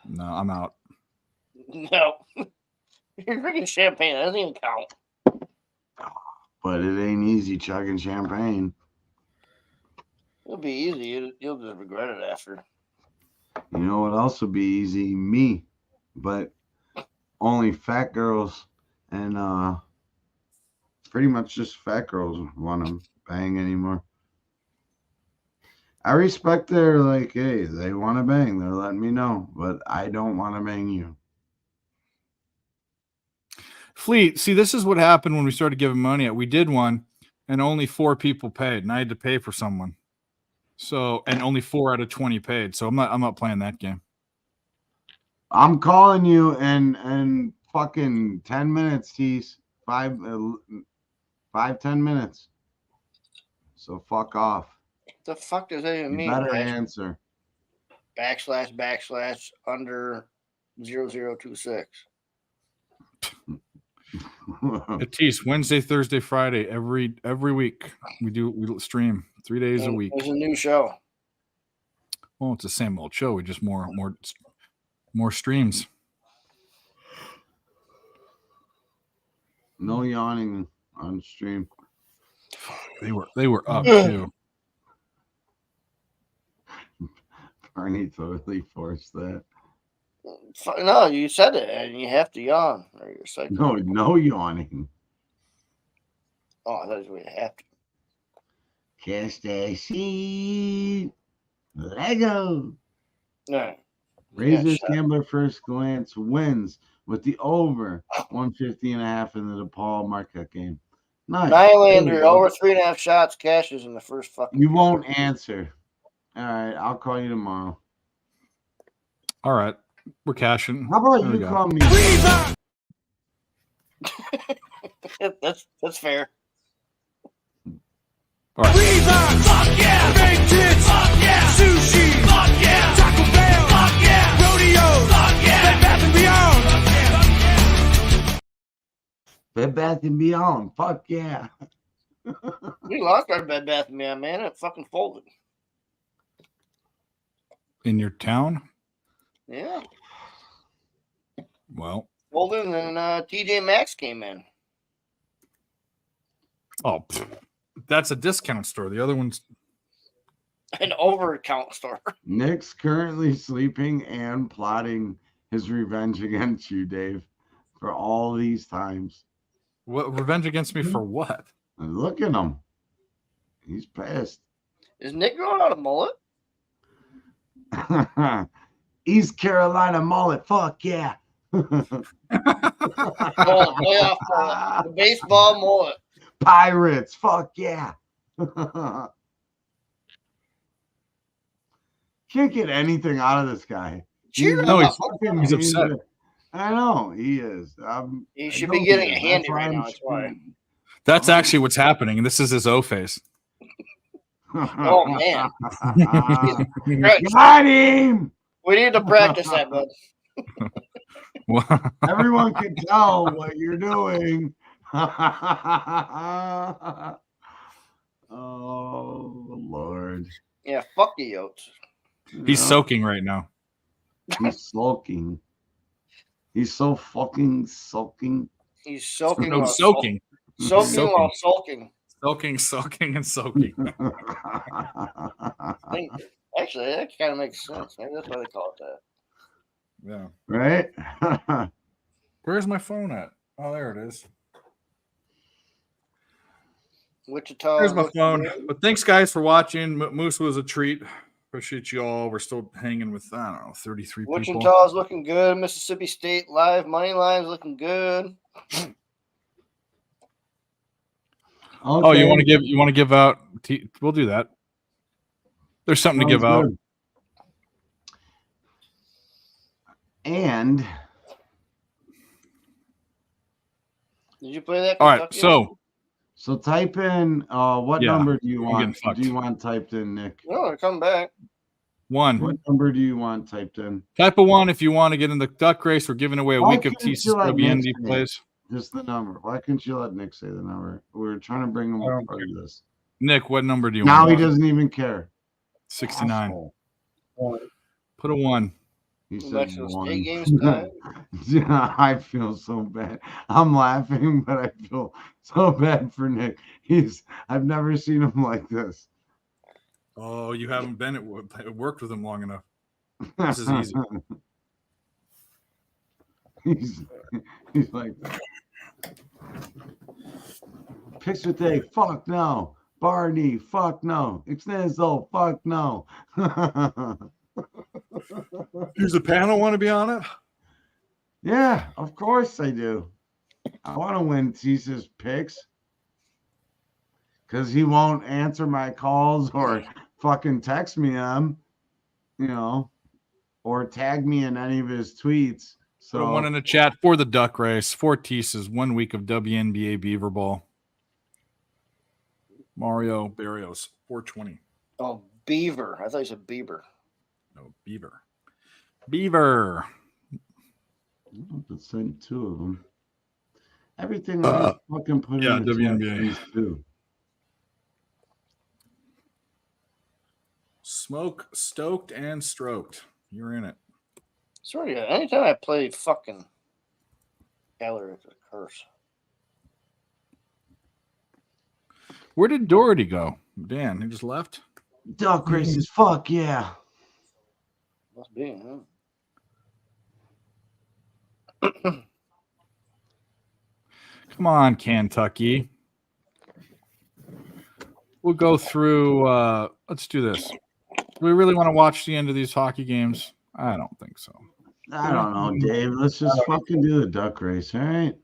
No, I'm out. No. You're drinking champagne. That doesn't even count. But it ain't easy chugging champagne. It'll be easy. You'll just regret it after. You know what else would be easy? Me. But only fat girls and pretty much just fat girls want to bang anymore. I respect their hey, they want to bang. They're letting me know, but I don't want to bang you. Fleet, see, this is what happened when we started giving money out. We did one, and only 4 people paid, and I had to pay for someone. So, and only 4 out of 20 paid. So I'm not playing that game. I'm calling you in fucking 10 minutes, Tease. 10 minutes. So fuck off. The fuck does that even You mean? better answer. / under 0026. Atis, Wednesday, Thursday, Friday, every week we stream 3 days a week. It's a new show. Well, it's the same old show. We just more streams. No yawning on stream. They were up too. Barney totally forced that. No, you said it, and you have to yawn, or you're psycho. No yawning. Oh, I thought you have to. Cast a seed. Lego. No. Razor's Gambler First Glance wins with the over 150.5 in the DePaul Marquette game. Nice. There Nylander we go. over 3.5 shots, cashes in the first fucking. You won't answer. All right, I'll call you tomorrow. All right. We're cashing. How about There we you go. call me? That's fair. All right. Fuck yeah! Big tits! Fuck yeah! Sushi! Fuck yeah! Taco Bell! Fuck yeah! Rodeo! Fuck yeah! Bed Bath and Beyond! Bed Bath and Beyond. Fuck yeah. We lost our Bed Bath & Beyond, man. It fucking folded. In your town? Yeah. Well, Folded, and then TJ Maxx came in. oh, that's a discount store. The other one's An over-account store. Nick's currently sleeping and plotting his revenge against you, Dave, for all these times. what? Revenge against me for what? And look at him. He's pissed. Is Nick growing out a mullet? East Carolina mullet. Fuck yeah. Oh, playoff mullet. The baseball mullet. Pirates. Fuck yeah. Can't get anything out of this guy. Cheer No, up. he's upset. I know he is. He I should know be he getting is. a handy That's why right I'm now. That's why. screaming. That's actually what's happening. This is his O face. Oh, man. Got him. We need to practice that, bud. Everyone can tell what you're doing. Oh Lord. Yeah, fuck you, Yotes. He's Yeah, soaking right now. He's sulking. He's so fucking sulking. He's soaking. No, while soaking. Soaking Soaking. while sulking. Soaking, and soaking. Actually, that kind of makes sense. Maybe that's why they call it that. Yeah. Right? Where's my phone at? Oh, there it is. Wichita. There's my phone. But thanks, guys, for watching. Moose was a treat. Appreciate you all. We're still hanging with, I don't know, 33 people. Wichita's looking good. Mississippi State live money line's looking good. Oh, you want to give out? We'll do that. There's something to give out. Good. And Did you play that? All right, Kentucky? so type in what Yeah, number do you I'm want? getting Do you want typed in, Nick? No, they're coming back. 1. What number do you want typed in? Type a 1 if you want to get in the duck race. We're giving away a Why week of couldn't you let TCWND Nick say it? plays. Just the number. Why couldn't you let Nick say the number? We're trying to bring him I a don't part of this. Nick, what number do you Now want? he doesn't even care. 69. Asshole. Put a 1. He said Mexico one. State games tonight. Yeah, I feel so bad. I'm laughing, but I feel so bad for Nick. I've never seen him like this. Oh, you haven't been worked with him long enough. This is easy. he's like Picture day, fuck no. Barney, fuck no. Ixnezzo, fuck no. Does the panel want to be on it? Yeah, of course I do. I want to win Cease's picks because he won't answer my calls or fucking text me them, or tag me in any of his tweets. So So one in the chat for the duck race, 4 Teases, 1 week of WNBA Beaver Ball. Mario Barrios, 420. Oh, Beaver. I thought you said Bieber. No, Beaver. Beaver. I sent 2 of them. Everything I just fucking put yeah, in the WNBA. chat, too. Smoke, stoked, and stroked. You're in it. Sorry, anytime I play fucking Eller, it's a curse. Where did Doherty go? Dan, he just left? Duck races, fuck yeah. Must be, huh? Come on, Kentucky. We'll go through. Let's do this. Do we really want to watch the end of these hockey games? I don't think so. I don't know, Dave. Let's just fucking do the duck race, all right?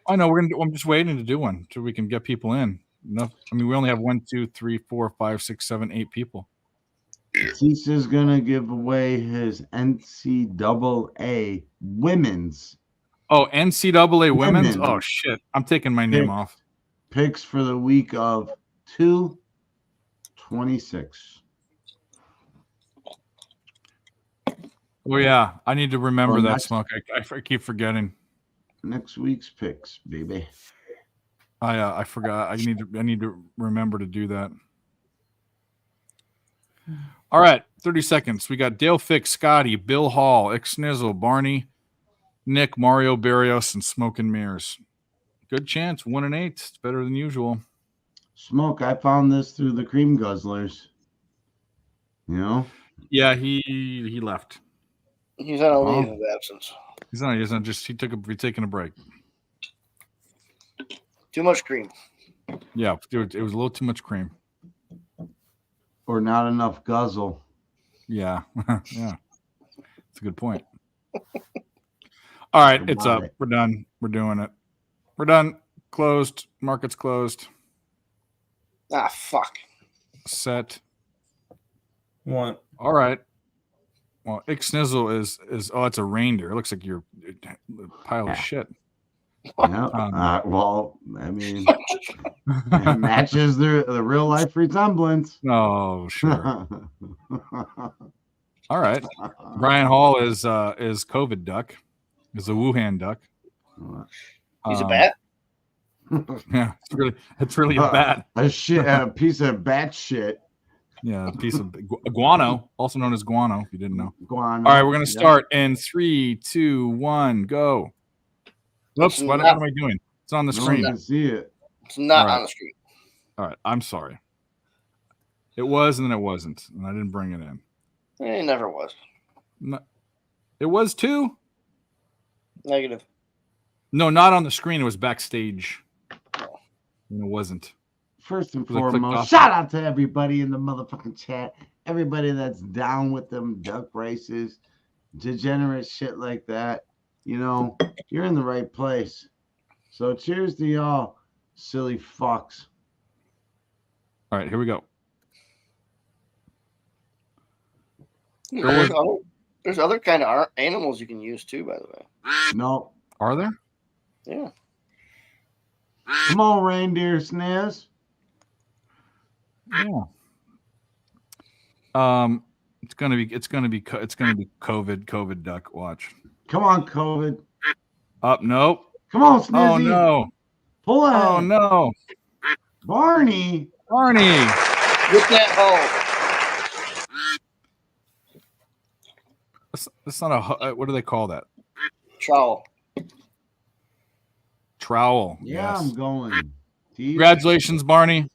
I know I'm just waiting to do one so we can get people in. No, I mean, we only have 1, 2, 3, 4, 5, 6, 7, 8 people. Tisa's gonna give away his NCAA women's Oh, NCAA women's. Women. Oh shit! I'm taking my name Pick. off. picks for the week of 2/26. Oh yeah, I need to remember Well, that next- smoke. I keep forgetting. Next week's picks, baby. I forgot. I need to remember to do that. All right, 30 seconds. We got Dale Fick, Scotty, Bill Hall, Ixnizzle, Barney, Nick, Mario Barrios, and Smoke and Mirrors. Good chance. 1 and 8. It's better than usual. Smoke, I found this through the Cream Guzzlers. You know? Yeah, he left. He's on a Oh. leave of absence. He's not just he's taking a break. Too much cream. Yeah, dude, it was a little too much cream. Or not enough guzzle. Yeah. Yeah. That's a good point. All right, it's About up. it. We're done. We're doing it. We're done. Closed. Market's closed. Ah, fuck. Set. One. All right. Well, Ixnizzle is it's a reindeer. It looks like you're a pile of shit. Yeah. Well, I mean, it matches the real life resemblance. Oh, sure. All right. Brian Hall is COVID duck. Is a Wuhan duck. He's a bat. Yeah, it's really a bat. A piece of bat shit. Yeah, a piece of guano, also known as guano, if you didn't know. Guano. All right, we're gonna Yep. start in 3, 2, 1, go. Oops, what am I doing? It's on the No one screen. can see it. It's not All right. on the street. All right, I'm sorry. It was and then it wasn't, and I didn't bring it in. It never was. No, it was too. Negative. No, not on the screen. It was backstage. And it wasn't. First and Was it clicked foremost, off? shout out to everybody in the motherfucking chat. Everybody that's down with them duck races, degenerate shit like that. You know, you're in the right place. So cheers to y'all, silly fucks. All right, here we go. There's other kind of animals you can use too, by the way. No. Are there? Yeah. Come on, reindeer snaz. Yeah. It's gonna be COVID duck. Watch. Come on, COVID. Up, nope. Come on, Snazzy. Oh no. Pull ahead. Oh no. Barney. Barney. Get that hole. That's not a. What do they call that? Trowel. Trowel. Yeah, Yes. I'm going. Tease. Congratulations, Barney.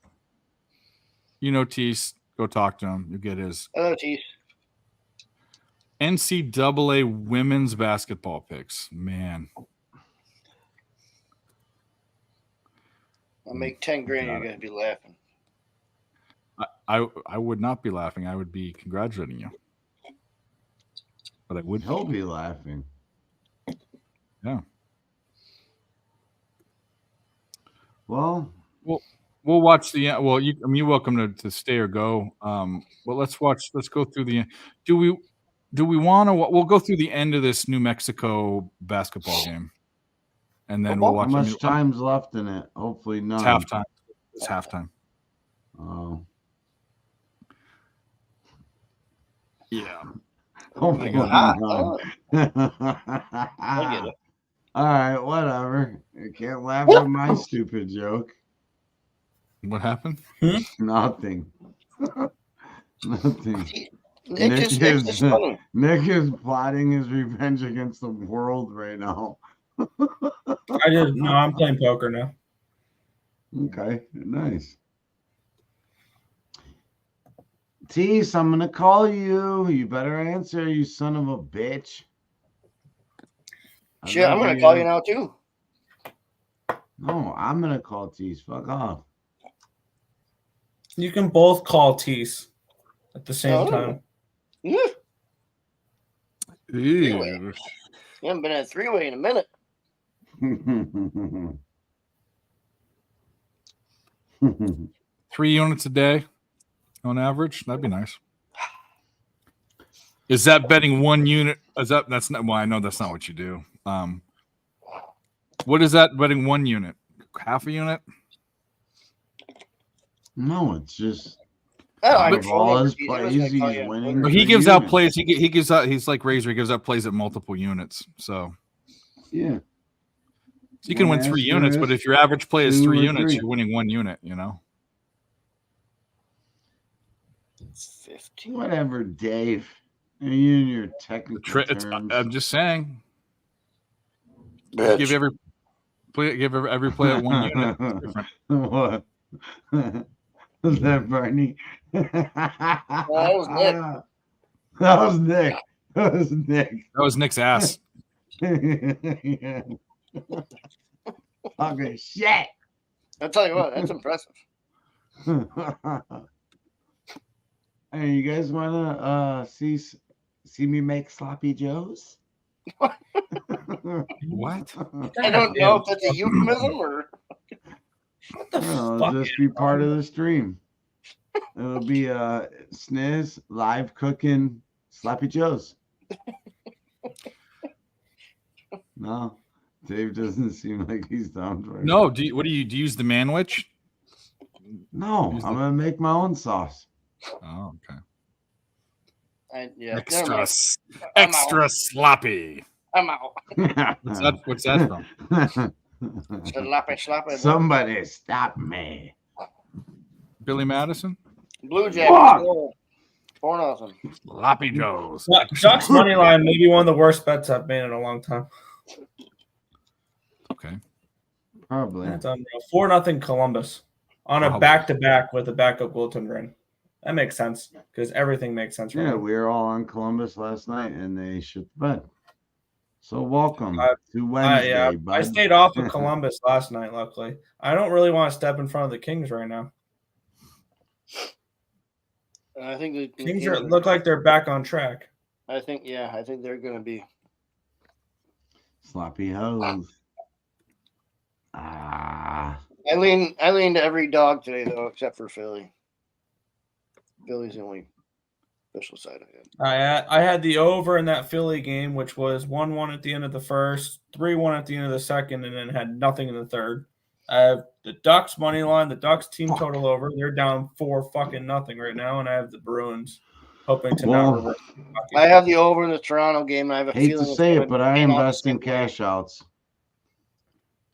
You know Tease. Go talk to him. You get his Hello, teeth. NCAA women's basketball picks. Man. I'll make 10 grand. Got You're gonna be laughing. I would not be laughing. I would be congratulating you. But I would. He'll be laughing. Yeah. Well, We'll watch the. Well, you're welcome to stay or go. Well, let's go through the. Do we want to? We'll go through the end of this New Mexico basketball game, and then we'll how watch. much time's left in it? Hopefully none. It's halftime. It's halftime. Oh. Yeah. Hopefully Ah, none. I get it. All right, whatever. You can't laugh at my stupid joke. What happened? Nothing. Nothing. It's just funny. Nick is plotting his revenge against the world right now. I did. No, I'm playing poker now. Okay, nice. Tease, I'm gonna call you. You better answer, you son of a bitch. Shit, I'm gonna call you now too. No, I'm gonna call Tease. Fuck off. You can both call Tease at the same Oh. time. Yeah. Ew. You haven't been in a three-way in a minute. 3 units a day on average. That'd be nice. Is that betting 1 unit? That's not, well, I know that's not what you do. What is that betting 1 unit? Half a unit? No, it's just I of all his plays, he's winning. He three gives out units. plays. He gives out. He's like Razor. He gives out plays at multiple units. So Yeah. you can One win 3 asterisk, units, but if your average play is 2 3 or units, 3. you're winning 1 unit. You know. 15. Whatever, Dave. You and your technical terms. I'm just saying. Bitch. Give every play at 1 unit. It's different. What? Was that Bernie? that was Nick. That was Nick. That was Nick. That was Nick's ass. Yeah. Fucking shit. I'll tell you what, that's impressive. Hey, you guys wanna see me make sloppy joes? What? I don't know if that's a euphemism or No, it'll just be part of the stream. It'll be Sniz live cooking sloppy joes. No, Dave doesn't seem like he's down for it. No. Do you use the manwich? No, I'm gonna make my own sauce. Oh, okay. yeah. never Extra, mind. extra sloppy. I'm out. What's that from? Slappy. Somebody stop me. Billy Madison. Blue Fuck. Jackets. 4-0. Sloppy Joes. Ducks money line may be one of the worst bets I've made in a long time. Okay. Probably. That's unreal. 4-0 Columbus on a Wow. back-to-back with a backup goaltender. That makes sense because everything makes sense. Yeah, Right we were all on Columbus last night, and they shit the bed. So welcome to Wednesday, I bud. stayed off of Columbus last night. Luckily, I don't really want to step in front of the Kings right now. I think the Kings look like they're back on track. I think they're going to be. Sloppy hose. Ah. I lean to every dog today though, except for Philly. Philly's the only official side I had. I had the over in that Philly game, which was 1-1 at the end of the first, 3-1 at the end of the second, and then had nothing in the third. I have the Ducks money line, the Ducks team total over. They're down 4-0 right now, and I have the Bruins hoping to not reverse. I have the over in the Toronto game. And I have a Hate feeling to it's say gonna it, but be I an invest in opposite. cash outs.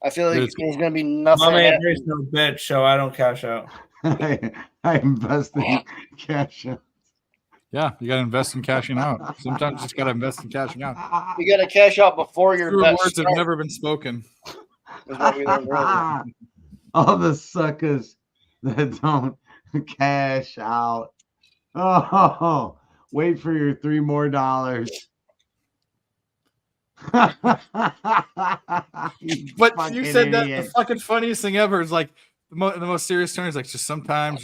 I feel like It's- there's going to be nothing. My man, happening. there's no bitch, so I don't cash out. I invest in cash outs. Yeah, you got to invest in cashing out. Sometimes you just got to invest in cashing out. You got to cash out before your True best. words have never been spoken. Is what we learned earlier. All the suckers that don't cash out. Oh, wait for your $3 more. But you said that the fucking funniest thing ever is like the most serious turn is like just sometimes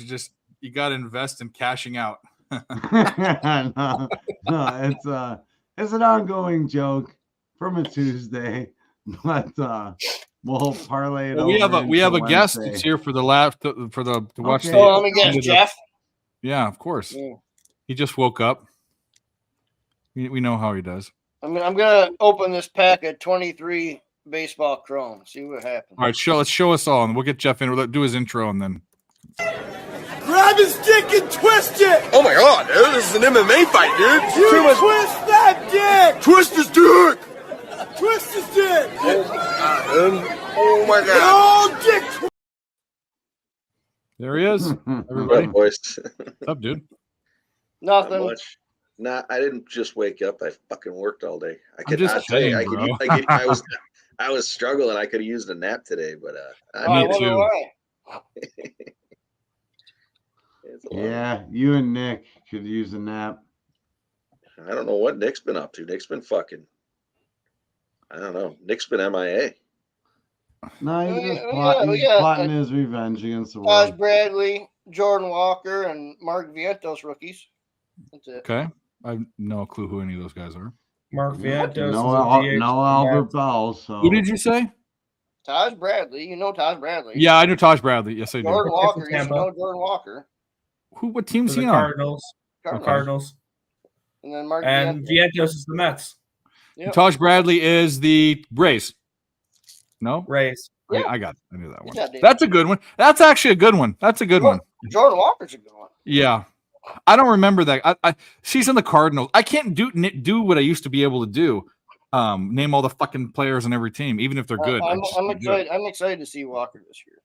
you got to invest in cashing out. no, it's an ongoing joke from a Tuesday, but we'll parlay it. Well, over we have a into guest Wednesday. that's here for the laugh to watch. Okay. The, Oh, let me guess, end of the- Jeff. Yeah, of course. Yeah. He just woke up. We know how he does. I'm gonna open this pack of 23 baseball chrome. See what happens. All right, let's show us all, and we'll get Jeff in. We'll do his intro, and then Grab his dick and twist it! Oh my god, dude, this is an MMA fight, dude. You twist that dick! Twist his dick! Twist his dick! Oh my god. Oh, dick! there he is. What Everybody, up, boys? what's up, dude? Not Nothing. much. Nah, I didn't just wake up. I fucking worked all day. just kidding, bro. I was struggling. I could have used a nap today, but Oh, I Me wonder too. why. it's a lot. Yeah, you and Nick could use a nap. I don't know what Nick's been up to. Nick's been fucking. I don't know. Nick's been MIA. No, Oh, he's yeah, just oh, plotting, yeah, yeah. plotting his revenge against the Taj world. Bradley, Jordan Walker, and Mark Vientos rookies. That's it. Okay, I have no clue who any of those guys are. Mark Vientos. No Albert Bell. So Who did you say? Taj Bradley. You know Taj Bradley. Yeah, I knew Taj Bradley. Yes, I do. Jordan Walker. You should Tampa. know Jordan Walker. What team's For he the on? Cardinals. Cardinals. Cardinals. And then Mark And Vientos is the Mets. Yep. Taj Bradley is the Rays. No, Rays. Yeah. I got. I knew that one. Yeah, dude. That's a good one. That's actually a good one. That's a good one. Jordan Walker's a good one. Yeah, I don't remember that. She's in the Cardinals. I can't do what I used to be able to do. Name all the fucking players on every team, even if they're good. I'm I just can't do it. excited. I'm excited to see Walker this year.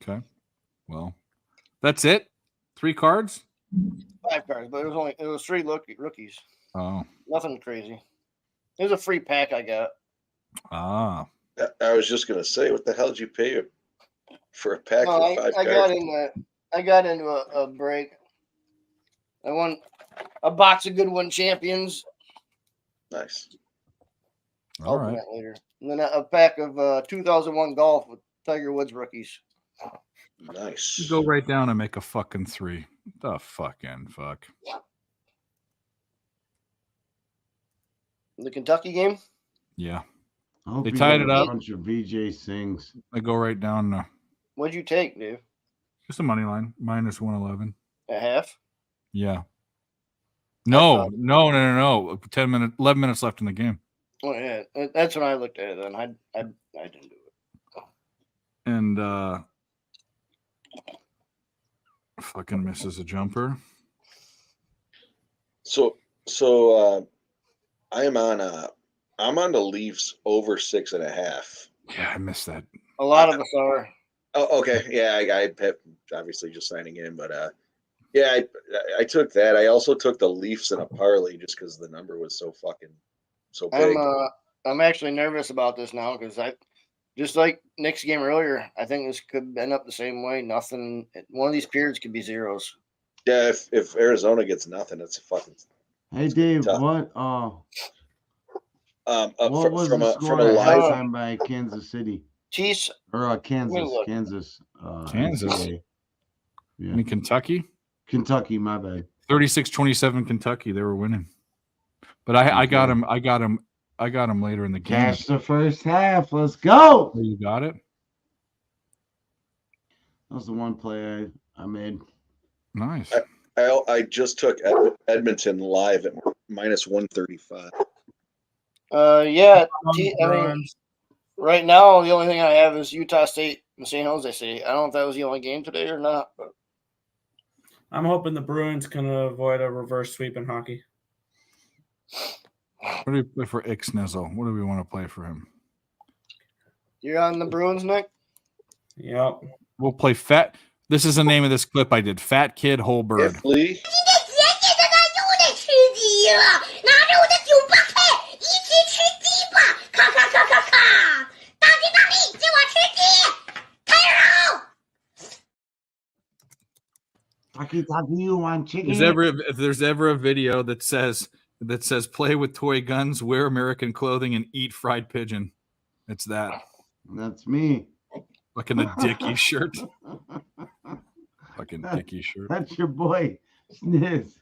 Okay. Well, that's it. 3 cards. 5 cards, but it was 3 rookies. Oh. Nothing crazy. It was a free pack I got. Ah. I was just gonna say, what the hell did you pay for a pack No, of 5 I cards? got into a break. I won a box of Goodwin Champions. Nice. All Open right. that later. And then a pack of 2001 golf with Tiger Woods rookies. Nice. Go right down and make a fucking 3. The fucking fuck. The Kentucky game. Yeah. I hope They you tied got it a up. bunch of VJ Sings. I go right down. What'd you take, dude? Just a money line. Minus 111. A half. Yeah. No. 10 minutes, 11 minutes left in the game. Oh yeah, that's when I looked at it. Then I didn't do it. And fucking misses a jumper. So I'm on the Leafs over 6.5. Yeah, I missed that. A lot of us are. Oh, okay. Yeah, I obviously just signing in, but yeah, I took that. I also took the Leafs in a parlay just because the number was so big. I'm actually nervous about this now because I just like Nick's game earlier. I think this could end up the same way. Nothing. One of these periods could be zeros. Yeah, if Arizona gets nothing, it's a fucking. Hey Dave, tough. what? What was from the a score from a at live halftime by Kansas City Chiefs. or Kansas? look. Kansas. Kansas. NCAA. Yeah. In Kentucky, Kentucky. My bad. 36-27 Kentucky. They were winning. But I got him. I got him later in the game. Cash the first half. Let's go. Oh, you got it. That was the one play I made. Nice. I just took Edmonton live at minus 135. Yeah. I mean, right now the only thing I have is Utah State and San Jose State. I don't know if that was the only game today or not. But I'm hoping the Bruins can avoid a reverse sweep in hockey. What do we play for Ixnizzle? What do we want to play for him? you're on the Bruins, Nick. Yep. We'll play Fat. This is the name of this clip I did. Fat Kid Whole Bird. If Lee, Taki, you want chicken? If there's ever a video that says play with toy guns, wear American clothing, and eat fried pigeon, it's that. That's me. Like in a Dickie shirt. Fucking Dickie shirt. That's your boy, Sniz.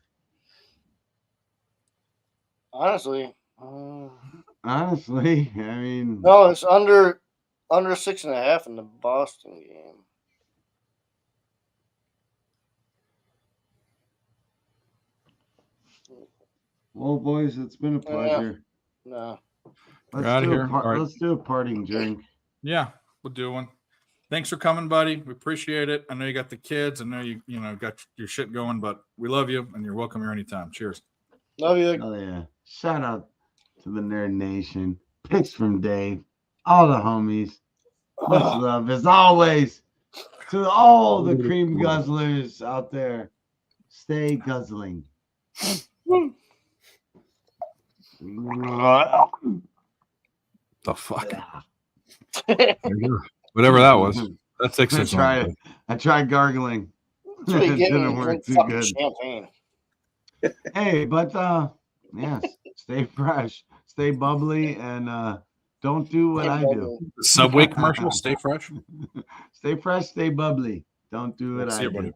Honestly. Honestly, I mean, No, it's under 6.5 in the Boston game. well, boys, it's been a pleasure. No. We're outta here. All right. Let's do a parting drink. Yeah, we'll do one. Thanks for coming, buddy. We appreciate it. I know you got the kids. I know you got your shit going, but we love you and you're welcome here anytime. Cheers. Love you. Oh yeah! Shout out to the Nerd Nation. Picks from Dave. All the homies. Much love as always to all the cream guzzlers out there. Stay guzzling. The fuck? Whatever that was. That's I tried gargling. That's what you It get when didn't you work drink too fucking good. champagne. Hey, but yes, stay fresh, stay bubbly, and don't do what I do. Subway commercial. Stay fresh. Stay fresh, stay bubbly. Don't do what See I you, do. buddy.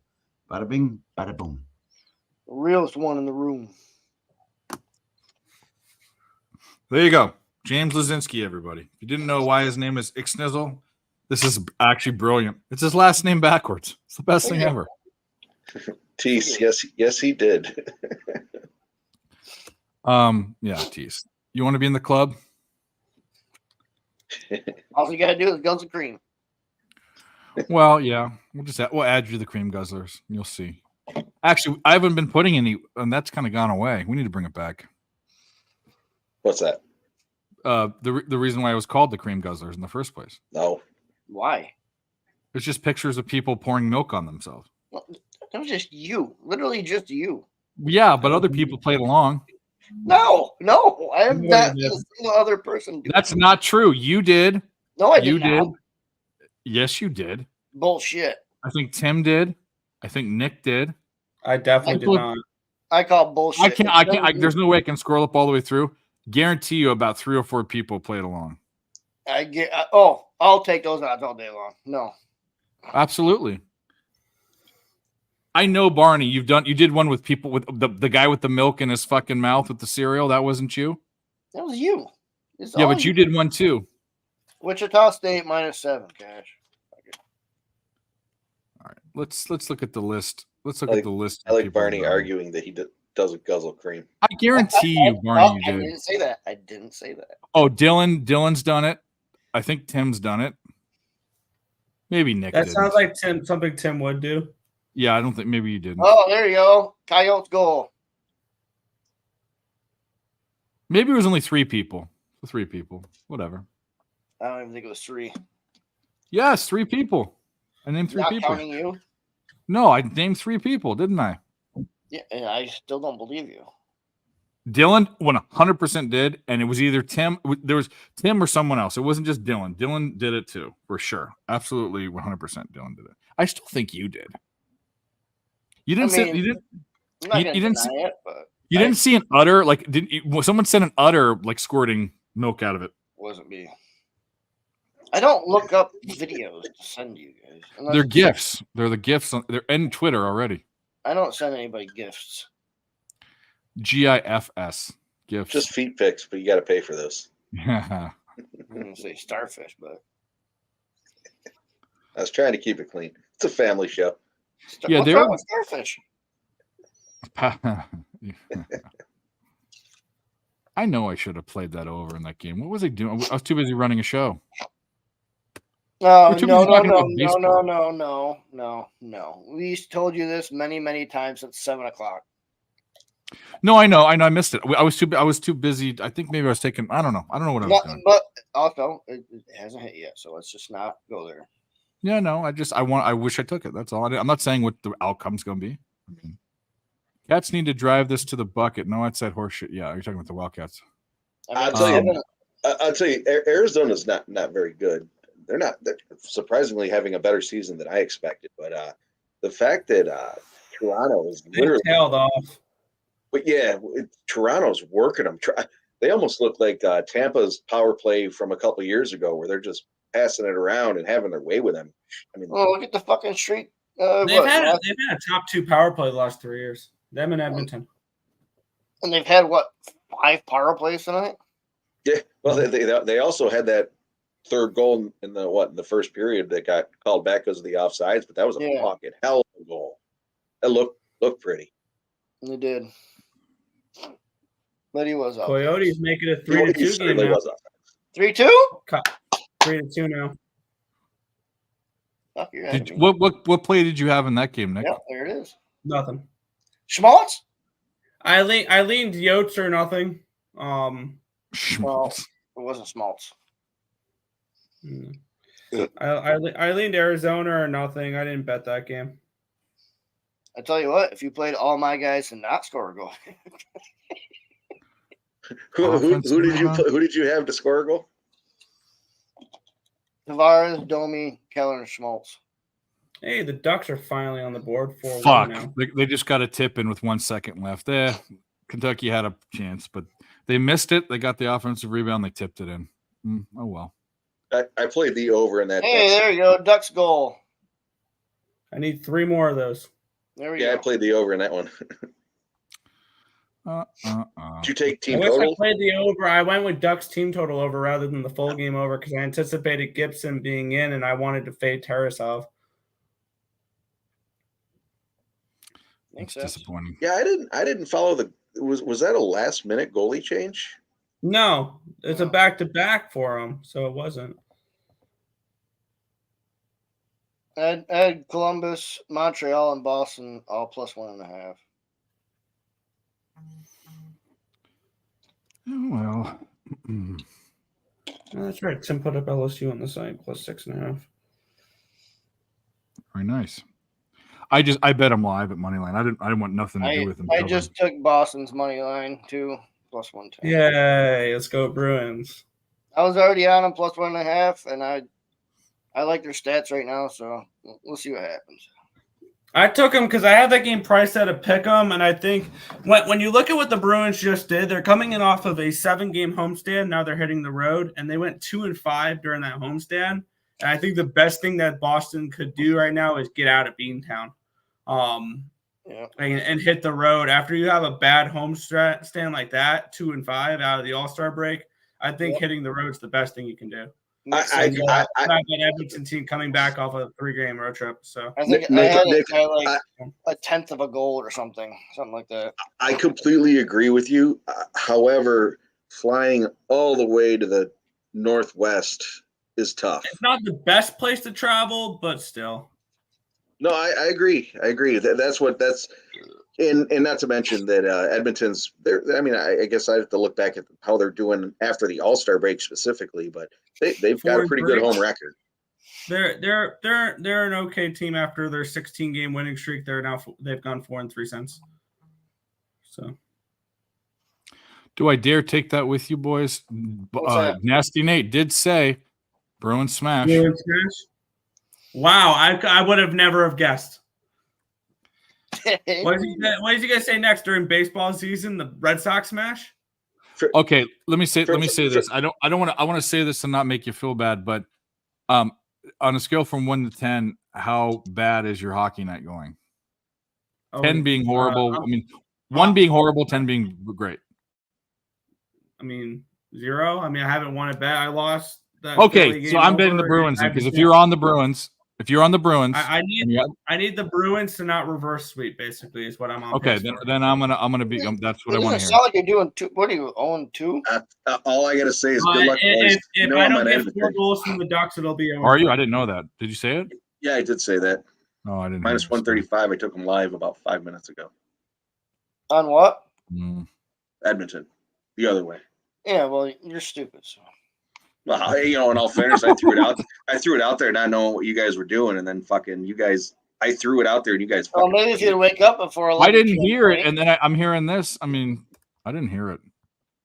Bada bing, bada boom. The realest one in the room. There you go. James Lazinski, everybody. If you didn't know why his name is Ixnizzle, this is actually brilliant. It's his last name backwards. It's the best thing ever. Tease, yes, he did. Yeah, Tease. You want to be in the club? All you gotta do is guns and cream. Well, yeah. We'll add you to the cream guzzlers. You'll see. Actually, I haven't been putting any, and that's kind of gone away. We need to bring it back. What's that? The reason why it was called the cream guzzlers in the first place. No. Why? It's just pictures of people pouring milk on themselves. Well, it was just you. Literally just you. Yeah, but other people played along. No, I am not a single other person. That's not true. You did. No, I You did not. did. Yes, you did. Bullshit. I think Tim did. I think Nick did. I definitely did not. I call bullshit. I can't. There's no way I can scroll up all the way through. Guarantee you, about 3 or 4 people played along. I'll take those odds all day long. No. Absolutely. I know, Barney. You did one with people with the guy with the milk in his fucking mouth with the cereal. That wasn't you. That was you. It's Yeah, all but you did one too. Wichita State -7, Cash. All right, let's look at the list. Let's look I at the list. I like Barney arguing that he doesn't guzzle cream. I guarantee you, Barney, you I did. didn't say that. I didn't say that. Oh, Dylan's done it. I think Tim's done it. Maybe Nick. That didn't. sounds like something Tim would do. Yeah, I don't think maybe you didn't. Oh, there you go. Coyotes goal. Maybe it was only 3 people. 3 people. Whatever. I don't even think it was 3. Yes, 3 people. I named 3 Not people. counting you. No, I named 3 people, didn't I? Yeah, and I still don't believe you. Dylan 100% did, and it was either Tim. There was Tim or someone else. It wasn't just Dylan. Dylan did it too, for sure. Absolutely, 100% Dylan did it. I still think you did. You didn't. I mean, You didn't. I'm not You gonna didn't deny see- it, but You didn't see an udder like? Didn't you, someone sent an udder like squirting milk out of it? wasn't me. I don't look up videos to send you guys. Unless They're gifts. They're the gifts. They're in Twitter already. I don't send anybody gifts. GIFs gifts. Just feet pics, but you got to pay for those. I'm gonna say starfish, but I was trying to keep it clean. It's a family show. Yeah, what's they're- wrong with starfish? I know I should have played that over in that game. What was I doing? I was too busy running a show. No, We're too no, busy no, talking no, about no, baseball. no. We've told you this many times since 7:00. No, I know. I missed it. I was too busy. I think maybe I was taking. I don't know what I was No, doing. but also it hasn't hit yet, so let's just not go there. Yeah, no. I wish I took it. That's all. I'm not saying what the outcome's going to be. I mean, Cats need to drive this to the bucket. No, I said horseshit. Yeah, you're talking about the Wildcats. I'll tell you, Arizona's not very good. They're surprisingly having a better season than I expected. But the fact that Toronto is literally tailed off. But yeah, Toronto's working them. They almost look like Tampa's power play from a couple of years ago, where they're just passing it around and having their way with them. I mean, Oh, look at the fucking streak. They've had a top 2 power play the last 3 years. Them and Edmonton. And they've had what 5 power plays tonight? yeah. Well, they also had that third goal in the first period that got called back because of the offsides, but that was a fucking hell of a goal. That looked pretty. They did. But he was up. Coyotes make it a He 3-2 game certainly now. was up. 3-2? 3-2 now. Fuck your Did, what play did you have in that game, Nick? Yeah, there it is. Nothing. Schmaltz? I leaned Yotes or nothing. Well, it wasn't Schmaltz. I leaned Arizona or nothing. I didn't bet that game. I tell you what, if you played all my guys and not score a goal, Who did you have to score a goal? Tavares, Domi, Keller, and Schmaltz. Hey, the Ducks are finally on the board for Fuck. now. They just got a tip in with 1 second left. Kentucky had a chance, but they missed it. They got the offensive rebound. They tipped it in. Oh, well. I played the over in that. Hey, there you go. Ducks goal. I need 3 more of those. There we Yeah, I go. played the over in that one. Did you take I team wish I total? played the over. I went with Ducks team total over rather than the full game over because I anticipated Gibson being in and I wanted to fade Tarasov. It's disappointing. Yeah, I didn't follow the. Was that a last minute goalie change? No, it's a back to back for him, so it wasn't. I had Columbus, Montreal, and Boston all +1.5. Oh, well. Oh, that's right. Tim put up LSU on the site +6.5. Very nice. I bet him live at Moneyline. I didn't want nothing to do with him. I just took Boston's money line too, +110. Yay, let's go Bruins. I was already on them +1.5, and I like their stats right now, so we'll see what happens. I took them because I had that game priced at a pick 'em, and I think when you look at what the Bruins just did, they're coming in off of a 7-game homestand. Now they're hitting the road, and they went 2-5 during that homestand. And I think the best thing that Boston could do right now is get out of Beantown, and hit the road. After you have a bad homestand like that, 2-5 out of the All-Star break, I think hitting the road is the best thing you can do. That Edmonton team coming back off a 3-game road trip. So I think I had it by like a tenth of a goal or something like that. I completely agree with you. However, flying all the way to the Northwest is tough. It's not the best place to travel, but still. No, I agree. That's and not to mention that Edmonton's there. I mean, I guess I have to look back at how they're doing after the All-Star break specifically, but they've got a pretty good home record. They're an okay team after their 16-game winning streak. They've gone 4 3 since. So, do I dare take that with you, boys? Nasty Nate did say Bruins smash. Bruins smash. Wow, I would have never have guessed. What did you guys say next during baseball season? The Red Sox smash? Okay, let me say this. I want to say this and not make you feel bad, but on a scale from 1 to 10, how bad is your hockey night going? 10 being horrible. 1 being horrible, 10 being great. 0. I haven't won a bet. I lost. Okay, so I'm betting the Bruins because if you're on the Bruins, I need the Bruins to not reverse sweep. Basically, is what I'm on. Okay, then I'm gonna be. That's what I want to hear. Sound like you're doing 2. What are you 0-2? All I gotta say is good luck. If I don't get 4 goals from the Ducks, it'll be over. Are you? I didn't know that. Did you say it? Yeah, I did say that. Oh, I didn't. -135. I took them live about 5 minutes ago. On what? Edmonton, the other way. Yeah, well, you're stupid. So. Well, in all fairness, I threw it out. I threw it out there, not knowing what you guys were doing, and then fucking you guys. I threw it out there, and you guys. Well, maybe if you wake up before 11. I didn't hear it, and then I'm hearing this. I didn't hear it.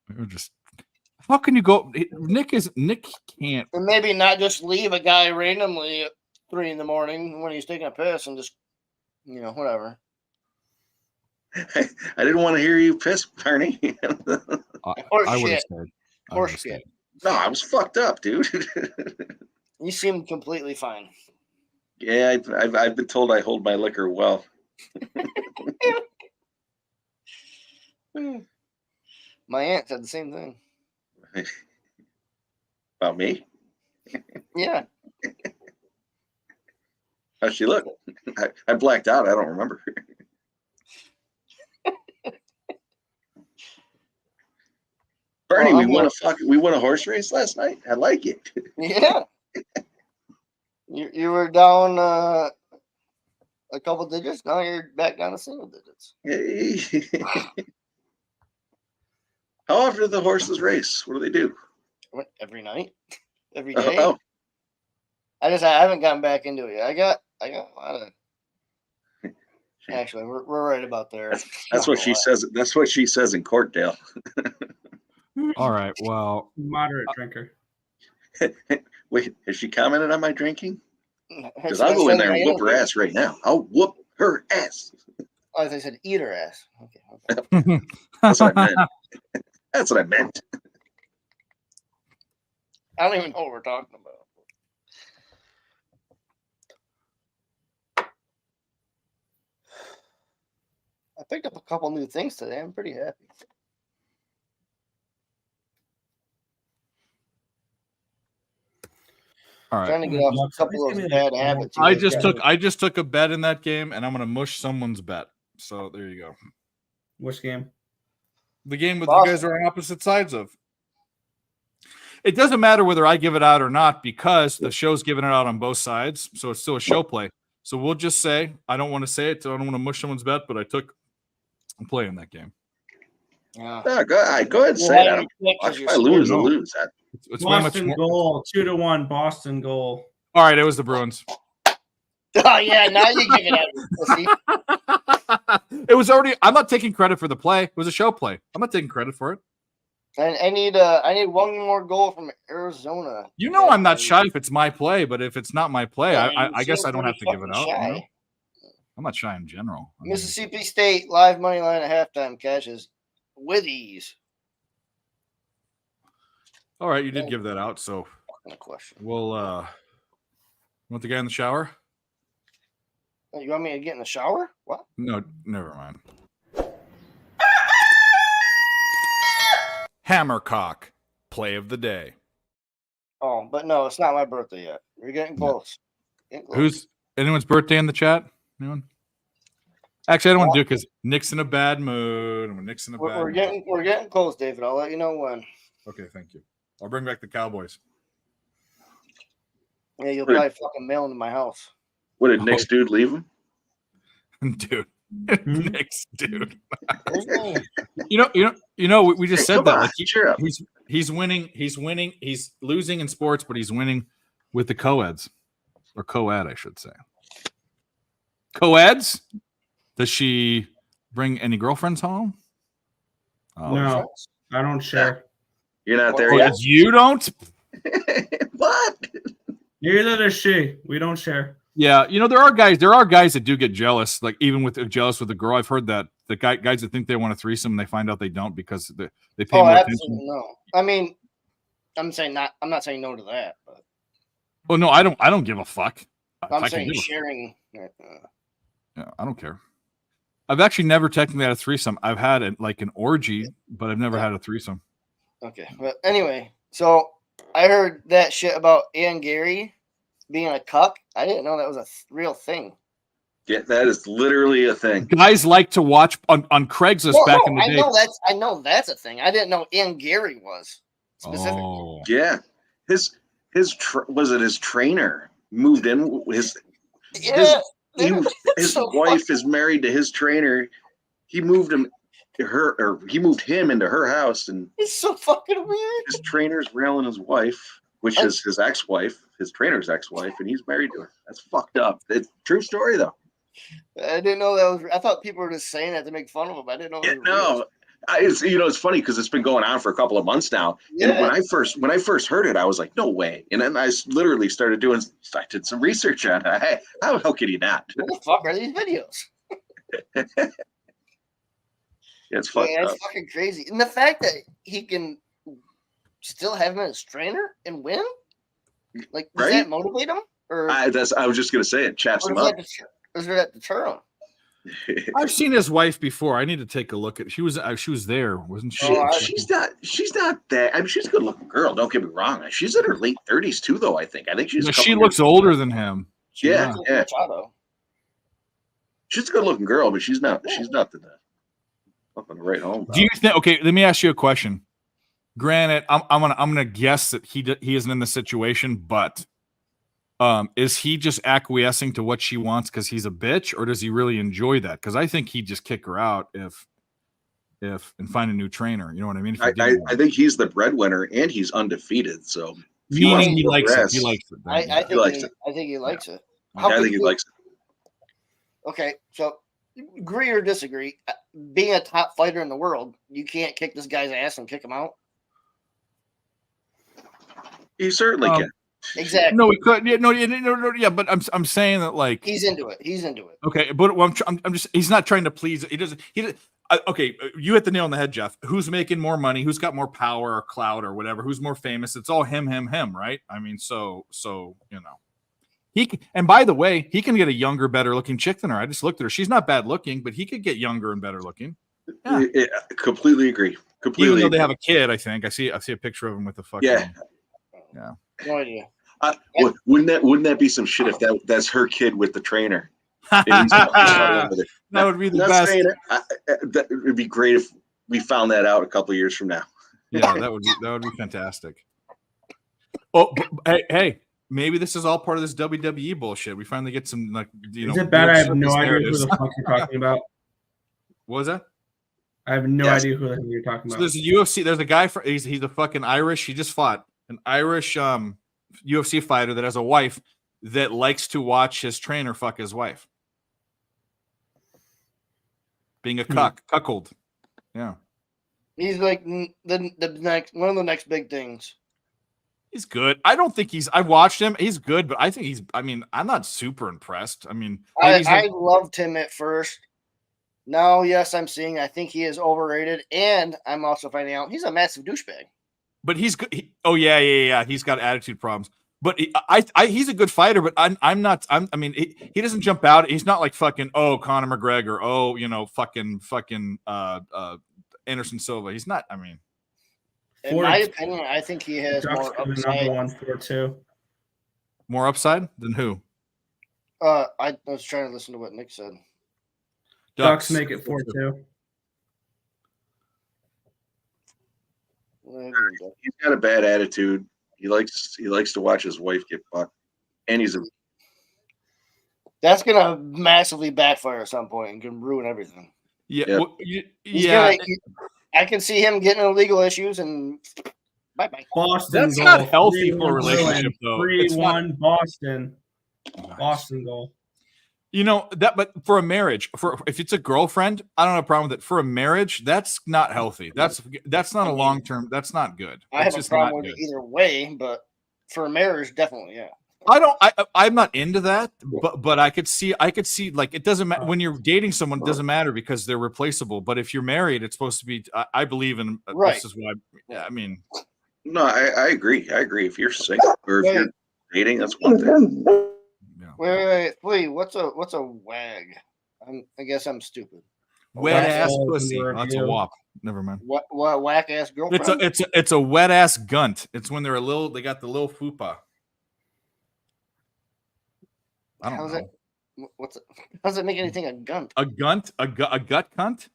We were just. How can you go? Nick can't. And maybe not just leave a guy randomly at 3 a.m. when he's taking a piss and just, whatever. I didn't want to hear you piss, Barney. I would have said. Horse shit. No, I was fucked up, dude. You seem completely fine. Yeah, I've been told I hold my liquor well. My aunt said the same thing. About me? Yeah. How'd she look? I blacked out. I don't remember. Bernie, we won a horse race last night. I like it. Yeah. You were down a couple digits. Now you're back down to single digits. Hey. How often do the horses race? What do they do? Every night, every day. Oh. I haven't gotten back into it yet. I got a lot of. Actually, we're right about there. That's what she says. That's what she says in court, Dale. All right. Well, moderate drinker. Wait, has she commented on my drinking? Because I'll go in there and whoop her ass right now. I'll whoop her ass. Oh, I said eat her ass. Okay. That's what I meant. That's what I meant. I don't even know what we're talking about. I picked up a couple new things today. I'm pretty happy. All right. Trying to get off a couple of those bad habits. I just took a bet in that game, and I'm gonna mush someone's bet. So there you go. Which game? The game with you guys are on opposite sides of. It doesn't matter whether I give it out or not because the show's giving it out on both sides, so it's still a show play. So we'll just say I don't want to say it, so I don't want to mush someone's bet, but I took a play in that game. Yeah. Go ahead and say that. If I lose, I lose. It's way much Boston more. goal, 2-1. Boston goal. All right, it was the Bruins. Oh yeah, now you give it out. It was already. I'm not taking credit for the play. It was a show play. I'm not taking credit for it. And I need one more goal from Arizona. You know, I'm not shy if it's my play, but if it's not my play, I guess I don't have to give it out. You know? I'm not shy in general. I mean, Mississippi State live money line at halftime cashes with ease. all right, you did give that out, so No question. we'll. Want the guy in the shower? You want me to get in the shower? What? No, never mind. Hammercock, play of the day. Oh, but no, it's not my birthday yet. We're getting close. Who's anyone's birthday in the chat? Anyone? Actually, I don't want to do it because Nick's in a bad mood. Nick's in a bad mood. We're getting close, David. I'll let you know when. Okay, thank you. I'll bring back the Cowboys. Yeah, you'll probably fucking mail into my house. What did Nick's dude leave him? Dude. Nick's dude. you know, we just said that. Like he's winning. He's losing in sports, but he's winning with the co-eds. Or co-ed, I should say. Co-eds? Does she bring any girlfriends home? Oh, No, I don't share. You're not there yet? You don't? What? Neither does she. We don't share. Yeah, you know, there are guys that do get jealous, like even with jealous with a girl. I've heard that the guys that think they want a threesome, they find out they don't because they pay more attention. No. I mean, I'm not saying no to that, but Oh no, I don't give a fuck. I'm saying sharing. Yeah, I don't care. I've actually never technically had a threesome. I've had an orgy, but I've never had a threesome. Okay, but anyway, so I heard that shit about Ian Gary being a cuck. I didn't know that was a real thing. Yeah, that is literally a thing. Guys like to watch on Craigslist back in the day. I know that's a thing. I didn't know Ian Gary was specifically. Oh. Yeah, his his trainer moved in his wife is married to his trainer. He moved him into her house, and it's so fucking weird. His trainer's railing his wife, which is his ex-wife, his trainer's ex-wife, and he's married to her. That's fucked up. It's true story though. I didn't know that was. I thought people were just saying that to make fun of him. I didn't know. It's funny because it's been going on for a couple of months now. Yeah. And when I first heard it, I was like, no way. And then I literally I did some research on it. Hey, how could he not? What the fuck are these videos? It's fucked up. It's fucking crazy. And the fact that he can still have him as trainer and win, like, does that motivate him? Or I was just gonna say it chaps him up. Does that deter him? I've seen his wife before. I need to take a look at. She was there, wasn't she? She's not that. I mean, she's a good-looking girl. Don't get me wrong. She's in her late 30s too, though. I think she looks older than him. Yeah. She's a good-looking girl, but she's not. She's not the nothing to write home. Do you think? Okay, let me ask you a question. Granted, I'm gonna guess that he isn't in the situation, but is he just acquiescing to what she wants because he's a bitch, or does he really enjoy that? Because I think he'd just kick her out if and find a new trainer. You know what I mean? I think he's the breadwinner and he's undefeated. So he likes it. He likes it. I think he likes it. I think he likes it. Okay, so agree or disagree? Being a top fighter in the world, you can't kick this guy's ass and kick him out. He certainly can. Exactly. No, he could. Yeah, no, yeah. But I'm saying that like he's into it. Okay, but I'm just he's not trying to please. He doesn't. Okay, you hit the nail on the head, Jeff. Who's making more money? Who's got more power or clout or whatever? Who's more famous? It's all him, right? I mean, so you know, And by the way, he can get a younger, better looking chick than her. I just looked at her. She's not bad looking, but he could get younger and better looking. Yeah. Completely agree. Even though they have a kid, I think I see a picture of him with a fucking yeah. No idea. Wouldn't that be some shit if that's her kid with the trainer? That would be the best. That would be great if we found that out a couple of years from now. Yeah, that would be fantastic. Oh, hey, maybe this is all part of this WWE bullshit. We finally get some Is it bad? I have no idea who the fuck you're talking about. What was that? I have no idea who the hell you're talking about. So there's a UFC. There's a guy he's a fucking Irish. He just fought an Irish UFC fighter that has a wife that likes to watch his trainer fuck his wife. Being a cuckold. Yeah. He's like the next one of the next big things. He's good. I don't think I've watched him. He's good, but I think I'm not super impressed. I mean, I loved him at first. Now, yes, I think he is overrated, and I'm also finding out he's a massive douchebag. But he's good. Yeah. He's got attitude problems. But he's a good fighter. But I'm not. He doesn't jump out. He's not like fucking Conor McGregor. Fucking Anderson Silva. He's not. I mean, in my opinion, I think he has more upside. More upside than who? I was trying to listen to what Nick said. Ducks make it 4-2. He's got a bad attitude. He likes to watch his wife get fucked, and that's gonna massively backfire at some point and can ruin everything. Yeah, yep. I can see him getting into legal issues and bye. Boston. That's not healthy for a relationship, though. 3-1 Boston. Boston goal. But for a marriage, if it's a girlfriend, I don't have a problem with it. For a marriage, that's not healthy. That's not a long term. That's not good. I have a problem with it either way, but for a marriage, definitely, yeah. I'm not into that, but I could see like it doesn't matter when you're dating someone. It doesn't matter because they're replaceable. But if you're married, it's supposed to be. I believe in. Right. This is why. Yeah, I mean. No, I agree. I agree. If you're single or if you're dating, that's one thing. Wait, what's a wag? I guess I'm stupid. Wet ass pussy. That's a wop. Never mind. What whack ass girlfriend? It's a wet ass gunt. It's when they're they got the little fupa. I don't know. How does it make anything a gunt? A gunt? A gut cunt?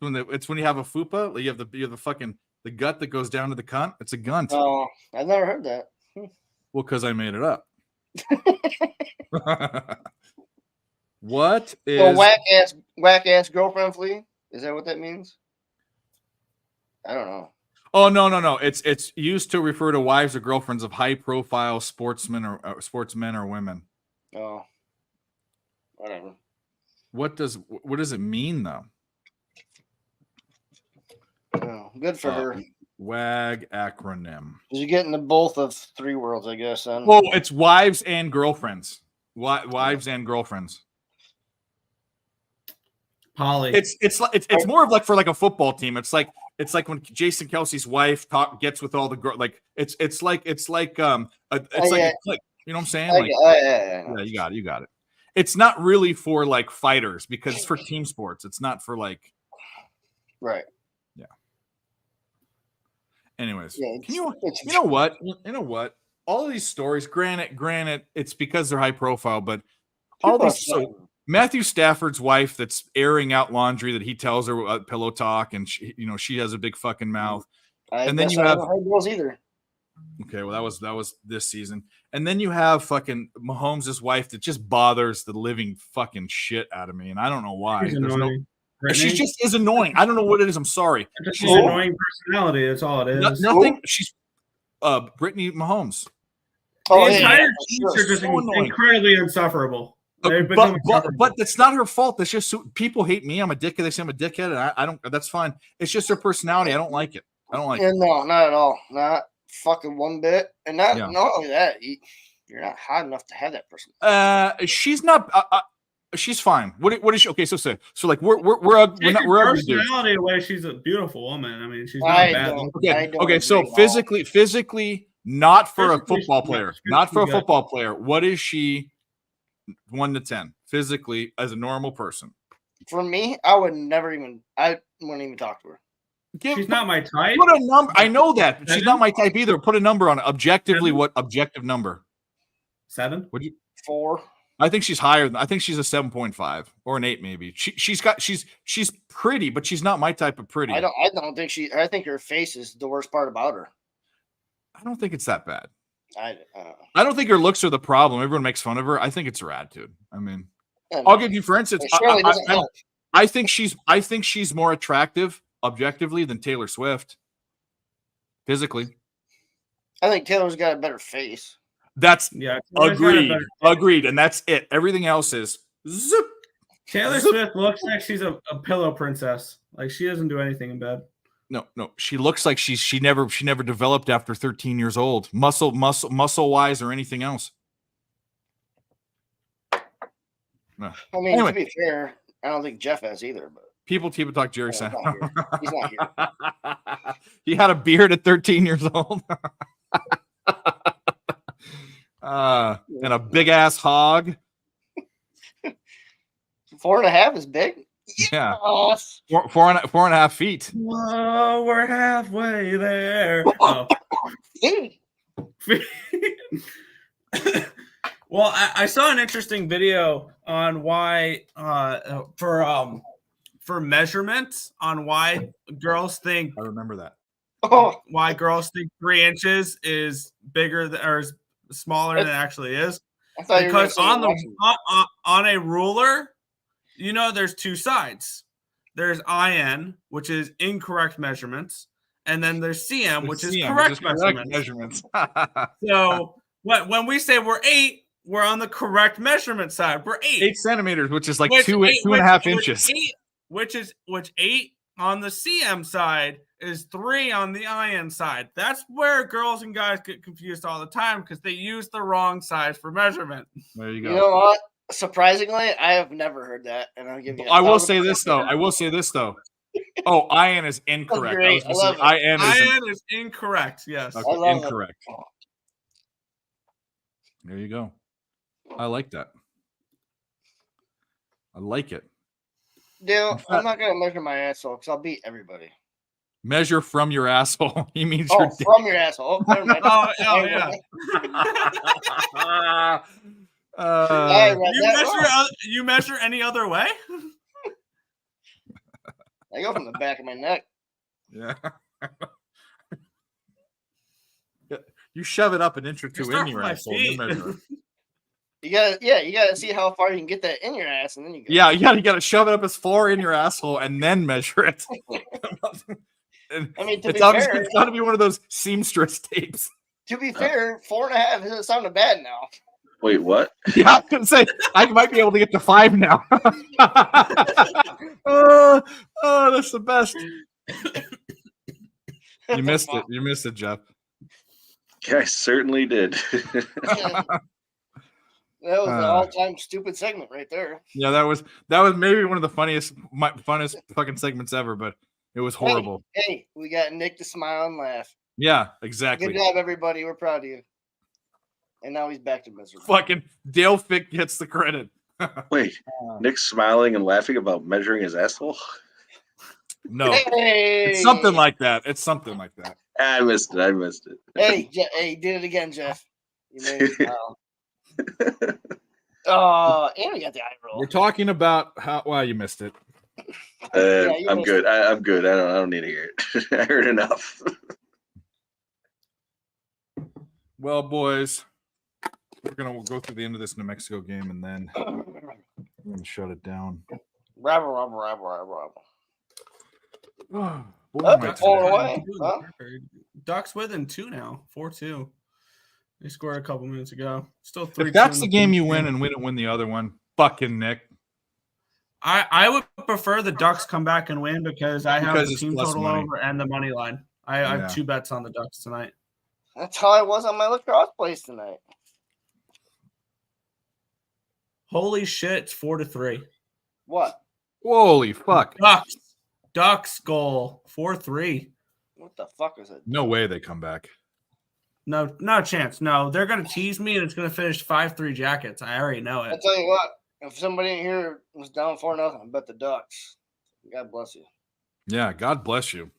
It's when you have a fupa, you have the fucking the gut that goes down to the cunt. It's a gunt. Oh, I've never heard that. Well, because I made it up. What is whack ass girlfriend flea? Is that what that means? I don't know. Oh no. It's used to refer to wives or girlfriends of high profile sportsmen or women. Oh, whatever. What does it mean though? Oh, good for her. WAG acronym. You're getting the both of three worlds, I guess. Then. Well, it's wives and girlfriends. Wives and girlfriends. Poly. It's more of like for like a football team. It's like when Jason Kelsey's wife gets with all the girls. Like it's like a clique. You know what I'm saying? Yeah, you got it. It's not really for like fighters because it's for team sports. It's not for like. Right. Yeah. Anyways, you know what? All of these stories, granted, it's because they're high profile, but all these. So Matthew Stafford's wife that's airing out laundry that he tells her pillow talk, and she has a big fucking mouth. And then you have girls either. Okay, well that was this season, and then you have fucking Mahomes' wife that just bothers the living fucking shit out of me, and I don't know why. She just is annoying. I don't know what it is. I'm sorry. She's an annoying personality. That's all it is. Nothing. She's Brittany Mahomes. The entire teams are just incredibly insufferable. But that's not her fault. That's just people hate me. I'm a dickhead. They say I'm a dickhead, and I don't. That's fine. It's just her personality. I don't like it. No, not at all. Not fucking one bit. And not only that, you're not hot enough to have that person. She's not. She's fine. What is she? Okay, so like we're personality away. She's a beautiful woman. I mean, she's not bad. Okay. So physically, Not for a Physically, football she's player. good. Not for a She's good. football player. What is she 1 to 10 physically as a normal person? For me, I wouldn't even talk to her. She's not my type. Put a number. I know that. But she's not 7? my type either. Put a number on it. Objectively, 7? what objective number? 7. Would you? 4. I think she's higher than. I think she's a 7.5 or an 8 maybe. She's pretty, but she's not my type of pretty. I don't think she. I think her face is the worst part about her. I don't think it's that bad. I don't think her looks are the problem. Everyone makes fun of her. I think it's her attitude. I mean, Yeah, I'll give you, for instance, it surely doesn't help. I think she's more attractive objectively than Taylor Swift. Physically, I think Taylor's got a better face. that's Yeah. Taylor's got a agreed. better- Agreed, and that's it. Everything else is zip. Taylor Swift looks like she's a pillow princess. Like she doesn't do anything in bed. No. She looks like she never developed after 13 years old, muscle wise or anything else. No. I mean, Anyway. to be fair, I don't think Jeff has either. But People talk Jerry he's Sanders. not here. He's not here. He had a beard at 13 years old. And a big ass hog. 4.5 is big. Yeah. Yes. Four and a half feet. Whoa, we're halfway there. Oh. Well, I saw an interesting video on why for measurements on why girls think I remember that. Oh, why girls think 3 inches is bigger or is smaller than it actually is. I thought you were gonna Because say on the election. on a ruler, there's 2 sides. There's IN, which is incorrect measurements, and then there's CM, which is correct measurements. So when we say we're 8, we're on the correct measurement side. We're 8. 8 centimeters, which is like Which 2.5 inches. 8 on the CM side is 3 on the IN side. That's where girls and guys get confused all the time because they use the wrong size for measurement. There you go. You know what? Surprisingly, I have never heard that, and I'll give you. I will say this though. Oh, IN is incorrect. Great. I was gonna say IN is incorrect. Yes. Okay, I love it. incorrect. There you go. I like that. I like it. Dude, I'm not gonna measure my asshole because I'll beat everybody. Measure from your asshole. He means Oh, your dick. from your asshole. Oh, never mind. Oh yeah. I read that wrong. You measure any other way? I go from the back of my neck. Yeah. You shove it up an inch or two start in your from my asshole. feet. Then measure it. You gotta see how far you can get that in your ass, and then you go. Yeah, you gotta shove it up as far in your asshole and then measure it. And I mean, to it's be obviously fair, it's gotta be one of those seamstress tapes. to be fair, 4.5 isn't sounding bad now. Wait, what? Yeah, I was gonna say I might be able to get to 5 now. Oh, that's the best. You missed it. You missed it, Jeff. Yeah, I certainly did. That was an all-time stupid segment right there. Yeah, that was maybe one of the funnest fucking segments ever, but it was horrible. Hey, we got Nick to smile and laugh. Yeah, exactly. Good job, everybody. We're proud of you. And now he's back to miserable. Fucking Dale Fick gets the credit. Wait, Nick's smiling and laughing about measuring his asshole? No, Hey, it's something like that. It's something like that. I missed it. Hey, hey, did it again, Jeff. You made me smile. Oh, and we got the eye roll. We're talking about how. Well, you missed it. you I'm missed good. I'm good. I don't need to hear it. I heard enough. Well, boys, we'll go through the end of this New Mexico game and then we're gonna shut it down. Rabble. Boy, Oh, am I pulled tired. away. Huh? Ducks within 2 now, 4-2. They scored a couple minutes ago. Still 3. If that's the game you win and we don't win the other one, fucking Nick. I would prefer the Ducks come back and win because I have Because the it's team plus total money. over and the money line. I Yeah. have 2 bets on the Ducks tonight. That's how I was on my lacrosse place tonight. Holy shit, it's 4-3. What? Holy fuck! Ducks goal 4-3. What the fuck is it? No way they come back. No, not a chance. No, they're gonna tease me, and it's gonna finish 5-3 Jackets. I already know I it. tell you what, if somebody in here was down 4-0, I bet the Ducks. God bless you. Yeah, God bless you.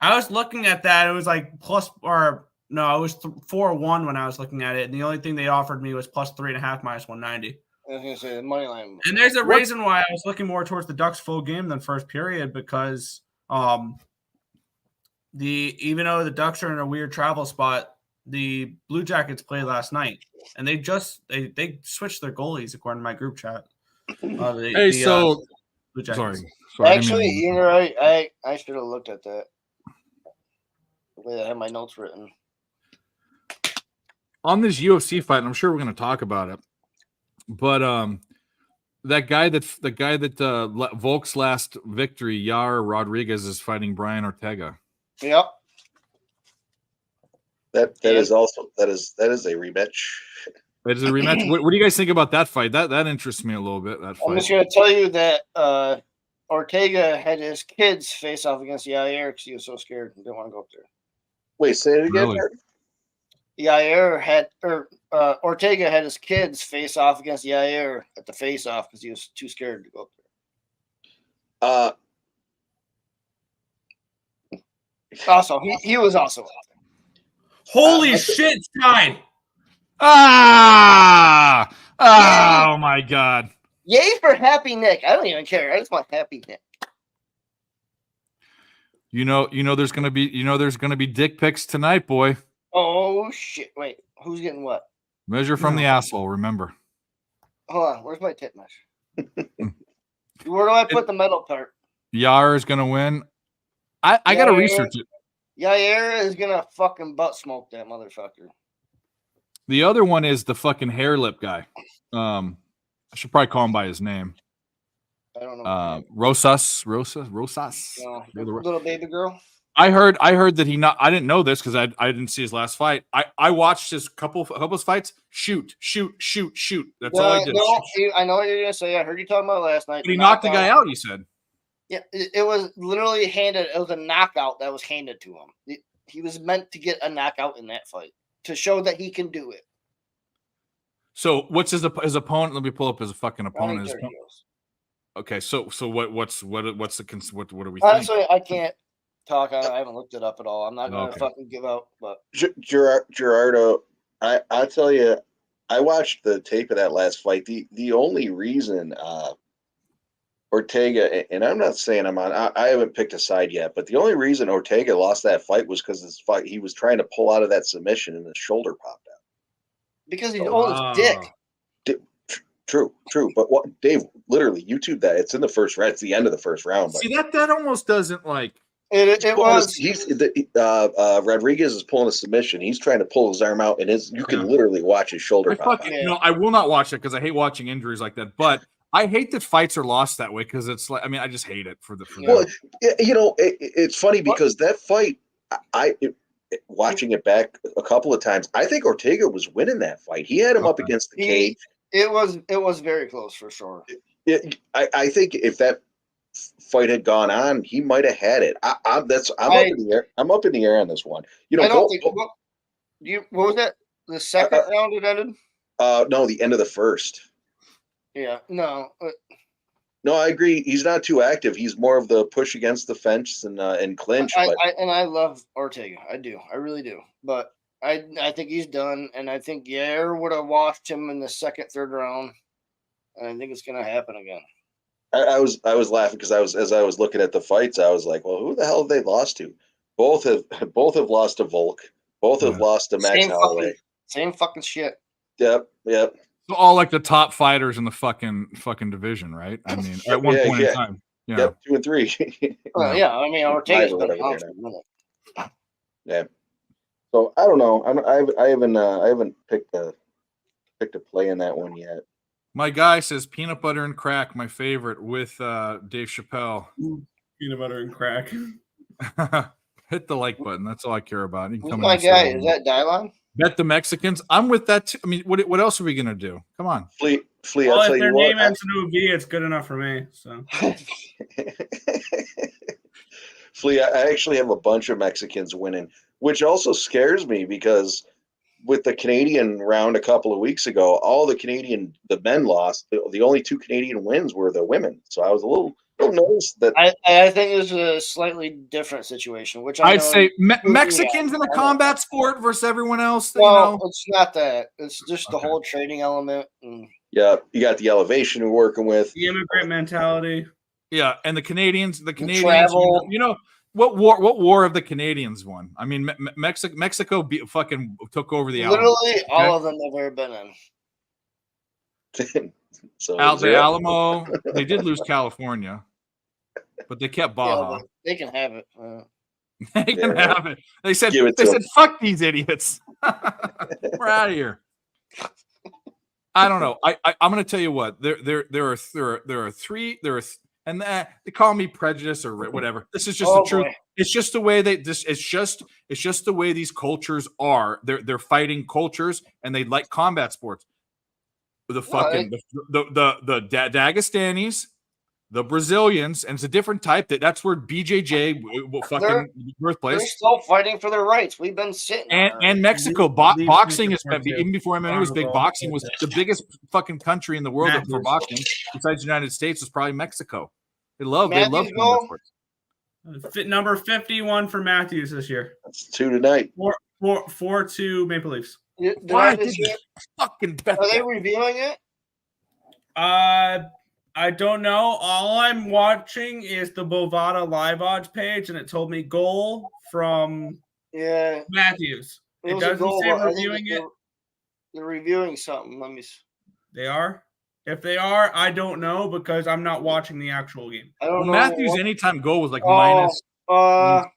I was looking at that. It was like plus or no, it was 4-1 when I was looking at it, and the only thing they offered me was plus 3.5 minus 190. I was gonna say the money line. And there's a reason why I was looking more towards the Ducks full game than first period because even though the Ducks are in a weird travel spot, the Blue Jackets played last night, and they switched their goalies according to my group chat. Blue Jackets. Sorry. Actually, you're right. I should have looked at that. The way I have my notes written. On this UFC fight, and I'm sure we're going to talk about it, but the guy that Volk's last victory, Yair Rodriguez, is fighting Brian Ortega. Yep. That is a rematch. It is a rematch. What do you guys think about that fight? That interests me a little bit. That fight. I'm just going to tell you that Ortega had his kids face off against Yair because he was so scared and didn't want to go up there. Wait, say it again. Really? Ortega had his kids face off against Yair at the face off because he was too scared to go up there. Also, he was also out there. Holy shit, it's tied. Oh my God. Yay for Happy Nick. I don't even care. I just want Happy Nick. You know there's gonna be dick pics tonight, boy. Oh shit. Wait, who's getting what? Measure from the asshole, remember. Hold on, where's my tit measure? Where do I put the metal part? Yair is gonna win. I gotta research it. Yair is gonna fucking butt smoke that motherfucker. The other one is the fucking hair lip guy. I should probably call him by his name. I don't know. Rosas. No, little baby girl. I heard that I didn't know this because I didn't see his last fight. I watched his couple of fights. Shoot. That's all I did. I know what you're gonna say. I heard you talking about last night. But he knocked the guy out. He said. Yeah, it was literally handed. It was a knockout that was handed to him. He was meant to get a knockout in that fight to show that he can do it. So what's his opponent? Let me pull up his fucking opponent. Okay, so what's what are we thinking? Honestly, I can't talk on it. I haven't looked it up at all. I'm not gonna fucking give out. But Gerardo, I tell you, I watched the tape of that last fight. The only reason Ortega, and I'm not saying I haven't picked a side yet, but the only reason Ortega lost that fight was because he was trying to pull out of that submission and his shoulder popped out. Because he's old as dick. True. But what, Dave? Literally, YouTube that. It's in the first round. It's the end of the first round. But see that almost doesn't like. It was. Rodriguez is pulling a submission. He's trying to pull his arm out, and you can literally watch his shoulder pop out. No, I will not watch it because I hate watching injuries like that. But I hate that fights are lost that way because it's like, I mean, I just hate it for the. Well, it's funny because that fight, watching it back a couple of times, I think Ortega was winning that fight. He had him up against the cage. It was very close for sure. I think if that fight had gone on, he might have had it. I'm up in the air. I'm up in the air on this one. I don't think. What was that? The second round it ended? No, the end of the first. Yeah, no. No, I agree. He's not too active. He's more of the push against the fence and clinch. I love Ortega. I do. I really do. But I think he's done, and I think Yair would have washed him in the second, third round, and I think it's going to happen again. I was laughing because as I was looking at the fights, I was like, well, who the hell have they lost to? Both have lost to Volk. Both have lost to Max Holloway. Same fucking shit. Yep. All like the top fighters in the fucking division, right? I mean, at one point in time. Yeah. Yep, 2 and 3. Well, yeah, I mean, Ortega's been around for a minute. Yeah. So I don't know. I haven't picked a play in that one yet. My guy says peanut butter and crack, my favorite, with Dave Chappelle. Peanut butter and crack. Hit the like button. That's all I care about. Who's my guy? Is that Dylon? Bet the Mexicans. I'm with that too. I mean, what else are we gonna do? Come on, Flea. Well, if their name ends in a V, it's good enough for me. So, Flea, I actually have a bunch of Mexicans winning, which also scares me because with the Canadian round a couple of weeks ago, all the men lost. The only 2 Canadian wins were the women. So I was a little nervous that I think it's a slightly different situation, which I'd say Mexicans in a combat sport versus everyone else. No, it's not that. It's just the whole training element. Yeah, you got the elevation you're working with. The immigrant mentality. Yeah, and the Canadians, travel. you know what war have the Canadians won? I mean, Mexico fucking took over the Literally all of them have ever been in. So the Alamo. They did lose California, but they kept Baja. Yeah, they can have it. They can have it. They said Give it to them. fuck these idiots. We're out of here. I don't know. I'm going to tell you what. There are three. And they call me prejudice or whatever. This is just the truth. Boy. It's just the way it's just the way these cultures are. They're fighting cultures, and they like combat sports. The fucking the Dagestanis, the Brazilians, and it's a different type. That's where BJJ fucking birthplace. They're still fighting for their rights. We've been sitting and Mexico boxing is even before MMA was big. Boxing was the biggest fucking country in the world for boxing besides the United States was probably Mexico. They love combat sports. Number 51 for Matthews this year. That's 2 tonight. 4-2 Maple Leafs. Why did you fucking bet Are they reviewing it? I don't know. All I'm watching is the Bovada live odds page, and it told me goal from Matthews. It doesn't say reviewing it. They're reviewing something. Let me see. They are? If they are, I don't know because I'm not watching the actual game. I don't know. Matthews' anytime goal was like minus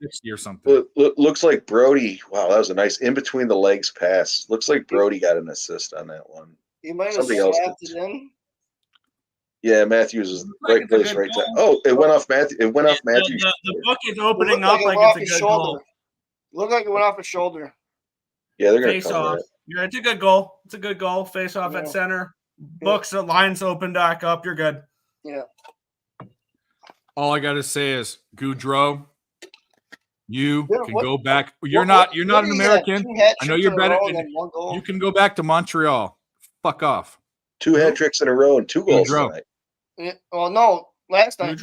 60 or something. Looks like Brody. Wow, that was a nice in between the legs pass. Looks like Brody got an assist on that one. You might have Somebody else slapped did. it in. Yeah, Matthews is right place, right time. Oh, it went off Matthews. It went off Matthews. The book is opening up like it's a good goal. Looked like it went off his shoulder. Yeah, they're gonna Face cover off. it. Yeah, it's a good goal. It's a good goal. Face off at center. Books, the lines open back up. You're good. Yeah. All I gotta say is Goudreau, you can go back. You're not an American. I know you're better. You can go back to Montreal. Fuck off. 2 hat tricks in a row and 2 goals tonight. Yeah, well, no, last night.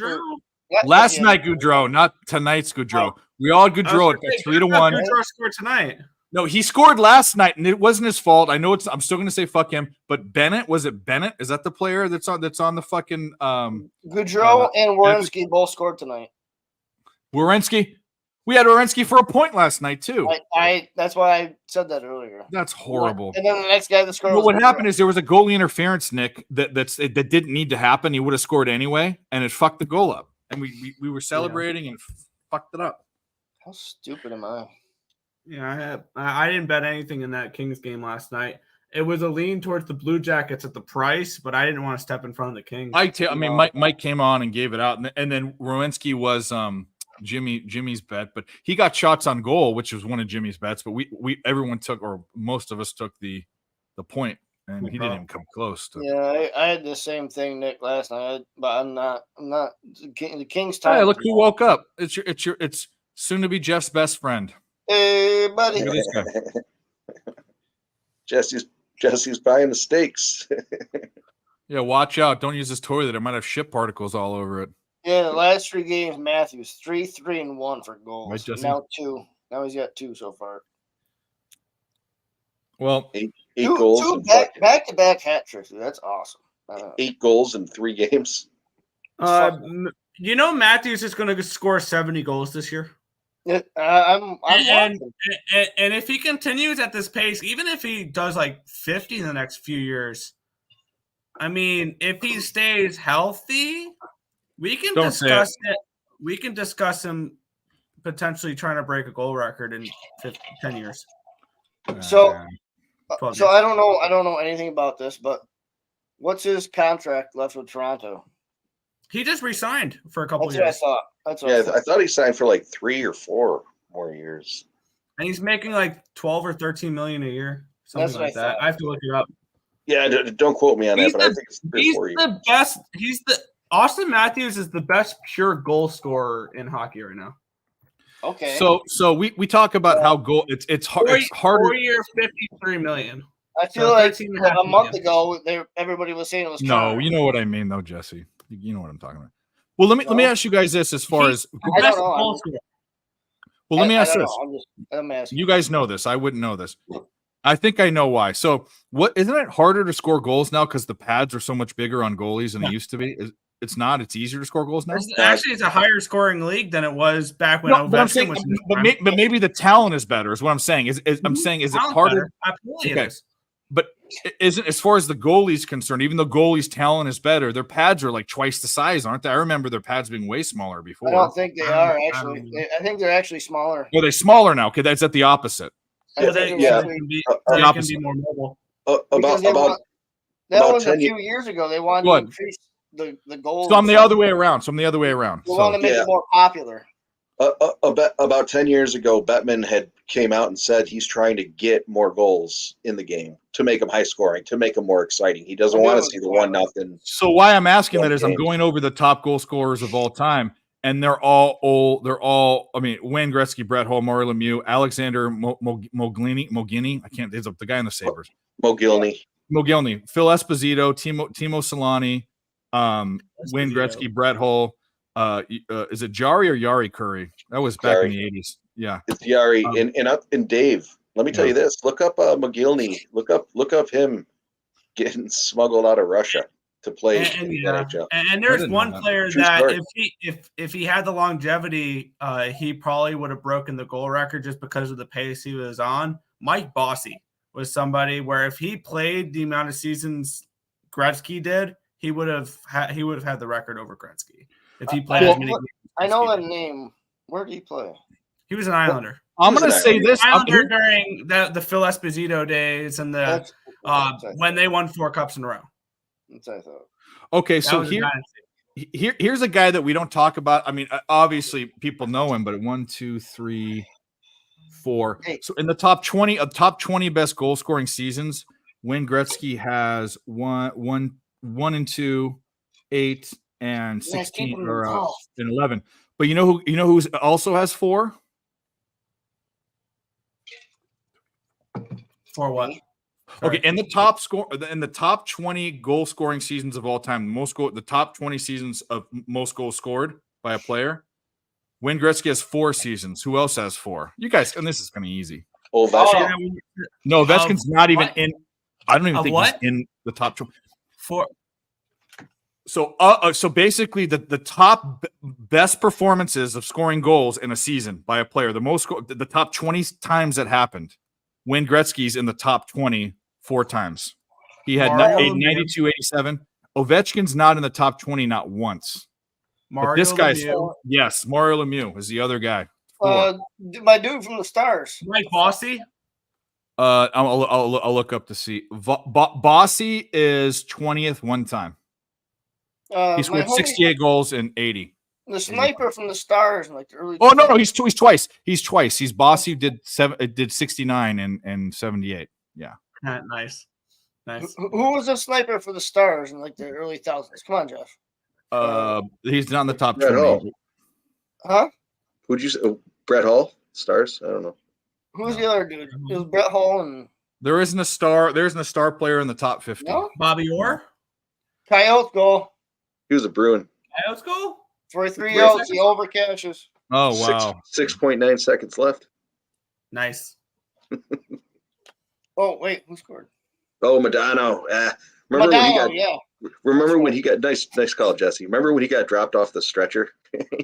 Last night, Goudreau, not tonight's Goudreau. We all Goudreau at 3-1. Goudreau scored tonight. No, he scored last night, and it wasn't his fault. I know it's. I'm still going to say fuck him. But Bennett, was it Bennett? Is that the player that's on the fucking? Goudreau and Werenski both scored tonight. Werenski, we had Werenski for a point last night too. That's why I said that earlier. That's horrible. And then the next guy that scored. Well, what happened is there was a goalie interference, Nick. That didn't need to happen. He would have scored anyway, and it fucked the goal up. And we were celebrating and fucked it up. How stupid am I? Yeah, I didn't bet anything in that Kings game last night. It was a lean towards the Blue Jackets at the price, but I didn't want to step in front of the Kings. Mike came on and gave it out, and then Werenski was Jimmy's bet, but he got shots on goal, which was one of Jimmy's bets. But everyone took, or most of us took the point, and he didn't even come close to. Yeah, I had the same thing, Nick, last night, but I'm not the Kings time. Hey, look who woke up! It's soon to be Jeff's best friend. Hey, buddy. Look at this guy. Jesse's buying the steaks. Yeah, watch out! Don't use this toilet; it might have shit particles all over it. Yeah, the last 3 games, Matthews 3-3-1 for goals. Right, Jesse? Now 2. Now he's got 2 so far. Well, 8 goals. Two back-to-back hat tricks. That's awesome. 8 goals in 3 games. You know, Matthews is going to score 70 goals this year. I'm and if he continues at this pace, even if he does like 50 in the next few years, I mean, if he stays healthy, we can discuss it. We can discuss him potentially trying to break a goal record in 10 years. So I don't know anything about this, but what's his contract left with Toronto? He just re-signed for a couple years. That's what I thought. I thought he signed for like 3 or 4 more years. And he's making like 12 or 13 million a year. Something like that. thought. I have to look it up. Yeah, don't quote me on that, but I think it's 3 or 4 years. Austin Matthews is the best pure goal scorer in hockey right now. Okay. So we talk about how goal it's hard. It's harder. 4 year, 53 million. I feel So like 13.5 a month million. ago, everybody was saying it was No, Connor. you know what I mean, though, Jesse. You know what I'm talking about. Well, let me ask you guys this: as far as I don't know. well, let me ask I don't this. know. I'm asking. You guys know this. I wouldn't know this. I think I know why. So, what isn't it harder to score goals now because the pads are so much bigger on goalies than it used to be? It's not. It's easier to score goals now. Actually, it's a higher scoring league than it was back when No, but I'm Ovechkin saying, was. in his but, prime. but maybe the talent is better. Is what I'm saying. I'm saying is it Talent's harder? better. Absolutely, Okay. it is. But isn't as far as the goalie's concerned, even though goalie's talent is better, their pads are like twice the size, aren't they? I remember their pads being way smaller before. I don't think they are actually. I think they're actually smaller. Are they smaller now? Okay, that's at the opposite. I think they're They actually- can be, the they can opposite. be more mobile. because they want- that about was a 10 few years ago. They wanted Go to ahead. increase the goals. So I'm the other way around. They want So to make Yeah. it more popular. About 10 years ago, Bettman had came out and said he's trying to get more goals in the game to make them high scoring, to make them more exciting. He doesn't want to see the 1-0. So why I'm asking that is I'm games. going over the top goal scorers of all time, and they're all old. They're all, I mean, Wayne Gretzky, Brett Hull, Mario Lemieux, Alexander Mogilny. I can't. There's the guy in the Sabres. Mogilny, Phil Esposito, Timo Solani, Wayne Gretzky, Brett Hull. Is it Jari or Yari Curry? That was back in the 80s. Yeah, it's Yari, and Dave. Let me tell you this: look up Mogilny. Look up him getting smuggled out of Russia to play in the NHL. And there's one player True that story. if he had the longevity, he probably would have broken the goal record just because of the pace he was on. Mike Bossy was somebody where if he played the amount of seasons Gretzky did, he would have had the record over Gretzky if he played as many games. I know that name. Where did he play? He was an Islander. I'm going to say this. Islander during the Phil Esposito days and the when they won 4 cups in a row. That's what I thought. Okay, That so was a dynasty. here's a guy that we don't talk about. I mean, obviously people know him, but 1, 2, 3, 4. So in the top 20 best goal scoring seasons, Wayne Gretzky has 1 and 2, 8 and 16 or and 11. But you know who also has 4? For what? Okay, in the top 20 goal scoring seasons of all time, the top 20 seasons of most goals scored by a player, Wayne Gretzky has 4 seasons. Who else has 4? You guys, and this is kind of easy. Ovechkin. No, Ovechkin's not even in. I don't even think what? he's in the top 20. 4. So basically, the top best performances of scoring goals in a season by a player, the top 20 times that happened, Wayne Gretzky's in the top 20 4 times. He had 92, 87. Ovechkin's not in the top 20, not once. But this guy's yes, Mario Lemieux is the other guy. 4. My dude from the Stars, Mike Bossy. I'll look up to see. Bossy is 20th one time. He scored 68 goals in 80. The sniper from the Stars in like the early. Oh no, he's twice. He's Bossy did 69 and 78. Yeah. Nice. Who was the sniper for the Stars in like the early thousands? Come on, Jeff. He's not in the top Brett 20. Hull. Huh? Who'd you say? Brett Hull? Stars? I don't know. Who's the other dude? It was Brett Hull and There isn't a star player in the top 50. no? Bobby Orr. Coyotes goal. He was a Bruin. Coyotes goal. For 3 outs, he overcashes. Oh wow. 6.9 seconds left. Nice. Oh wait, who scored? Oh, Madonna. Remember when he got? yeah. Remember when he got? Nice call, Jesse. Remember when he got dropped off the stretcher?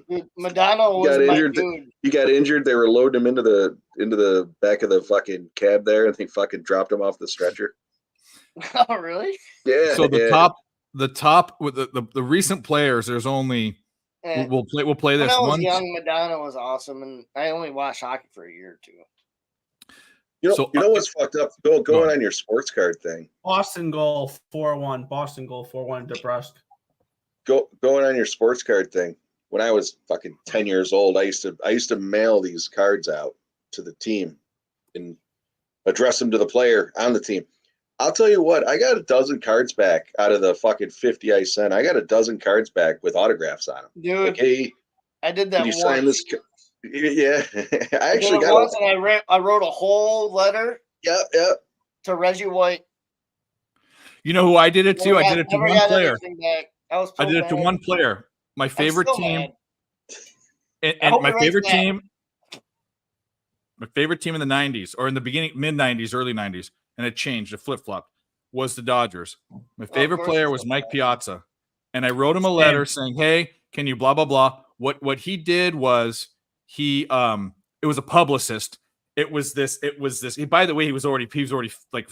Dude, Madonna was got my injured. dude. He got injured. They were loading him into the back of the fucking cab there, and they fucking dropped him off the stretcher. Oh really? Yeah. So the yeah. top with the recent players, there's only we'll play this When I was one. young, Madonna was awesome, and I only watched hockey for a year or 2. You know what's fucked up? Going on your sports card thing. Boston goal 4-1. Boston goal 4-1. DeBrusque. Going on your sports card thing. When I was fucking 10 years old, I used to mail these cards out to the team and address them to the player on the team. I'll tell you what, I got a dozen cards back out of the fucking 50 I sent. I got a dozen cards back with autographs on them. Dude, like, hey, I did that can you once. sign this? Yeah, I I actually did it got once, and I wrote a whole letter Yep. to Reggie White. You know who I did it to? I did it to Never one got player. anything back. I was so I did it to mad. one player. My I'm favorite still team. mad. And, I hope my he writes favorite back. team. My favorite team in the 90s or in the beginning, mid 90s, early 90s, and it changed, it flip flopped, was the Dodgers. My favorite course player it's was the Mike Dodgers. Piazza. And I wrote him a letter saying, hey, can you blah, blah, blah. What he did was he it was a publicist. It was this. By the way, he was already like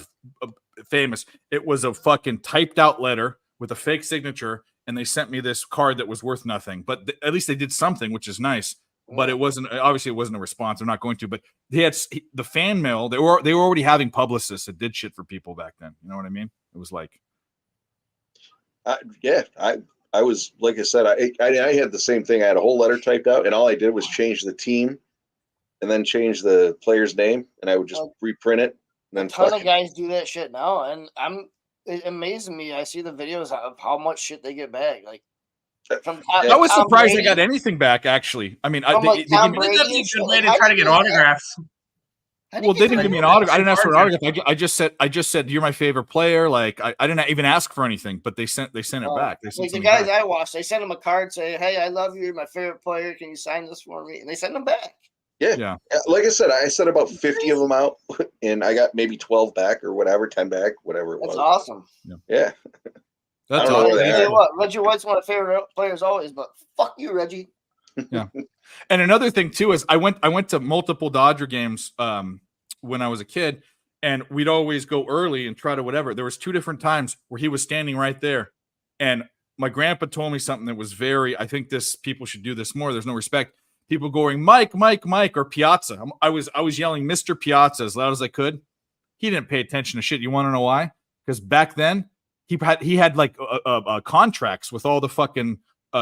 famous. It was a fucking typed out letter with a fake signature, and they sent me this card that was worth nothing. But at least they did something, which is nice. But it wasn't, obviously it wasn't a response. I'm not going to, but they had the fan mail. They were already having publicists that did shit for people back then. You know what I mean? It was like, yeah, I was, like I said, I had the same thing. I had a whole letter typed out, and all I did was change the team and then change the player's name, and I would just reprint it. And then A ton of guys do that shit now, and it amazes me. I see the videos of how much shit they get back. Like from I was surprised they got anything back. Actually, I mean, Tom That'd be a good way to try to get autographs. Well, they didn't give me an autograph. I didn't ask for an autograph. I just said you're my favorite player. Like I didn't even ask for anything, but they sent it back. They sent like the something guys back. I watched, they sent him a card saying, "Hey, I love you. You're my favorite player. Can you sign this for me?" And they sent them back. Yeah. Like I sent about 50 of them out, and I got maybe 12 back or whatever, 10 back, whatever it was. That's awesome. Yeah. That's I don't know where they Tell you are. what, Reggie White's one of my favorite players always, but fuck you, Reggie. Yeah. And another thing too is I went to multiple Dodger games when I was a kid, and we'd always go early and try to whatever. There was 2 different times where he was standing right there, and my grandpa told me something that was very, I think people should do this more. There's no respect. People going Mike, Mike, Mike, or Piazza. I was yelling Mr. Piazza as loud as I could. He didn't pay attention to shit. You want to know why? Because back then he had like contracts with all the fucking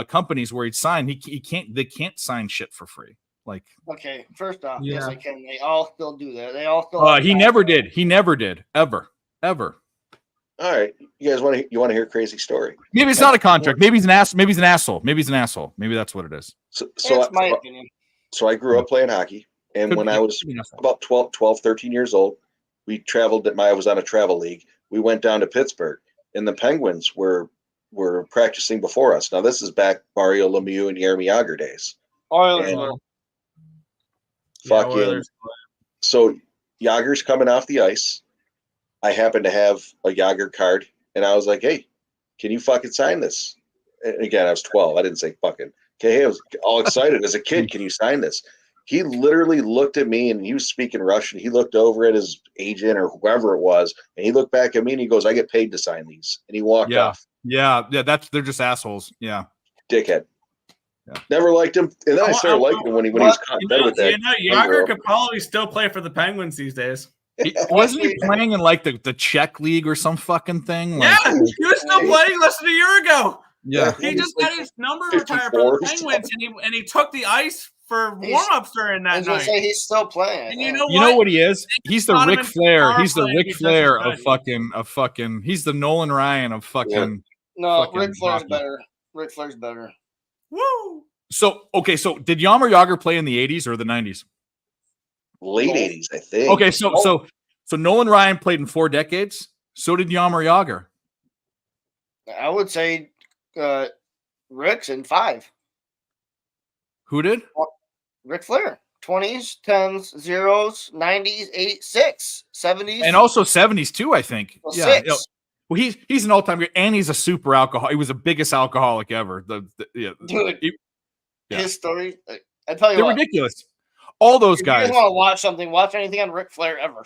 companies where he'd sign. They can't sign shit for free. Like, Okay, first off, Yeah. yes, I can. They all still do that. They all still. he never did. He never did. Ever. All right. You guys want to hear a crazy story? Maybe it's not a contract. Maybe he's an ass. Maybe he's an asshole. Maybe that's what it is. That's my opinion. So I grew up playing hockey, and Could when be- I was could be nothing. about 12, 13 years old, we traveled. I was on a travel league. We went down to Pittsburgh, and the Penguins were practicing before us. Now this is back Mario Lemieux and Jaromir Jagr days. Oilers. And were- fucking Oilers. so Jagger's coming off the ice. I happen to have a Jagr card, and I was like, "Hey, can you fucking sign this?" And again, I was 12. I didn't say fucking. Okay, I was all excited as a kid. Can you sign this? He literally looked at me, and he was speaking Russian. He looked over at his agent or whoever it was, and he looked back at me and he goes, "I get paid to sign these." And he walked Yeah. off. Yeah. They're just assholes. Yeah. Dickhead. Yeah. Never liked him, and then I started liking him when he was caught dead with that. Jagr girl. could probably still play for the Penguins these days. Wasn't he playing in like the Czech league or some fucking thing? Like, Yeah, he was still playing less than a year ago. yeah. He just got his number 54 retired from or the Penguins, and he took the ice for warm-ups during I that was gonna night. say he's still playing. And you know You know what he is? He's the caught him Ric in Flair. power He's the play, Ric he's just Flair as of fucking. He's the Nolan Ryan of fucking. No, fucking Ric Flair's hockey. better. Ric Flair's better. Woo! So okay, so did Jaromir Jagr play in the 80s or the 90s? Late 80s, I think. Okay, so Nolan Ryan played in 4 decades. So did Jaromir Jagr. I would say Rick's in 5. Who did? Ric Flair. 20s, 10s, 0s, 90s, 8, 6, 70s. And also 70s too, I think. Well, yeah. 6. You know, well, he's an all-time great, and he's a super alcoholic. He was the biggest alcoholic ever. Dude, yeah. his story. I tell you They're what. ridiculous. All those If guys. you guys want to watch something, watch anything on Ric Flair ever.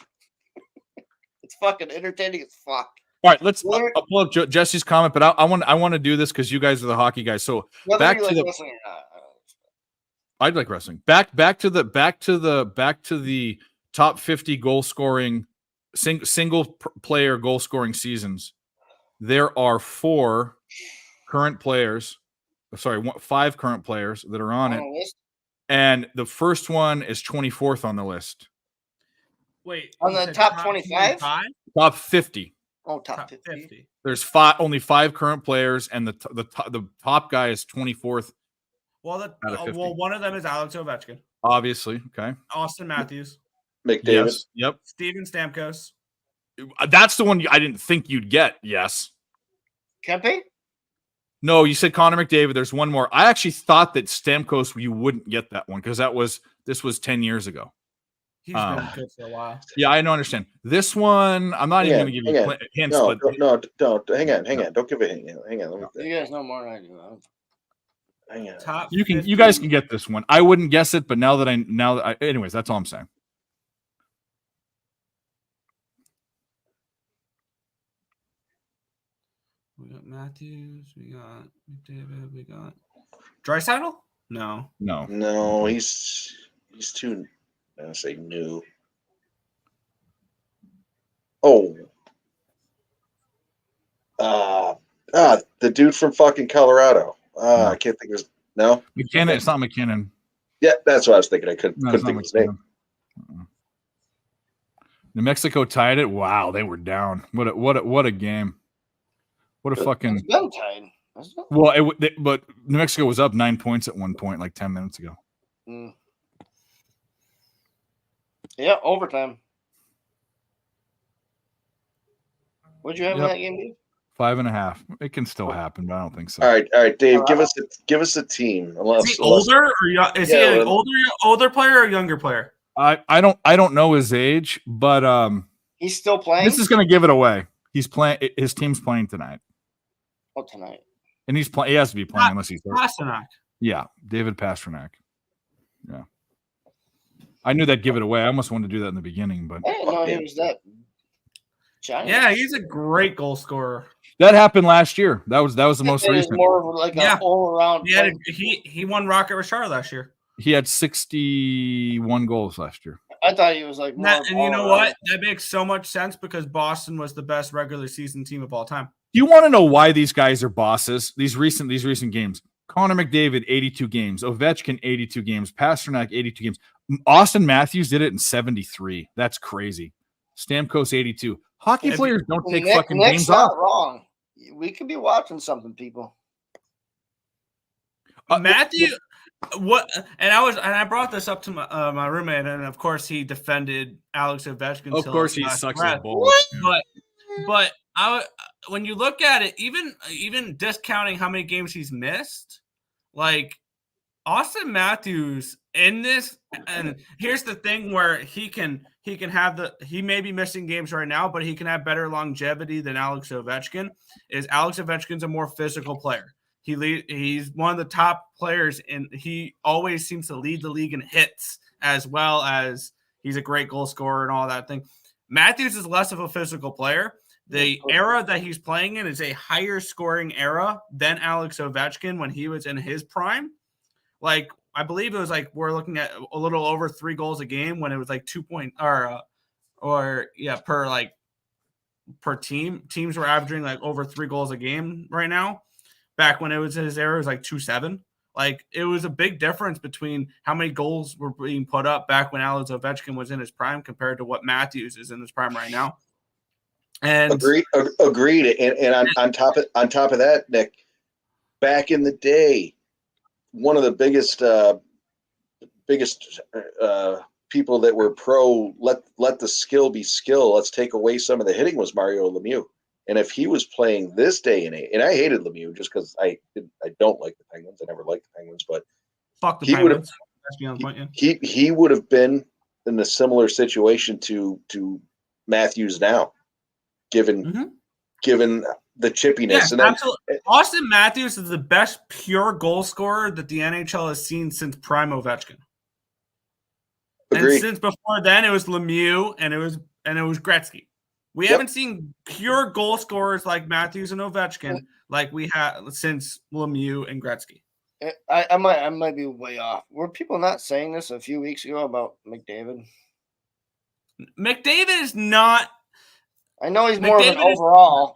It's fucking entertaining as fuck. All right, let's Whether- I'll pull up Jesse's comment, but I want to do this because you guys are the hockey guys. So Whether back you to like the wrestling or not. I'd like wrestling. Back to the top 50 goal scoring single player goal scoring seasons. There are 5 current players that are on it. the list? And the first one is 24th on the list. Wait, On you the said top 25? Top 50. Oh, top Top 50. 50. There's only 5 current players, and the top guy is 24th. Well, Out of 50. one of them is Alex Ovechkin. Obviously. Okay. Austin Matthews, McDavid. Yes. Yep. Steven Stamkos. That's the one I didn't think you'd get. Yes. Kempe? No, you said Connor McDavid. There's one more. I actually thought that Stamkos, you wouldn't get that one because this was 10 years ago. He's been good for a while. Yeah, I don't understand. This one, I'm not even going to give you hints. No, but don't. Hang on. Don't give a hint. Hang on. Let me think. You guys know more than I do. Hang on. Top you 50. guys can get this one. I wouldn't guess it, but anyways, that's all I'm saying. We got Matthews. We got McDavid. We got Draisaitl? No. No, he's too. I'm gonna say new. Oh, the dude from fucking Colorado. I can't think of his. No, McKinnon. It's not McKinnon. Yeah, that's what I was thinking. I couldn't No, it's think not of his name. McKinnon. New Mexico tied it. Wow, they were down. What a game. What a fucking. It's been tied. Hasn't it? Well, but New Mexico was up 9 points at one point, like 10 minutes ago. Mm. Yeah, overtime. What'd you have in Yep. that game, dude? 5.5. It can still happen, but I don't think so. All right, Dave. Give us a team. Is he older or is he an older player or younger player? I don't know his age, but He's still playing. this is going to give it away. He's playing. His team's playing tonight, Oh, tonight. and he's playing. He has to be playing unless he's hurt. Pasternak. Yeah, David Pasternak. Yeah, I knew that'd give it away. I almost wanted to do that in the beginning, but I didn't know he was that giant. Yeah, he's a great goal scorer. that happened last year. That was the most It was recent. more of like an all-around. He won Rocket Richard last year. He had 61 goals last year. I thought he was like more. And you know what? That makes so much sense because Boston was the best regular season team of all time. Do you want to know why these guys are bosses? These recent games. Connor McDavid, 82 games. Ovechkin, 82 games. Pasternak, 82 games. Austin Matthews did it in 73. That's crazy. Stamkos, 82. Hockey players don't take fucking Nick's games not off. wrong. We could be watching something, people. Matthew, what? And I brought this up to my roommate, and of course he defended Alex Ovechkin. Of course, he sucks his balls. But when you look at it, even discounting how many games he's missed, like Austin Matthews in this, and here's the thing where he may be missing games right now, but he can have better longevity than Alex Ovechkin. Alex Ovechkin's a more physical player. He's one of the top players, and he always seems to lead the league in hits as well as he's a great goal scorer and all that thing. Matthews is less of a physical player. The era that he's playing in is a higher scoring era than Alex Ovechkin when he was in his prime. Like, I believe it was like we're looking at a little over 3 goals a game when it was like 2 point per team. Teams were averaging like over 3 goals a game right now. Back when it was his era, it was like 2.7. Like, it was a big difference between how many goals were being put up back when Alex Ovechkin was in his prime compared to what Matthews is in his prime right now. And agreed. And on top of that, Nick, back in the day, one of the biggest people that were pro let the skill be skill. Let's take away some of the hitting was Mario Lemieux. And if he was playing this day and age, and I hated Lemieux just because I don't like the Penguins. I never liked the Penguins, but fuck the Penguins. He would have been in a similar situation to Matthews now, given the chippiness. Yeah, absolutely. Austin Matthews is the best pure goal scorer that the NHL has seen since prime Ovechkin. Agreed. And since before then, it was Lemieux and it was Gretzky. We haven't seen pure goal scorers like Matthews and Ovechkin like we had since Lemieux and Gretzky. I might be way off. Were people not saying this a few weeks ago about McDavid? McDavid is not. I know he's more of an overall.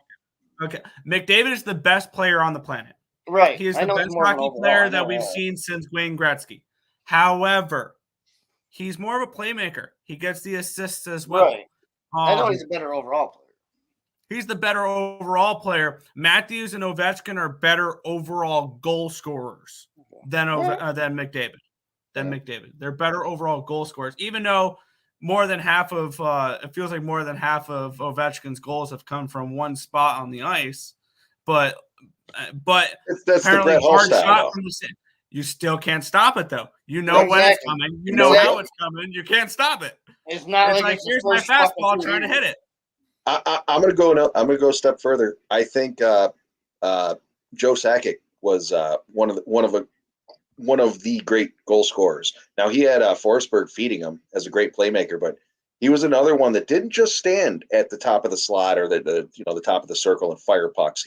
Okay, McDavid is the best player on the planet. Right. He is the best hockey player that we've seen since Wayne Gretzky. However, he's more of a playmaker. He gets the assists as well. Right. I know he's a better overall player. He's the better overall player. Matthews and Ovechkin are better overall goal scorers than McDavid. than McDavid. They're better overall goal scorers, even though more than half of it feels like more than half of Ovechkin's goals have come from one spot on the ice. But That's the apparently Brett Hull hard style. shot from the you still can't stop it though. You know when it's coming. You know how it's coming. You can't stop it. It's not It's like, like here's my fastball trying to hit it. I'm gonna go now. I'm gonna go a step further. I think Joe Sakic was one of the great goal scorers. Now he had Forsberg feeding him as a great playmaker, but he was another one that didn't just stand at the top of the slot or the top of the circle and fire pucks.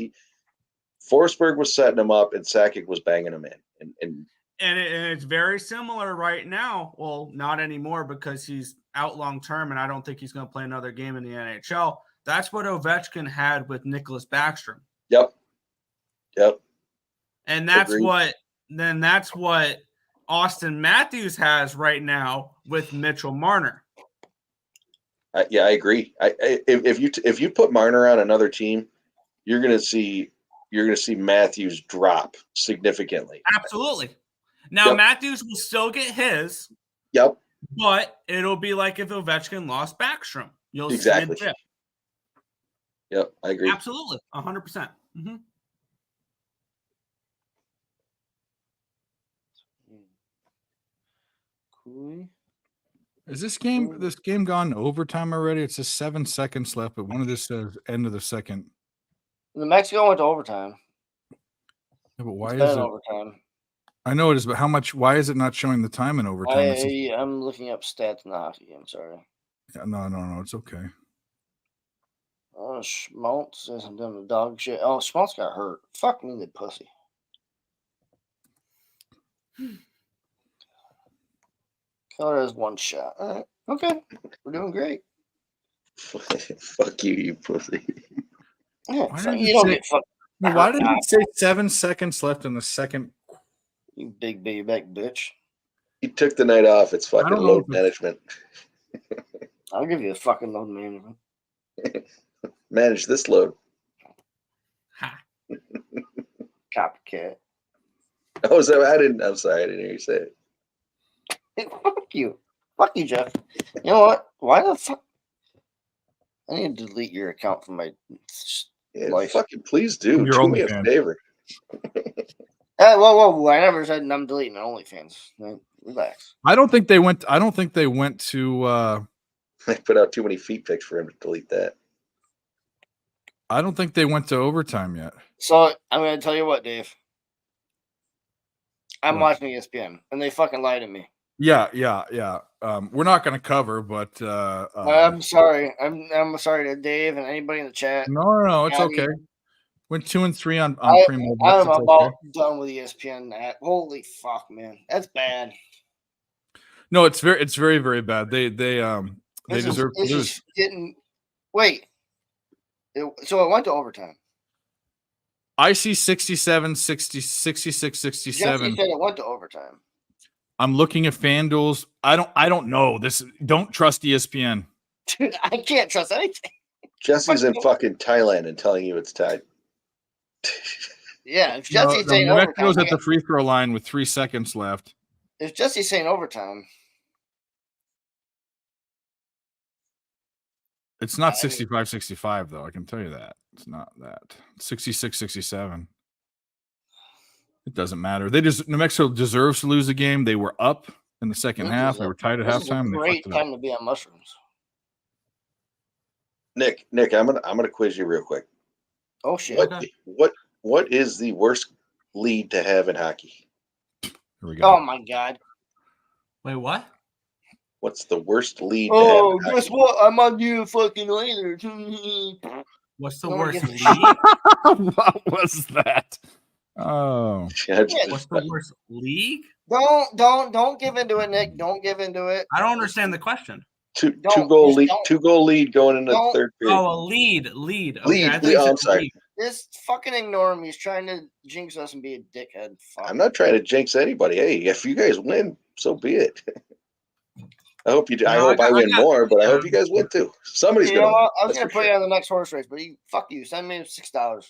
Forsberg was setting him up, and Sakic was banging him in. And it's very similar right now. Well, not anymore because he's out long term, and I don't think he's going to play another game in the NHL. That's what Ovechkin had with Nicholas Backstrom. Yep. And that's Agreed. that's what Austin Matthews has right now with Mitchell Marner. I agree. If you put Marner on another team, you're gonna see Matthews drop significantly. Absolutely. Now Matthews will still get his. Yep. But it'll be like if Ovechkin lost Backstrom. You'll Exactly. see a dip. Yep, I agree. Absolutely. 100%. Mm-hmm. Cool. Is this game gone to overtime already? It's just 7 seconds left, but one of this says end of the second. The Mexico went to overtime. Yeah, but why It's is been it? overtime. I know it is, but how much? Why is it not showing the time in overtime? I'm looking up stats in the hockey game. Sorry. Yeah, no, it's okay. Oh, Schmaltz says I'm doing the dog shit. Oh, Schmaltz got hurt. Fuck me, the pussy. Keller has one shot. All right. Okay. We're doing great. Fuck you, you pussy. Yeah, Why did you it don't say- get fucked. Why did it say 7 seconds left in the second? You big baby back bitch. He took the night off. It's fucking don't know load if management. I'll give you a fucking load management. Manage this load. Copycat. Oh, is that? I'm sorry, I didn't hear you say it. Fuck you. Fuck you, Jeff. You know what? Why the fuck? I need to delete your account from my life. Fucking please do. Your Do me a OnlyFans. favor. Whoa. I never said I'm deleting OnlyFans. Right? Relax. I don't think they went to. I put out too many feet pics for him to delete that. I don't think they went to overtime yet. So I'm going to tell you what, Dave. I'm What? watching ESPN, and they fucking lied to me. Yeah. We're not going to cover, but I'm sorry. I'm sorry to Dave and anybody in the chat. no, it's Abby. okay. Went 2 and 3 on I'm Primo. Bets, it's about okay. done with ESPN. Holy fuck, man, that's bad. No, it's very, very bad. They deserve to This lose. is getting. Wait. So it went to overtime. I see 67, 60, 66, Jesse 67. said it went to overtime. I'm looking at FanDuel's. I don't know. Don't trust ESPN. Dude, I can't trust anything. Jesse's in fucking Thailand and telling you it's tied. Yeah, if Jesse's saying New Mexico's overtime, at the free throw line with 3 seconds left. if Jesse's saying overtime, It's not 65-65, though. I can tell you that. It's not that. 66-67. It doesn't matter. New Mexico deserves to lose the game. They were up in the second half. They were tied at this is a halftime. And they great fucked it up. time to be on mushrooms. Nick, I'm gonna quiz you real quick. Oh shit! What is the worst lead to have in hockey? Here we go. Oh my god! Wait, what? What's the worst lead? Oh, to have in guess hockey? what? I'm on you, fucking Oilers. What's the No one worst gives a league? What was that? Oh, What's the worst league? Don't give into it, Nick. Don't give into it. I don't understand the question. Two goal lead going into the Don't- third period. Oh, a lead. Okay, Lead, I thought you I'm said sorry. league. Just fucking ignore him. He's trying to jinx us and be a dickhead. Fuck. I'm not trying to jinx anybody. Hey, if you guys win, so be it. I hope you do. I No, hope I win more, but I hope yeah. you guys win too. Somebody's You know gonna win. what? I was That's gonna for put sure. you on the next horse race, but fuck you. Send me $6.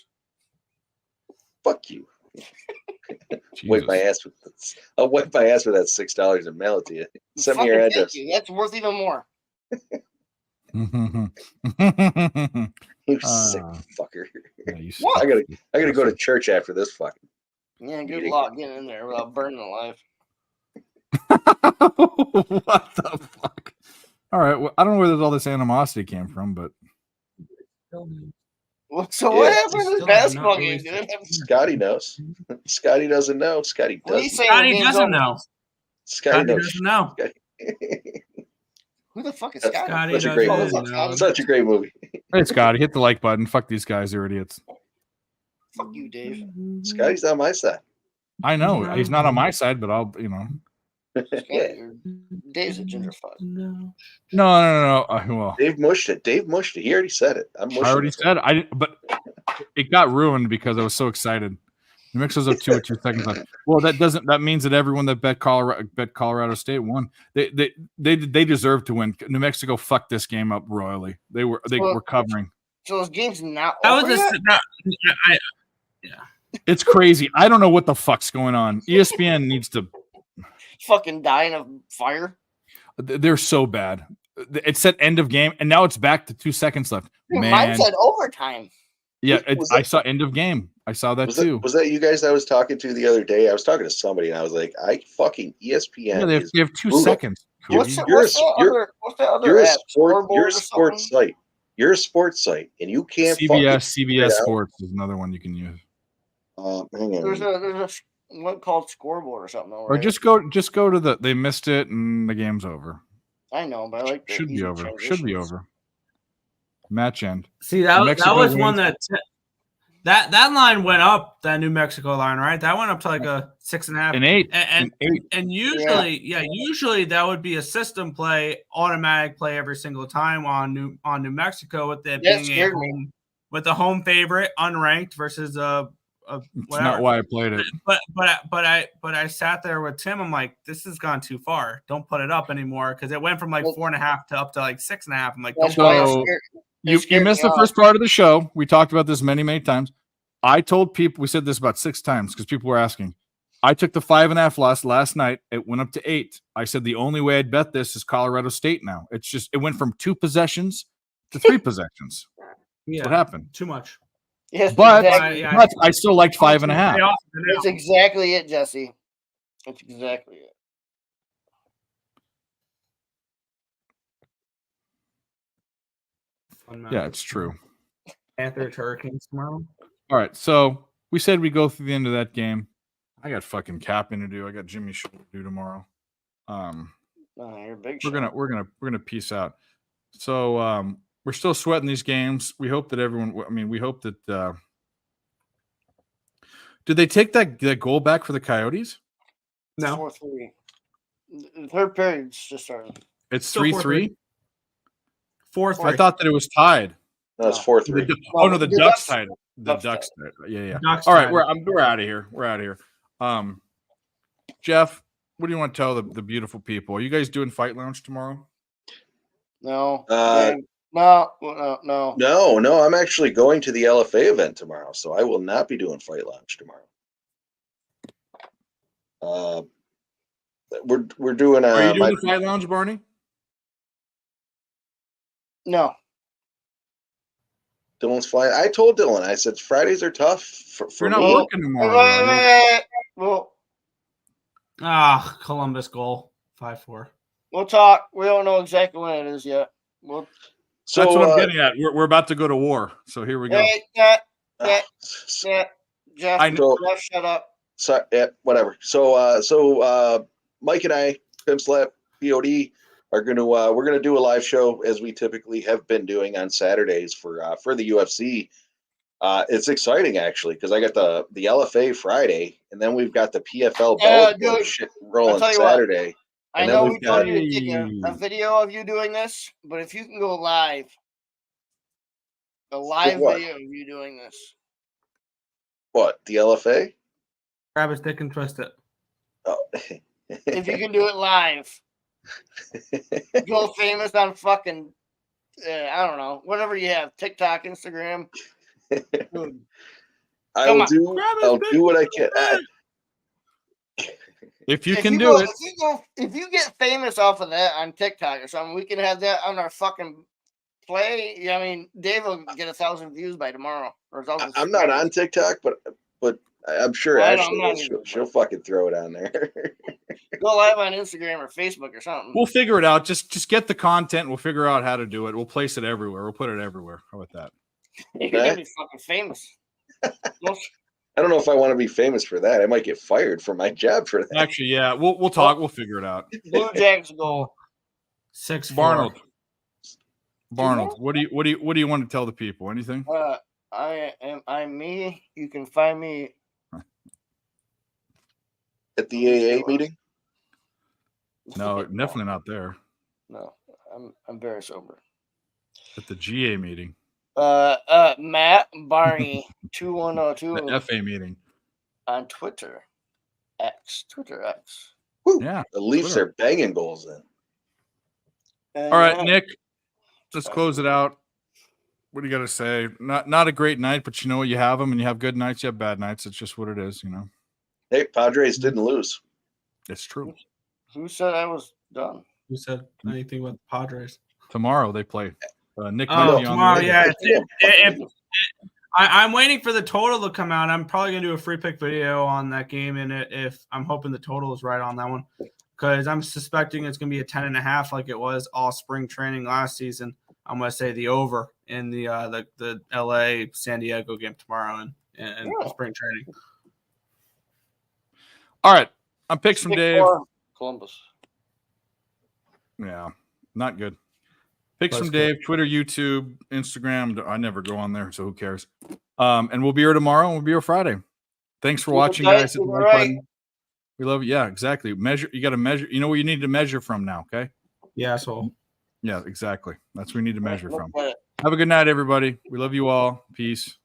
Fuck you. Wipe my ass with the I'll wipe my ass for that $6 and mail it to you. Send me your Fucking address. thank you. That's worth even more. You sick fucker. You What? I gotta go to church after this fucking. Yeah, good luck getting in there without burning alive. What the fuck? All right. Well, I don't know where all this animosity came from, but So what happened to the basketball game, dude? Scotty knows. Scotty doesn't know. Scotty What are you doesn't. saying? Scotty the game's doesn't over? know. Scotty knows. doesn't know. Who the fuck is Scotty? Scotty Such a great doesn't movie. know. Such a great movie. hey, Scotty, hit the like button. Fuck these guys. They're idiots. Fuck you, Dave. Scotty's on my side. I know he's not on my side, but I'll, Dave's a ginger fuck. No. Well, Dave mushed it. He already said it. I already said but it got ruined because I was so excited. New Mexico's up 2 with 2 seconds left. Well, that means that everyone that bet Colorado State won. They deserve to win. New Mexico fucked this game up royally. They were covering. So this game's not That over was yet? It's crazy. I don't know what the fuck's going on. ESPN needs to fucking die in a fire. They're so bad. It said end of game, and now it's back to 2 seconds left. Dude, Man, mine said overtime. Yeah, I saw end of game. I saw that too. Was that you guys I was talking to the other day? I was talking to somebody, and I was like, ESPN. Yeah, they have 2 brutal. seconds. What's the other app? You're a sports site. You're a sports site, and you can't. CBS Sports is another one you can use. Hang on. There's a one called Scoreboard or something. Though, Or right? just go to the. They missed it, and the game's over. I know, but I like the Should be easy over. transitions. Should be over. Match end. See, that was wins. one that line went up. That New Mexico line, right? That went up to like a 6.5, an 8, and usually that would be a system play, automatic play every single time on New Mexico with it being with a home favorite, unranked versus It's not why I played it. But I sat there with Tim. I'm like, this has gone too far. Don't put it up anymore because it went from like 4.5 to up to like 6.5. I'm like, so you missed the first part of the show. We talked about this many times. I told people, we said this about 6 times because people were asking. I took the 5.5 loss last night. It went up to 8. I said the only way I'd bet this is Colorado State now. It went from 2 possessions to 3 possessions. Yeah, That's what happened. Too much. Yes, but, exactly. but I still liked 5.5. That's exactly it, Jesse. That's exactly it. Yeah, it's true. Panthers Hurricanes tomorrow. All right, so we said we go through the end of that game. I got fucking capping to do. I got Jimmy show to do tomorrow. You're big. We're gonna peace out. So we're still sweating these games. We hope that everyone. I mean, we hope that. Did they take that goal back for the Coyotes? No. 4-3. The third period's just started. It's 3-3. 4-3. I thought that it was tied. No, it's 4-3. Oh no, the Ducks tied. The Ducks tied. Yeah. Ducks All right, tied. we're out of here. We're out of here. Jeff, what do you want to tell the beautiful people? Are you guys doing Fight Lounge tomorrow? No. No. I'm actually going to the LFA event tomorrow, so I will not be doing Fight Lounge tomorrow. We're doing. Are you doing the Fight Lounge, Barney? No. Dylan's flying. I told Dylan. I said Fridays are tough for You're not me. working tomorrow. Well, Columbus goal 5-4. we'll talk. We don't know exactly when it is yet. So that's what I'm getting at. We're about to go to war. So here we go. Jeff, Jeff, shut up. So, yeah, whatever. So Mike and I, Pimp Slap, POD, are gonna we're gonna do a live show as we typically have been doing on Saturdays for the UFC. It's exciting actually because I got the LFA Friday, and then we've got the PFL Bellator shit rolling Saturday. I know we told you to take a video of you doing this, but if you can go live, a live video of you doing this. What, the LFA? Grab his dick and twist it. Oh. If you can do it live. Go famous on fucking, I don't know, whatever you have, TikTok, Instagram. I'll do what I can. If you can do it. If you get famous off of that on TikTok or something, we can have that on our fucking play. Yeah, I mean, Dave will get 1,000 views by tomorrow. Or 1,000 I'm not on TikTok, but I'm sure Well, I'm Ashley not will. either, She'll fucking throw it on there. Go live on Instagram or Facebook or something. We'll figure it out. Just get the content. We'll figure out how to do it. We'll place it everywhere. We'll put it everywhere. How about that? You're gonna be fucking famous. I don't know if I want to be famous for that. I might get fired from my job for that. Actually, yeah, we'll talk. We'll figure it out. Blue Jackets go 6'4". Barnold, what do you want to tell the people? Anything? I'm me. You can find me At the AA meeting? No, definitely not there. No, I'm very sober. At the GA meeting. Matt Barney 2102 The FA meeting. on Twitter X. Woo. Yeah. The Leafs are banging goals in. And All right, Matt- Nick. Let's close it out. What do you got to say? Not a great night, but you know what? You have them, and you have good nights. You have bad nights. It's just what it is, you know. Hey, Padres didn't lose. It's true. Who said I was done? Who said anything with the Padres? Tomorrow they play. Nick might Oh, be on tomorrow, the yeah. I'm waiting for the total to come out. I'm probably gonna do a free pick video on that game, and if I'm hoping the total is right on that one, because I'm suspecting it's gonna be a 10.5 like it was all spring training last season. I'm gonna say the over in the LA San Diego game tomorrow and spring training. All right. I'm picks from Pick Dave. four, Columbus. Yeah, not good. Picks That's from good. Dave, Twitter, YouTube, Instagram. I never go on there, so who cares? And we'll be here tomorrow and we'll be here Friday. Thanks for watching, guys. Hit the like button. We love you. Yeah, exactly. Measure. You got to measure. You know what you need to measure from now, okay? Yeah, so Yeah, exactly. That's what we need to measure Look from. at it. Have a good night, everybody. We love you all. Peace.